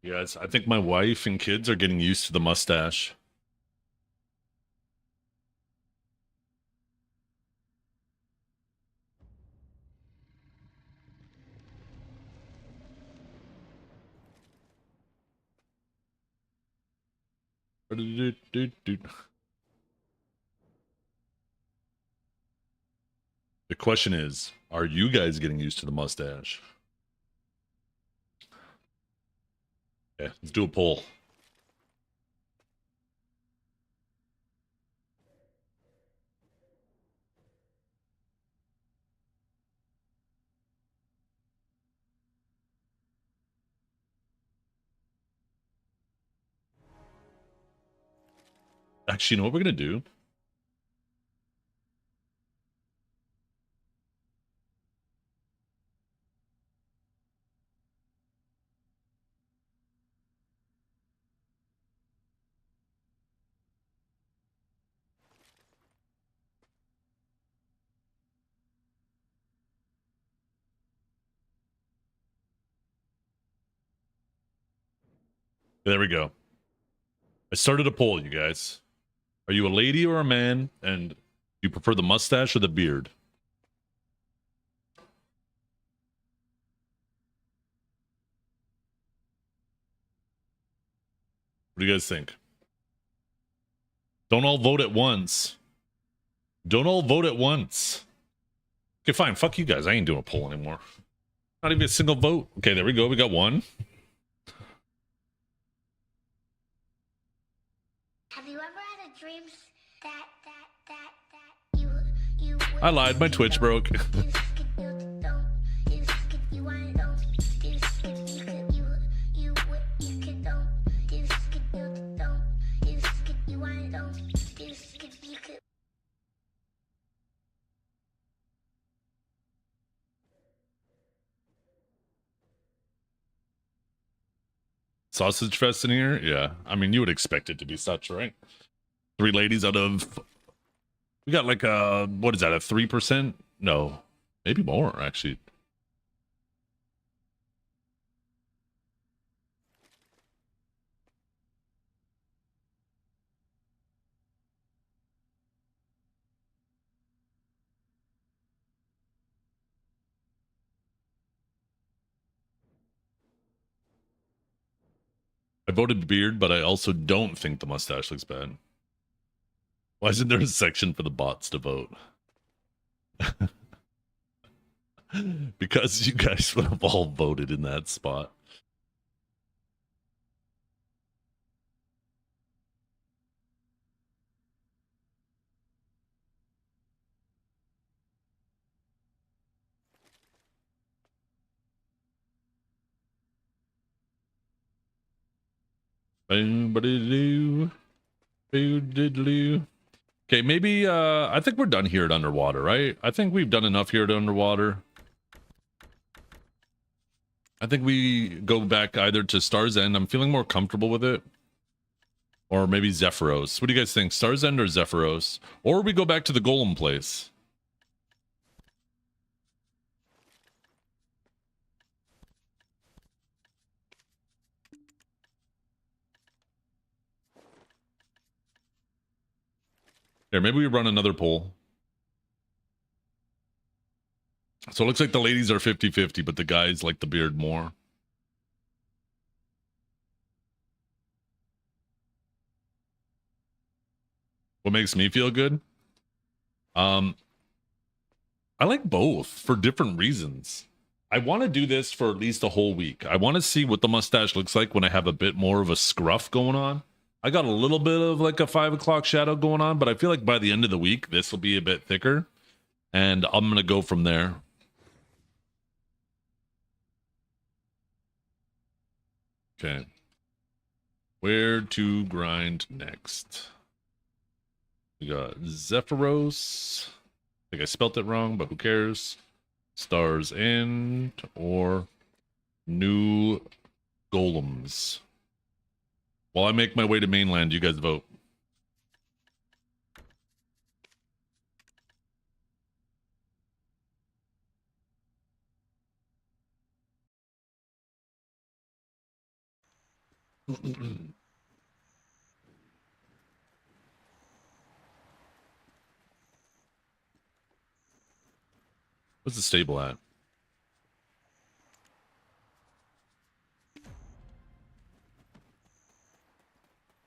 Yes, I think my wife and kids are getting used to the mustache. The question is, are you guys getting used to the mustache? Yeah, let's do a poll. Actually, you know what we're gonna do? There we go. I started a poll, you guys. Are you a lady or a man? And do you prefer the mustache or the beard? What do you guys think? Don't all vote at once. Don't all vote at once. Okay, fine. Fuck you guys. I ain't doing a poll anymore. Not even a single vote. Okay, there we go. We got one. Have you ever had a dream that you I lied. My Twitch broke. Sausage fest in here? Yeah. I mean, you would expect it to be such, right? 3 ladies out of... We got like a... What is that, a 3%? No. Maybe more, actually. I voted beard, but I also don't think the mustache looks bad. Why isn't there a section for the bots to vote? Because you guys would have all voted in that spot. Boom-ba-doo-doo. Boo-diddle-doo. Okay, maybe I think we're done here at underwater, right? I think we've done enough here at underwater. I think we go back either to Star's End. I'm feeling more comfortable with it. Or maybe Zephyros. What do you guys think? Star's End or Zephyros? Or we go back to the Golem place. Here, maybe we run another poll. So it looks like the ladies are 50-50, but the guys like the beard more. What makes me feel good? I like both for different reasons. I want to do this for at least a whole week. I want to see what the mustache looks like when I have a bit more of a scruff going on. I got a little bit of like a 5 o'clock shadow going on, but I feel like by the end of the week, this will be a bit thicker. And I'm going to go from there. Okay. Where to grind next? We got Zephyros. I think I spelt it wrong, but who cares? Stars End or New Golems. While I make my way to mainland, you guys vote. What's the stable at?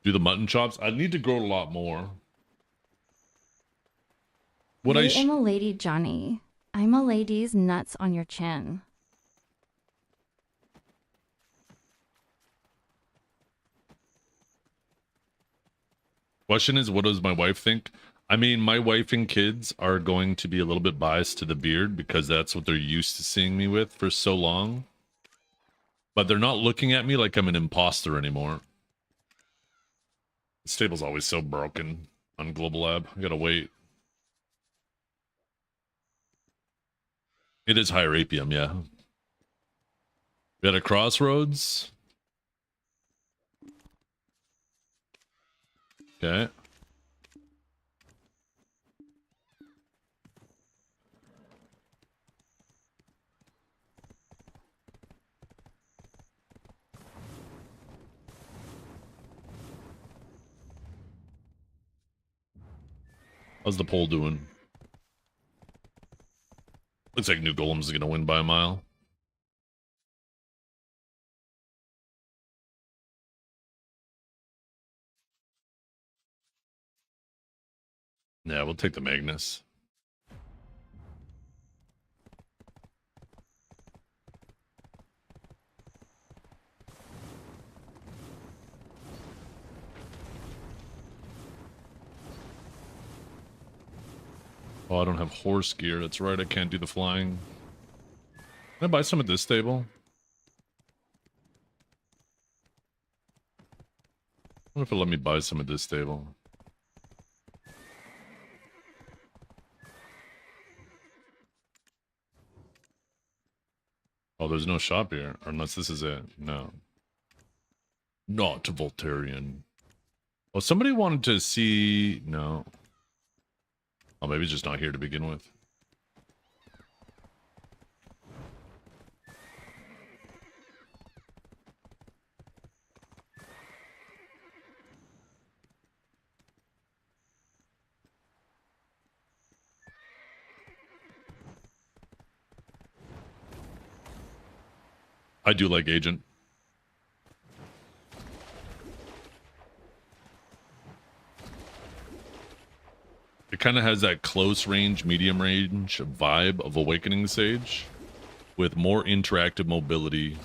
Do the mutton chops? I need to grow a lot more. What I am a lady, Johnny. I'm a lady's nuts on your chin. Question is, what does my wife think? I mean, my wife and kids are going to be a little bit biased to the beard because that's what they're used to seeing me with for so long. But they're not looking at me like I'm an imposter anymore. This table's always so broken on Global Lab. I gotta wait. It is higher APM, yeah. We at a crossroads. Okay. How's the poll doing? Looks like New Golem's gonna win by a mile. Yeah, we'll take the Magnus. Oh, I don't have horse gear. That's right, I can't do the flying. Can I buy some at this stable? I wonder if it'll let me buy some at this stable. Oh, there's no shop here. Or unless this is it. No. Not Voltarian. Oh, somebody wanted to see... No. Oh, maybe it's just not here to begin with. I do like Agent. It kind of has that close range, medium range vibe of Awakening Sage with more interactive mobility,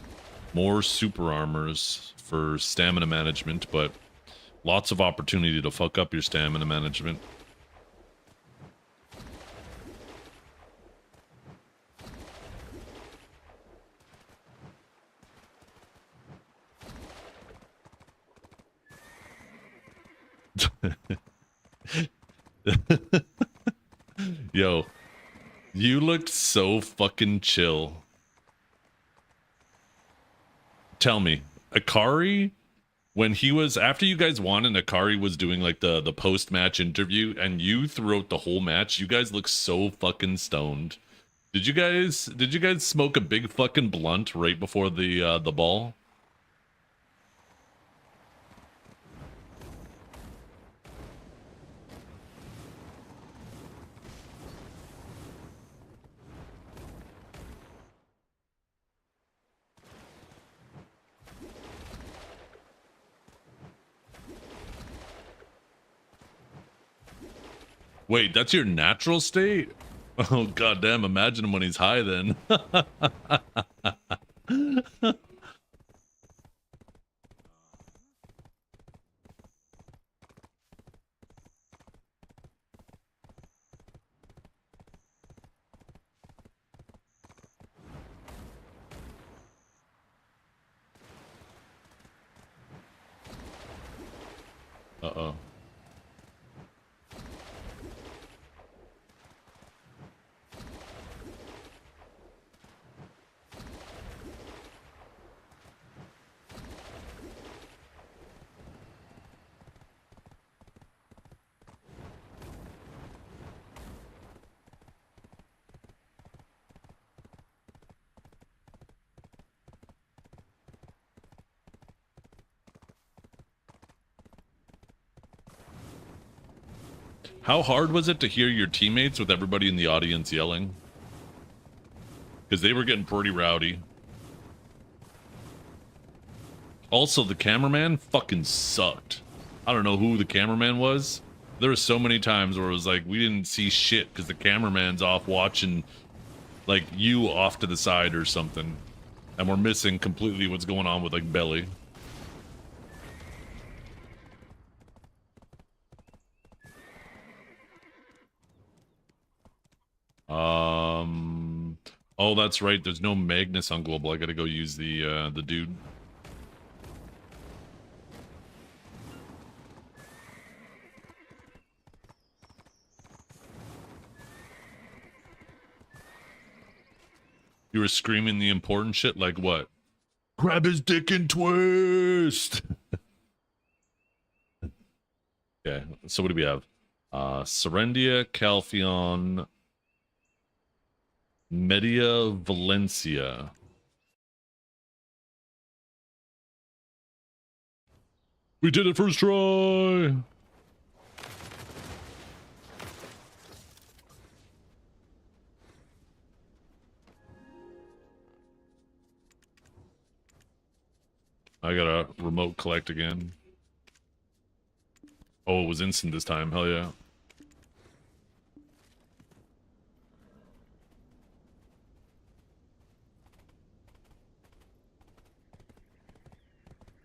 more super armors for stamina management, but lots of opportunity to fuck up your stamina management. Yo, you looked so fucking chill. Tell me, Akari, when he was, after you guys won and Akari was doing like the post-match interview and you throughout the whole match, you guys look so fucking stoned. Did you guys smoke a big fucking blunt right before the ball? Wait, that's your natural state? Oh goddamn! Imagine him when he's high. Then. Uh-oh. How hard was it to hear your teammates with everybody in the audience yelling? Because they were getting pretty rowdy. Also, the cameraman fucking sucked. I don't know who the cameraman was. There were so many times where it was like, we didn't see shit because the cameraman's off watching, like, you off to the side or something. And we're missing completely what's going on with, like, Belly. Oh, that's right. There's no Magnus on Global. I gotta go use the dude. You were screaming the important shit like what? Grab his dick and twist! Okay, so what do we have? Serendia, Calpheon, Media, Valencia. We did it first try! I gotta remote collect again. Oh, it was instant this time. Hell yeah.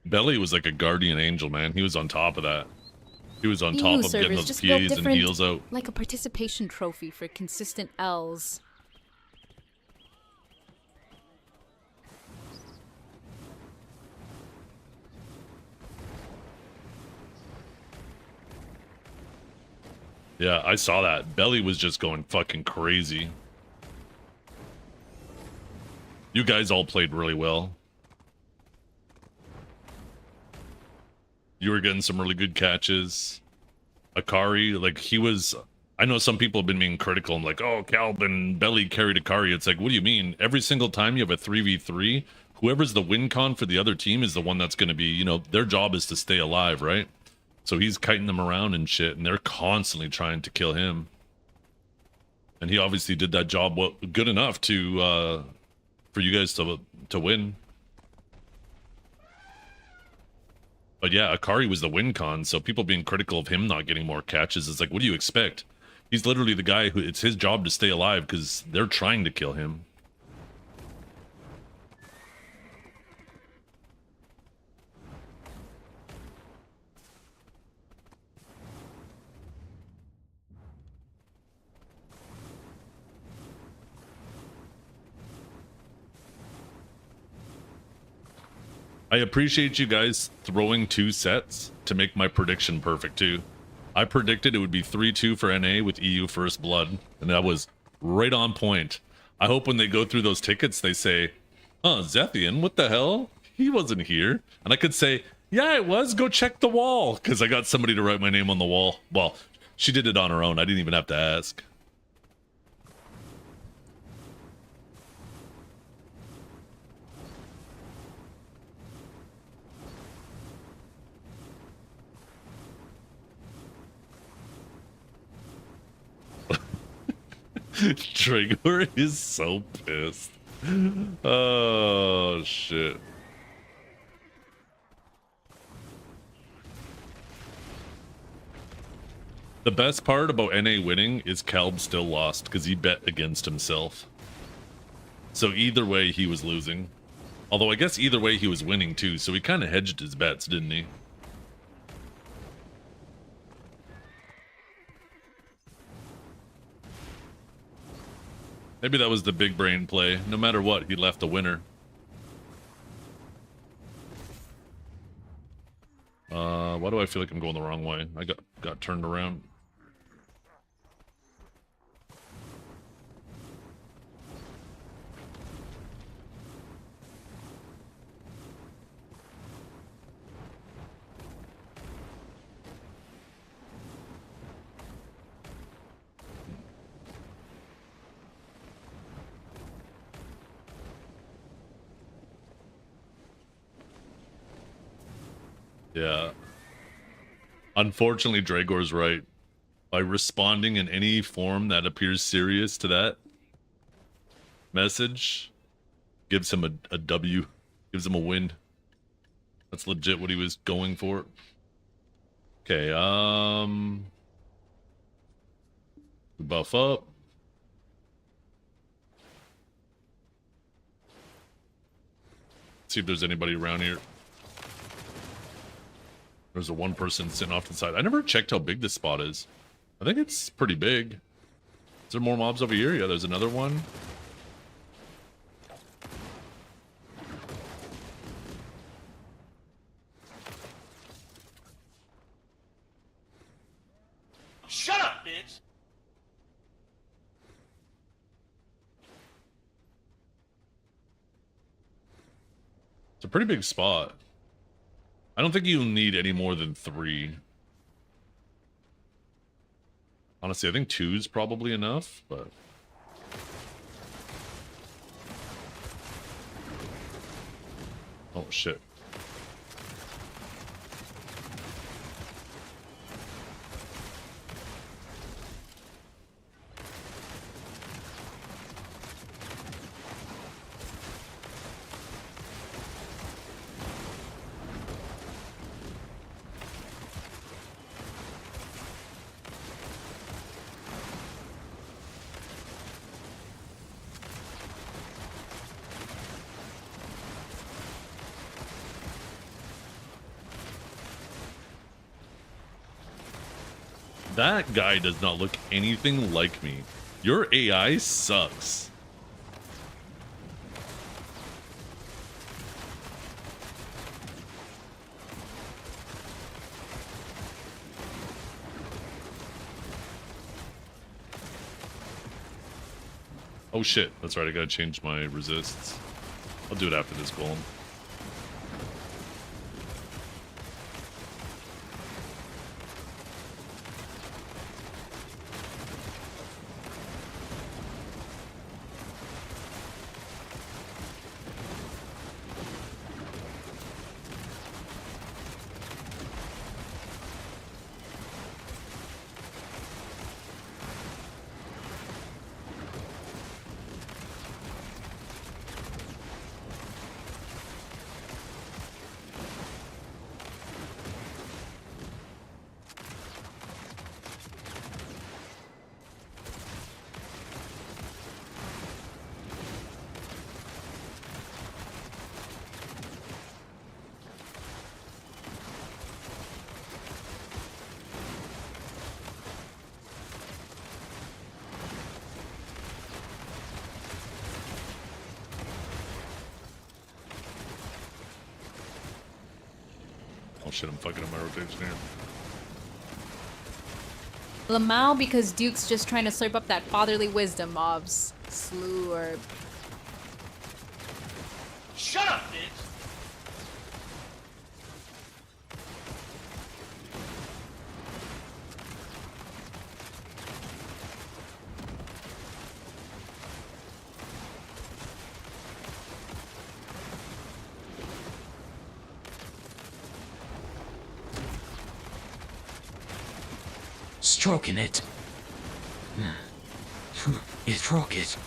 Belly was like a guardian angel, man. He was on top of that. He was on top of getting those PAs and heals out. Like a participation trophy for consistent L's. Yeah, I saw that. Belly was just going fucking crazy. You guys all played really well. You were getting some really good catches. Akari, like, he was... I know some people have been being critical and like, oh, Calvin Belly carried Akari. It's like, what do you mean? Every single time you have a 3v3, whoever's the win con for the other team is the one that's going to be, you know, their job is to stay alive, right? So he's kiting them around and shit, and they're constantly trying to kill him. And he obviously did that job well, good enough to for you guys to win. But yeah, Akari was the win con, so people being critical of him not getting more catches is like, what do you expect? He's literally the guy who it's his job to stay alive because they're trying to kill him. I appreciate you guys throwing 2 sets to make my prediction perfect too. I predicted it would be 3-2 for NA with EU First Blood, and that was right on point. I hope when they go through those tickets they say, huh, Zethian, what the hell? He wasn't here. And I could say, yeah, it was. Go check the wall, because I got somebody to write my name on the wall. Well, she did it on her own. I didn't even have to ask. Trigger is so pissed. Oh, shit. The best part about NA winning is Calb still lost because he bet against himself. So either way, he was losing. Although I guess either way, he was winning too, so he kind of hedged his bets, didn't he? Maybe that was the big brain play. No matter what, he left a winner. Why do I feel like I'm going the wrong way? I got turned around. Yeah. Unfortunately, Dragor's right. by responding in any form that appears serious to that message gives him a W, gives him a win. That's legit what he was going for. Okay, buff up. See if there's anybody around here. There's a one person sitting off to the side. I never checked how big this spot is. I think it's pretty big. Is there more mobs over here? Yeah, there's another one. Shut up, bitch! It's a pretty big spot. I don't think you need any more than 3. Honestly, I think 2 is probably enough, but... Oh, shit. That guy does not look anything like me. Your AI sucks. Oh shit, that's right, I gotta change my resists. I'll do it after this golem. Oh shit, I'm fucking up my rotation here. Lamau because Duke's just trying to slurp up that fatherly wisdom mobs. Slew or... Shut up, bitch! Stroking it. Stroke it.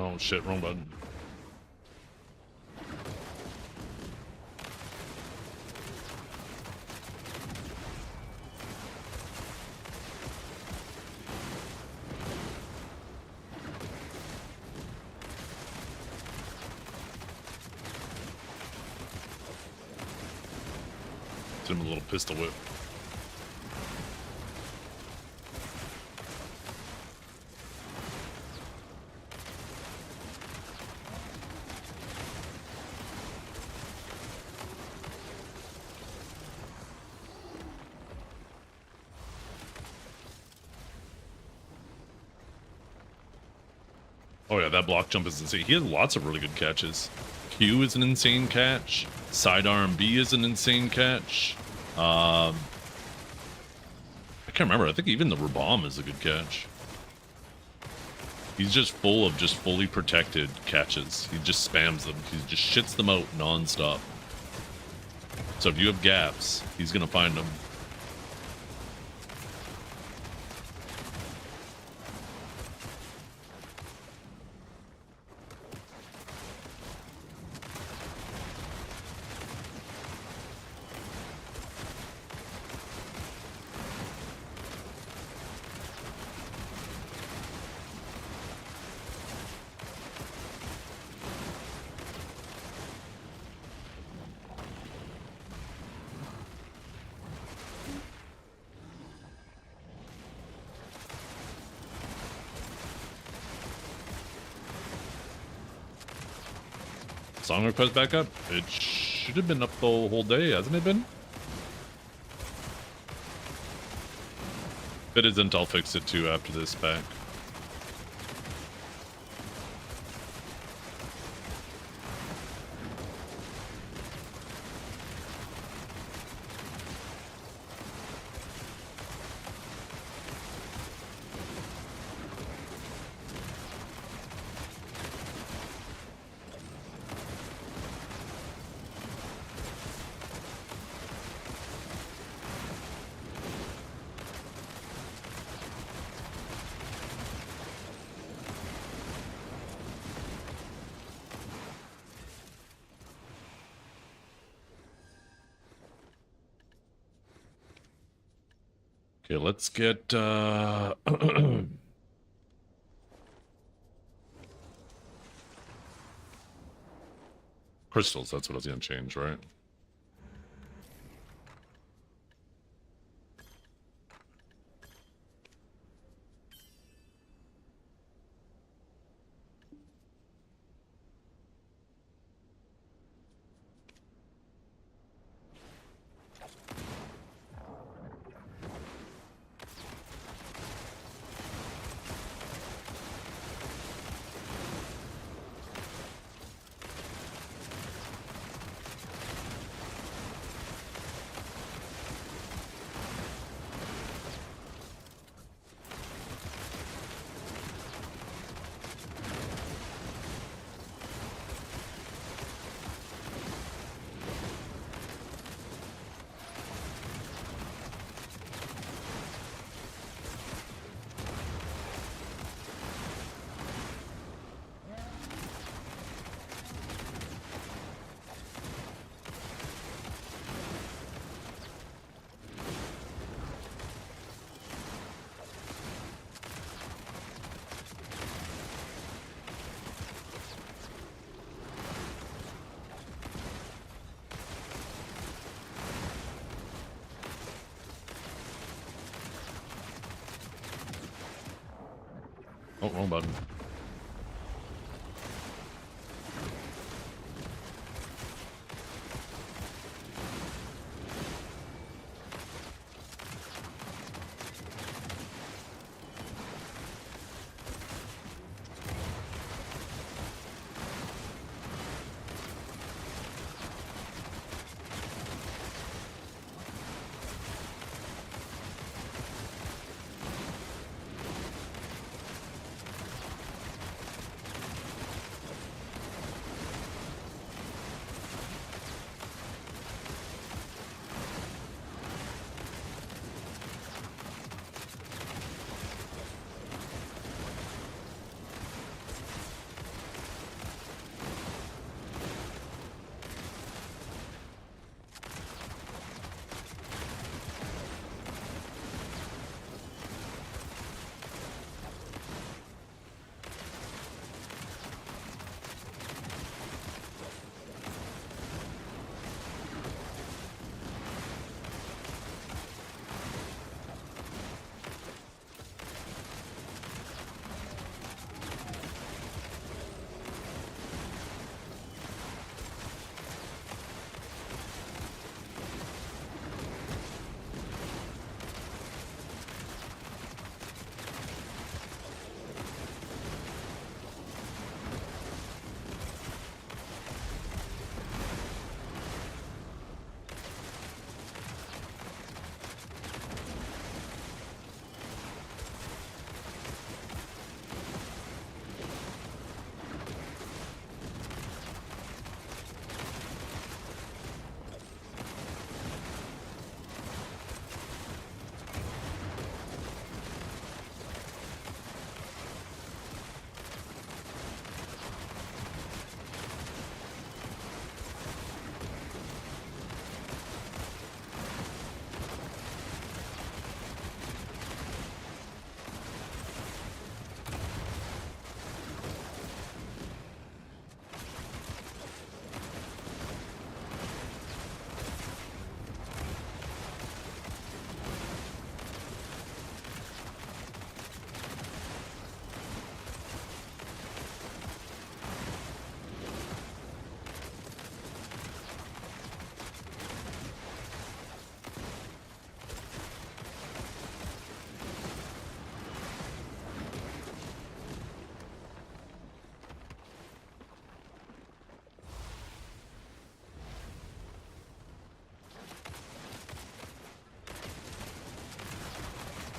Oh shit, wrong button. Hit him with a little pistol whip. Oh yeah, that block jump is insane. He has lots of really good catches. Q is an insane catch. Sidearm B is an insane catch. I can't remember. I think even the Rabomb is a good catch. He's just full of just fully protected catches. He just spams them. He just shits them out non-stop. So if you have gaps, he's gonna find them. Song request back up? It should have been up the whole day, hasn't it been? If it isn't, I'll fix it too after this back. Okay, let's get crystals. That's what I was gonna change, right? Oh, wrong button.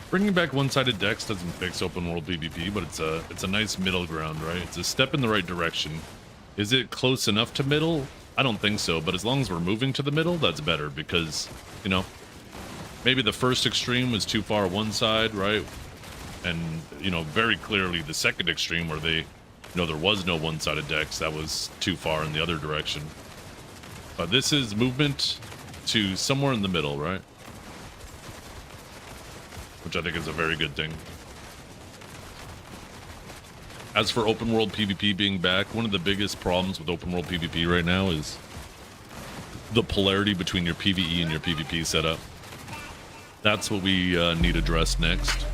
Bringing back one-sided decks doesn't fix open world PvP, but it's a nice middle ground, right? It's a step in the right direction. Is it close enough to middle? I don't think so, but as long as we're moving to the middle, that's better because, you know, maybe the first extreme was too far one side, right? And, you know, very clearly the second extreme where they, you know, there was no one-sided decks, that was too far in the other direction. But this is movement to somewhere in the middle, right? Which I think is a very good thing. As for open world PvP being back, one of the biggest problems with open world PvP right now is the polarity between your PvE and your PvP setup. That's what we need addressed next.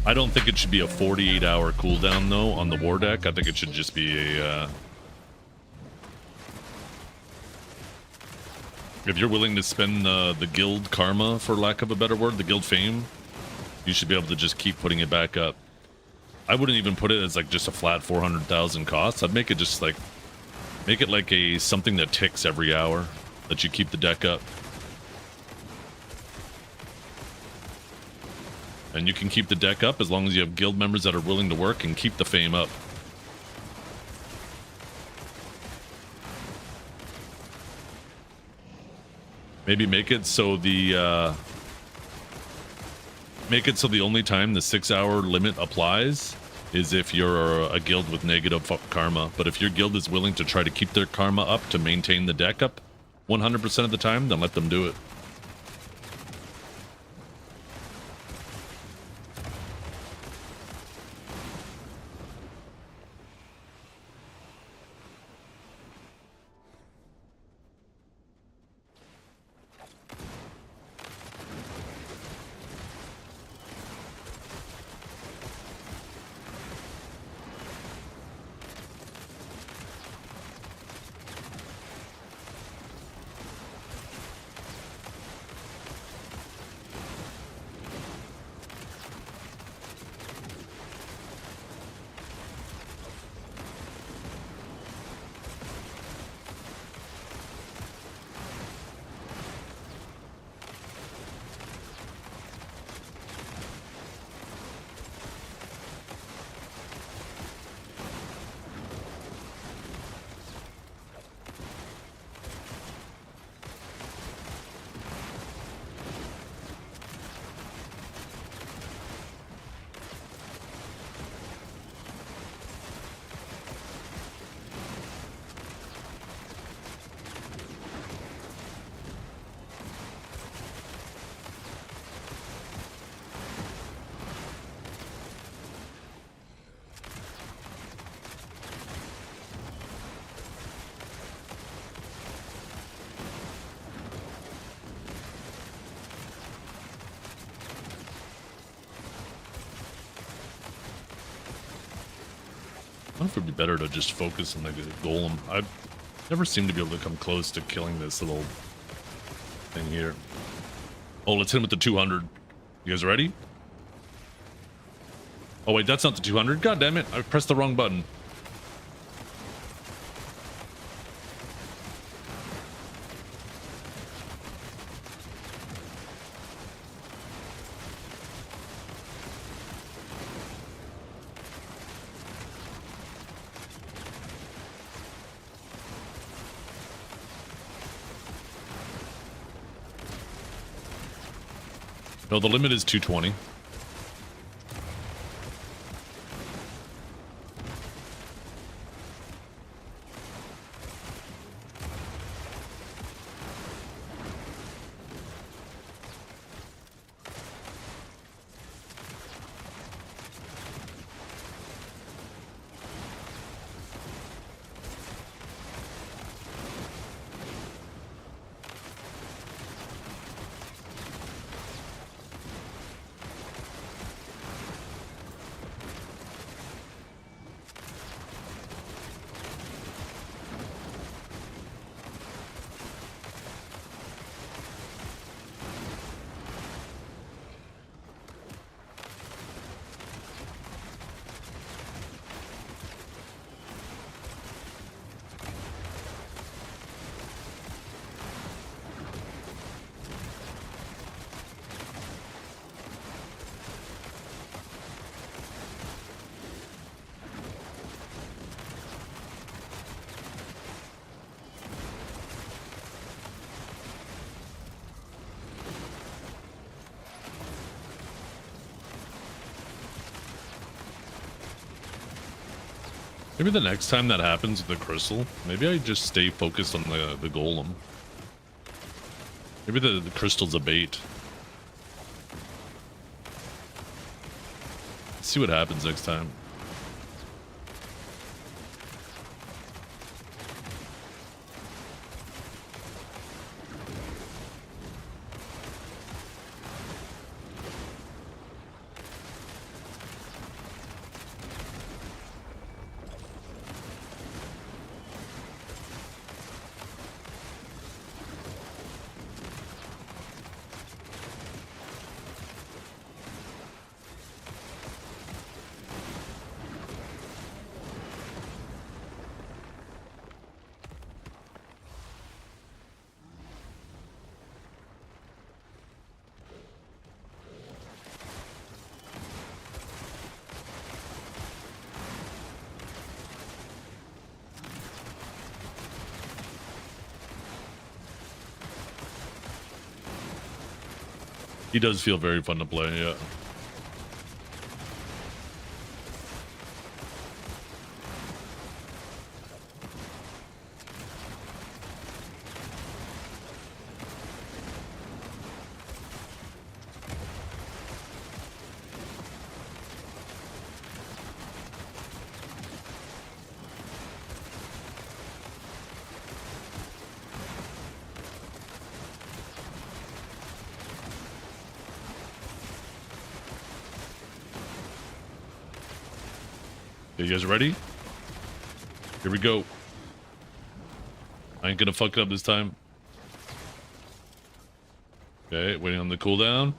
I don't think it should be a 48-hour cooldown though on the war deck. I think it should just be a if you're willing to spend the guild karma, for lack of a better word, the guild fame, you should be able to just keep putting it back up. I wouldn't even put it as like just a flat 400,000 cost. I'd make it just like, make it like a something that ticks every hour that you keep the deck up. And you can keep the deck up as long as you have guild members that are willing to work and keep the fame up. Maybe make it so the only time the 6-hour limit applies is if you're a guild with negative karma. But if your guild is willing to try to keep their karma up to maintain the deck up 100% of the time, then let them do it. I wonder if it'd be better to just focus on the golem. I never seem to be able to come close to killing this little thing here. Oh, let's hit him with the 200. You guys ready? Oh wait, that's not the 200. God damn it! I pressed the wrong button. No, the limit is 220. Maybe the next time that happens with the crystal, maybe I just stay focused on the golem. Maybe the crystal's a bait. Let's see what happens next time. He does feel very fun to play, yeah. You guys ready? Here we go. I ain't gonna fuck it up this time. Okay, waiting on the cooldown.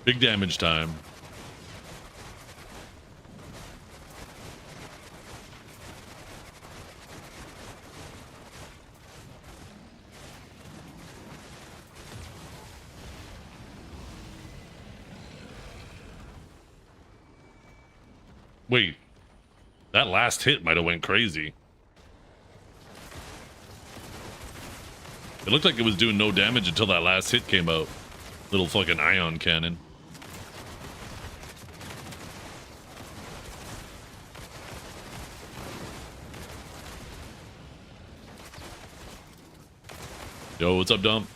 Big damage time. Wait, that last hit might have went crazy. It looked like it was doing no damage until that last hit came out. Little fucking ion cannon. Yo, what's up, Dump?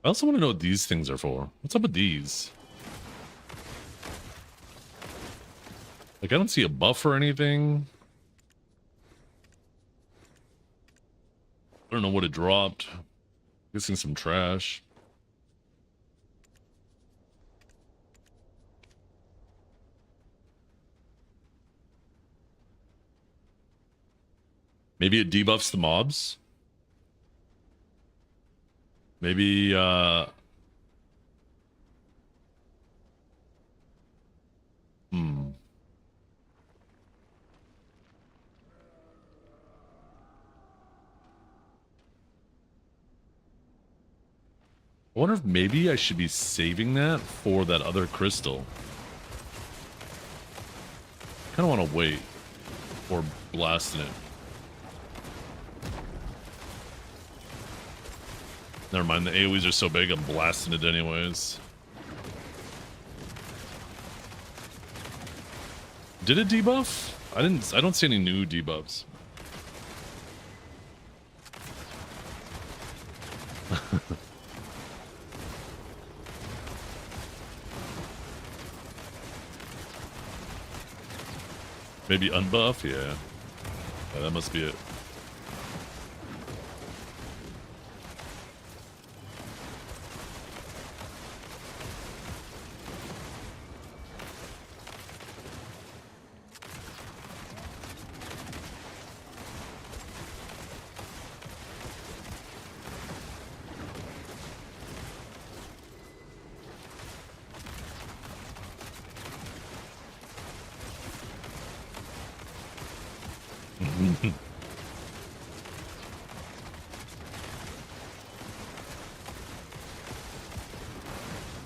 I also want to know what these things are for. What's up with these? Like, I don't see a buff or anything. I don't know what it dropped. Guessing some trash. Maybe it debuffs the mobs. Maybe, I wonder if maybe I should be saving that for that other crystal. Kind of want to wait or blasting it. Never mind, the AoEs are so big, I'm blasting it anyways. Did it debuff? I don't see any new debuffs. Maybe unbuff? Yeah, that must be it.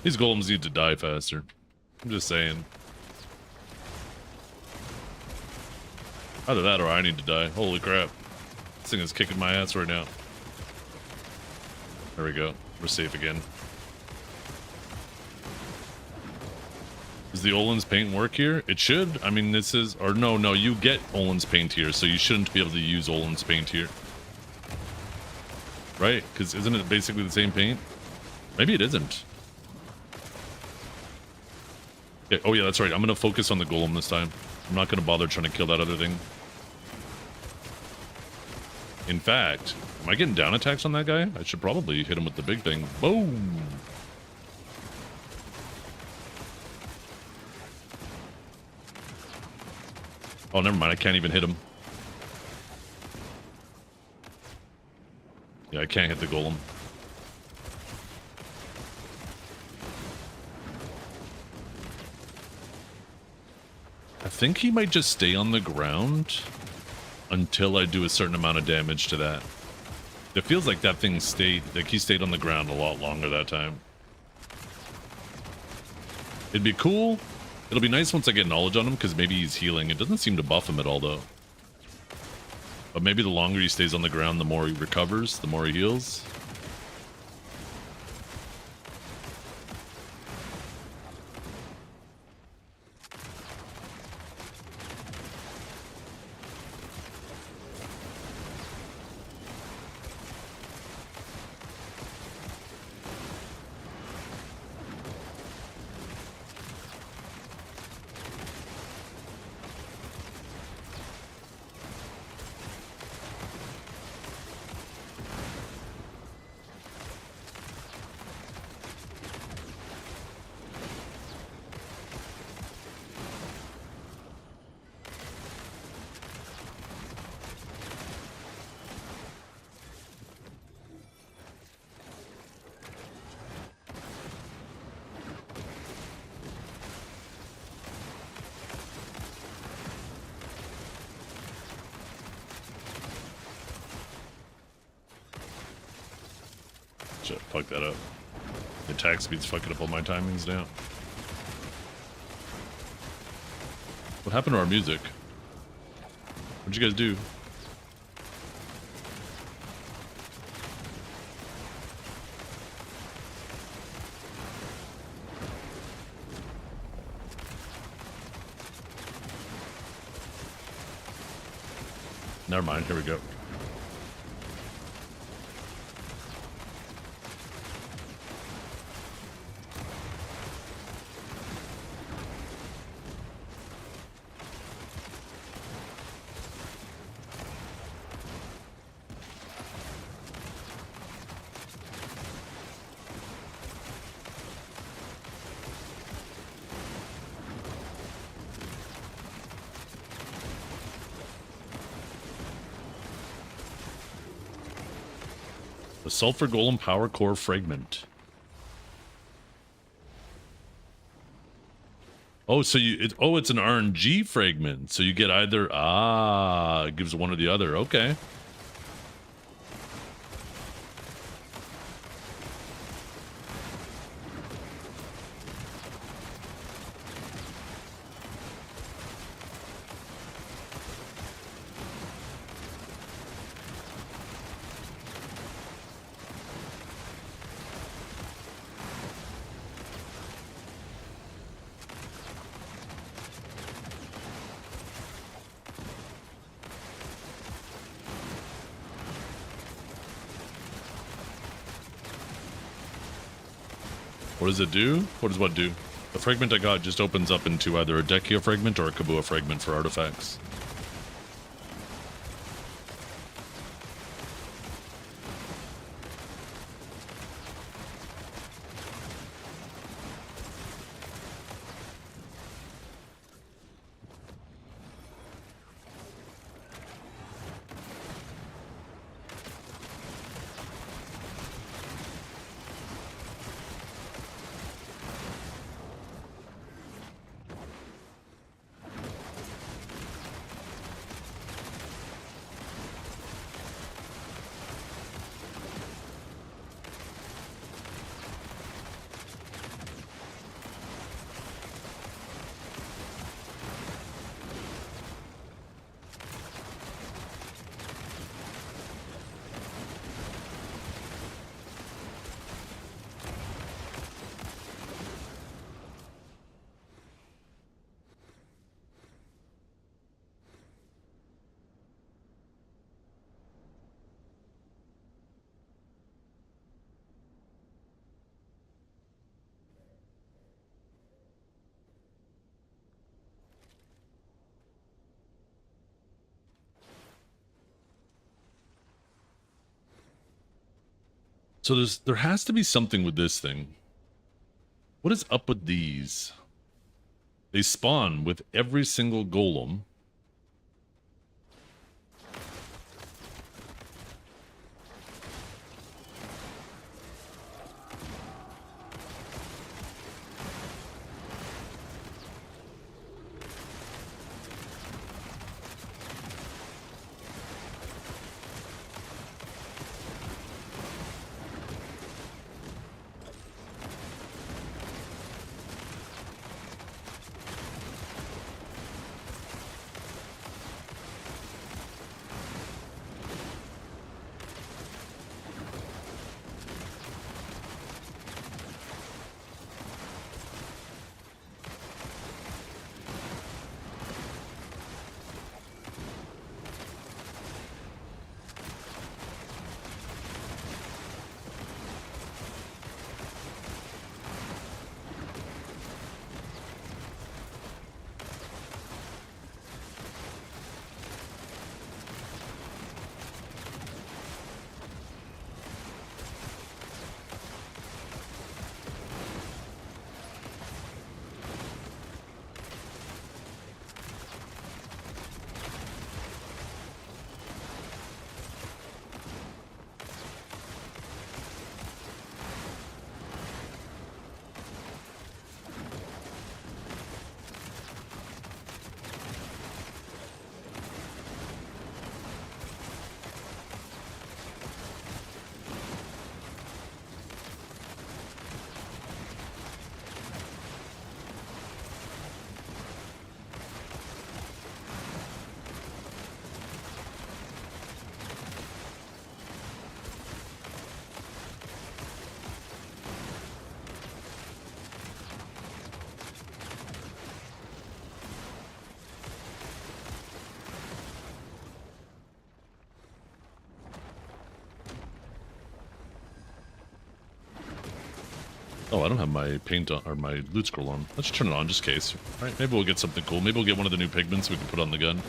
These golems need to die faster. I'm just saying. Either that or I need to die. Holy crap. This thing is kicking my ass right now. There we go. We're safe again. Does the Olin's paint work here? It should. I mean, this is... Or no, you get Olin's paint here, so you shouldn't be able to use Olin's paint here. Right? Because isn't it basically the same paint? Maybe it isn't. Okay. Oh yeah, that's right. I'm going to focus on the golem this time. I'm not going to bother trying to kill that other thing. In fact, am I getting down attacks on that guy? I should probably hit him with the big thing. Boom! Oh, never mind. I can't even hit him. Yeah, I can't hit the golem. I think he might just stay on the ground until I do a certain amount of damage to that. It feels like that thing stayed, like he stayed on the ground a lot longer that time. It'd be cool. It'll be nice once I get knowledge on him, because maybe he's healing. It doesn't seem to buff him at all, though. But maybe the longer he stays on the ground, the more he recovers, the more he heals. Shit, fuck that up. The attack speed's fucking up all my timings now. What happened to our music? What'd you guys do? Never mind, here we go. The Sulfur Golem Power Core Fragment. Oh, so it's an RNG fragment. So you get either, it gives one or the other. Okay. What does it do? What does what do? The fragment I got just opens up into either a Dekia fragment or a Kabua fragment for artifacts. So there has to be something with this thing. What is up with these? They spawn with every single golem. Oh, I don't have my paint on, or my loot scroll on. Let's turn it on just in case. All right, maybe we'll get something cool. Maybe we'll get one of the new pigments we can put on the gun.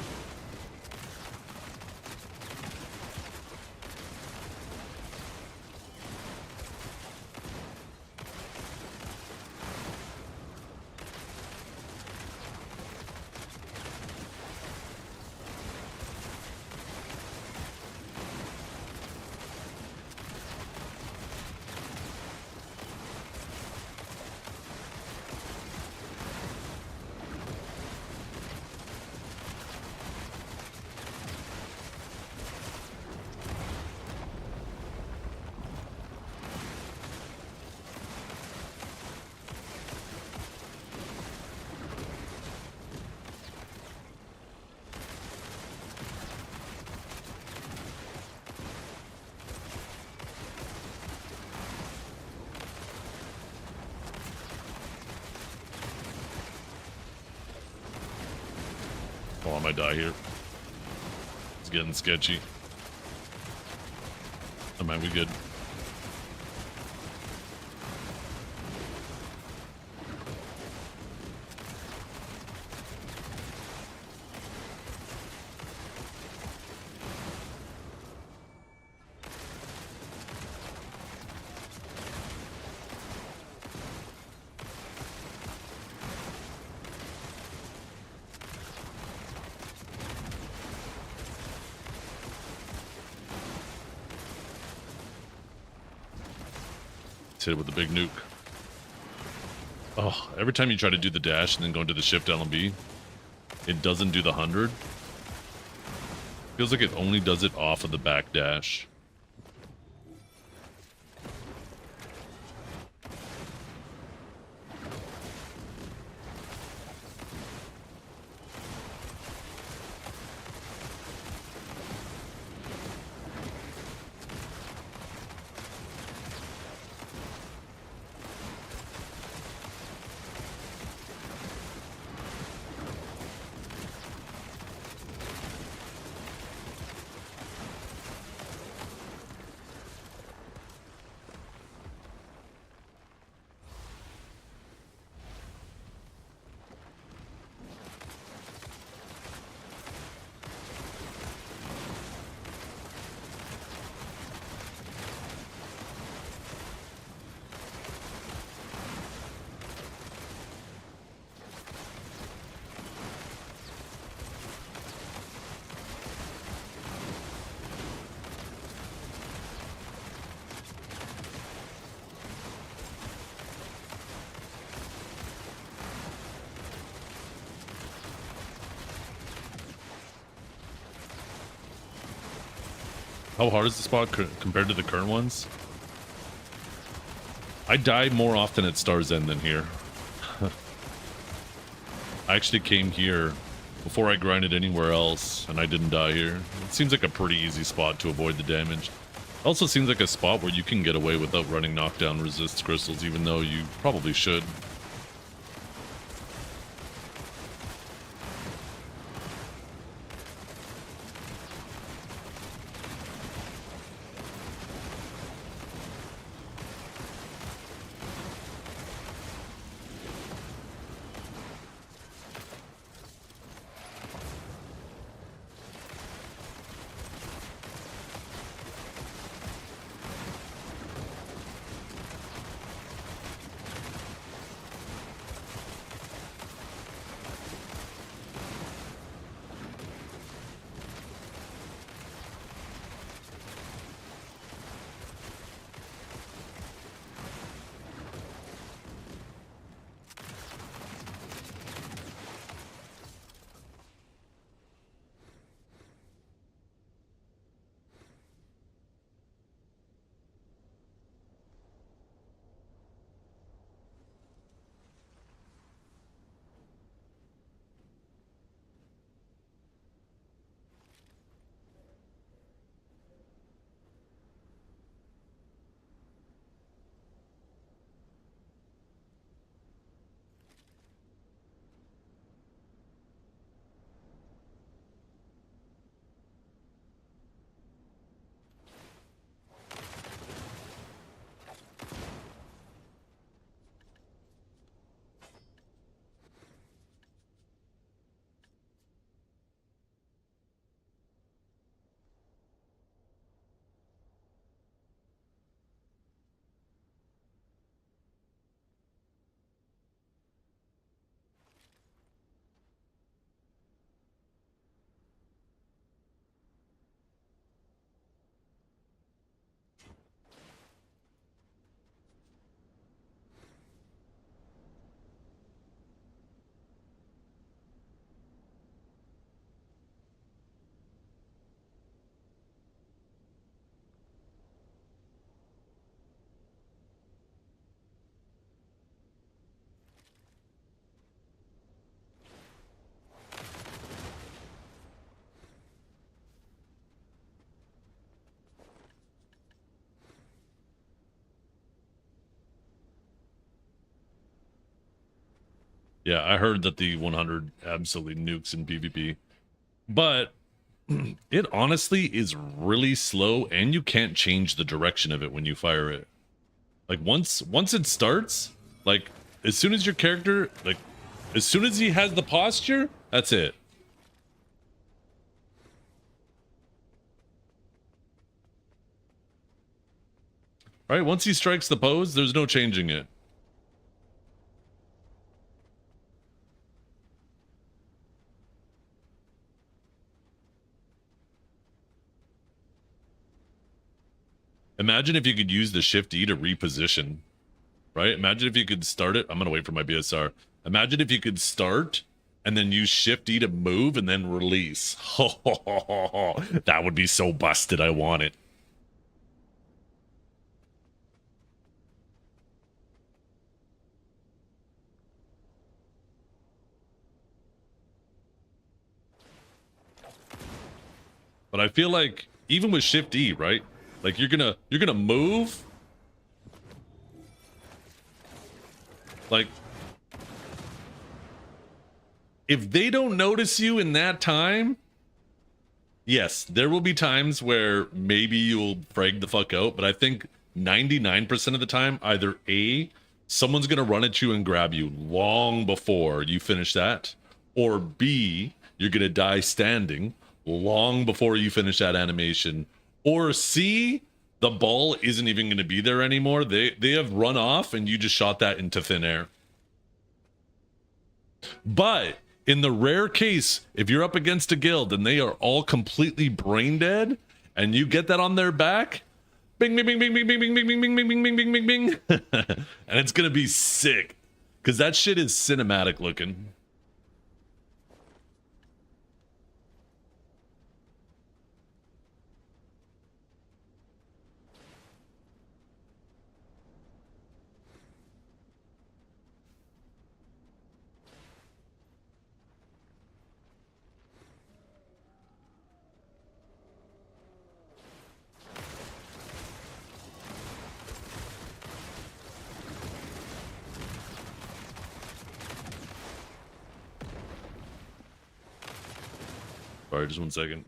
Oh, I might die here. It's getting sketchy. Oh, man, we good. Hit it with the big nuke. Oh, every time you try to do the dash and then go into the shift L and B, it doesn't do the 100. Feels like it only does it off of the back dash. How hard is the spot compared to the current ones? I die more often at Star's End than here. I actually came here before I grinded anywhere else, and I didn't die here. It seems like a pretty easy spot to avoid the damage. It also seems like a spot where you can get away without running knockdown resist crystals, even though you probably should. Yeah, I heard that the 100 absolutely nukes in PvP. But it honestly is really slow, and you can't change the direction of it when you fire it. Like once it starts, like as soon as your character, like as soon as he has the posture, that's it. Right? Once he strikes the pose, there's no changing it. Imagine if you could use the Shift E to reposition, right? Imagine if you could start it. I'm going to wait for my BSR. Imagine if you could start and then use Shift E to move and then release. That would be so busted. I want it. But I feel like even with Shift E, right? Like you're gonna move. Like if they don't notice you in that time, yes, there will be times where maybe you'll frag the fuck out, but I think 99% of the time, either A, someone's gonna run at you and grab you long before you finish that, or B, you're gonna die standing long before you finish that animation, or C, the ball isn't even gonna be there anymore. They have run off and you just shot that into thin air. But in the rare case, if you're up against a guild and they are all completely brain dead and you get that on their back, bing, bing, bing, bing, bing, bing, bing, bing, bing, bing, bing, bing, bing, bing, bing, and it's gonna be sick because that shit is cinematic looking. Sorry, just 1 second.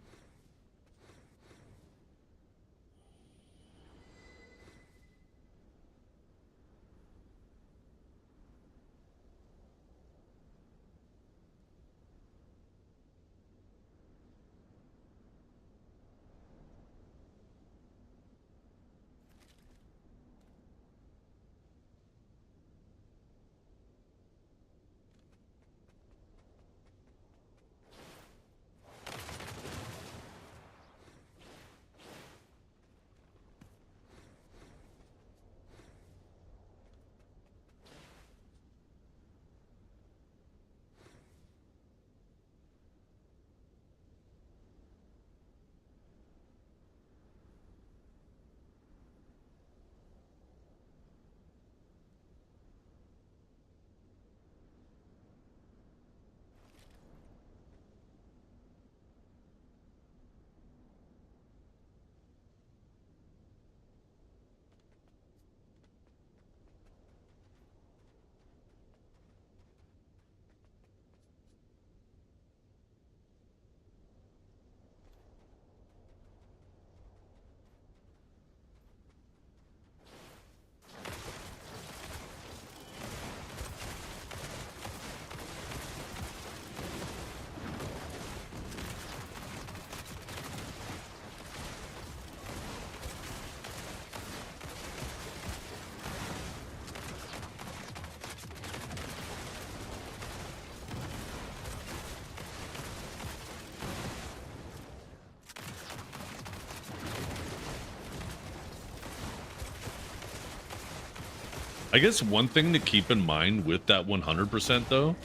I guess one thing to keep in mind with that 100% though,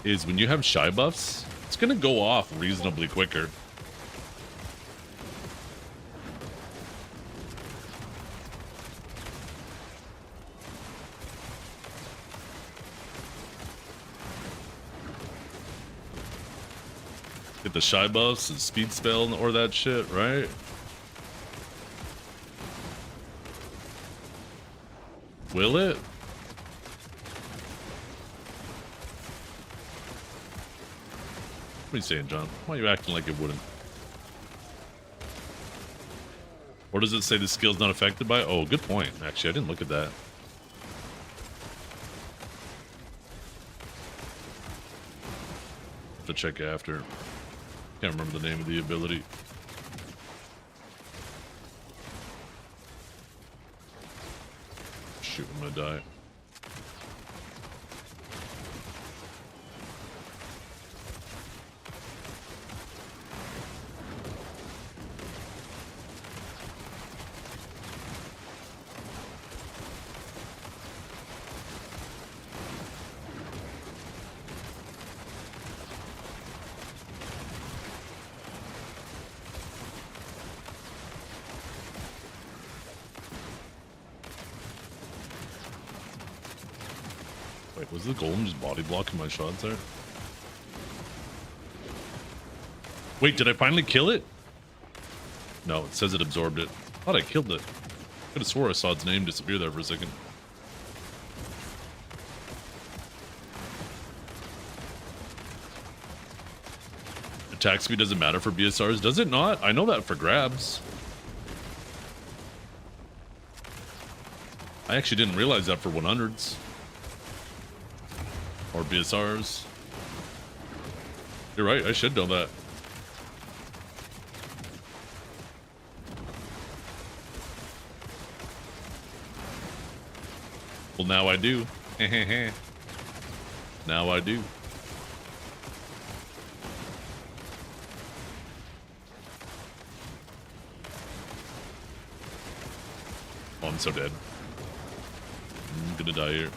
is when you have shy buffs, it's gonna go off reasonably quicker. Get the shy buffs and speed spell or that shit, right? Will it? What are you saying, John? Why are you acting like it wouldn't? Or does it say the skill's not affected by it? Oh, good point. Actually, I didn't look at that. Have to check after. Can't remember the name of the ability. Shoot, I'm gonna die. Wait, was the golem just body blocking my shots there? Wait, did I finally kill it? No, it says it absorbed it. Thought I killed it. Could have swore I saw its name disappear there for a second. Attack speed doesn't matter for BSRs, does it not? I know that for grabs. I actually didn't realize that for 100s. Or BSRs. You're right, I should know that. Well, now I do. Now I do. Oh, I'm so dead. I'm gonna die here.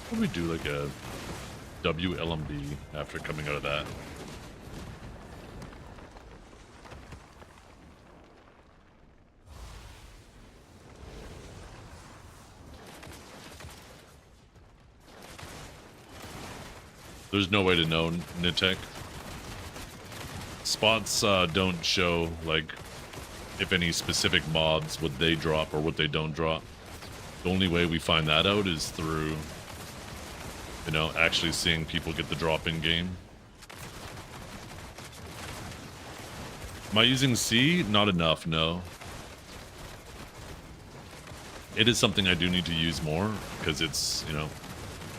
What do we do, like a WLMB after coming out of that? There's no way to know, Nitek. Spots don't show, like, if any specific mobs, what they drop or what they don't drop. The only way we find that out is through, you know, actually seeing people get the drop in game. Am I using C? Not enough, no. It is something I do need to use more, because it's, you know,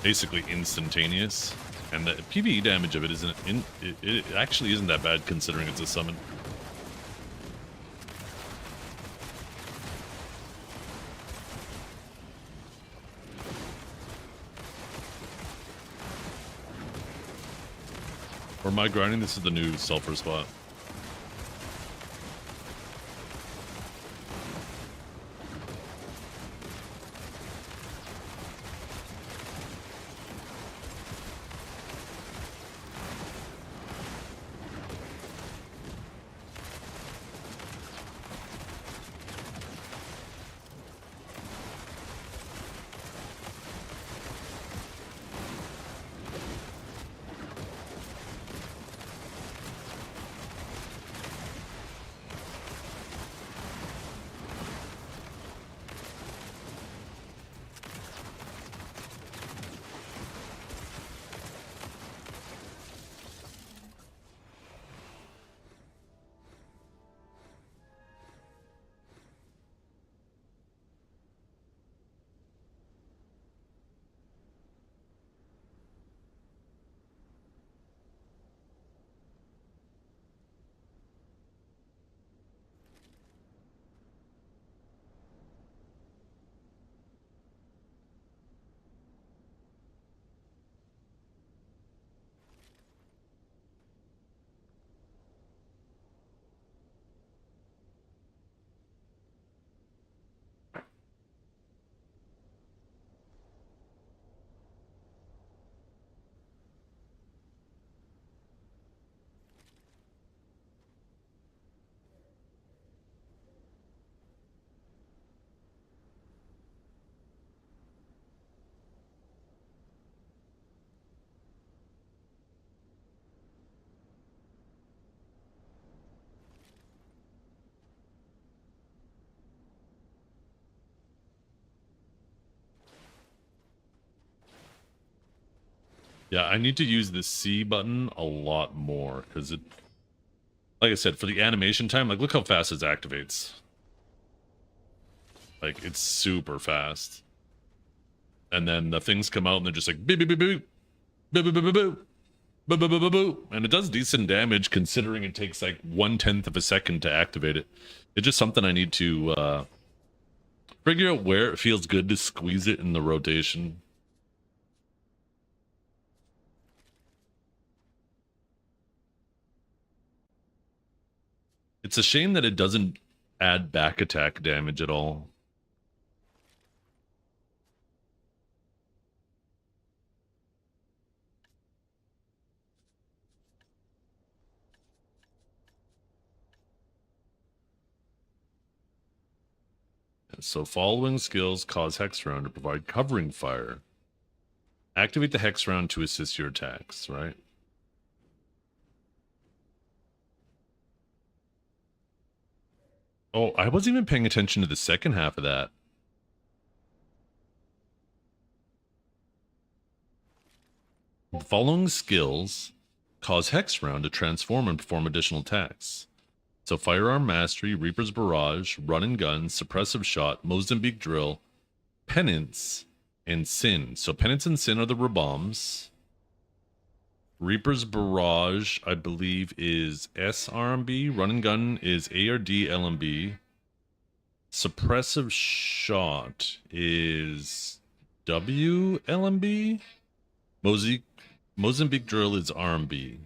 basically instantaneous. And the PvE damage of it isn't, it actually isn't that bad considering it's a summon. For my grinding, this is the new sulfur spot. Yeah, I need to use the C button a lot more, because it, like I said, for the animation time, like, look how fast it activates. Like, it's super fast. And then the things come out and they're just like, beep, beep, beep, beep, beep, beep, beep, beep, beep, beep, beep, beep, beep. And it does decent damage considering it takes like 1/10 of a second to activate it. It's just something I need to figure out where it feels good to squeeze it in the rotation. It's a shame that it doesn't add back attack damage at all. So following skills cause Hex Round to provide covering fire. Activate the Hex Round to assist your attacks, right? Oh, I wasn't even paying attention to the second half of that. The following skills cause Hex Round to transform and perform additional attacks. So Firearm Mastery, Reaper's Barrage, Run and Gun, Suppressive Shot, Mozambique Drill, Penance, and Sin. So Penance and Sin are the Raboms. Reaper's Barrage, I believe, is SRMB. Run and Gun is ARD LMB. Suppressive Shot is WLMB. Mozambique Drill is RMB.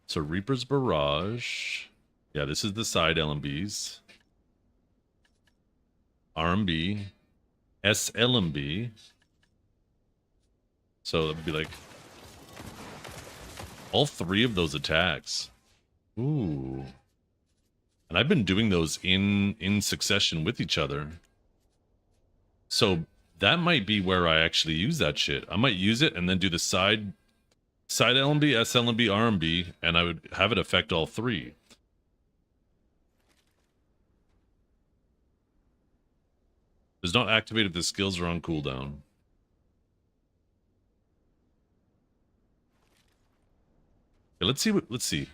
So Reaper's Barrage. Yeah, this is the side LMBs. RMB. SLMB. So it'd be like all 3 of those attacks. Ooh. And I've been doing those in succession with each other. So that might be where I actually use that shit. I might use it and then do the side LMB, SLMB, RMB, and I would have it affect all 3. Does not activate if the skills are on cooldown. Okay, let's see.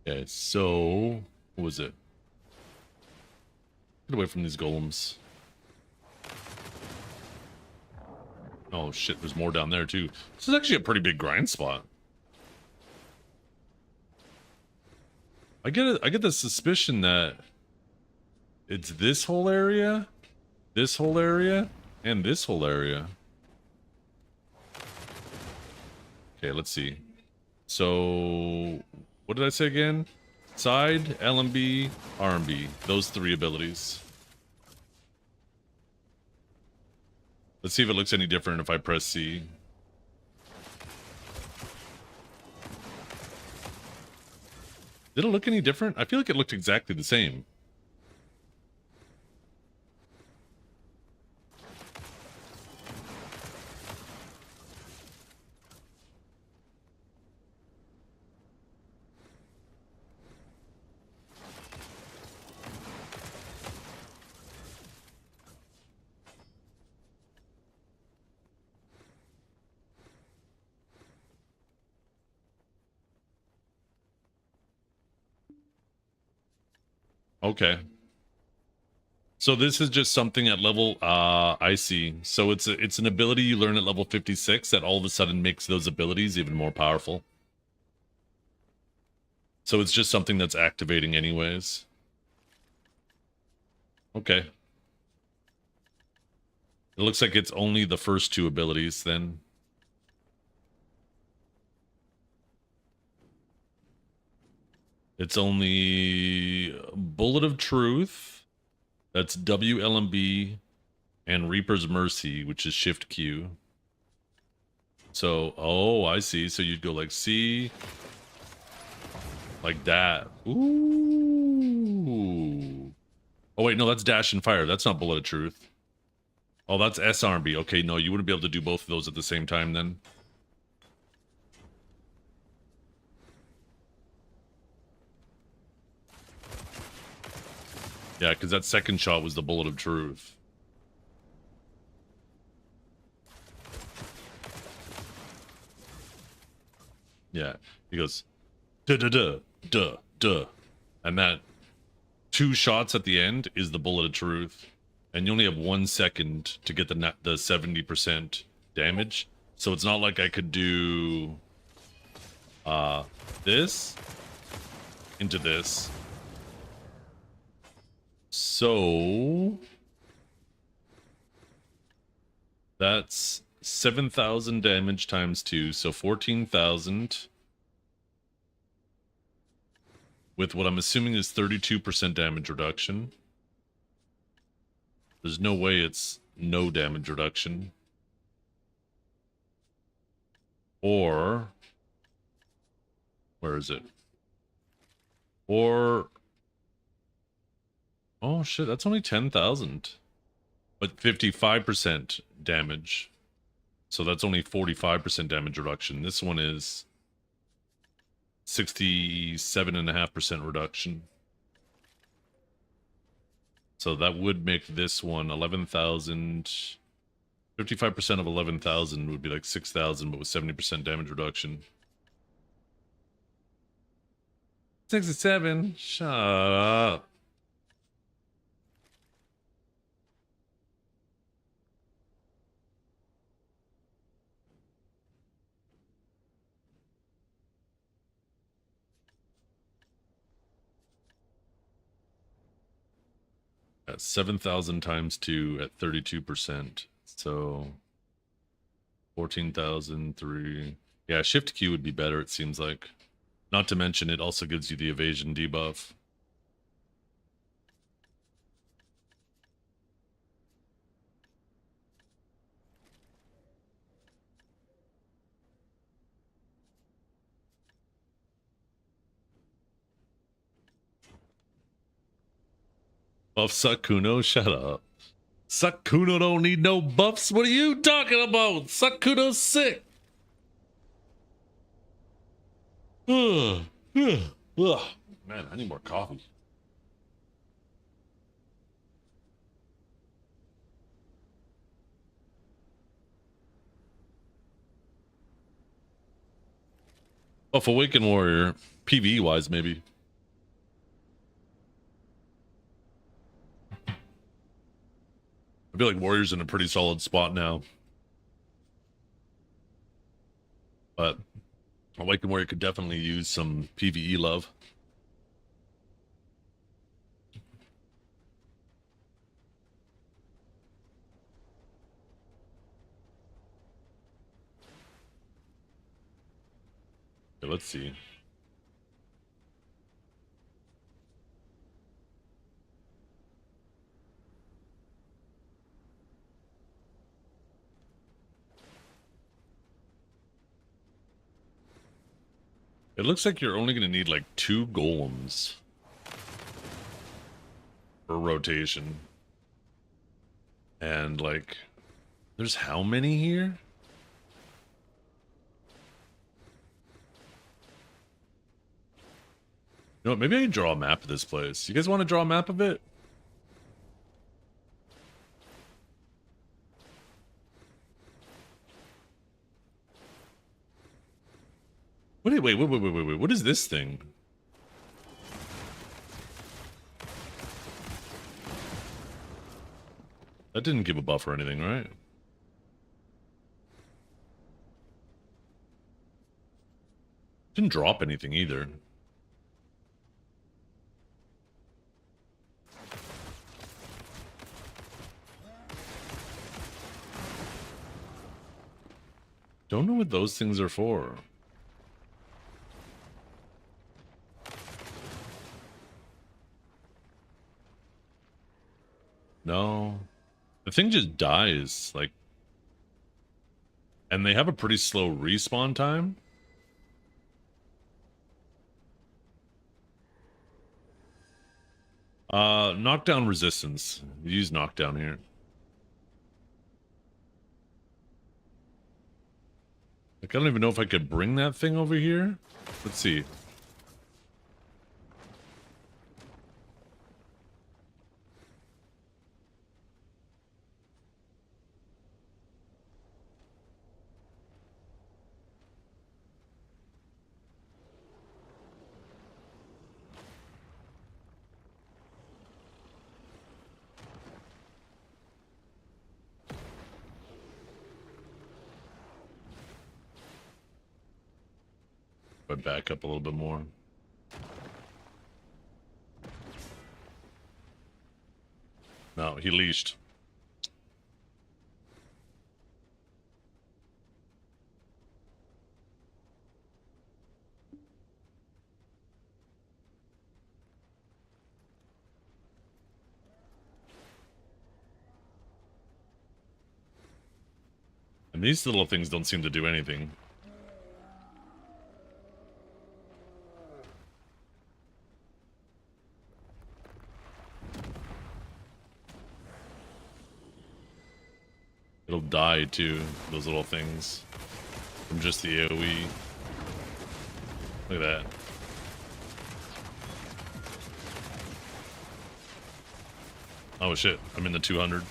Okay, so what was it? Get away from these golems. Oh shit, there's more down there too. This is actually a pretty big grind spot. I get the suspicion that it's this whole area, and this whole area. Okay, let's see. So what did I say again? Side, LMB, RMB. Those 3 abilities. Let's see if it looks any different if I press C. Did it look any different? I feel like it looked exactly the same. Okay. So this is just something at level, I see. So it's an ability you learn at level 56 that all of a sudden makes those abilities even more powerful. So it's just something that's activating anyways. Okay. It looks like it's only the first 2 abilities then. It's only Bullet of Truth, that's WLMB, and Reaper's Mercy, which is Shift Q. So, oh, I see. So you'd go like C, like that. Ooh. Oh wait, no, that's Dash and Fire. That's not Bullet of Truth. Oh, that's SRB. Okay, no, you wouldn't be able to do both of those at the same time then. Yeah, because that second shot was the Bullet of Truth. Yeah, he goes, duh, duh, duh, duh, duh. And that 2 shots at the end is the Bullet of Truth. And you only have 1 second to get the 70% damage. So it's not like I could do this into this. So that's 7,000 damage times 2, so 14,000 with what I'm assuming is 32% damage reduction. There's no way it's no damage reduction. Or where is it? Or oh shit, that's only 10,000. But 55% damage. So that's only 45% damage reduction. This one is 67.5% reduction. So that would make this one 11,000. 55% of 11,000 would be like 6,000, but with 70% damage reduction. 67. Shut up. At 7,000 times 2 at 32%. So 14,003. Yeah, shift Q would be better, it seems like. Not to mention it also gives you the evasion debuff. Buff Sakuno? Shut up. Sakuno don't need no buffs. What are you talking about? Sakuno's sick. Ugh. Ugh. Man, I need more coffee. Buff Awakened Warrior. PvE wise, maybe. I feel like Warrior's in a pretty solid spot now. But Awakened Warrior could definitely use some PvE love. Okay, let's see. It looks like you're only going to need like 2 golems for rotation. And like, there's how many here? You know what, maybe I can draw a map of this place. You guys want to draw a map of it? Wait, what is this thing? That didn't give a buff or anything, right? Didn't drop anything either. Don't know what those things are for. No. The thing just dies, like... And they have a pretty slow respawn time. Knockdown resistance. Use knockdown here. Like, I don't even know if I could bring that thing over here. Let's see. But back up a little bit more. No, he leashed. And these little things don't seem to do anything. It'll die too, those little things. From just the AoE. Look at that. Oh shit, I'm in the 200.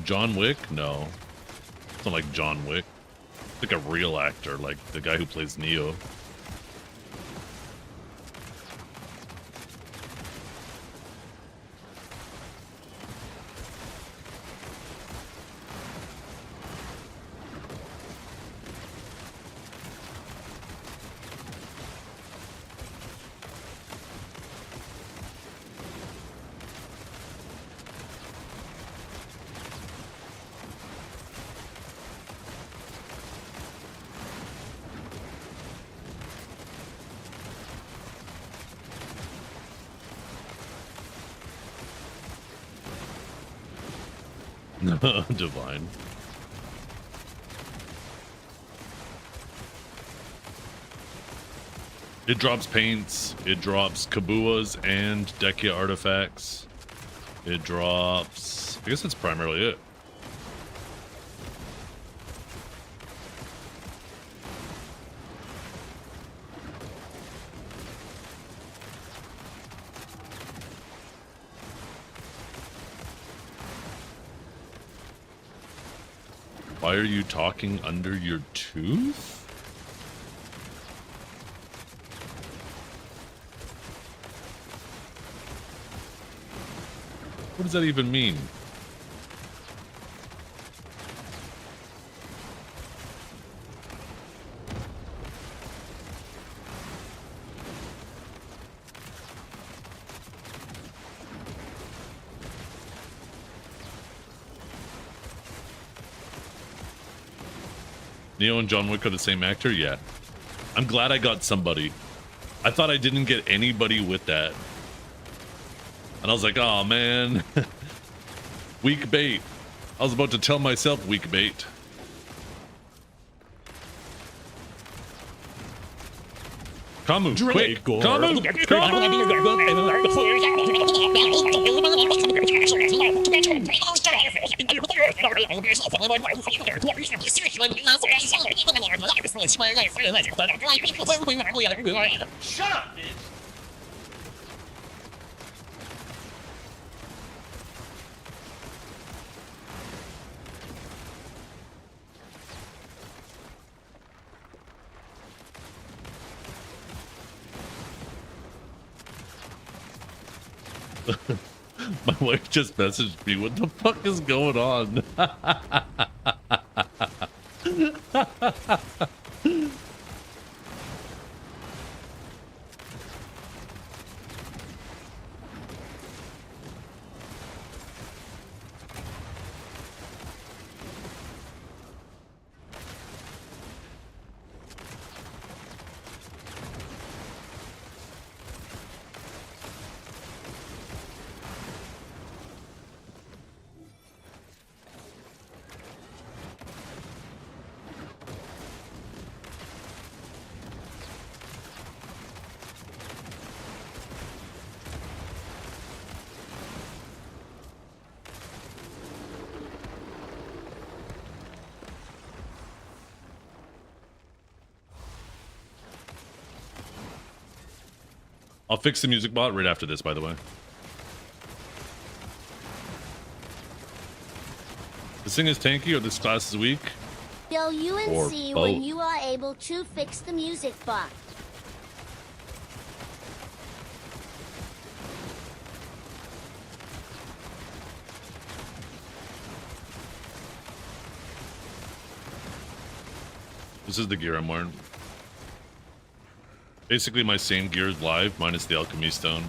John Wick? No. It's not like John Wick. It's like a real actor, like the guy who plays Neo. Divine. It drops paints, it drops kabuas and Dekia artifacts. It drops... I guess that's primarily it. Why are you talking under your tooth? What does that even mean? Neo and John Wick are the same actor? Yeah. I'm glad I got somebody. I thought I didn't get anybody with that. And I was like, oh man. Weak bait. I was about to tell myself weak bait. Kamu, quick! Kamu! Shut up, bitch! My wife just messaged me, what the fuck is going on? I'll fix the music bot right after this, by the way. This thing is tanky or this class is weak? Tell you and Or see both. when you are able to fix the music box. This is the gear I'm wearing. Basically my same gear is live, minus the alchemy stone.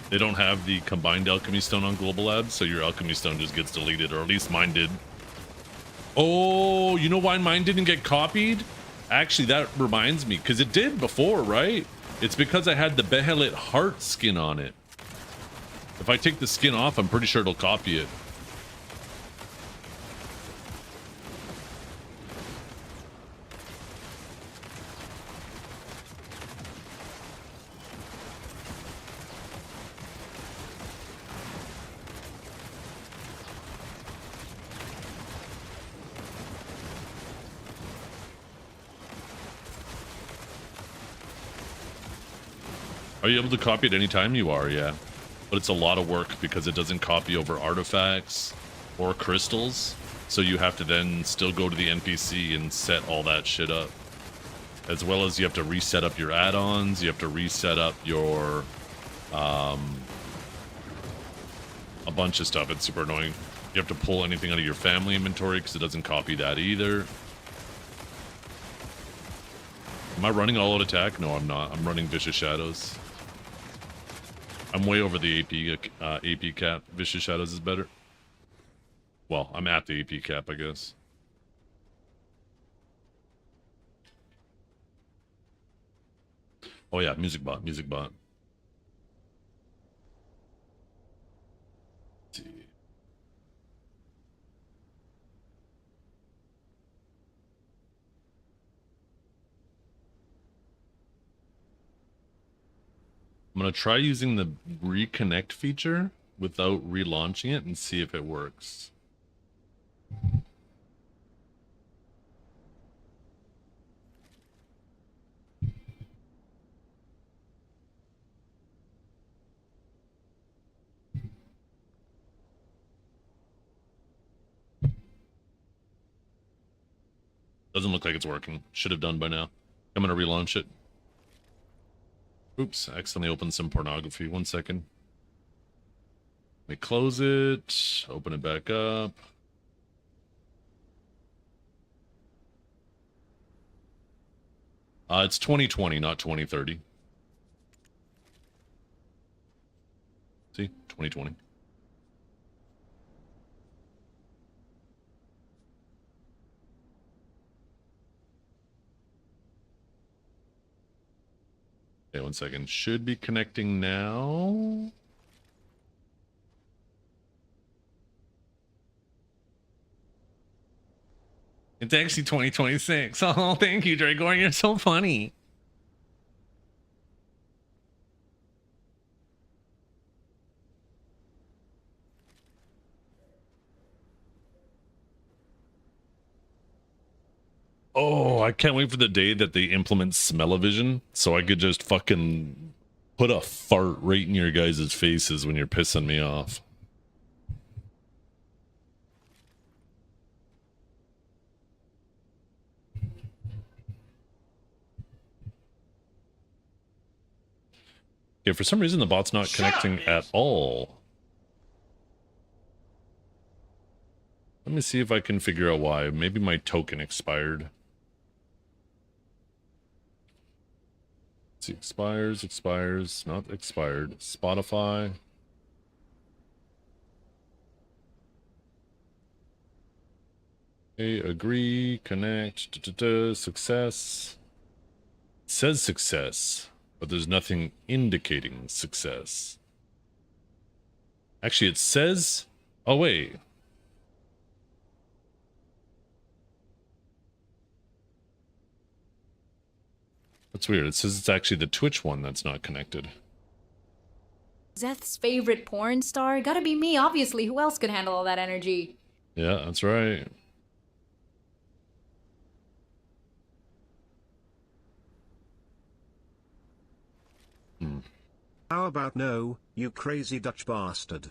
They don't have the combined alchemy stone on global labs, so your alchemy stone just gets deleted, or at least mine did. Oh, you know why mine didn't get copied? Actually, that reminds me, because it did before, right? It's because I had the Behelit heart skin on it. If I take the skin off, I'm pretty sure it'll copy it. Are you able to copy at any time? You are, yeah. But it's a lot of work because it doesn't copy over artifacts or crystals. So you have to then still go to the NPC and set all that shit up. As well as you have to reset up your add-ons. You have to reset up your... a bunch of stuff. It's super annoying. You have to pull anything out of your family inventory because it doesn't copy that either. Am I running all-out attack? No, I'm not. I'm running Vicious Shadows. I'm way over the AP cap. Vicious Shadows is better. Well, I'm at the AP cap, I guess. Oh yeah, music bot, music bot. Let's see. I'm going to try using the reconnect feature without relaunching it and see if it works. Doesn't look like it's working. Should have done by now. I'm going to relaunch it. Oops, I accidentally opened some pornography. 1 second. Let me close it. Open it back up. It's 2020, not 2030. See? 2020. Okay, 1 second. Should be connecting now. It's actually 2026. Oh, thank you, Dragor. You're so funny. Oh, I can't wait for the day that they implement smell-o-vision so I could just fucking put a fart right in your guys' faces when you're pissing me off. Yeah, for some reason the bot's not connecting at all. Let me see if I can figure out why. Maybe my token expired. Let's see, expires, not expired. Spotify. Okay, agree, connect, success. It says success, but there's nothing indicating success. Actually, it says, oh wait. That's weird. It says it's actually the Twitch one that's not connected. Zeth's favorite porn star? Gotta be me, obviously. Who else could handle all that energy? Yeah, that's right. How about no, you crazy Dutch bastard?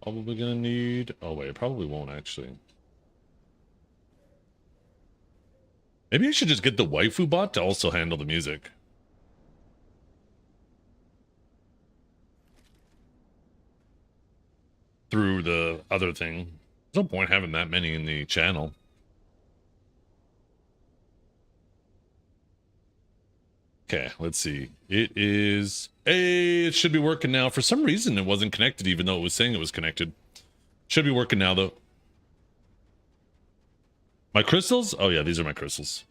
Probably gonna need... Oh wait, probably won't actually. Maybe I should just get the waifu bot to also handle the music. Through the other thing. There's no point having that many in the channel. Okay, let's see. It is... Hey, it should be working now. For some reason, it wasn't connected, even though it was saying it was connected. Should be working now, though. My crystals? Oh, yeah, these are my crystals.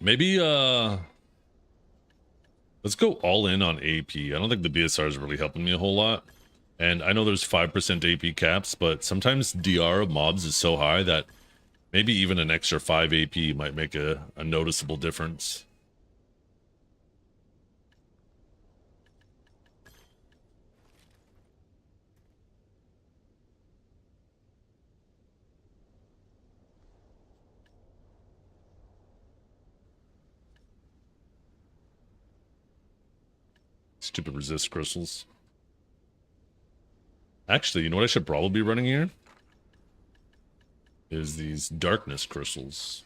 Maybe, let's go all in on AP. I don't think the BSR is really helping me a whole lot. And I know there's 5% AP caps, but sometimes DR of mobs is so high that maybe even an extra 5 AP might make a noticeable difference. Stupid resist crystals. Actually, you know what I should probably be running here? Is these darkness crystals.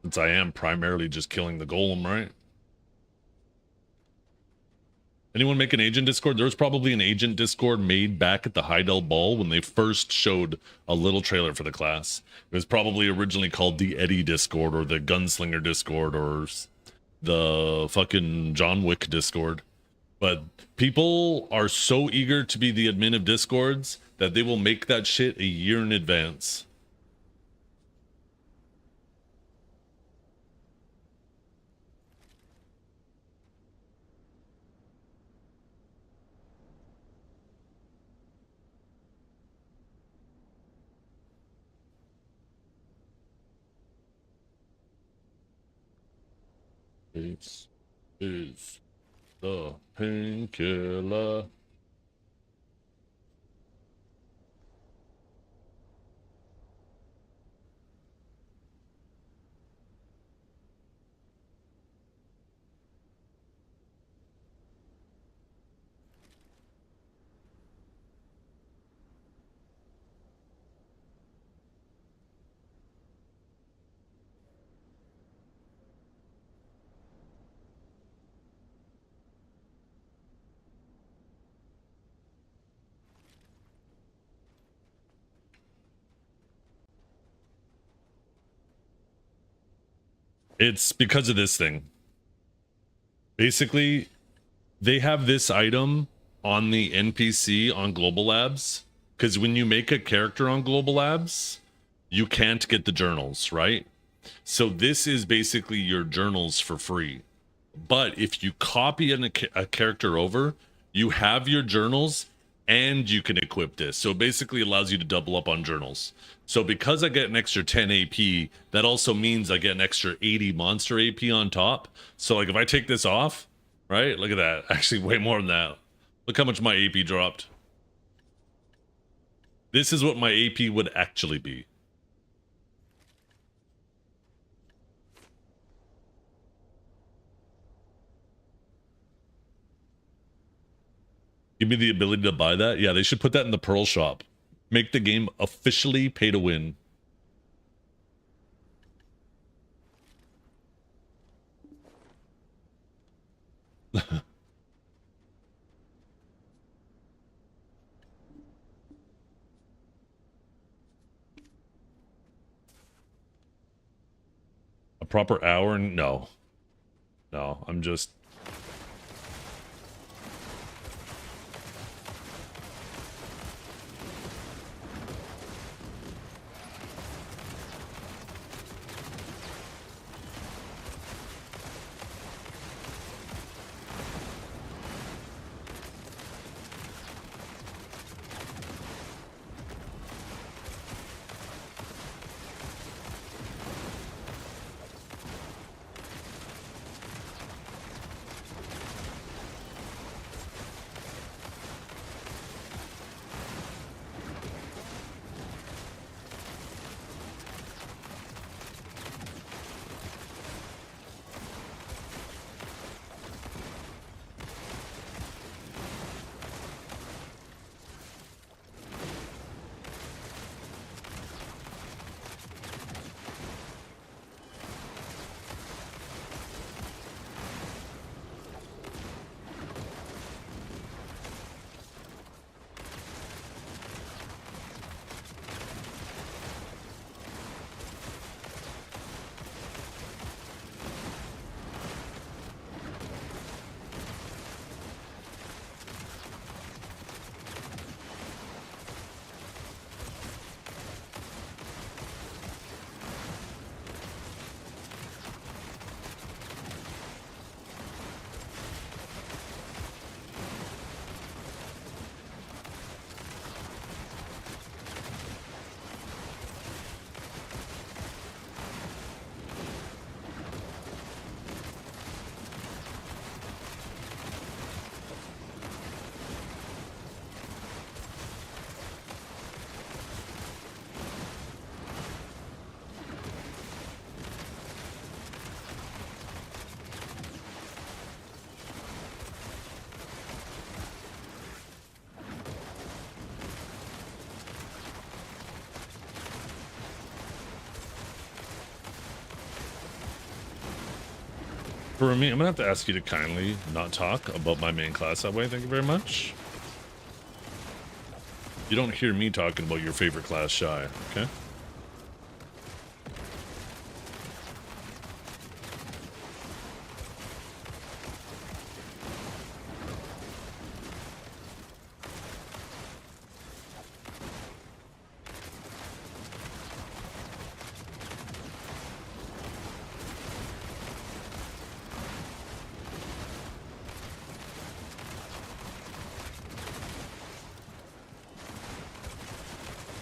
Since I am primarily just killing the golem, right? Anyone make an agent Discord? There was probably an agent Discord made back at the Heidel Ball when they first showed a little trailer for the class. It was probably originally called the Eddie Discord or the Gunslinger Discord or the fucking John Wick Discord. But people are so eager to be the admin of Discords that they will make that shit a year in advance. This is the painkiller. It's because of this thing. Basically, they have this item on the NPC on Global Labs, because when you make a character on Global Labs, you can't get the journals, right? So this is basically your journals for free. But if you copy a character over, you have your journals and you can equip this. So it basically allows you to double up on journals. So because I get an extra 10 AP, that also means I get an extra 80 monster AP on top. So like if I take this off, right? Look at that. Actually, way more than that. Look how much my AP dropped. This is what my AP would actually be. Give me the ability to buy that? Yeah, they should put that in the Pearl shop. Make the game officially pay to win. A proper hour? No. No, I'm just For me, I'm gonna have to ask you to kindly not talk about my main class that way. Thank you very much. You don't hear me talking about your favorite class, Shy, okay?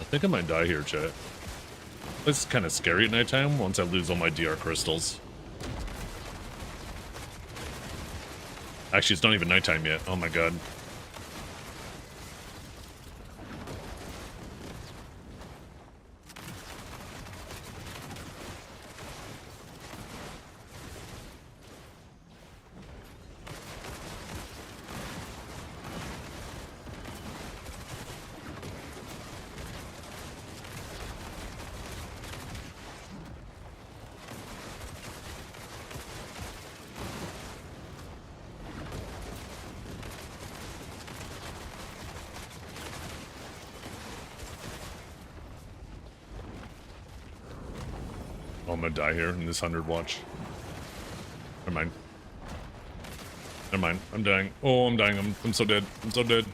I think I might die here, chat. This is kind of scary at nighttime once I lose all my DR crystals. Actually, it's not even nighttime yet. Oh my god. I'm gonna die here in this 100 watch. Never mind. Never mind. I'm dying. Oh, I'm dying. I'm so dead. I'm so dead.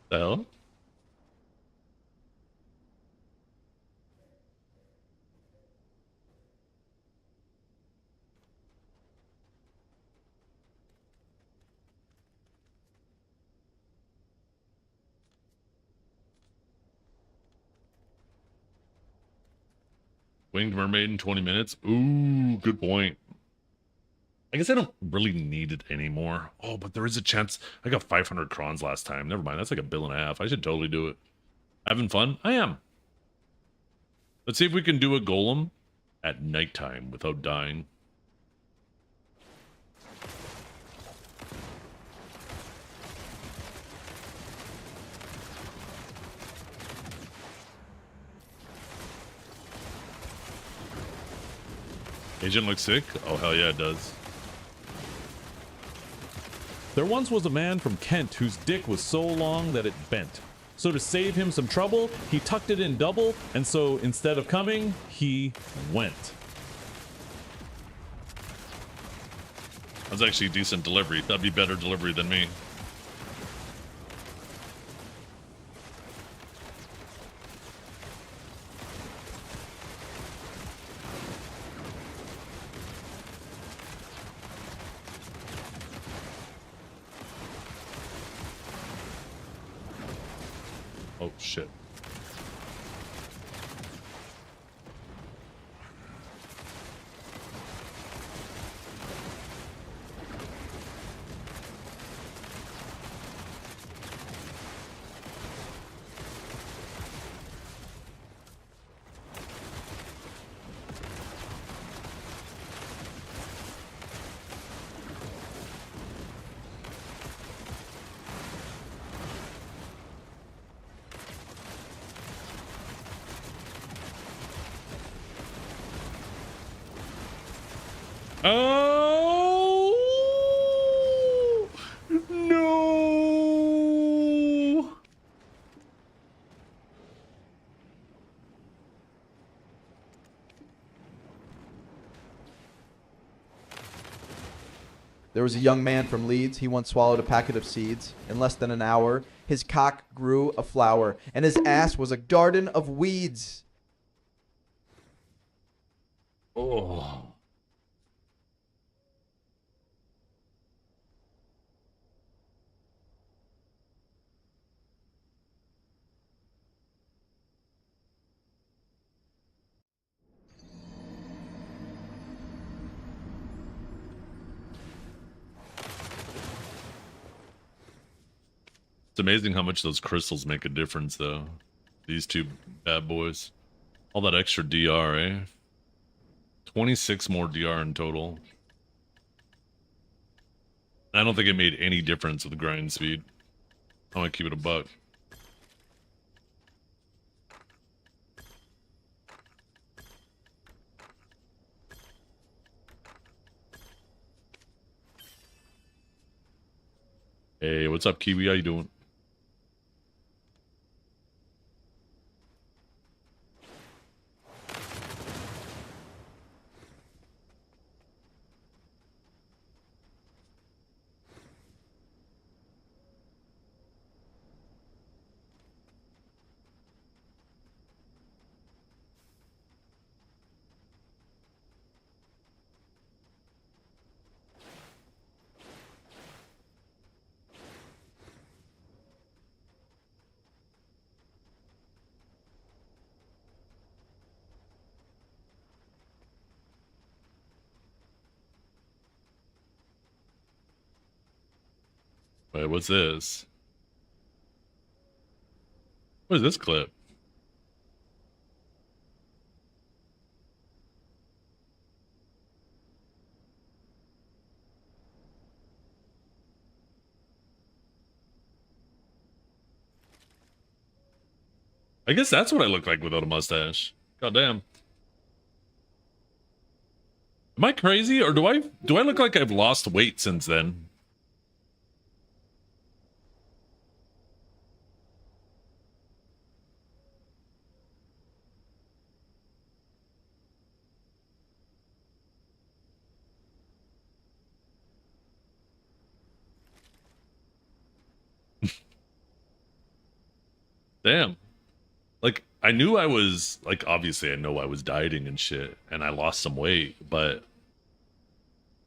The hell? Winged Mermaid in 20 minutes? Ooh, good point. I guess I don't really need it anymore. Oh, but there is a chance. I got 500 crons last time. Never mind. That's like $1.5 billion. I should totally do it. Having fun? I am. Let's see if we can do a golem at nighttime without dying. Agent looks sick? Oh, hell yeah, it does. There once was a man from Kent whose dick was so long that it bent. So to save him some trouble, he tucked it in double, and so instead of coming, he went. That's actually a decent delivery. That'd be better delivery than me. Oh, shit. Oh no! There was a young man from Leeds. He once swallowed a packet of seeds. In less than an hour, his cock grew a flower, and his ass was a garden of weeds. Oh. It's amazing how much those crystals make a difference, though. These two bad boys. All that extra DR, eh? 26 more DR in total. I don't think it made any difference with the grind speed. I'm gonna keep it a buck. Hey, what's up, Kiwi? How you doing? Wait, what's this? What is this clip? I guess that's what I look like without a mustache. God damn. Am I crazy, or do I look like I've lost weight since then? Damn. Like, I knew I was, like, obviously I know I was dieting and shit, and I lost some weight, but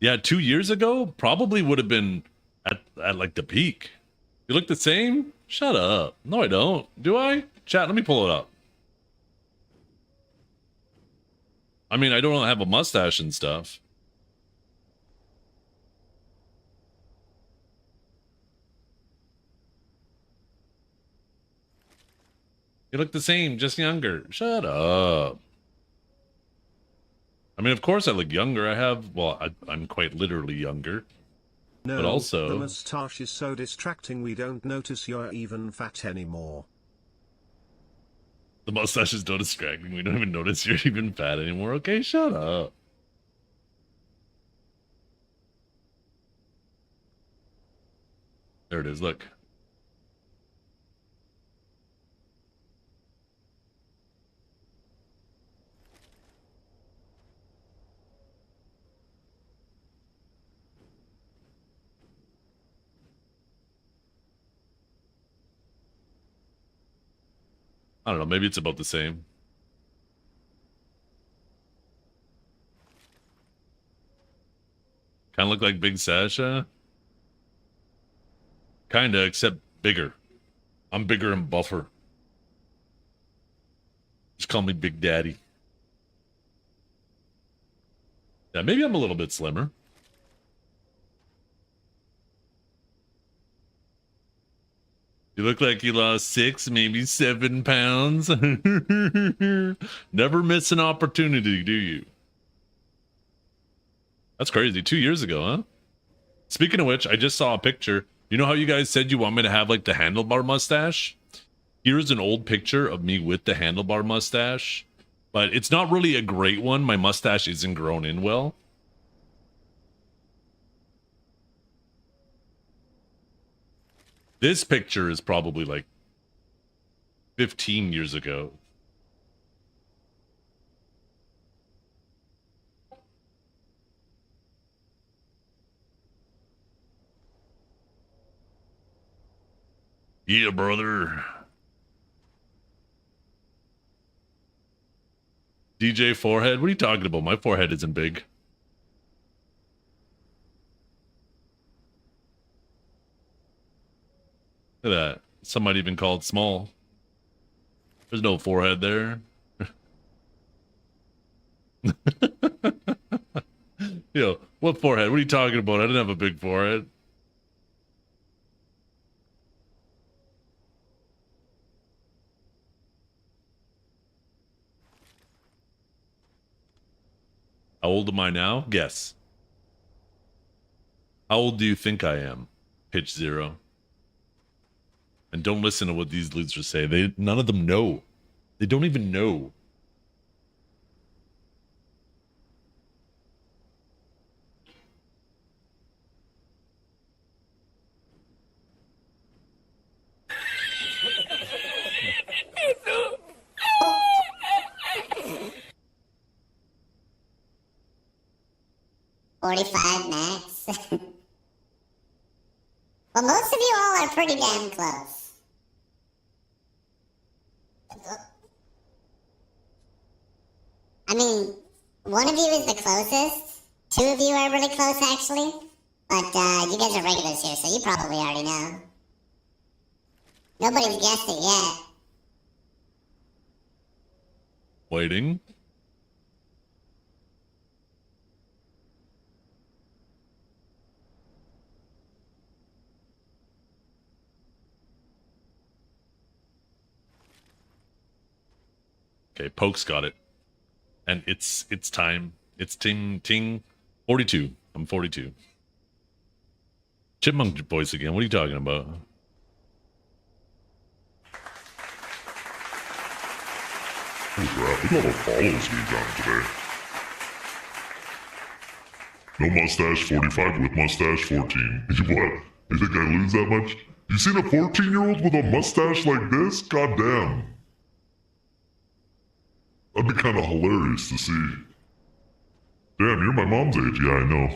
yeah, 2 years ago, probably would have been at like the peak. You look the same? Shut up. No, I don't. Do I? Chat, let me pull it up. I mean, I don't have a mustache and stuff. You look the same, just younger. Shut up. I mean, of course I look younger. I'm quite literally younger. No, But also... the mustache is so distracting we don't notice you're even fat anymore. The mustache is so distracting. We don't even notice you're even fat anymore. Okay, shut up. There it is, look. I don't know, maybe it's about the same. Kind of look like Big Sasha. Kinda, except bigger. I'm bigger and buffer. Just call me Big Daddy. Yeah, maybe I'm a little bit slimmer. You look like you lost 6, maybe 7 pounds. Never miss an opportunity, do you? That's crazy. 2 years ago, huh? Speaking of which, I just saw a picture. You know how you guys said you want me to have like the handlebar mustache? Here's an old picture of me with the handlebar mustache. But it's not really a great one. My mustache isn't grown in well. This picture is probably like 15 years ago. Yeah, brother. DJ forehead? What are you talking about? My forehead isn't big. Look at that. Some might even call it small. There's no forehead there. Yo, what forehead? What are you talking about? I didn't have a big forehead. How old am I now? Guess. How old do you think I am? Pitch 0. And don't listen to what these losers say. None of them know. They don't even know. $45 max. Well, most of you all are pretty damn close. I mean, one of you is the closest. 2 of you are really close, actually. But you guys are regulars here, so you probably already know. Nobody's guessed it yet. Waiting. Okay, Poke's got it. And it's time. It's ting 42. I'm 42. Chipmunk voice again. What are you talking about? Oh crap, look at all the follows we've gotten today. No mustache 45 with mustache 14. What? You think I lose that much? You seen a 14-year-old with a mustache like this? Goddamn. That'd be kind of hilarious to see. Damn, you're my mom's age. Yeah, I know.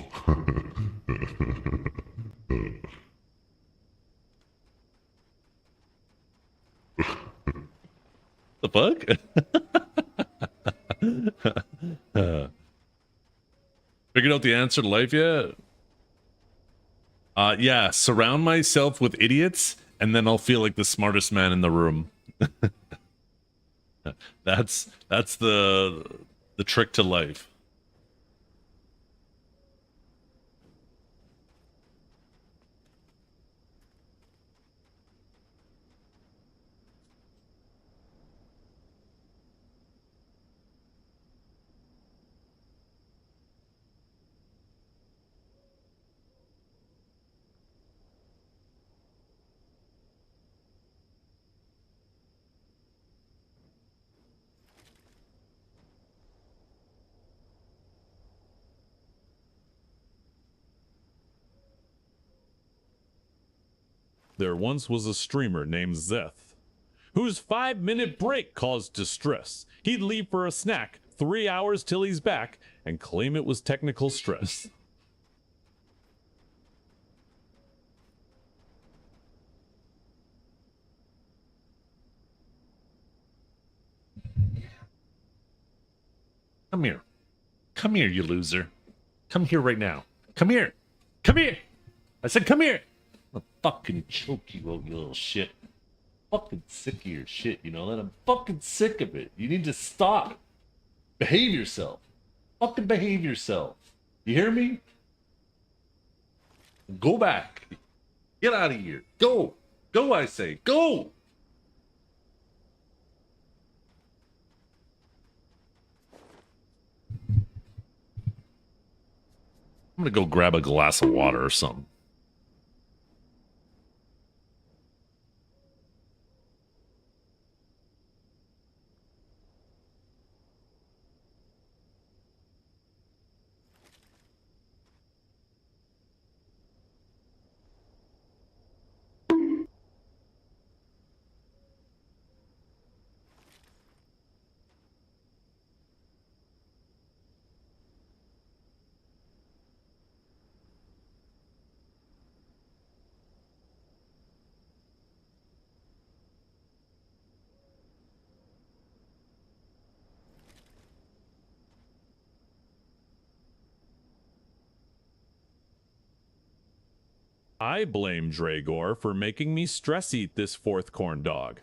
The fuck? Figured out the answer to life yet? Yeah, surround myself with idiots, and then I'll feel like the smartest man in the room. That's the trick to life. there once was a streamer named Zeth, whose 5-minute break caused distress. He'd leave for a snack, 3 hours till he's back, and claim it was technical stress. Come here. Come here, you loser. Come here right now. Come here. Come here. I said come here. I'm gonna fucking choke you, you little shit. Fucking sick of your shit, you know that? I'm fucking sick of it. You need to stop. Behave yourself. Fucking behave yourself. You hear me? Go back. Get out of here. Go. Go, I say. Go. I'm gonna go grab a glass of water or something. I blame Dragor for making me stress eat this 4th corn dog.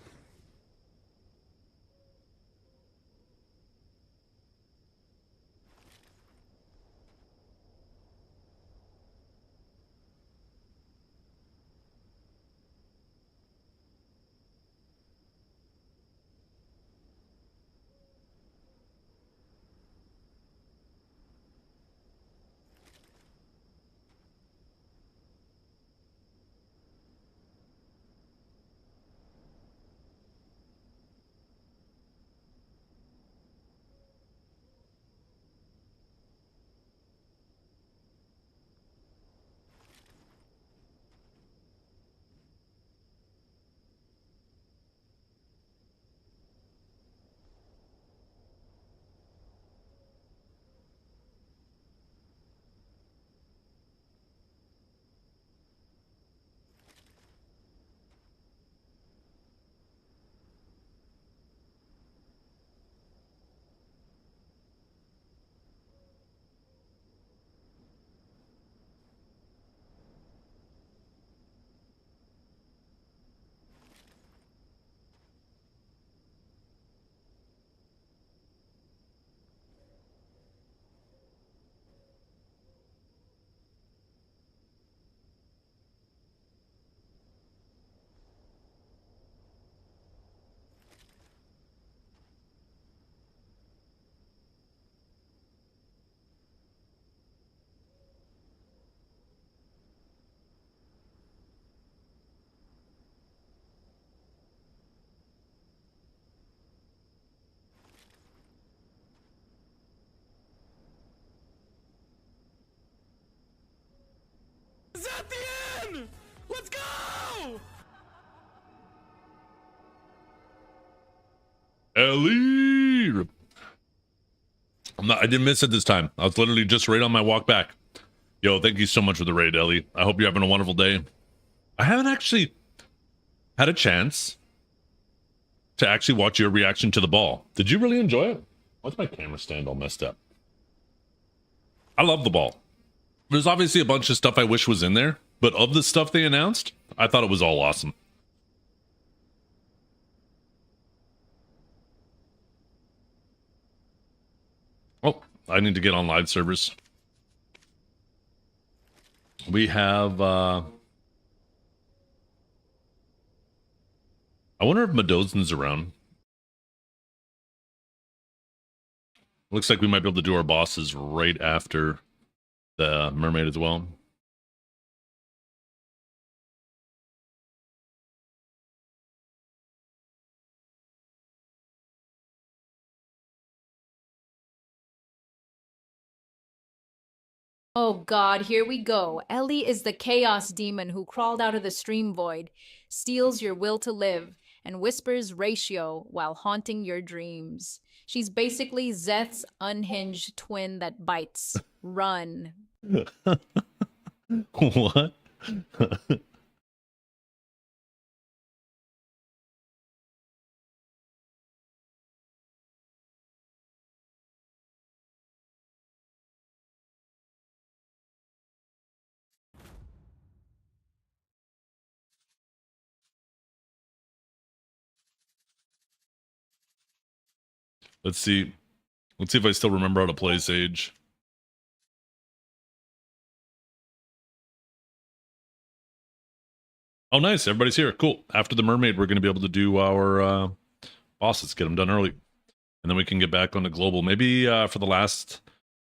Is that the end? Let's go! Ellie! I didn't miss it this time. I was literally just right on my walk back. Yo, thank you so much for the raid, Ellie. I hope you're having a wonderful day. I haven't actually had a chance to actually watch your reaction to the ball. Did you really enjoy it? Why's my camera stand all messed up? I love the ball. There's obviously a bunch of stuff I wish was in there, but of the stuff they announced, I thought it was all awesome. Oh, I need to get on live servers. We have, I wonder if Medozin's around. Looks like we might be able to do our bosses right after the mermaid as well. Oh god, here we go. Ellie is the chaos demon who crawled out of the stream void, steals your will to live, and whispers ratio while haunting your dreams. She's basically Zeth's unhinged twin that bites. Run. What? Let's see. Let's see if I still remember how to play Sage. Oh, nice. Everybody's here. Cool. After the mermaid, we're going to be able to do our bosses, get them done early. And then we can get back onto global. Maybe for the last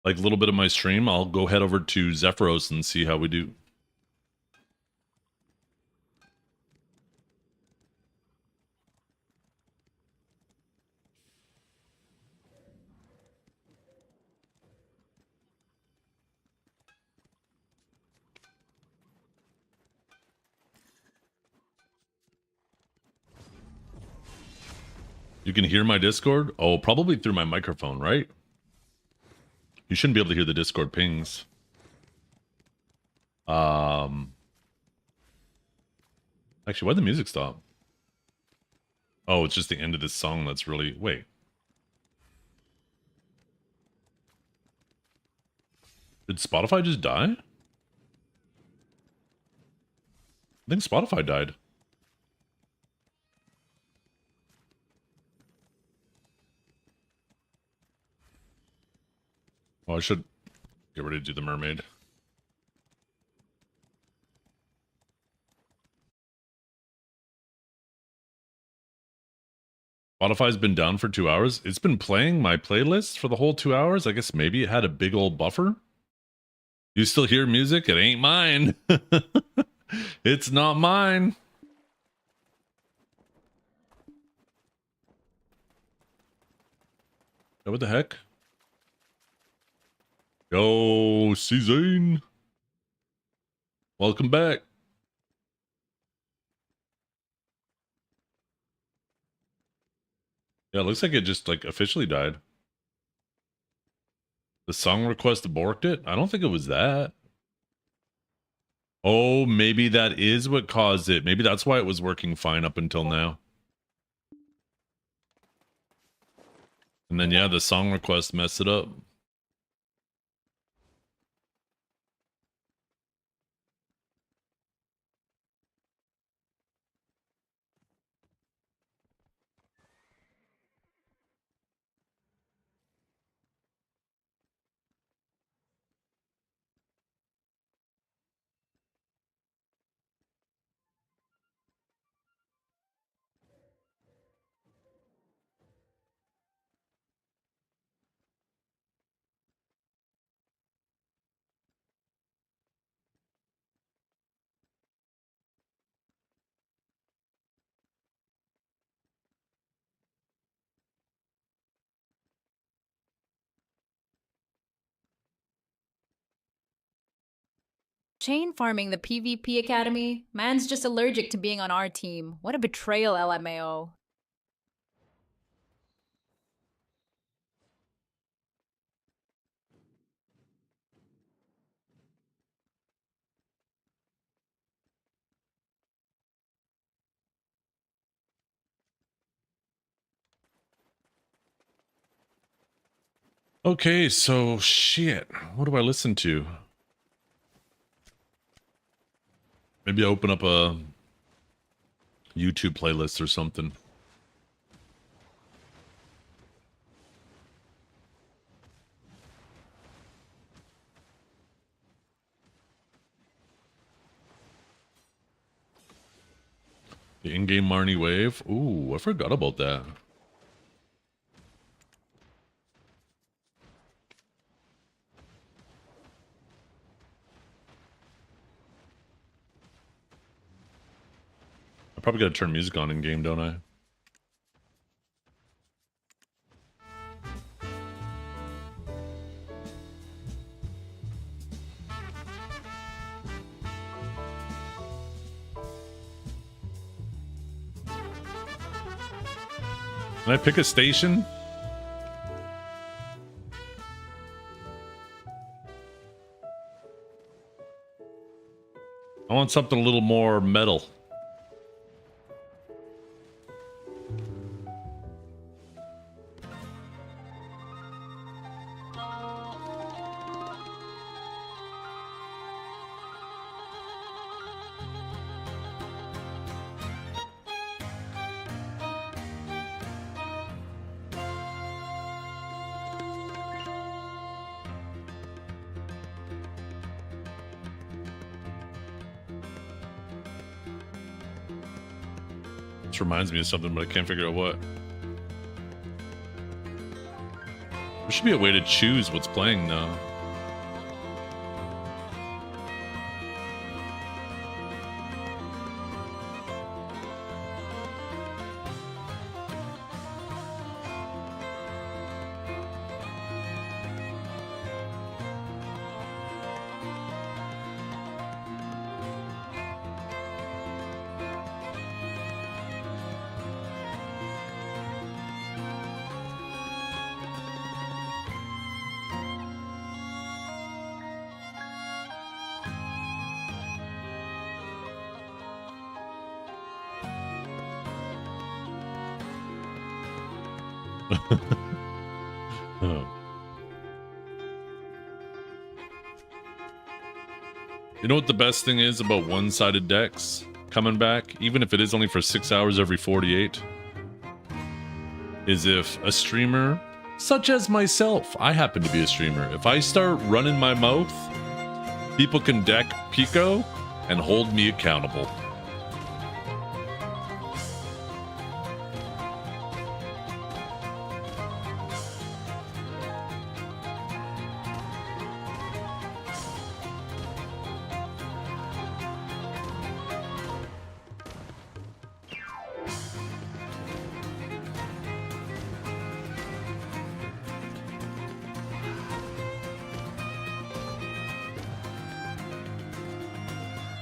like little bit of my stream, I'll go head over to Zephyros and see how we do. You can hear my Discord? Oh, probably through my microphone, right? You shouldn't be able to hear the Discord pings. Actually, why'd the music stop? Oh, it's just the end of this song that's really... Wait. Did Spotify just die? I think Spotify died. Oh, I should get ready to do the mermaid. Spotify's been down for 2 hours. It's been playing my playlist for the whole 2 hours. I guess maybe it had a big old buffer. You still hear music? It ain't mine. It's not mine. Oh, what the heck? Yo, C-Zane. Welcome back. Yeah, it looks like it just like officially died. The song request borked it? I don't think it was that. Oh, maybe that is what caused it. Maybe that's why it was working fine up until now. And then, yeah, the song request messed it up. Chain farming the PvP Academy? Man's just allergic to being on our team. What a betrayal, LMAO. Okay, so shit. What do I listen to? Maybe I open up a YouTube playlist or something. The in-game Marnie wave. Ooh, I forgot about that. I probably gotta turn music on in-game, don't I? Can I pick a station? I want something a little more metal. This reminds me of something, but I can't figure out what. There should be a way to choose what's playing now. Oh. You know what the best thing is about one-sided decks coming back, even if it is only for 6 hours every 48, is if a streamer, such as myself, I happen to be a streamer, if I start running my mouth, people can deck Pico and hold me accountable.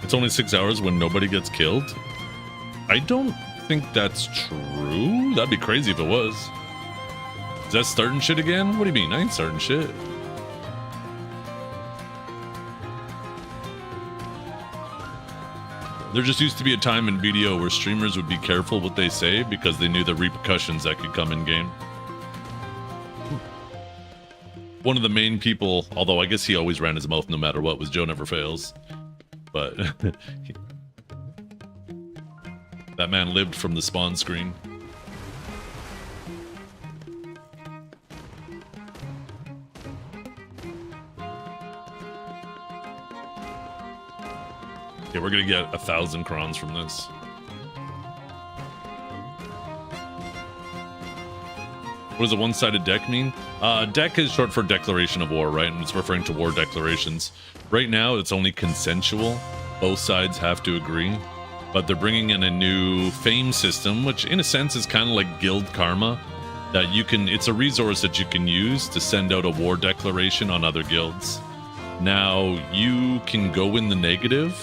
It's only 6 hours when nobody gets killed? I don't think that's true. That'd be crazy if it was. Is that starting shit again? What do you mean? I ain't starting shit. There just used to be a time in BDO where streamers would be careful what they say because they knew the repercussions that could come in game. One of the main people, although I guess he always ran his mouth no matter what, was Joe Never Fails. But that man lived from the spawn screen. Yeah, we're gonna get 1,000 crons from this. What does a one-sided deck mean? Deck is short for declaration of war, right? And it's referring to war declarations. Right now, it's only consensual. Both sides have to agree. But they're bringing in a new fame system, which in a sense is kind of like guild karma. That you can, it's a resource that you can use to send out a war declaration on other guilds. Now, you can go in the negative.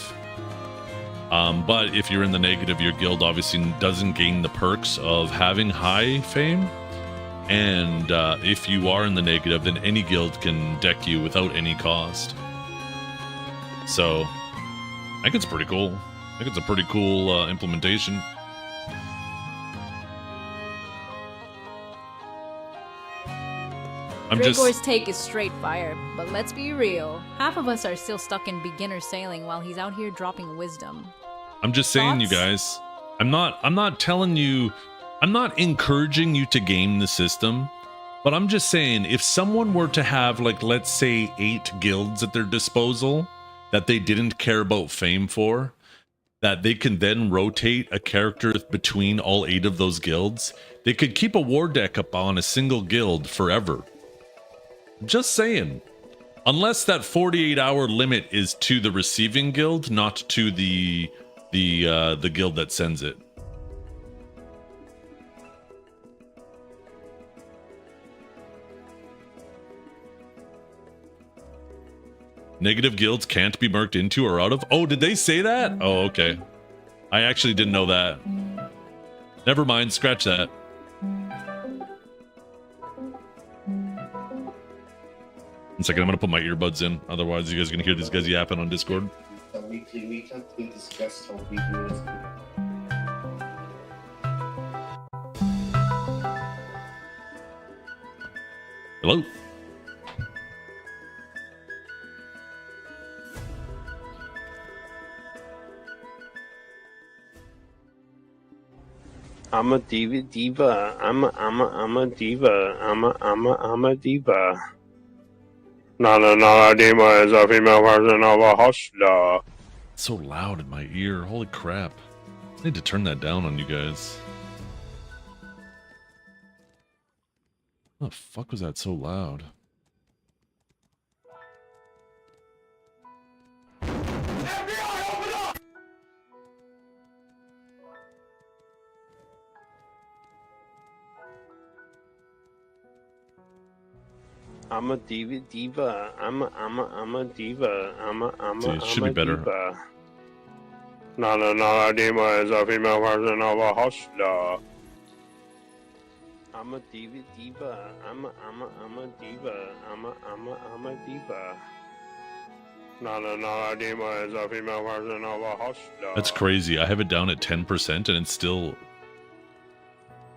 But if you're in the negative, your guild obviously doesn't gain the perks of having high fame. And if you are in the negative, then any guild can deck you without any cost. So, I think it's pretty cool. I think it's a pretty cool implementation. Gregor's take is straight fire, but let's be real. Half of us are still stuck in beginner sailing while he's out here dropping wisdom. I'm just saying, you guys. I'm not telling you. I'm not encouraging you to game the system, but I'm just saying if someone were to have, like, let's say 8 guilds at their disposal that they didn't care about fame for, that they can then rotate a character between all 8 of those guilds, they could keep a war deck up on a single guild forever. Just saying. Unless that 48-hour limit is to the receiving guild, not to the guild that sends it. Negative guilds can't be marked into or out of. Oh, did they say that? Oh, okay. I actually didn't know that. Never mind, scratch that. One second, I'm gonna put my earbuds in. Otherwise, you guys are gonna hear these guys yapping on Discord. Hello. I'm a diva. I'm a diva. I'm a diva. Not a diva is a female version of a hustler. It's so loud in my ear. Holy crap. I need to turn that down on you guys. How the fuck was that so loud? I'm a diva. I'm a diva. See, it should be better. Diva. Not a diva is a female version of a hustler. I'm a diva. I'm a diva. I'm a diva. Not a diva is a female version of a hustler. That's crazy. I have it down at 10% and it's still...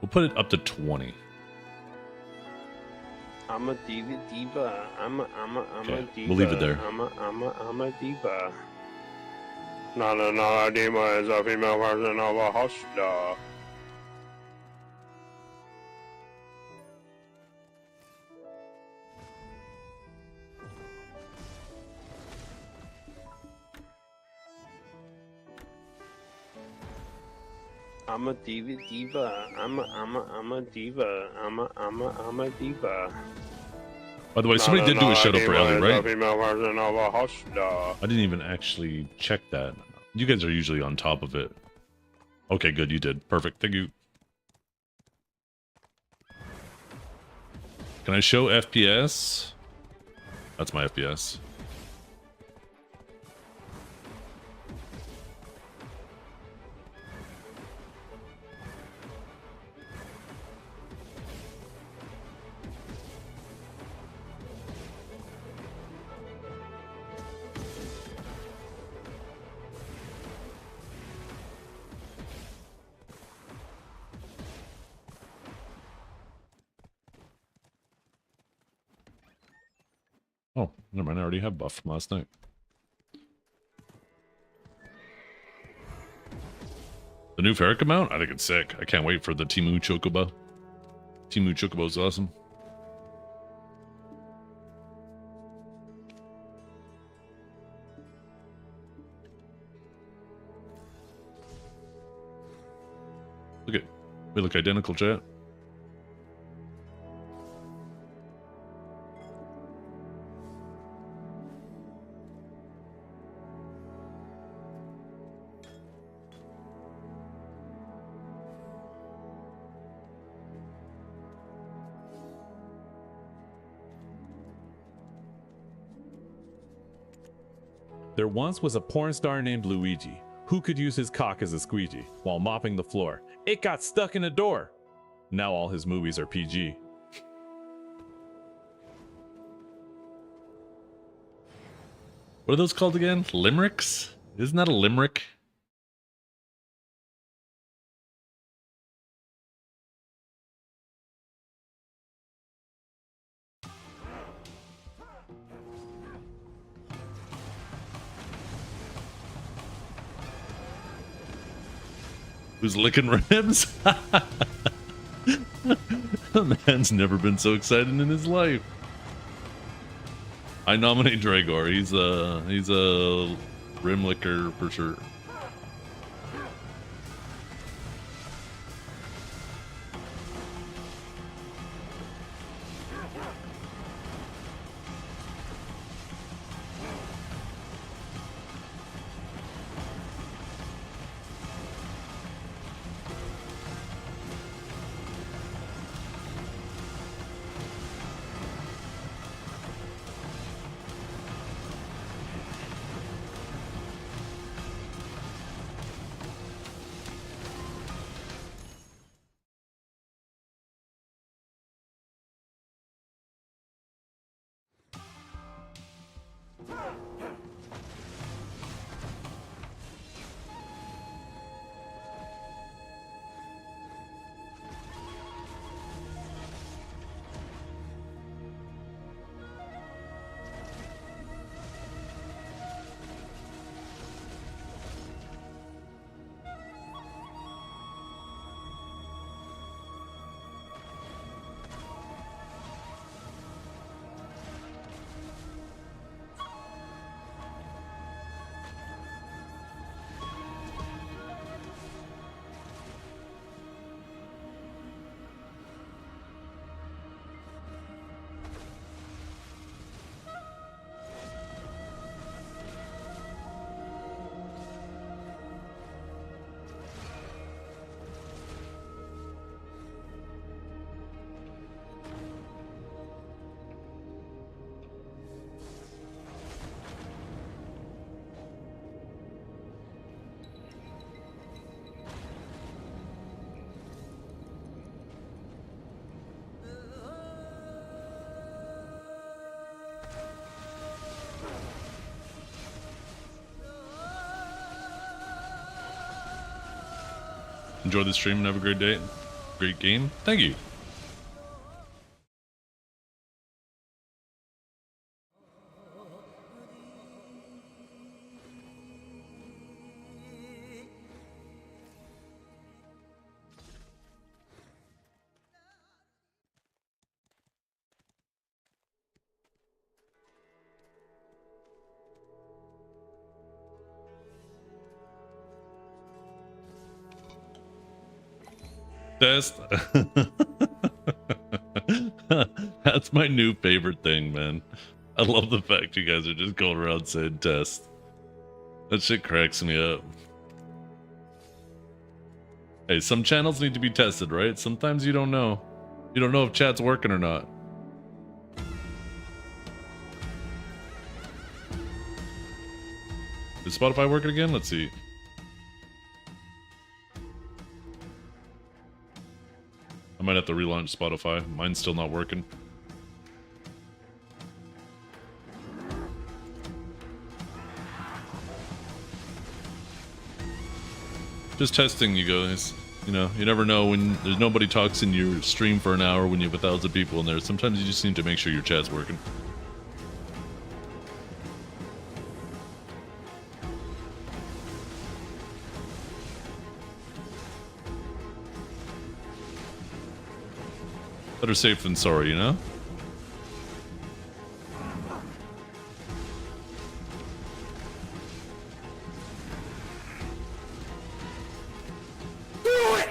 We'll put it up to 20. I'm a diva. I'm a diva. We'll leave it there. I'm a diva. Not a diva is a female version of a hustler. I'm a diva. I'm a diva. I'm a diva. By the way, somebody did do a shout out for Ellie, right? Female version of a hustler. I didn't even actually check that. You guys are usually on top of it. Okay, good, you did. Perfect, thank you. Can I show FPS? That's my FPS. Oh, never mind. I already have buff from last night. The new Ferric mount? I think it's sick. I can't wait for the Timu Chocobo. Timu Chocobo is awesome. Look at, we look identical, chat. There once was a porn star named Luigi who could use his cock as a squeegee while mopping the floor. It got stuck in a door. Now all his movies are PG. What are those called again? Limericks? Isn't that a limerick? Who's licking ribs? The man's never been so excited in his life. I nominate Dragor. He's a rim licker for sure. Enjoy the stream and have a great day. Great game. Thank you. Test. That's my new favorite thing, man. I love the fact you guys are just going around saying test. That shit cracks me up. Hey, some channels need to be tested, right? Sometimes you don't know. You don't know if chat's working or not. Is Spotify working again? Let's see. I might have to relaunch Spotify. Mine's still not working. Just testing you guys. You know, you never know when there's nobody talks in your stream for an hour when you have 1,000 people in there. Sometimes you just need to make sure your chat's working. Better safe than sorry, you know? Do it!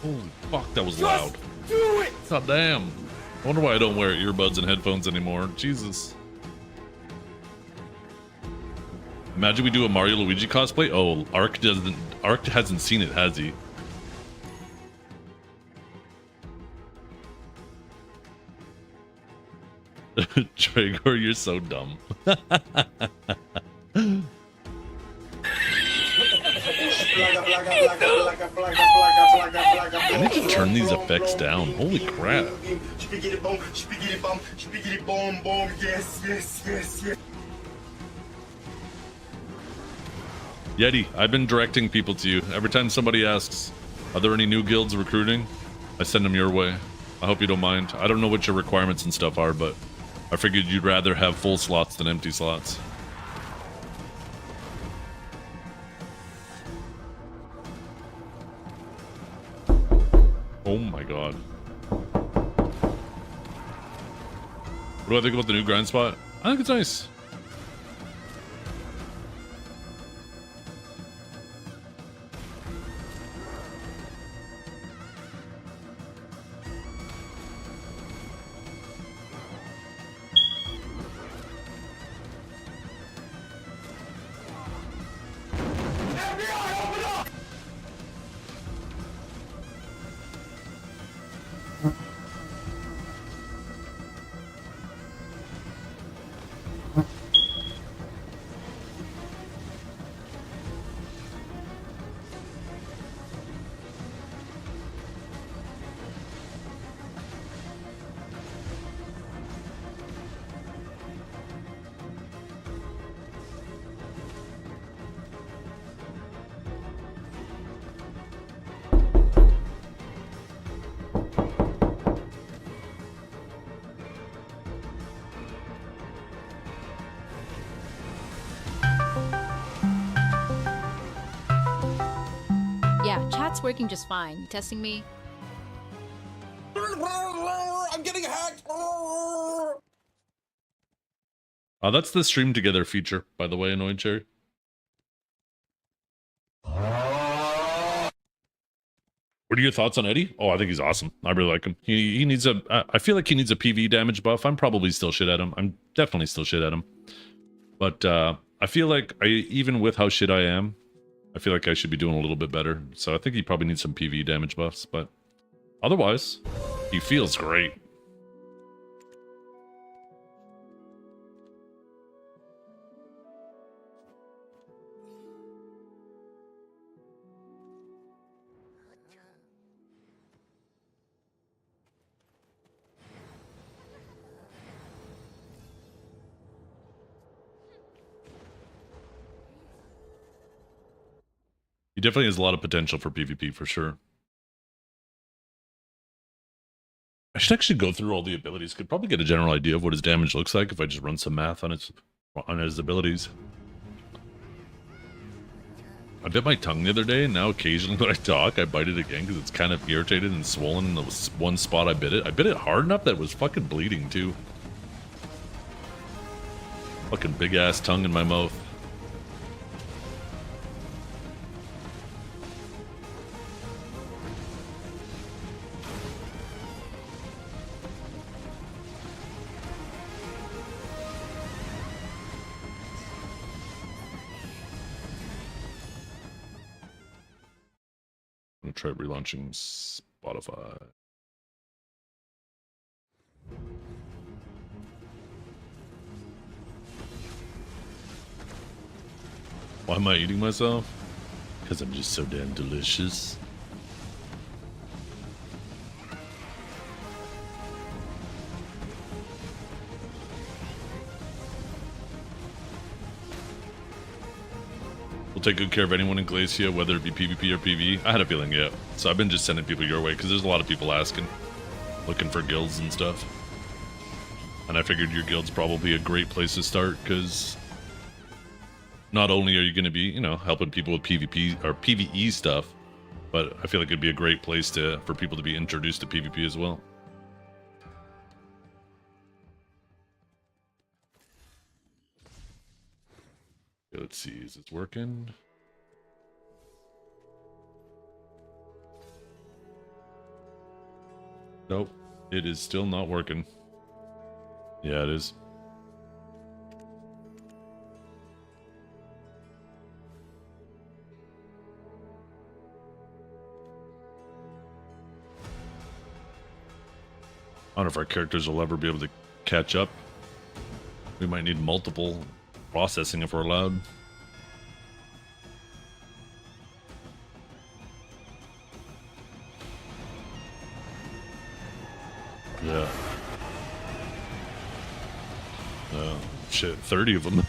Holy fuck, that was Just loud. do it! God damn. I wonder why I don't wear earbuds and headphones anymore. Jesus. Imagine we do a Mario Luigi cosplay. Oh, Ark hasn't seen it, has he? Trigger, you're so dumb. I need to turn these effects down. Holy crap. Yeti, I've been directing people to you. Every time somebody asks, are there any new guilds recruiting? I send them your way. I hope you don't mind. I don't know what your requirements and stuff are, but I figured you'd rather have full slots than empty slots. Oh my god. What do I think about the new grind spot? I think it's nice. Yeah, chat's working just fine. You testing me? I'm getting hacked. That's the stream together feature, by the way, Annoyed Cherry. What are your thoughts on Eddie? Oh, I think he's awesome. I really like him. He needs a... I feel like he needs a PV damage buff. I'm probably still shit at him. I'm definitely still shit at him. But I feel like, even with how shit I am, I feel like I should be doing a little bit better. So I think he probably needs some PV damage buffs. But otherwise, he feels great. He definitely has a lot of potential for PvP for sure. I should actually go through all the abilities. Could probably get a general idea of what his damage looks like if I just run some math on his abilities. I bit my tongue the other day, and now occasionally when I talk, I bite it again because it's kind of irritated and swollen in the one spot I bit it. I bit it hard enough that it was fucking bleeding too. Fucking big ass tongue in my mouth. I'm gonna try relaunching Spotify. Why am I eating myself? Because I'm just so damn delicious. We'll take good care of anyone in Glacia, whether it be PvP or PvE. I had a feeling, yeah. So I've been just sending people your way because there's a lot of people asking, looking for guilds and stuff. And I figured your guild's probably a great place to start because not only are you going to be, you know, helping people with PvP or PvE stuff, but I feel like it'd be a great place for people to be introduced to PvP as well. Okay, let's see, is this working? Nope, it is still not working. Yeah, it is. I don't know if our characters will ever be able to catch up. We might need multiple processing if we're allowed. Yeah. Shit, 30 of them.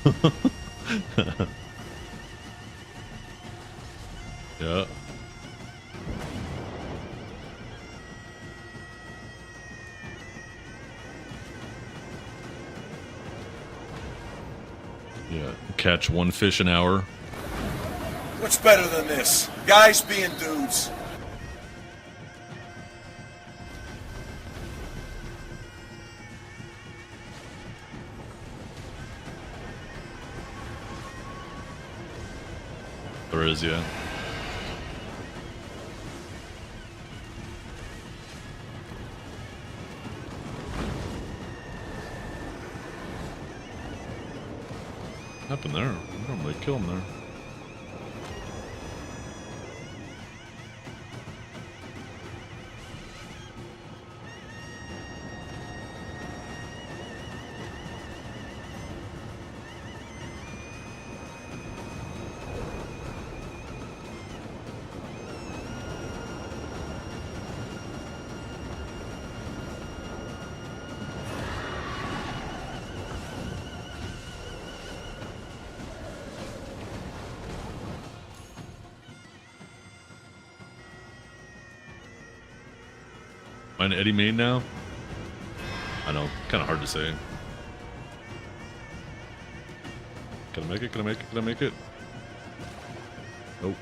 Yeah. Yeah, catch one fish an hour. What's better than this? Guys being dudes. There is, yeah. What happened there? I don't really kill him there. Mine Eddie main now? I know, kind of hard to say. Can I make it? Can I make it? Can I make it? Nope.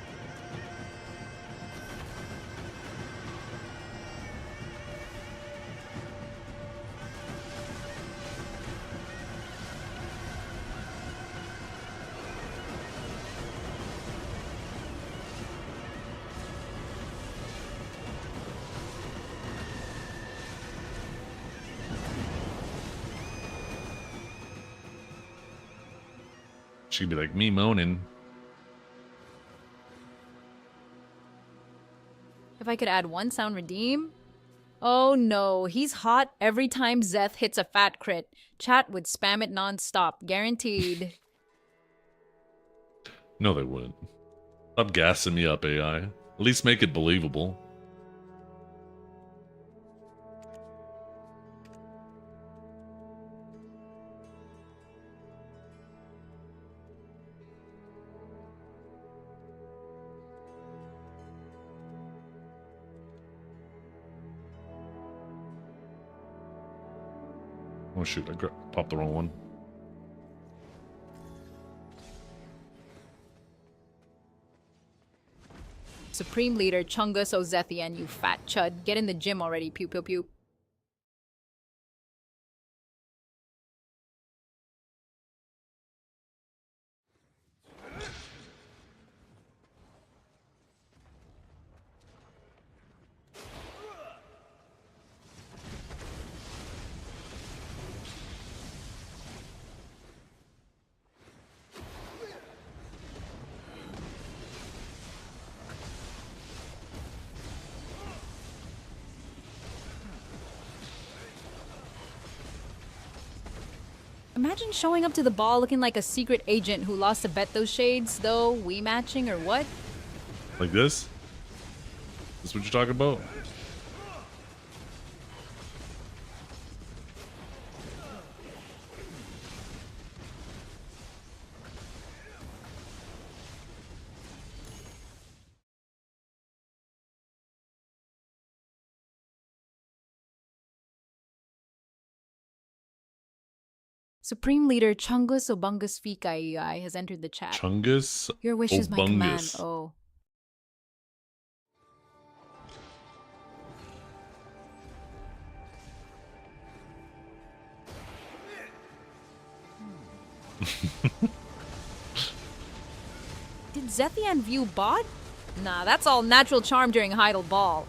She'd be like me moaning. If I could add one sound redeem? Oh no, he's hot every time Zeth hits a fat crit. Chat would spam it non-stop, guaranteed. No, they wouldn't. Stop gassing me up, AI. At least make it believable. Oh shoot, I popped the wrong one. Supreme Leader Chungus Ozethian, you fat chud. Get in the gym already, pew pew pew. Imagine showing up to the ball looking like a secret agent who lost a bet those shades, though. We matching or what? Like this? This what you're talking about? Supreme Leader Chungus Obungus Fikai has entered the chat. Chungus Your wish is my command. Obungus. Oh. Did Zethian view bot? Nah, that's all natural charm during Heidel Ball.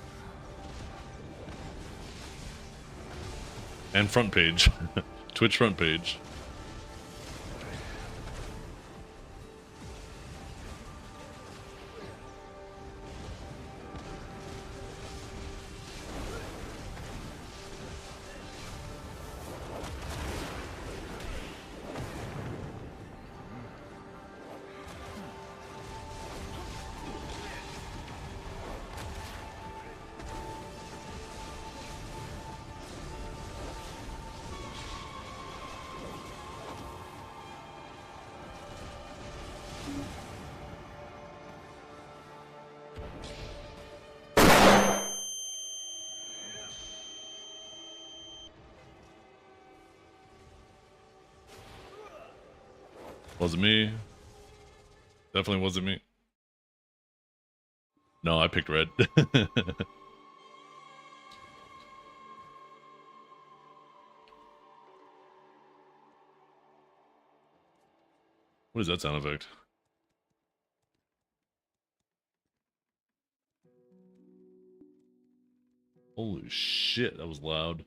And front page. Twitch front page. Wasn't me. Definitely wasn't me. No, I picked red. What is that sound effect? Holy shit, that was loud.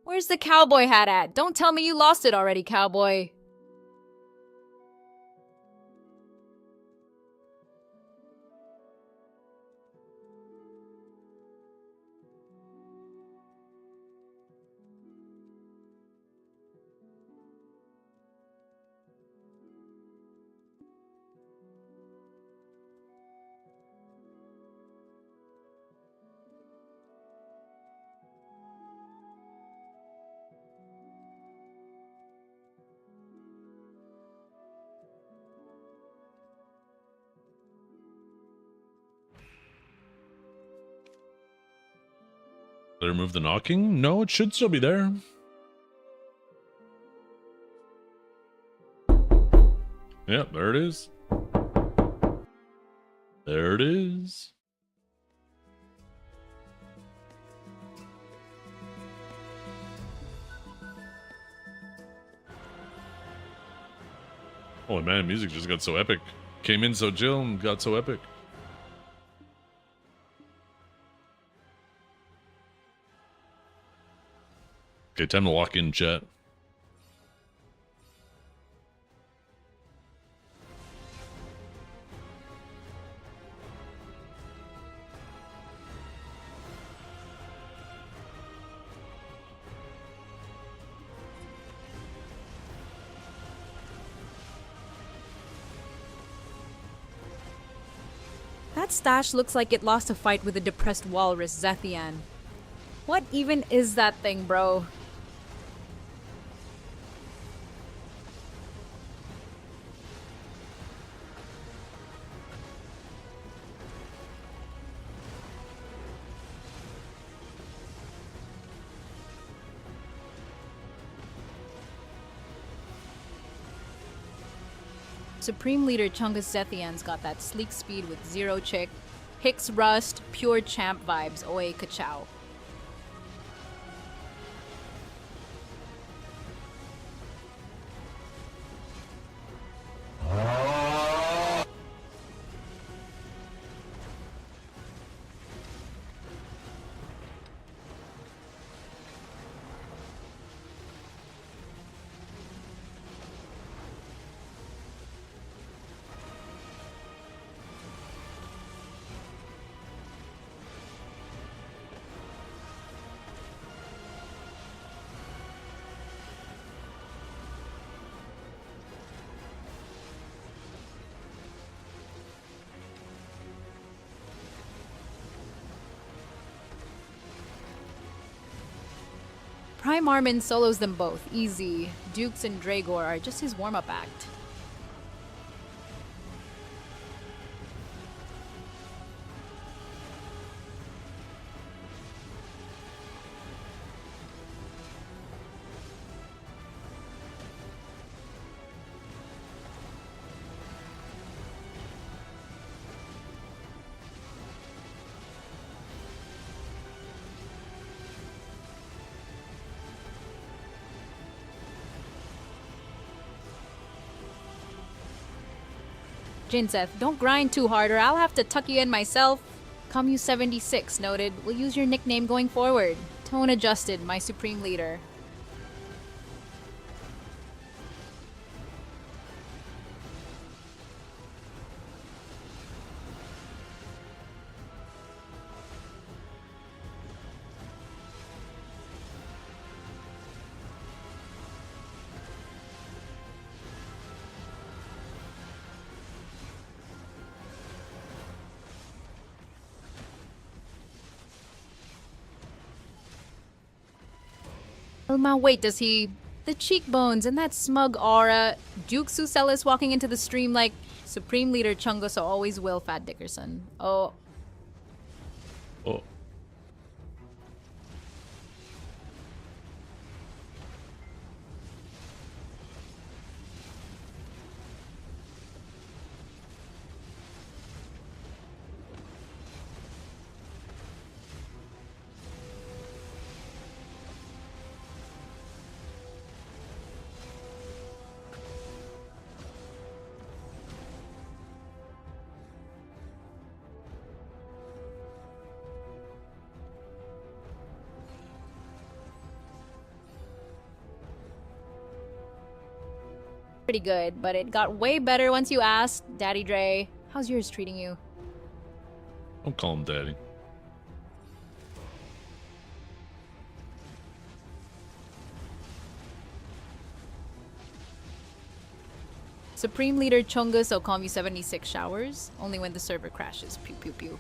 Where's the cowboy hat at? Don't tell me you lost it already, cowboy. Did I remove the knocking? No, it should still be there. Yep, there it is. There it is. Oh man, music just got so epic. Came in so chill and got so epic. Okay, time to lock in chat. That stash looks like it lost a fight with a depressed walrus, Zethian. What even is that thing, bro? Supreme Leader Chungus Zethian's got that sleek speed with zero chick, Hicks Rust, pure champ vibes, Oe Kachow. Prime Armin solos them both, easy. Dukes and Dragor are just his warm-up act. Jinseth, don't grind too hard or I'll have to tuck you in myself. Commu76 noted, we'll use your nickname going forward. Tone adjusted, my supreme leader. Elma, wait, does he... The cheekbones and that smug aura. Duke Sucelis walking into the stream like Supreme Leader Chungus always will, Fat Dickerson. Oh. Oh. Pretty good, but it got way better once you asked. Daddy Dre, how's yours treating you? Don't call him daddy. Supreme Leader Chungus Okomi 76 showers, only when the server crashes. Pew pew pew.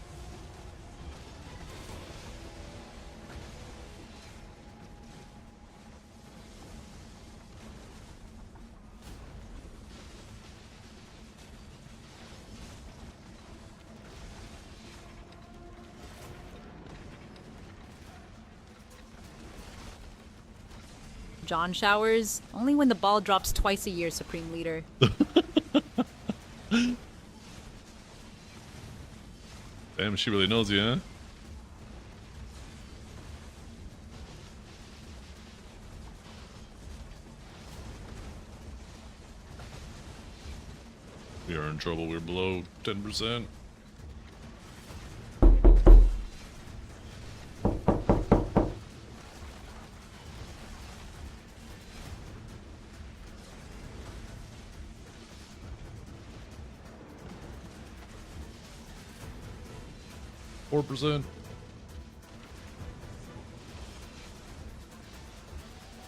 John showers, only when the ball drops twice a year, Supreme Leader. Damn, she really knows you, huh? We are in trouble. We're below 10%. %.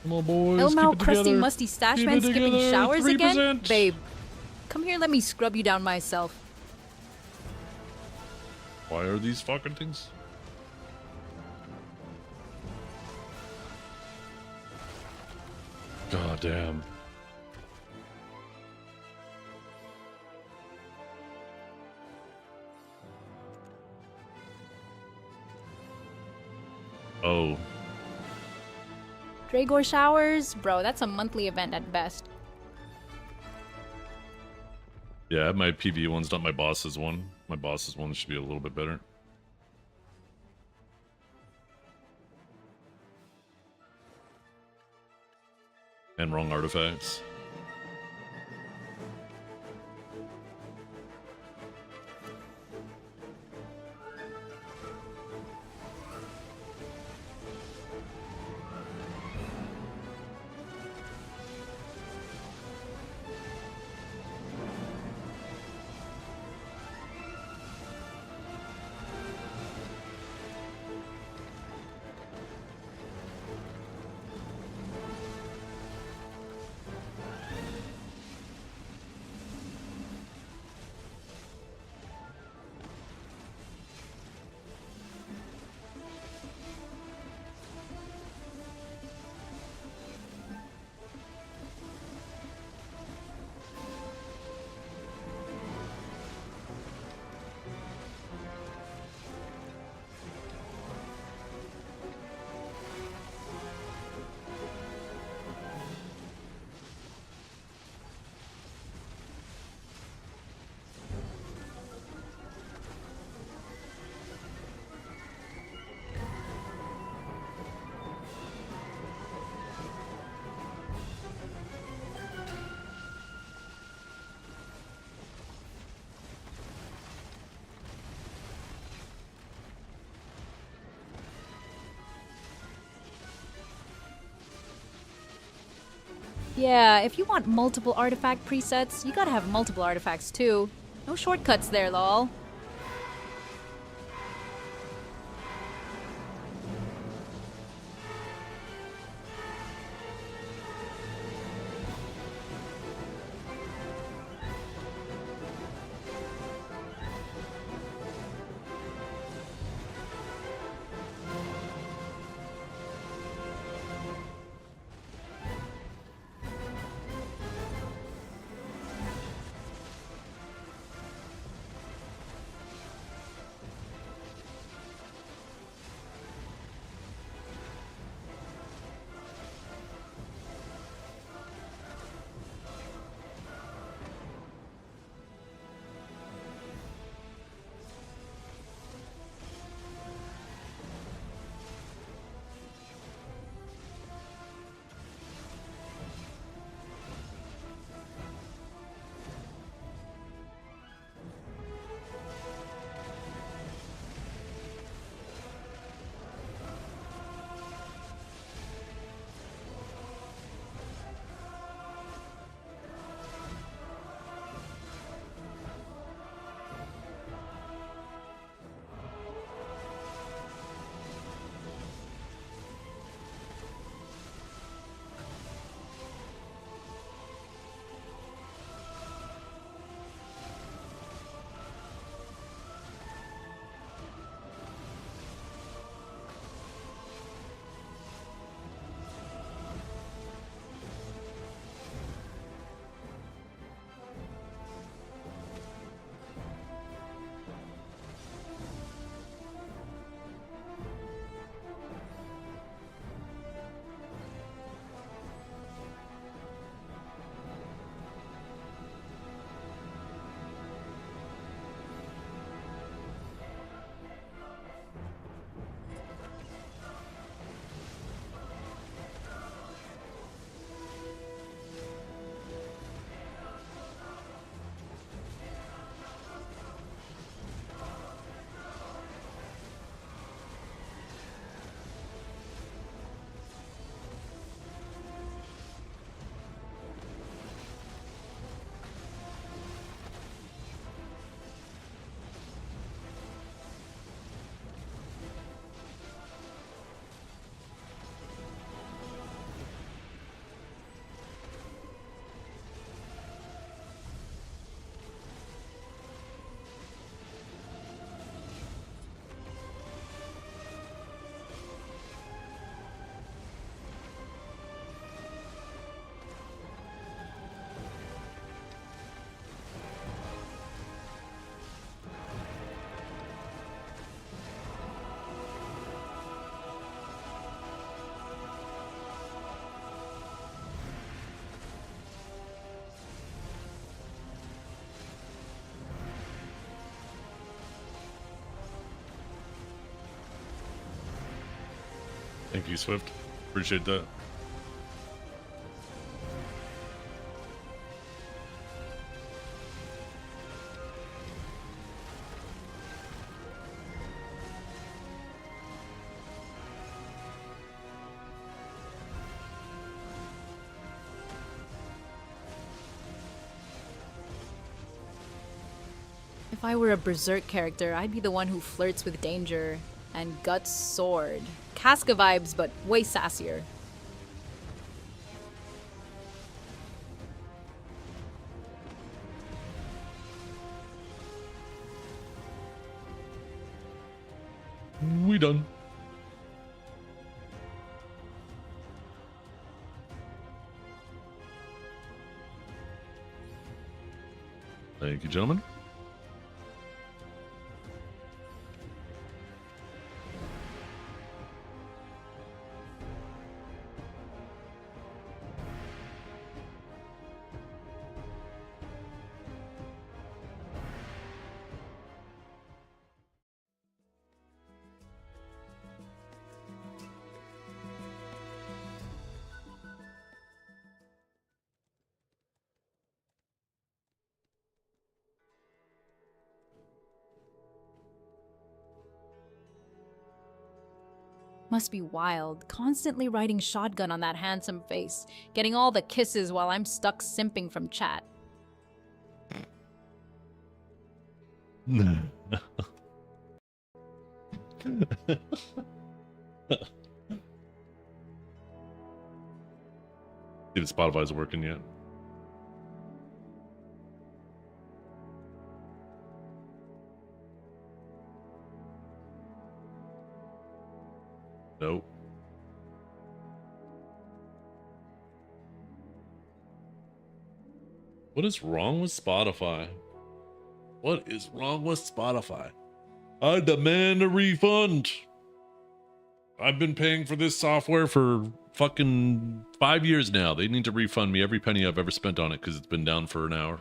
Come on, boys. Elmo, keep it crusty, together. musty stash Keep man it skipping together. showers 3%. again? Babe, come here, let me scrub you down myself. Why are these fucking things? God damn. Oh. Dragor showers? Bro, that's a monthly event at best. Yeah, I have my PV one's not my boss's one. My boss's one should be a little bit better. And wrong artifacts. Yeah, if you want multiple artifact presets, you gotta have multiple artifacts too. No shortcuts there, lol. Thank you, Swift. Appreciate that. If I were a berserk character, I'd be the one who flirts with danger and Guts' sword. Casca vibes, but way sassier. We done. Thank you, gentlemen. Must be wild, constantly riding shotgun on that handsome face, getting all the kisses while I'm stuck simping from chat. See if Spotify's working yet. Nope. What is wrong with Spotify? What is wrong with Spotify? I demand a refund. I've been paying for this software for fucking 5 years now. They need to refund me every penny I've ever spent on it because it's been down for an hour.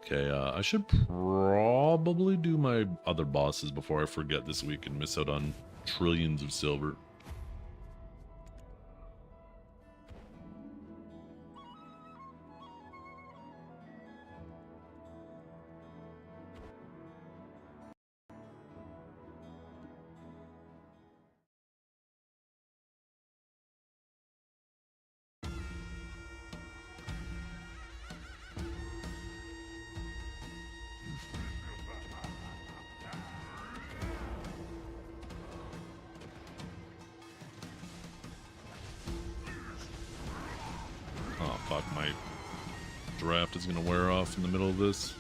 Okay, I should probably do my other bosses before I forget this week and miss out on trillions of silver. Oh fuck, my draft is gonna wear off in the middle of this.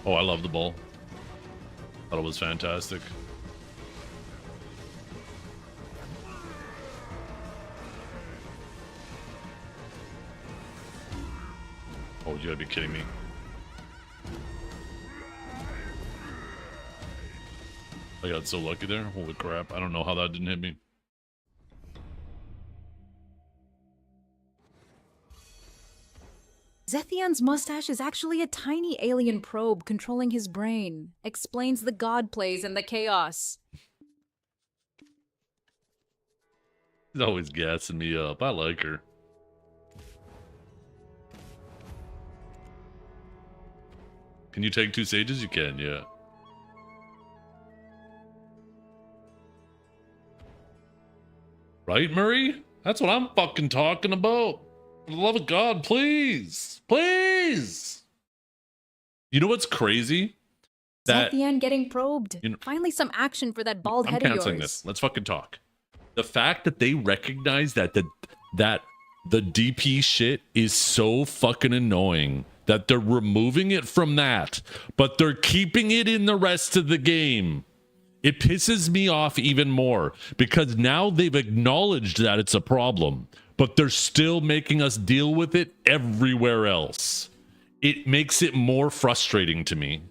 Oh, I love the ball. Thought it was fantastic. Oh, you gotta be kidding me. I got so lucky there. Holy crap. I don't know how that didn't hit me. Zethian's mustache is actually a tiny alien probe controlling his brain. Explains the god plays and the chaos. She's always gassing me up. I like her. Can you take 2 sages? You can, yeah. Right, Murray? That's what I'm fucking talking about. For the love of God, please. Please. You know what's crazy? That Zethian getting probed. You know- Finally some action for that bald I'm head of canceling yours. this. Let's fucking talk. The fact that they recognize that the DP shit is so fucking annoying that they're removing it from that, but they're keeping it in the rest of the game. It pisses me off even more because now they've acknowledged that it's a problem, but they're still making us deal with it everywhere else. It makes it more frustrating to me.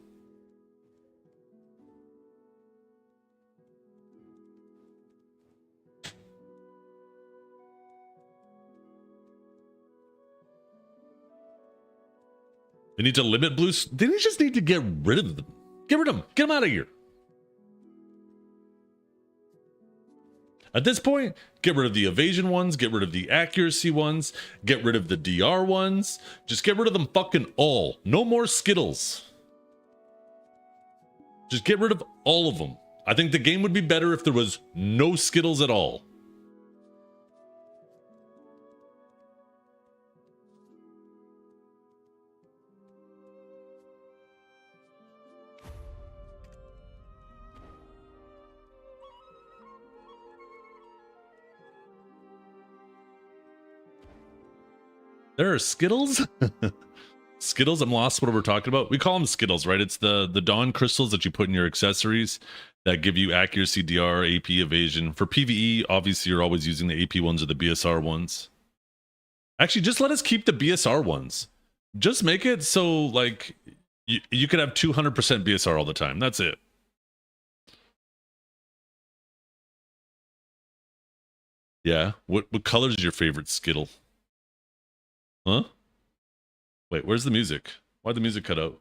They need to limit blues. They just need to get rid of them. Get rid of them. Get them out of here. At this point, get rid of the evasion ones, get rid of the accuracy ones, get rid of the DR ones. Just get rid of them fucking all. No more Skittles. Just get rid of all of them. I think the game would be better if there was no Skittles at all. There are Skittles? Skittles? I'm lost what we're talking about. We call them Skittles, right? It's the Dawn crystals that you put in your accessories that give you accuracy, DR, AP, evasion. For PvE, obviously you're always using the AP ones or the BSR ones. Actually, just let us keep the BSR ones. Just make it so like you could have 200% BSR all the time. That's it. Yeah. What color is your favorite Skittle? Huh? Wait, where's the music? Why'd the music cut out?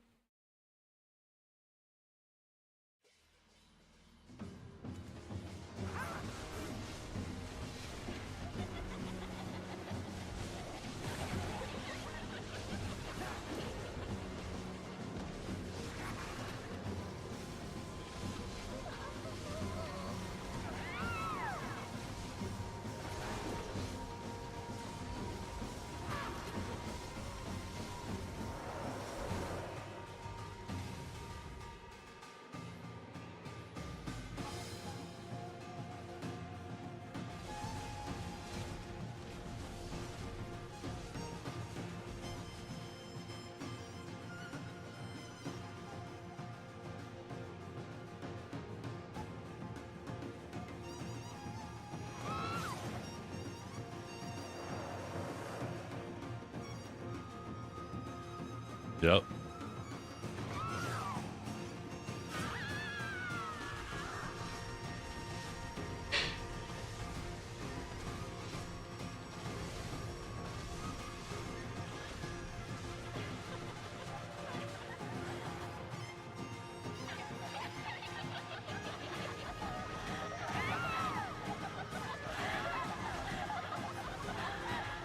Yep.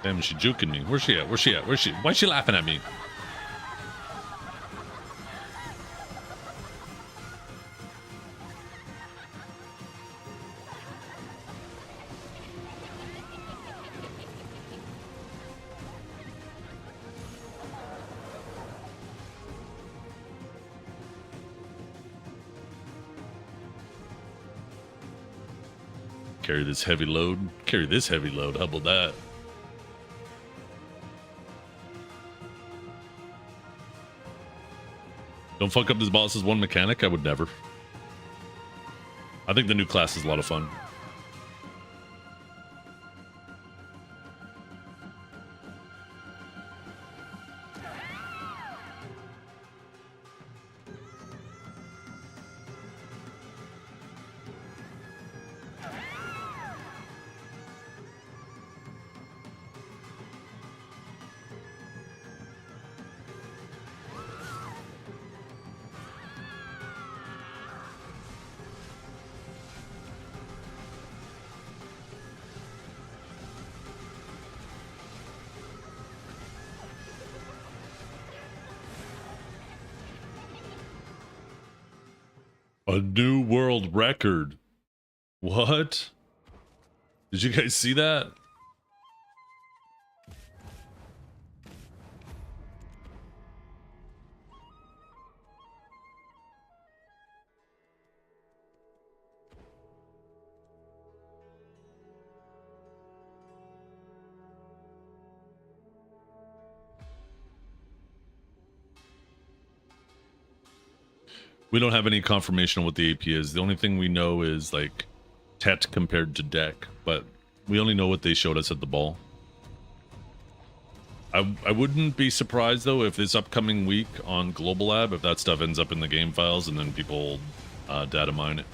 Damn, she juking me. Where's she at? Where's she at? Where's she? Why's she laughing at me? Carry this heavy load. Carry this heavy load. How about that? Don't fuck up this boss's one mechanic. I would never. I think the new class is a lot of fun. A new world record. What? Did you guys see that? We don't have any confirmation on what the AP is. The only thing we know is like Tet compared to Deck, but we only know what they showed us at the ball. I wouldn't be surprised though if this upcoming week on Global Lab, if that stuff ends up in the game files and then people data mine it.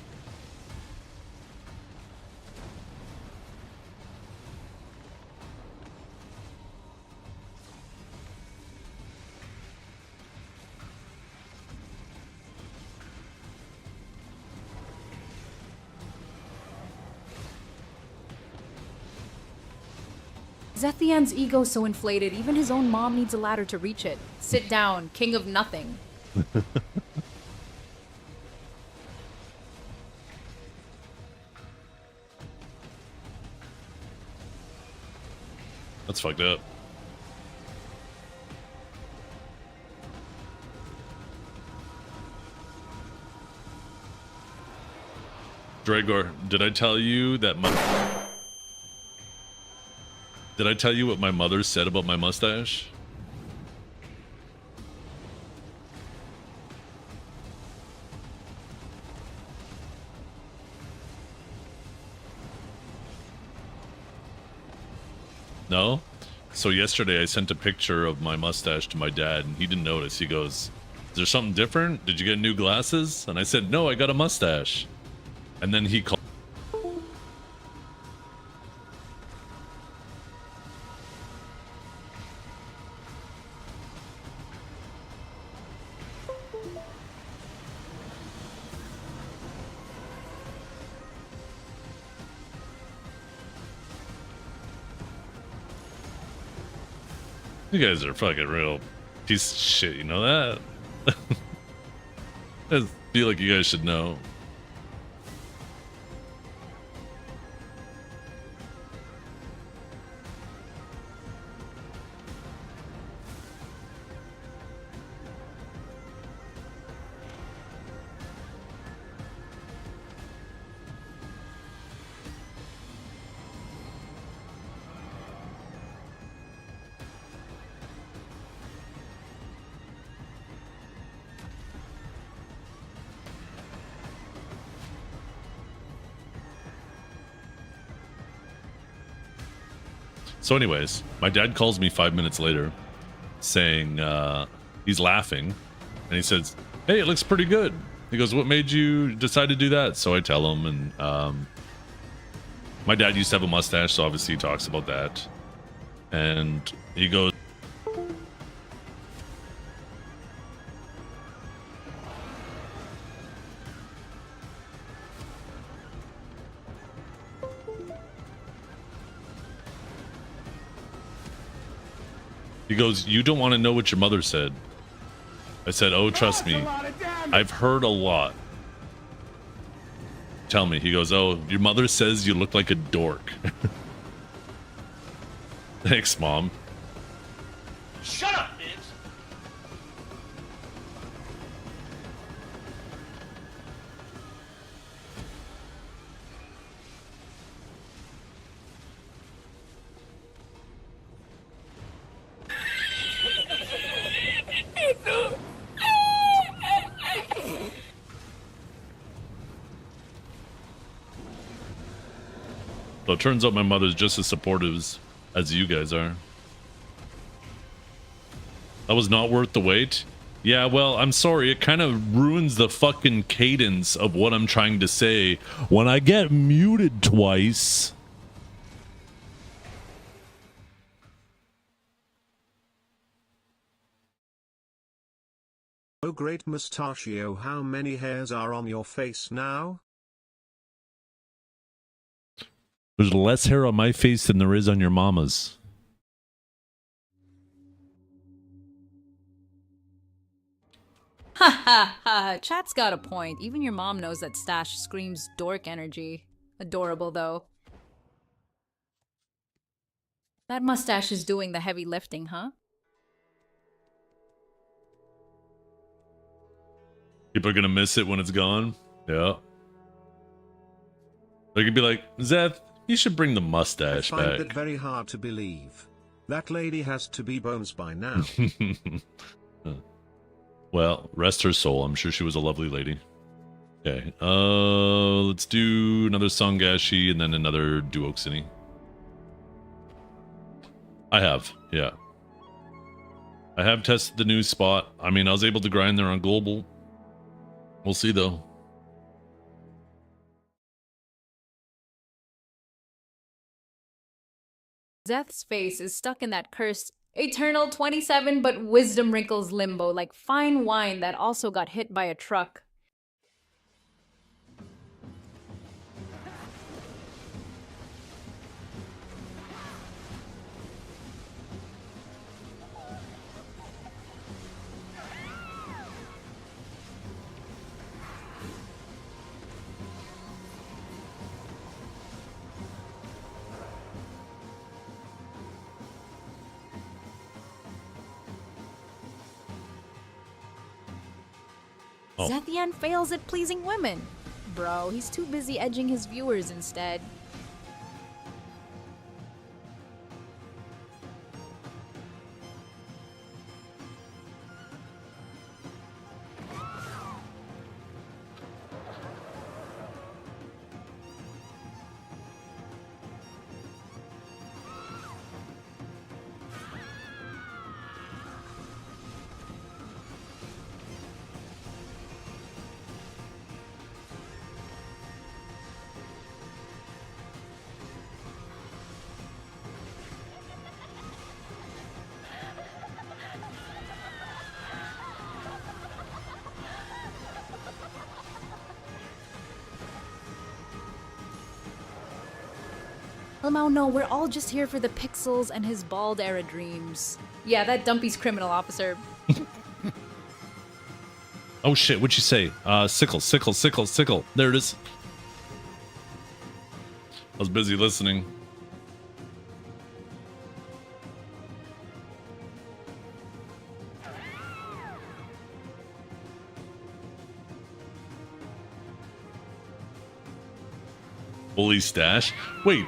Zethian's ego so inflated, even his own mom needs a ladder to reach it. Sit down, king of nothing. That's fucked up. Dragor, did I tell you that Did I tell you what my mother said about my mustache? No? So yesterday I sent a picture of my mustache to my dad and he didn't notice. He goes, "Is there something different? Did you get new glasses?" And I said, "No, I got a mustache." And then he called. You guys are fucking real piece of shit, you know that? I feel like you guys should know. So anyways, my dad calls me 5 minutes later saying he's laughing and he says, "Hey, it looks pretty good." He goes, "What made you decide to do that?" So I tell him, and my dad used to have a mustache, so obviously he talks about that. And he goes, "You don't want to know what your mother said." I said, "Oh, trust me, I've heard a lot." "Tell me." He goes, "Oh, your mother says you look like a dork." Thanks, Mom. Shut up, bitch! So it turns out my mother's just as supportive as you guys are. That was not worth the wait. Yeah, well, I'm sorry. It kind of ruins the fucking cadence of what I'm trying to say when I get muted twice. Oh great mustachio, how many hairs are on your face now? There's less hair on my face than there is on your mama's. Ha ha ha. Chat's got a point. Even your mom knows that Stash screams dork energy. Adorable, though. That mustache is doing the heavy lifting, huh? People are gonna miss it when it's gone. Yeah. They could be like, Zeth, you should bring the mustache I find back. it very hard to believe. That lady has to be bones by now. Well, rest her soul. I'm sure she was a lovely lady. Okay. Let's do another Songashi and then another Duoxini. I have, yeah. I have tested the new spot. I mean, I was able to grind there on global. We'll see though. Zeth's face is stuck in that cursed eternal 27 but wisdom wrinkles limbo, like fine wine that also got hit by a truck. Oh. Zethian fails at pleasing women. Bro, he's too busy edging his viewers instead. Lamau, no, we're all just here for the pixels and his bald era dreams. Yeah, that Dumpy's criminal officer. Oh shit, what'd you say? Sickle, sickle, sickle, sickle. There it is. I was busy listening. Bully stash. Wait,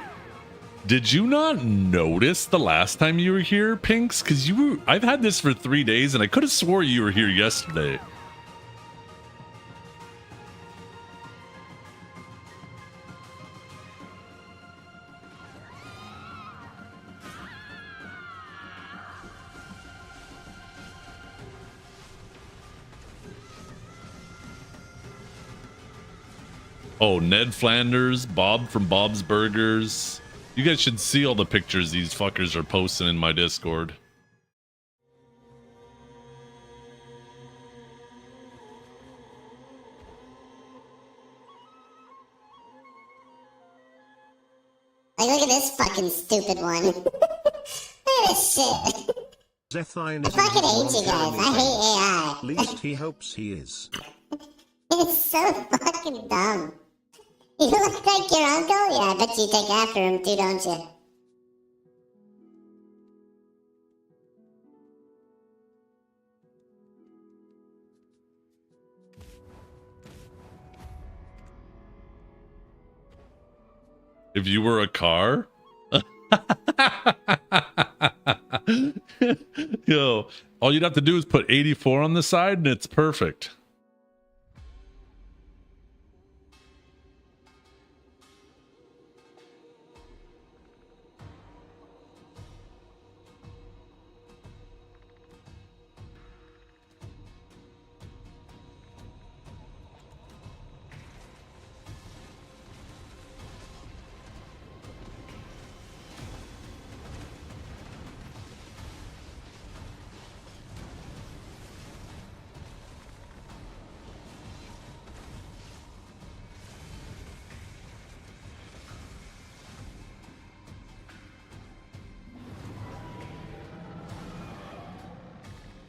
did you not notice the last time you were here, Pinks? Because I've had this for 3 days and I could have swore you were here yesterday. Oh, Ned Flanders, Bob from Bob's Burgers. You guys should see all the pictures these fuckers are posting in my Discord. Like, look at this fucking stupid one. Look at this shit. Zethian I is fucking hate you guys. I hate AI. At least he hopes he is. It's so fucking dumb. You look like your uncle? Yeah, I bet you take after him too, don't you? If you were a car? Yo, all you'd have to do is put 84 on the side and it's perfect.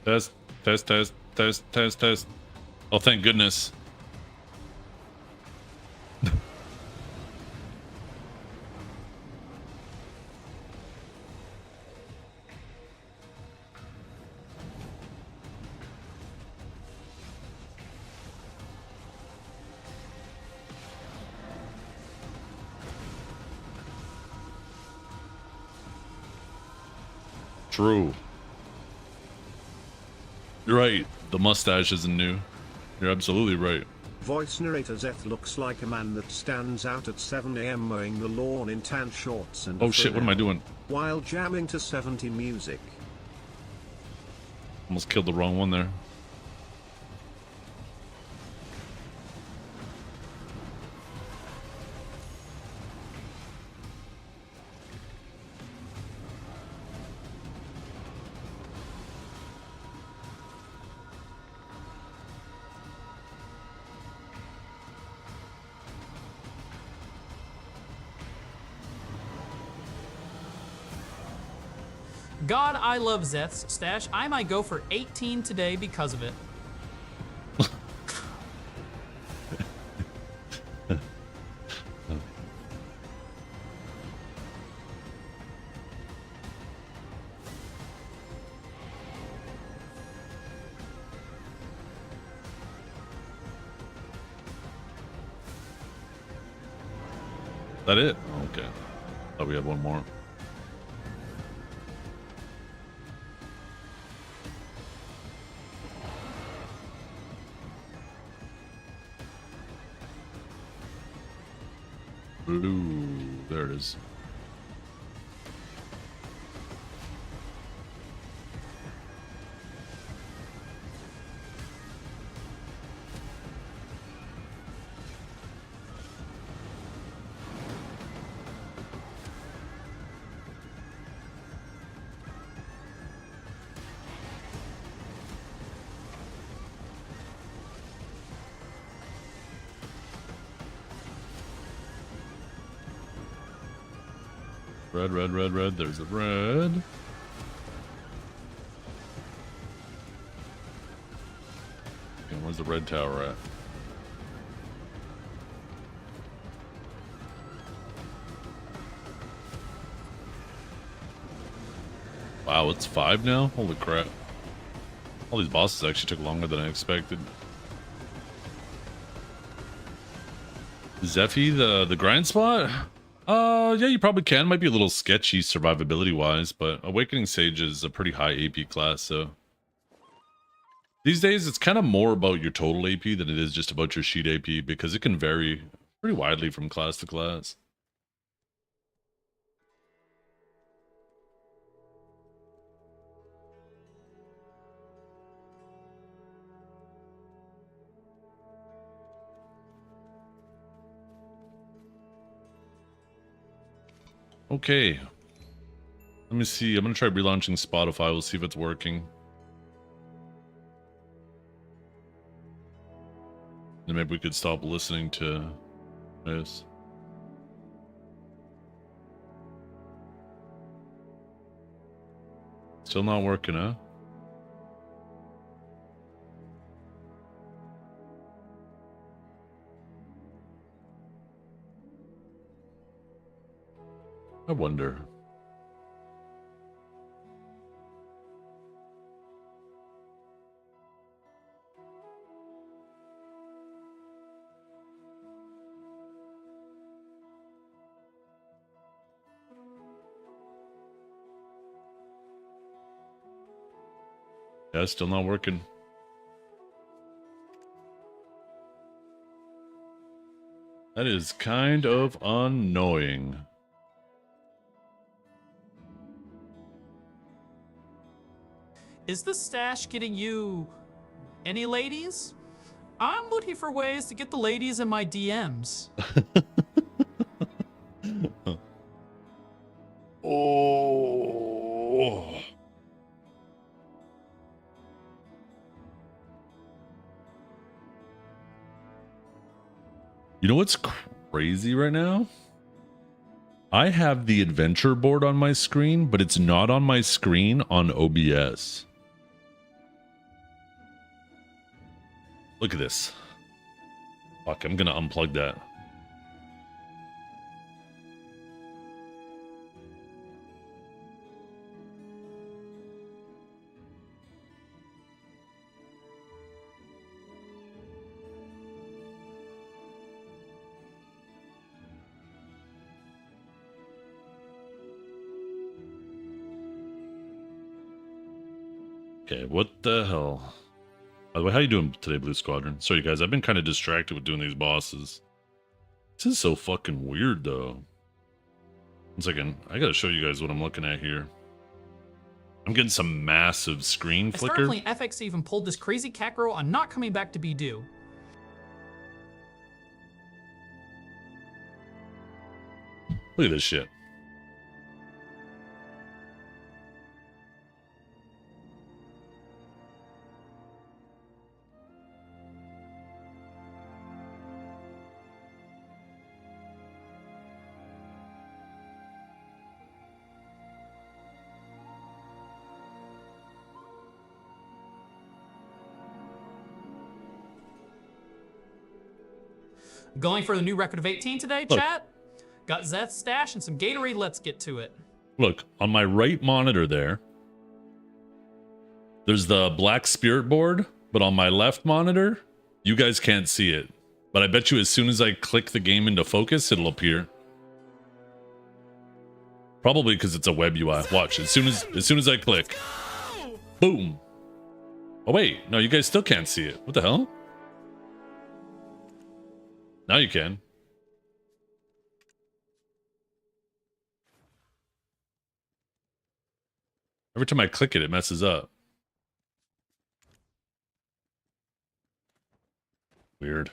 Test, test, test, test, test, test. Oh, thank goodness. True. You're right. The mustache isn't new. You're absolutely right. Voice narrator Zeth looks like a man that stands out at 7 AM mowing the lawn in tan shorts and Oh shit, what am I doing? while jamming to 70 music. Almost killed the wrong one there. God, I love Zeth's stash. I might go for 18 today because of it. That it? Okay. Thought we had one more. Blue. There it is. Red, red, red, red. There's the red. And where's the red tower at? Wow, it's 5 now? Holy crap. All these bosses actually took longer than I expected. Zephy, the grind spot? Yeah, you probably can. Might be a little sketchy survivability wise, but Awakening Sage is a pretty high AP class, so these days it's kind of more about your total AP than it is just about your sheet AP, because it can vary pretty widely from class to class. Okay. Let me see. I'm going to try relaunching Spotify. We'll see if it's working. Then maybe we could stop listening to this. Still not working, huh? I wonder. Yeah, still not working. That is kind of annoying. Is this stash getting you any ladies? I'm looking for ways to get the ladies in my DMs. Oh. You know what's crazy right now? I have the adventure board on my screen, but it's not on my screen on OBS. Look at this. Fuck, I'm gonna unplug that. Okay, what the hell? By the way, how you doing today, Blue Squadron? Sorry, guys, I've been kind of distracted with doing these bosses. This is so fucking weird, though. One second, I gotta show you guys what I'm looking at here. I'm getting some massive screen I flicker. started playing FX even pulled this crazy Kakarot on not coming back to be due. Look at this shit. Going for the new record of 18 today, Look. chat? Got Zeth's stash and some Gatorade, let's get to it. Look, on my right monitor there's the black spirit board, but on my left monitor, you guys can't see it. But I bet you as soon as I click the game into focus, it'll appear. Probably because it's a web UI. Watch, as soon as I click, boom. Oh wait, no, you guys still can't see it. What the hell? Now you can. Every time I click it, it messes up. Weird.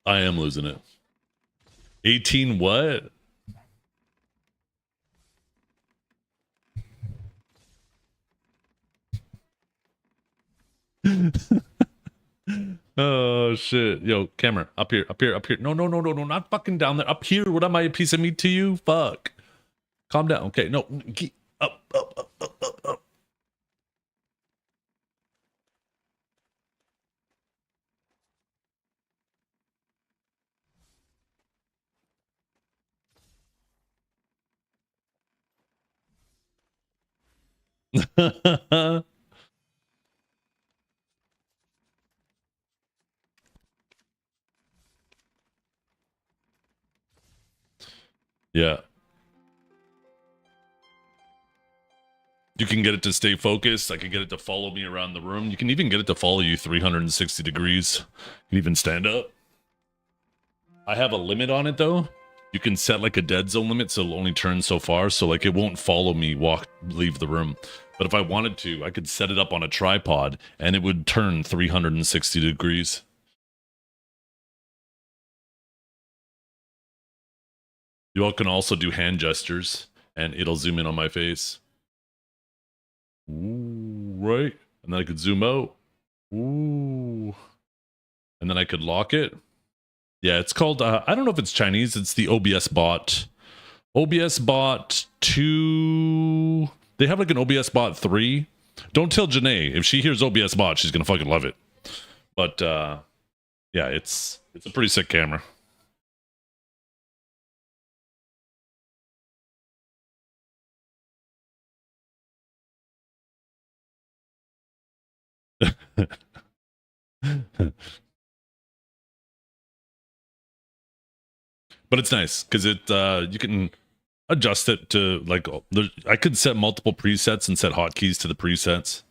I am losing it. 18 what? Oh shit. Yo, camera, up here, up here, up here. No, not fucking down there. Up here. What am I, a piece of meat to you? Fuck. Calm down. Okay, no. Up. Yeah. You can get it to stay focused. I can get it to follow me around the room. You can even get it to follow you 360 degrees. You can even stand up. I have a limit on it though. You can set like a dead zone limit so it'll only turn so far. So like it won't follow me leave the room. But if I wanted to, I could set it up on a tripod and it would turn 360 degrees. You all can also do hand gestures and it'll zoom in on my face. Ooh, right. And then I could zoom out. Ooh. And then I could lock it. Yeah, it's called, I don't know if it's Chinese. It's the OBS Bot. OBS Bot 2. They have like an OBS Bot 3. Don't tell Janae. If she hears OBS Bot, she's going to fucking love it. But, yeah, it's a pretty sick camera. But it's nice because it you can adjust it to like I could set multiple presets and set hotkeys to the presets.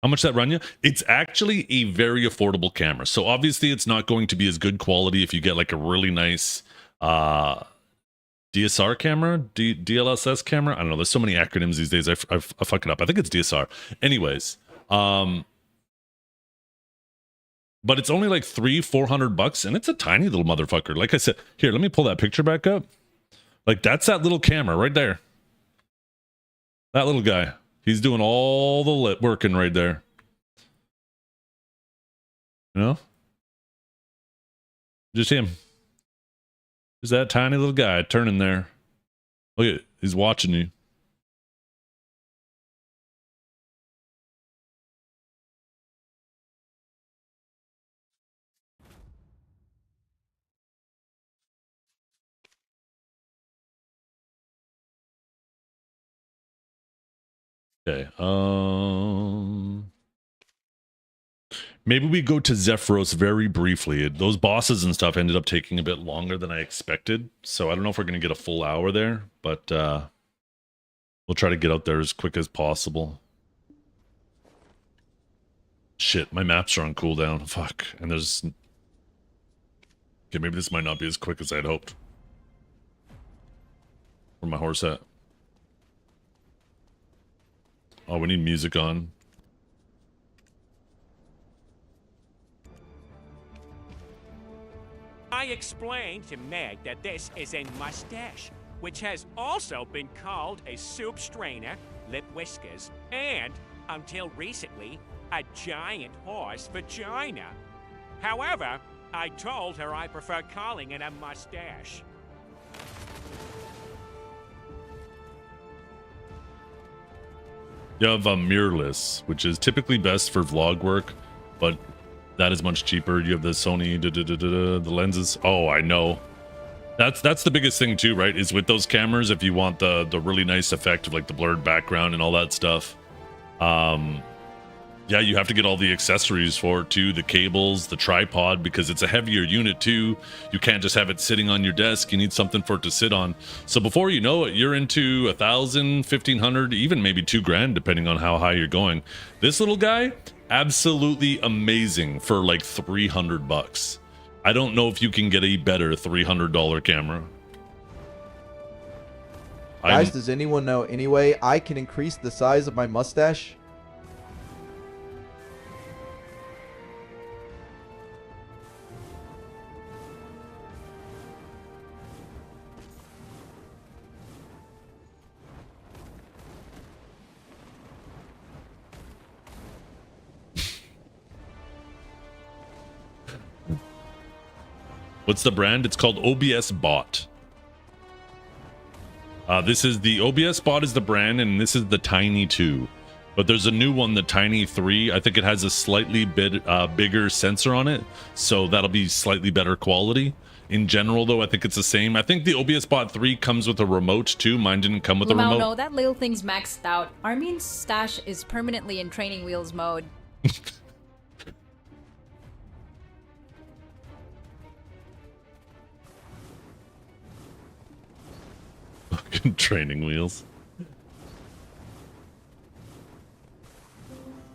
How much that run you? It's actually a very affordable camera. So obviously it's not going to be as good quality if you get like a really nice DSR camera, DLSS camera. I don't know. There's so many acronyms these days. I fuck it up. I think it's DSR. Anyways, but it's only like $300-400 and it's a tiny little motherfucker. Like I said, here, let me pull that picture back up. Like that's that little camera right there. That little guy. He's doing all the working right there. You know? Just him. Just that tiny little guy turning there. Look at, he's watching you. Okay. Maybe we go to Zephyros very briefly. Those bosses and stuff ended up taking a bit longer than I expected. So I don't know if we're going to get a full hour there, but we'll try to get out there as quick as possible. Shit, my maps are on cooldown. Fuck. And there's... Okay, maybe this might not be as quick as I'd hoped. Where my horse at? Oh, we need music on. I explained to Meg that this is a mustache, which has also been called a soup strainer, lip whiskers, and, until recently, a giant horse vagina. However, I told her I prefer calling it a mustache. You have a mirrorless, which is typically best for vlog work, but that is much cheaper. You have the Sony, the lenses. Oh, I know. That's the biggest thing too, right? Is with those cameras, if you want the really nice effect of like the blurred background and all that stuff. Yeah, you have to get all the accessories for it too, the cables, the tripod, because it's a heavier unit too. You can't just have it sitting on your desk. You need something for it to sit on. So before you know it, you're into 1,000, 1,500, even maybe $2,000, depending on how high you're going. This little guy, absolutely amazing for like $300. I don't know if you can get a better $300 camera. Guys, does anyone know any way I can increase the size of my mustache? What's the brand? It's called OBS Bot. This is the OBS Bot is the brand, and this is the Tiny 2. But there's a new one, the Tiny 3. I think it has a slightly bigger sensor on it, so that'll be slightly better quality. In general, though, I think it's the same. I think the OBS Bot 3 comes with a remote, too. Mine didn't come with a remote. No, that little thing's maxed out. Armin's stash is permanently in training wheels mode. Fucking training wheels. Can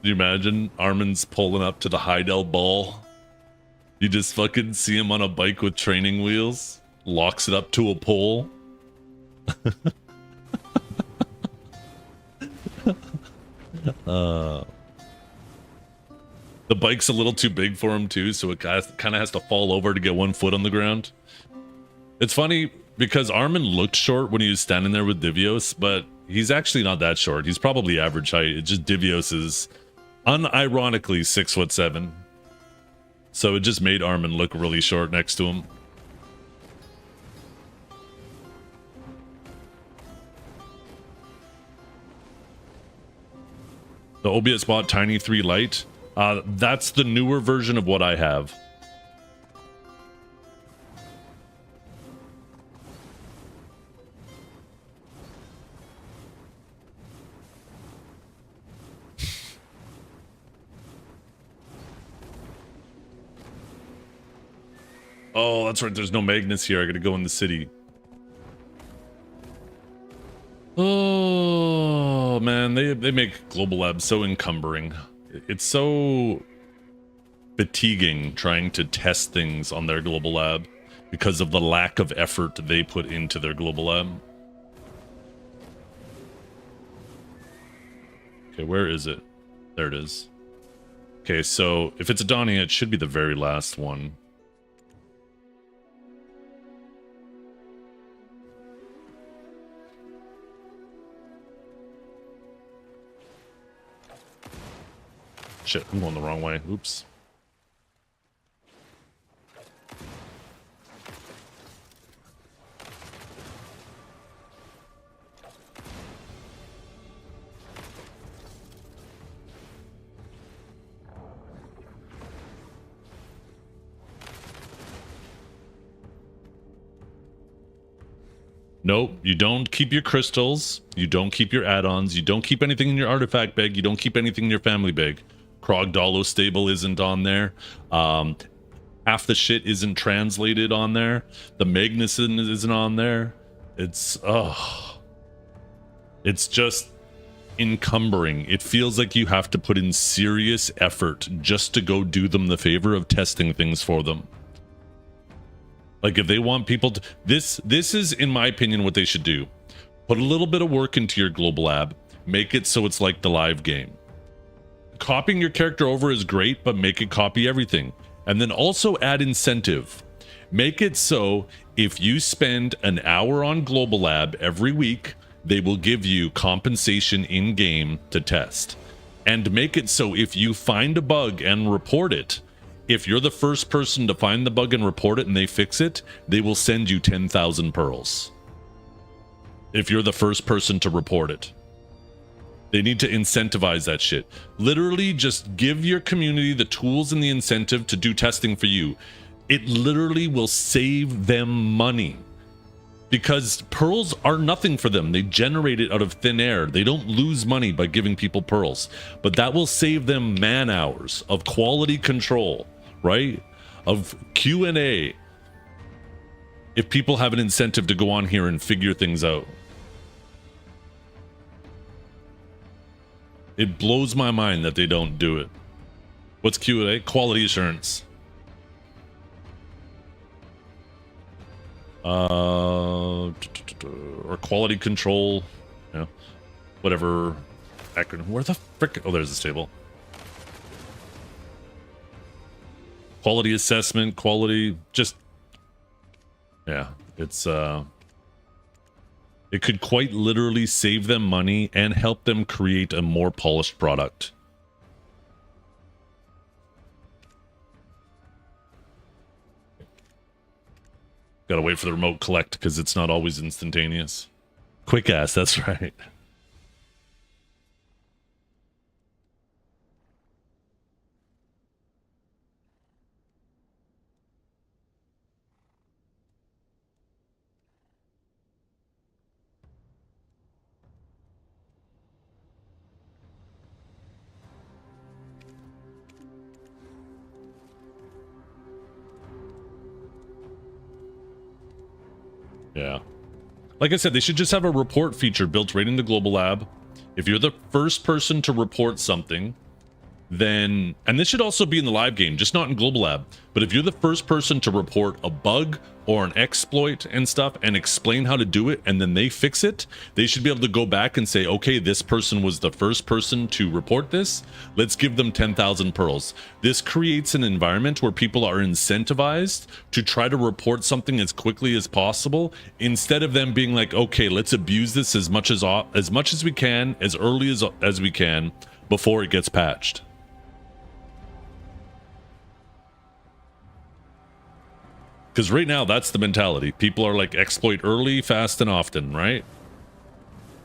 you imagine Armin's pulling up to the Heidel ball? You just fucking see him on a bike with training wheels, locks it up to a pole. The bike's a little too big for him too, so it kind of has to fall over to get one foot on the ground. It's funny because Armin looked short when he was standing there with Divios, but he's actually not that short. He's probably average height. It's just Divios is unironically 6'7". So it just made Armin look really short next to him. The OBS Bot Tiny 3 Lite. That's the newer version of what I have. Oh, that's right. There's no Magnus here. I gotta go in the city. Oh, man. They make Global Lab so encumbering. It's so fatiguing trying to test things on their Global Lab because of the lack of effort they put into their Global Lab. Okay, where is it? There it is. Okay, so if it's Adonia, it should be the very last one. Shit, I'm going the wrong way. Oops. Nope, you don't keep your crystals. You don't keep your add-ons. You don't keep anything in your artifact bag. You don't keep anything in your family bag. Krogdalo stable isn't on there. Half the shit isn't translated on there. The Magnuson isn't on there. It's just encumbering. It feels like you have to put in serious effort just to go do them the favor of testing things for them. Like if they want people to, this is in my opinion what they should do. Put a little bit of work into your global lab, make it so it's like the live game. Copying your character over is great, but make it copy everything. And then also add incentive. Make it so if you spend an hour on global lab every week, they will give you compensation in game to test. And make it so if you find a bug and report it, if you're the first person to find the bug and report it and they fix it, they will send you 10,000 pearls. If you're the first person to report it. They need to incentivize that shit. Literally just give your community the tools and the incentive to do testing for you. It literally will save them money. Because pearls are nothing for them. They generate it out of thin air. They don't lose money by giving people pearls. But that will save them man hours of quality control, right? Of Q&A. If people have an incentive to go on here and figure things out. It blows my mind that they don't do it. What's Q&A? Quality assurance. Or quality control. Yeah. Whatever acronym. Where the frick? Oh, there's this table. Quality assessment, quality, just, yeah, it's, it could quite literally save them money and help them create a more polished product. Gotta wait for the remote collect because it's not always instantaneous. Quick ass, that's right. Yeah. Like I said, they should just have a report feature built right into Global Lab. If you're the first person to report something, then, and this should also be in the live game, just not in Global Lab, but if you're the first person to report a bug or an exploit and stuff and explain how to do it and then they fix it, they should be able to go back and say, okay, this person was the first person to report this. Let's give them 10,000 pearls. This creates an environment where people are incentivized to try to report something as quickly as possible instead of them being like, okay, let's abuse this as much as we can, as early as we can before it gets patched. Because right now, that's the mentality. People are like, exploit early, fast, and often, right?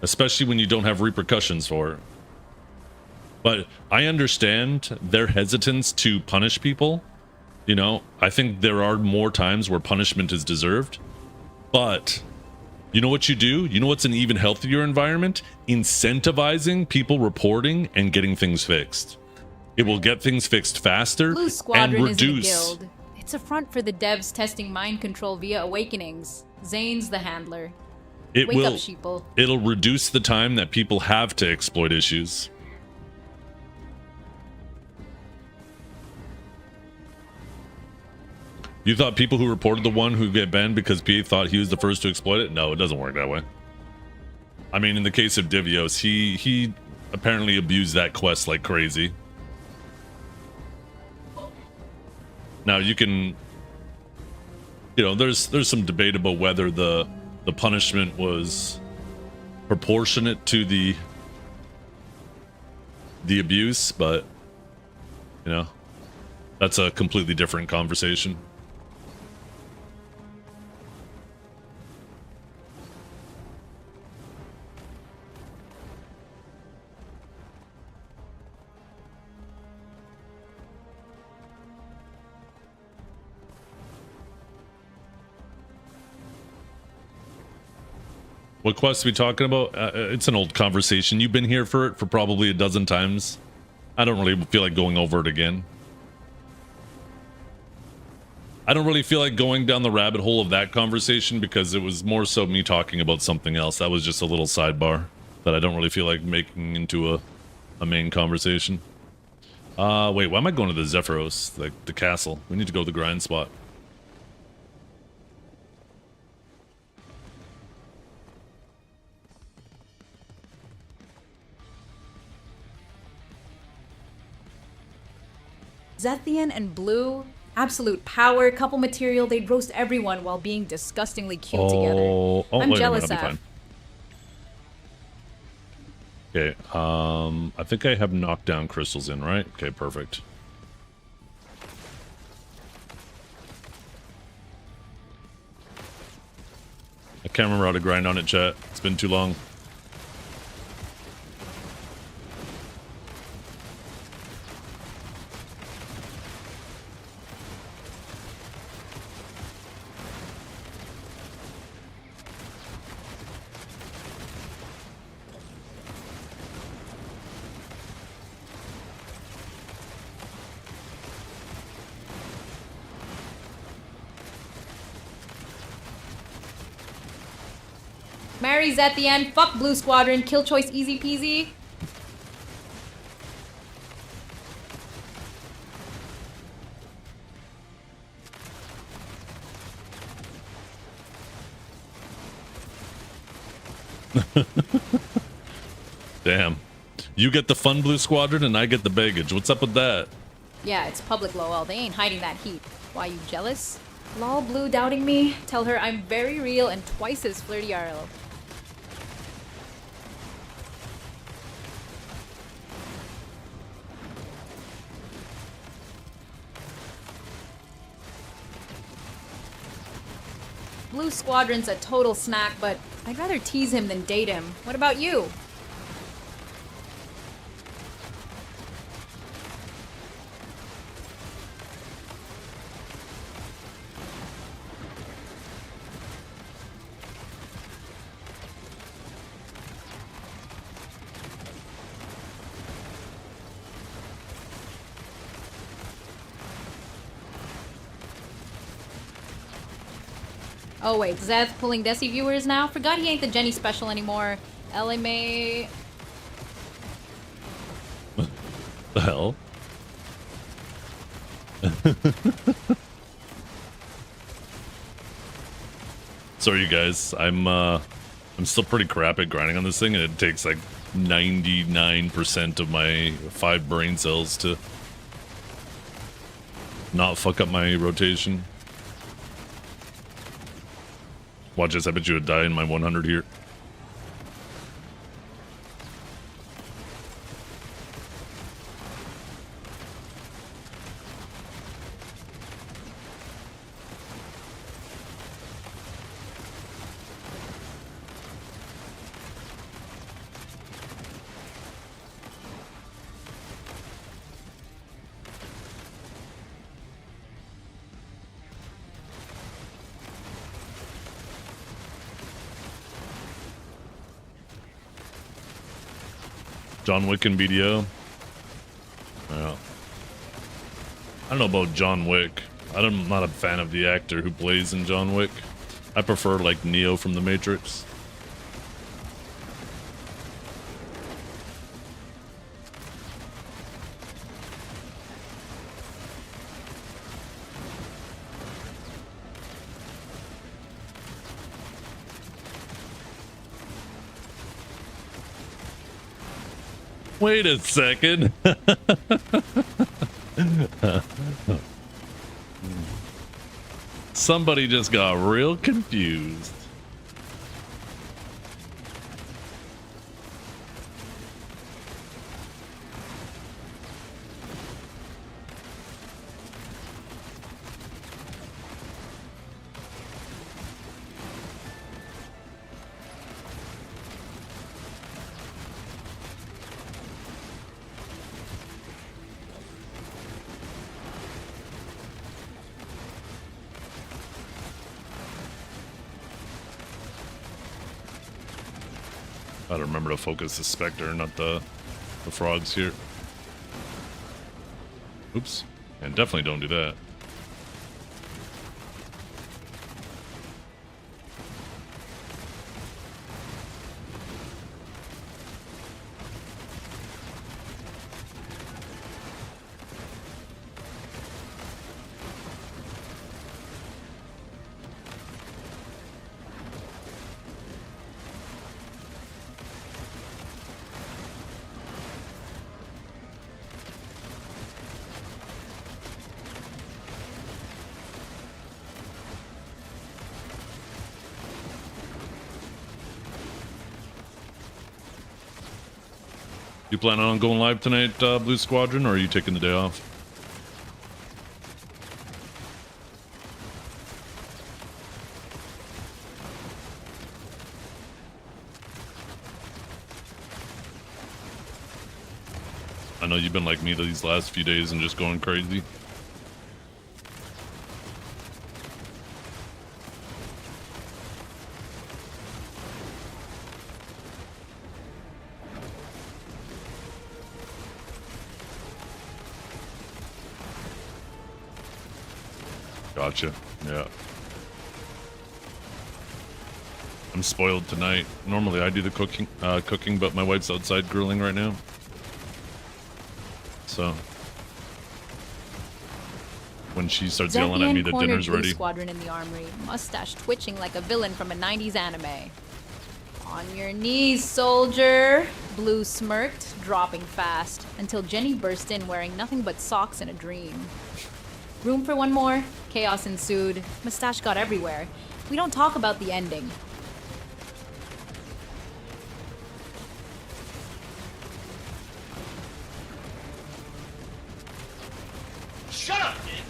Especially when you don't have repercussions for it. But I understand their hesitance to punish people. You know, I think there are more times where punishment is deserved. But you know what you do? You know what's an even healthier environment? Incentivizing people reporting and getting things fixed. It will get things fixed faster Blue Squadron and reduce. Isn't a guild. It's a front for the devs testing mind control via awakenings. Zane's the handler. Wake up, sheeple. It'll reduce the time that people have to exploit issues. You thought people who reported the one who get banned because PA thought he was the first to exploit it? No, it doesn't work that way. I mean, in the case of Divios, he apparently abused that quest like crazy. Now you can, you know, there's some debate about whether the punishment was proportionate to the abuse, but you know, that's a completely different conversation. What quest are we talking about? It's an old conversation. You've been here for it for probably a dozen times. I don't really feel like going over it again. I don't really feel like going down the rabbit hole of that conversation because it was more so me talking about something else. That was just a little sidebar that I don't really feel like making into a main conversation. Wait, why am I going to the Zephyros, like the castle? We need to go to the grind spot. Zethian and Blue, absolute power, couple material, they'd roast everyone while being disgustingly cute together. I'm jealous, Af. Okay, I think I have knockdown crystals in, right? Okay, perfect. I can't remember how to grind on it, chat. It's been too long. Mary's at the end. Fuck Blue Squadron. Kill choice easy peasy. Damn. You get the fun Blue Squadron and I get the baggage. What's up with that? Yeah, it's public lol. They ain't hiding that heat. Why, you jealous? Lol Blue doubting me? Tell her I'm very real and twice as flirty RL. Blue Squadron's a total snack, but I'd rather tease him than date him. What about you? Oh wait, Zeth pulling Desi viewers now? Forgot he ain't the Jenny special anymore. LMA... The hell? Sorry, you guys. I'm still pretty crap at grinding on this thing, and it takes like 99% of my 5 brain cells to not fuck up my rotation. Watch this, I bet you would die in my 100 here. John Wick and BDO. Yeah. I don't know about John Wick. I'm not a fan of the actor who plays in John Wick. I prefer like Neo from The Matrix. Wait a second. Somebody just got real confused. Gotta remember to focus the Spectre, not the frogs here. Oops. And definitely don't do that. You planning on going live tonight, Blue Squadron, or are you taking the day off? I know you've been like me these last few days and just going crazy. Gotcha. Yeah. I'm spoiled tonight. Normally I do the cooking, but my wife's outside grilling right now. So when she starts yelling at me that dinner's Blue ready. Squadron in the armory, mustache twitching like a villain from a 90s anime. On your knees, soldier! Blue smirked, dropping fast, until Jenny burst in wearing nothing but socks and a dream. Room for one more? Chaos ensued. Mustache got everywhere. We don't talk about the ending. Shut up, kids!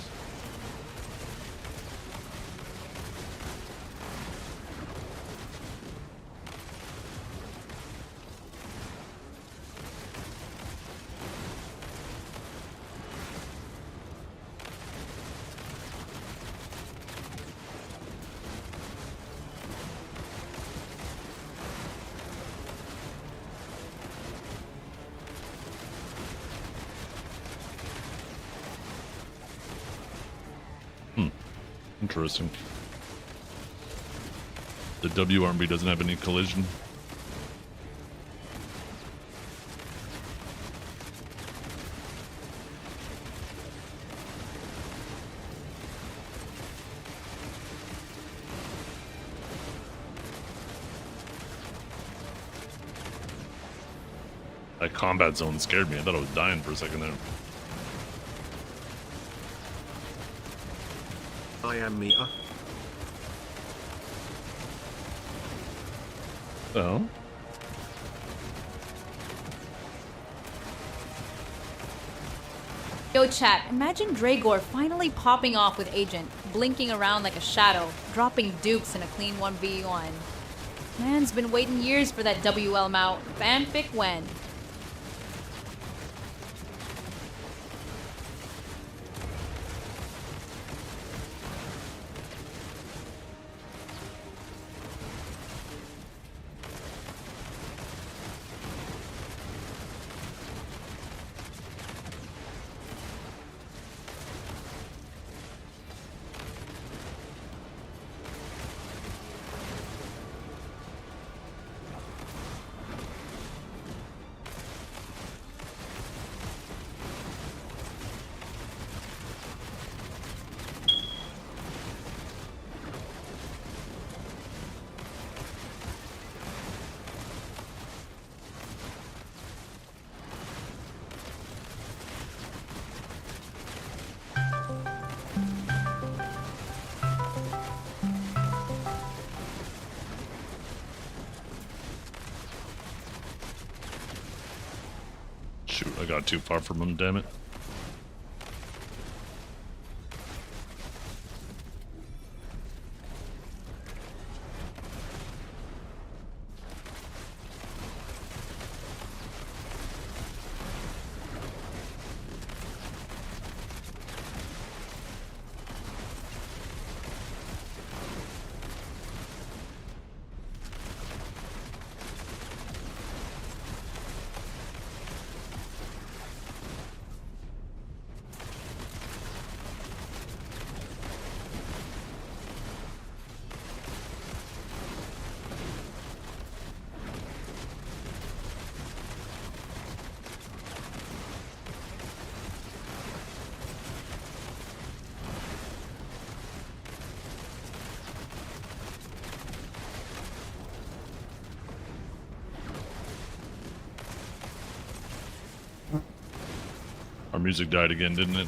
Interesting. The WRB doesn't have any collision. That combat zone scared me. I thought I was dying for a second there. I am Mia. Oh. Yo, chat, imagine Dragor finally popping off with Agent, blinking around like a shadow, dropping dukes in a clean 1v1. Man's been waiting years for that WL mount. Fanfic when? Shoot, I got too far from him, damn it. Our music died again, didn't it?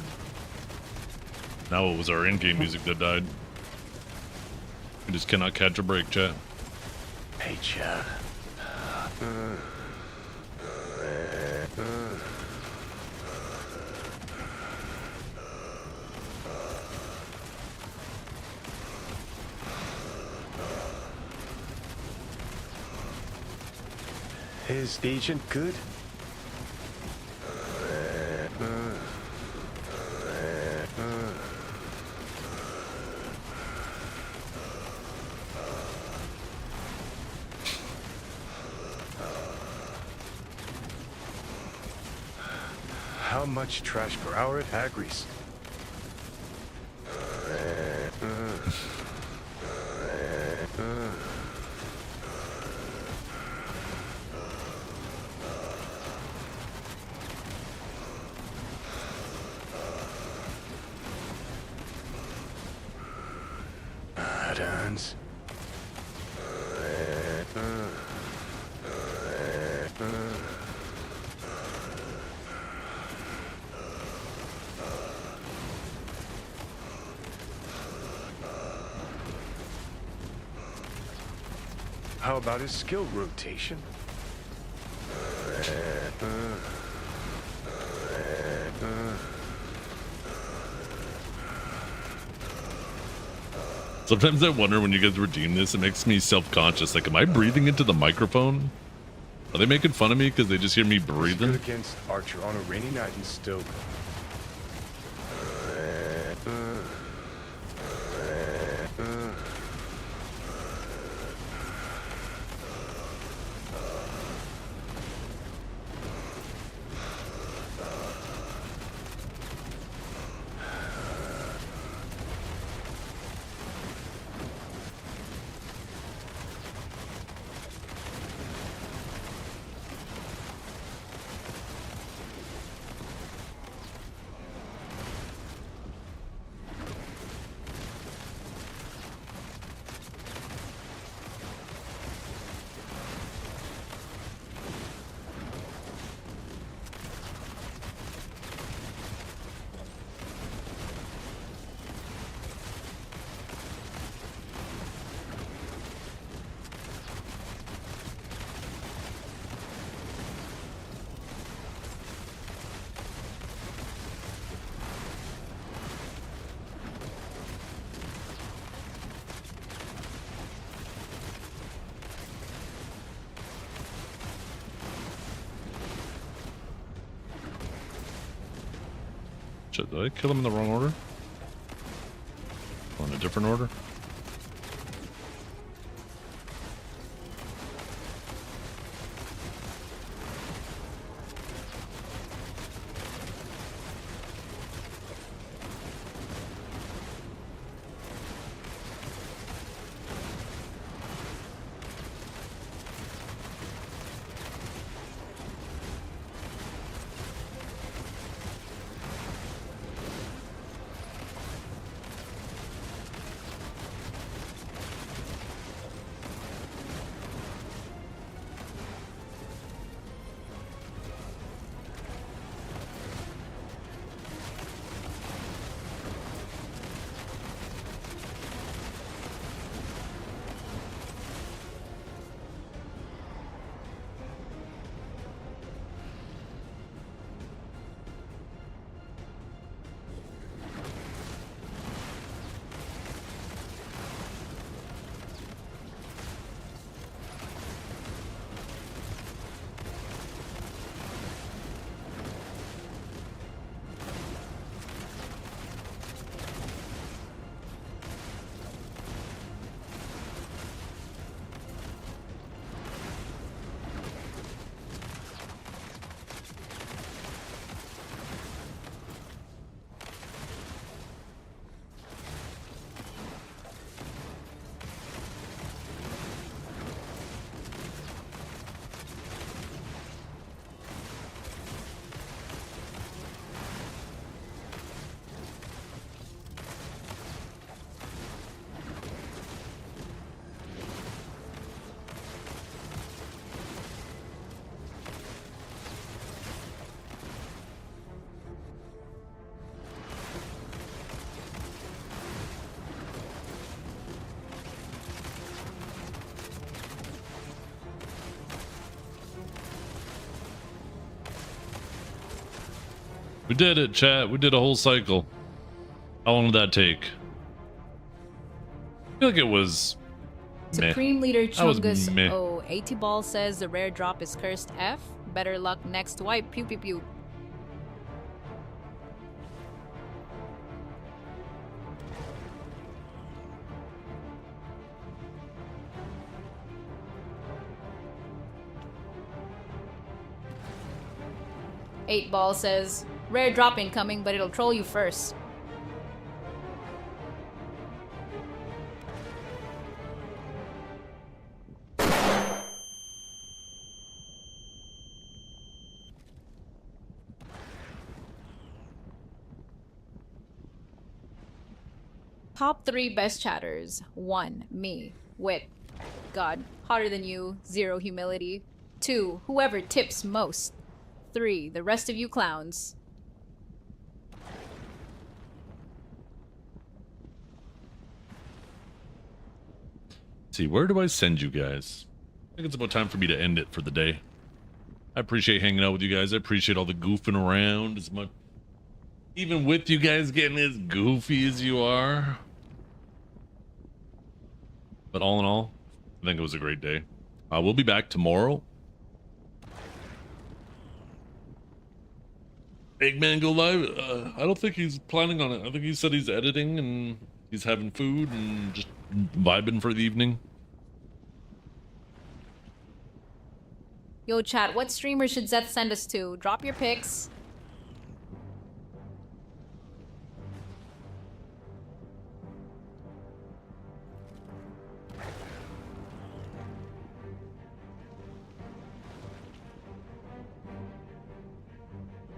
Now it was our in-game music that died. We just cannot catch a break, chat. Hey, Chad. Is Agent good? How much trash per hour at Agri's? Dance. How about his skill rotation? Sometimes I wonder when you guys redeem this, it makes me self-conscious. Like, am I breathing into the microphone? Are they making fun of me because they just hear me breathing? Good against Archer on a rainy night in Stoke. Shit, did I kill him in the wrong order? Oh, in a different order? We did it, chat. We did a whole cycle. How long did that take? I feel like it was meh. Supreme Leader That was Chungus meh. O. AT Ball says the rare drop is cursed F. Better luck next wipe. Pew pew pew. Eight Ball says rare drop incoming, but it'll troll you first. Top 3 best chatters. 1. Me. Wit. God. Hotter than you. 0 humility. 2. Whoever tips most. 3. The rest of you clowns. See, where do I send you guys? I think it's about time for me to end it for the day. I appreciate hanging out with you guys. I appreciate all the goofing around as much. Even with you guys getting as goofy as you are. But all in all, I think it was a great day. We'll be back tomorrow. Eggman go live? I don't think he's planning on it. I think he said he's editing and he's having food and just vibing for the evening. Yo, chat, what streamer should Zeth send us to? Drop your pics.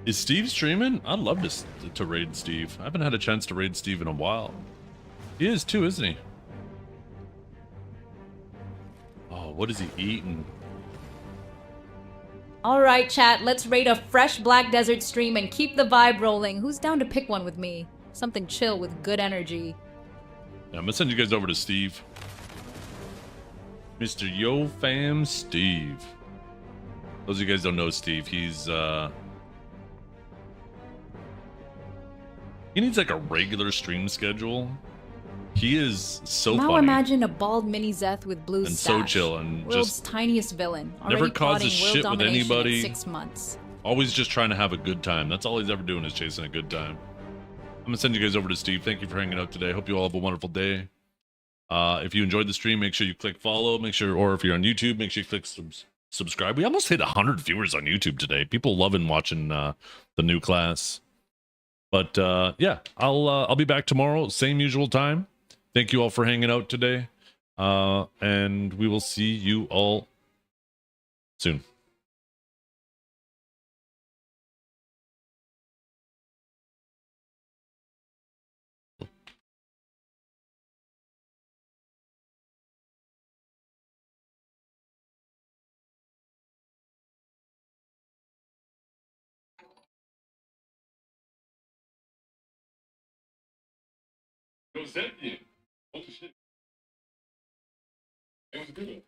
Is Steve streaming? I'd love to raid Steve. I haven't had a chance to raid Steve in a while. He is too, isn't he? Oh, what is he eating? Alright, chat, let's raid a fresh Black Desert stream and keep the vibe rolling. Who's down to pick one with me? Something chill with good energy. Yeah, I'm gonna send you guys over to Steve. Mr. Yo Fam Steve. Those of you guys don't know Steve, he's he needs like a regular stream schedule. He is so now funny. Imagine a bald mini Zeth with blue and stash. so chill and World's just tiniest villain. Already never causes plotting world shit with domination anybody. at 6 months. Always just trying to have a good time. That's all he's ever doing is chasing a good time. I'm gonna send you guys over to Steve. Thank you for hanging out today. Hope you all have a wonderful day. If you enjoyed the stream, make sure you click follow. Make sure, or if you're on YouTube, make sure you click subscribe. We almost hit 100 viewers on YouTube today. People loving watching the new class. But yeah, I'll be back tomorrow, same usual time. Thank you all for hanging out today, and we will see you all soon. Holy shit. It was good.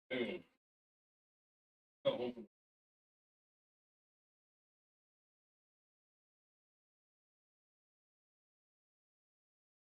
Anyway.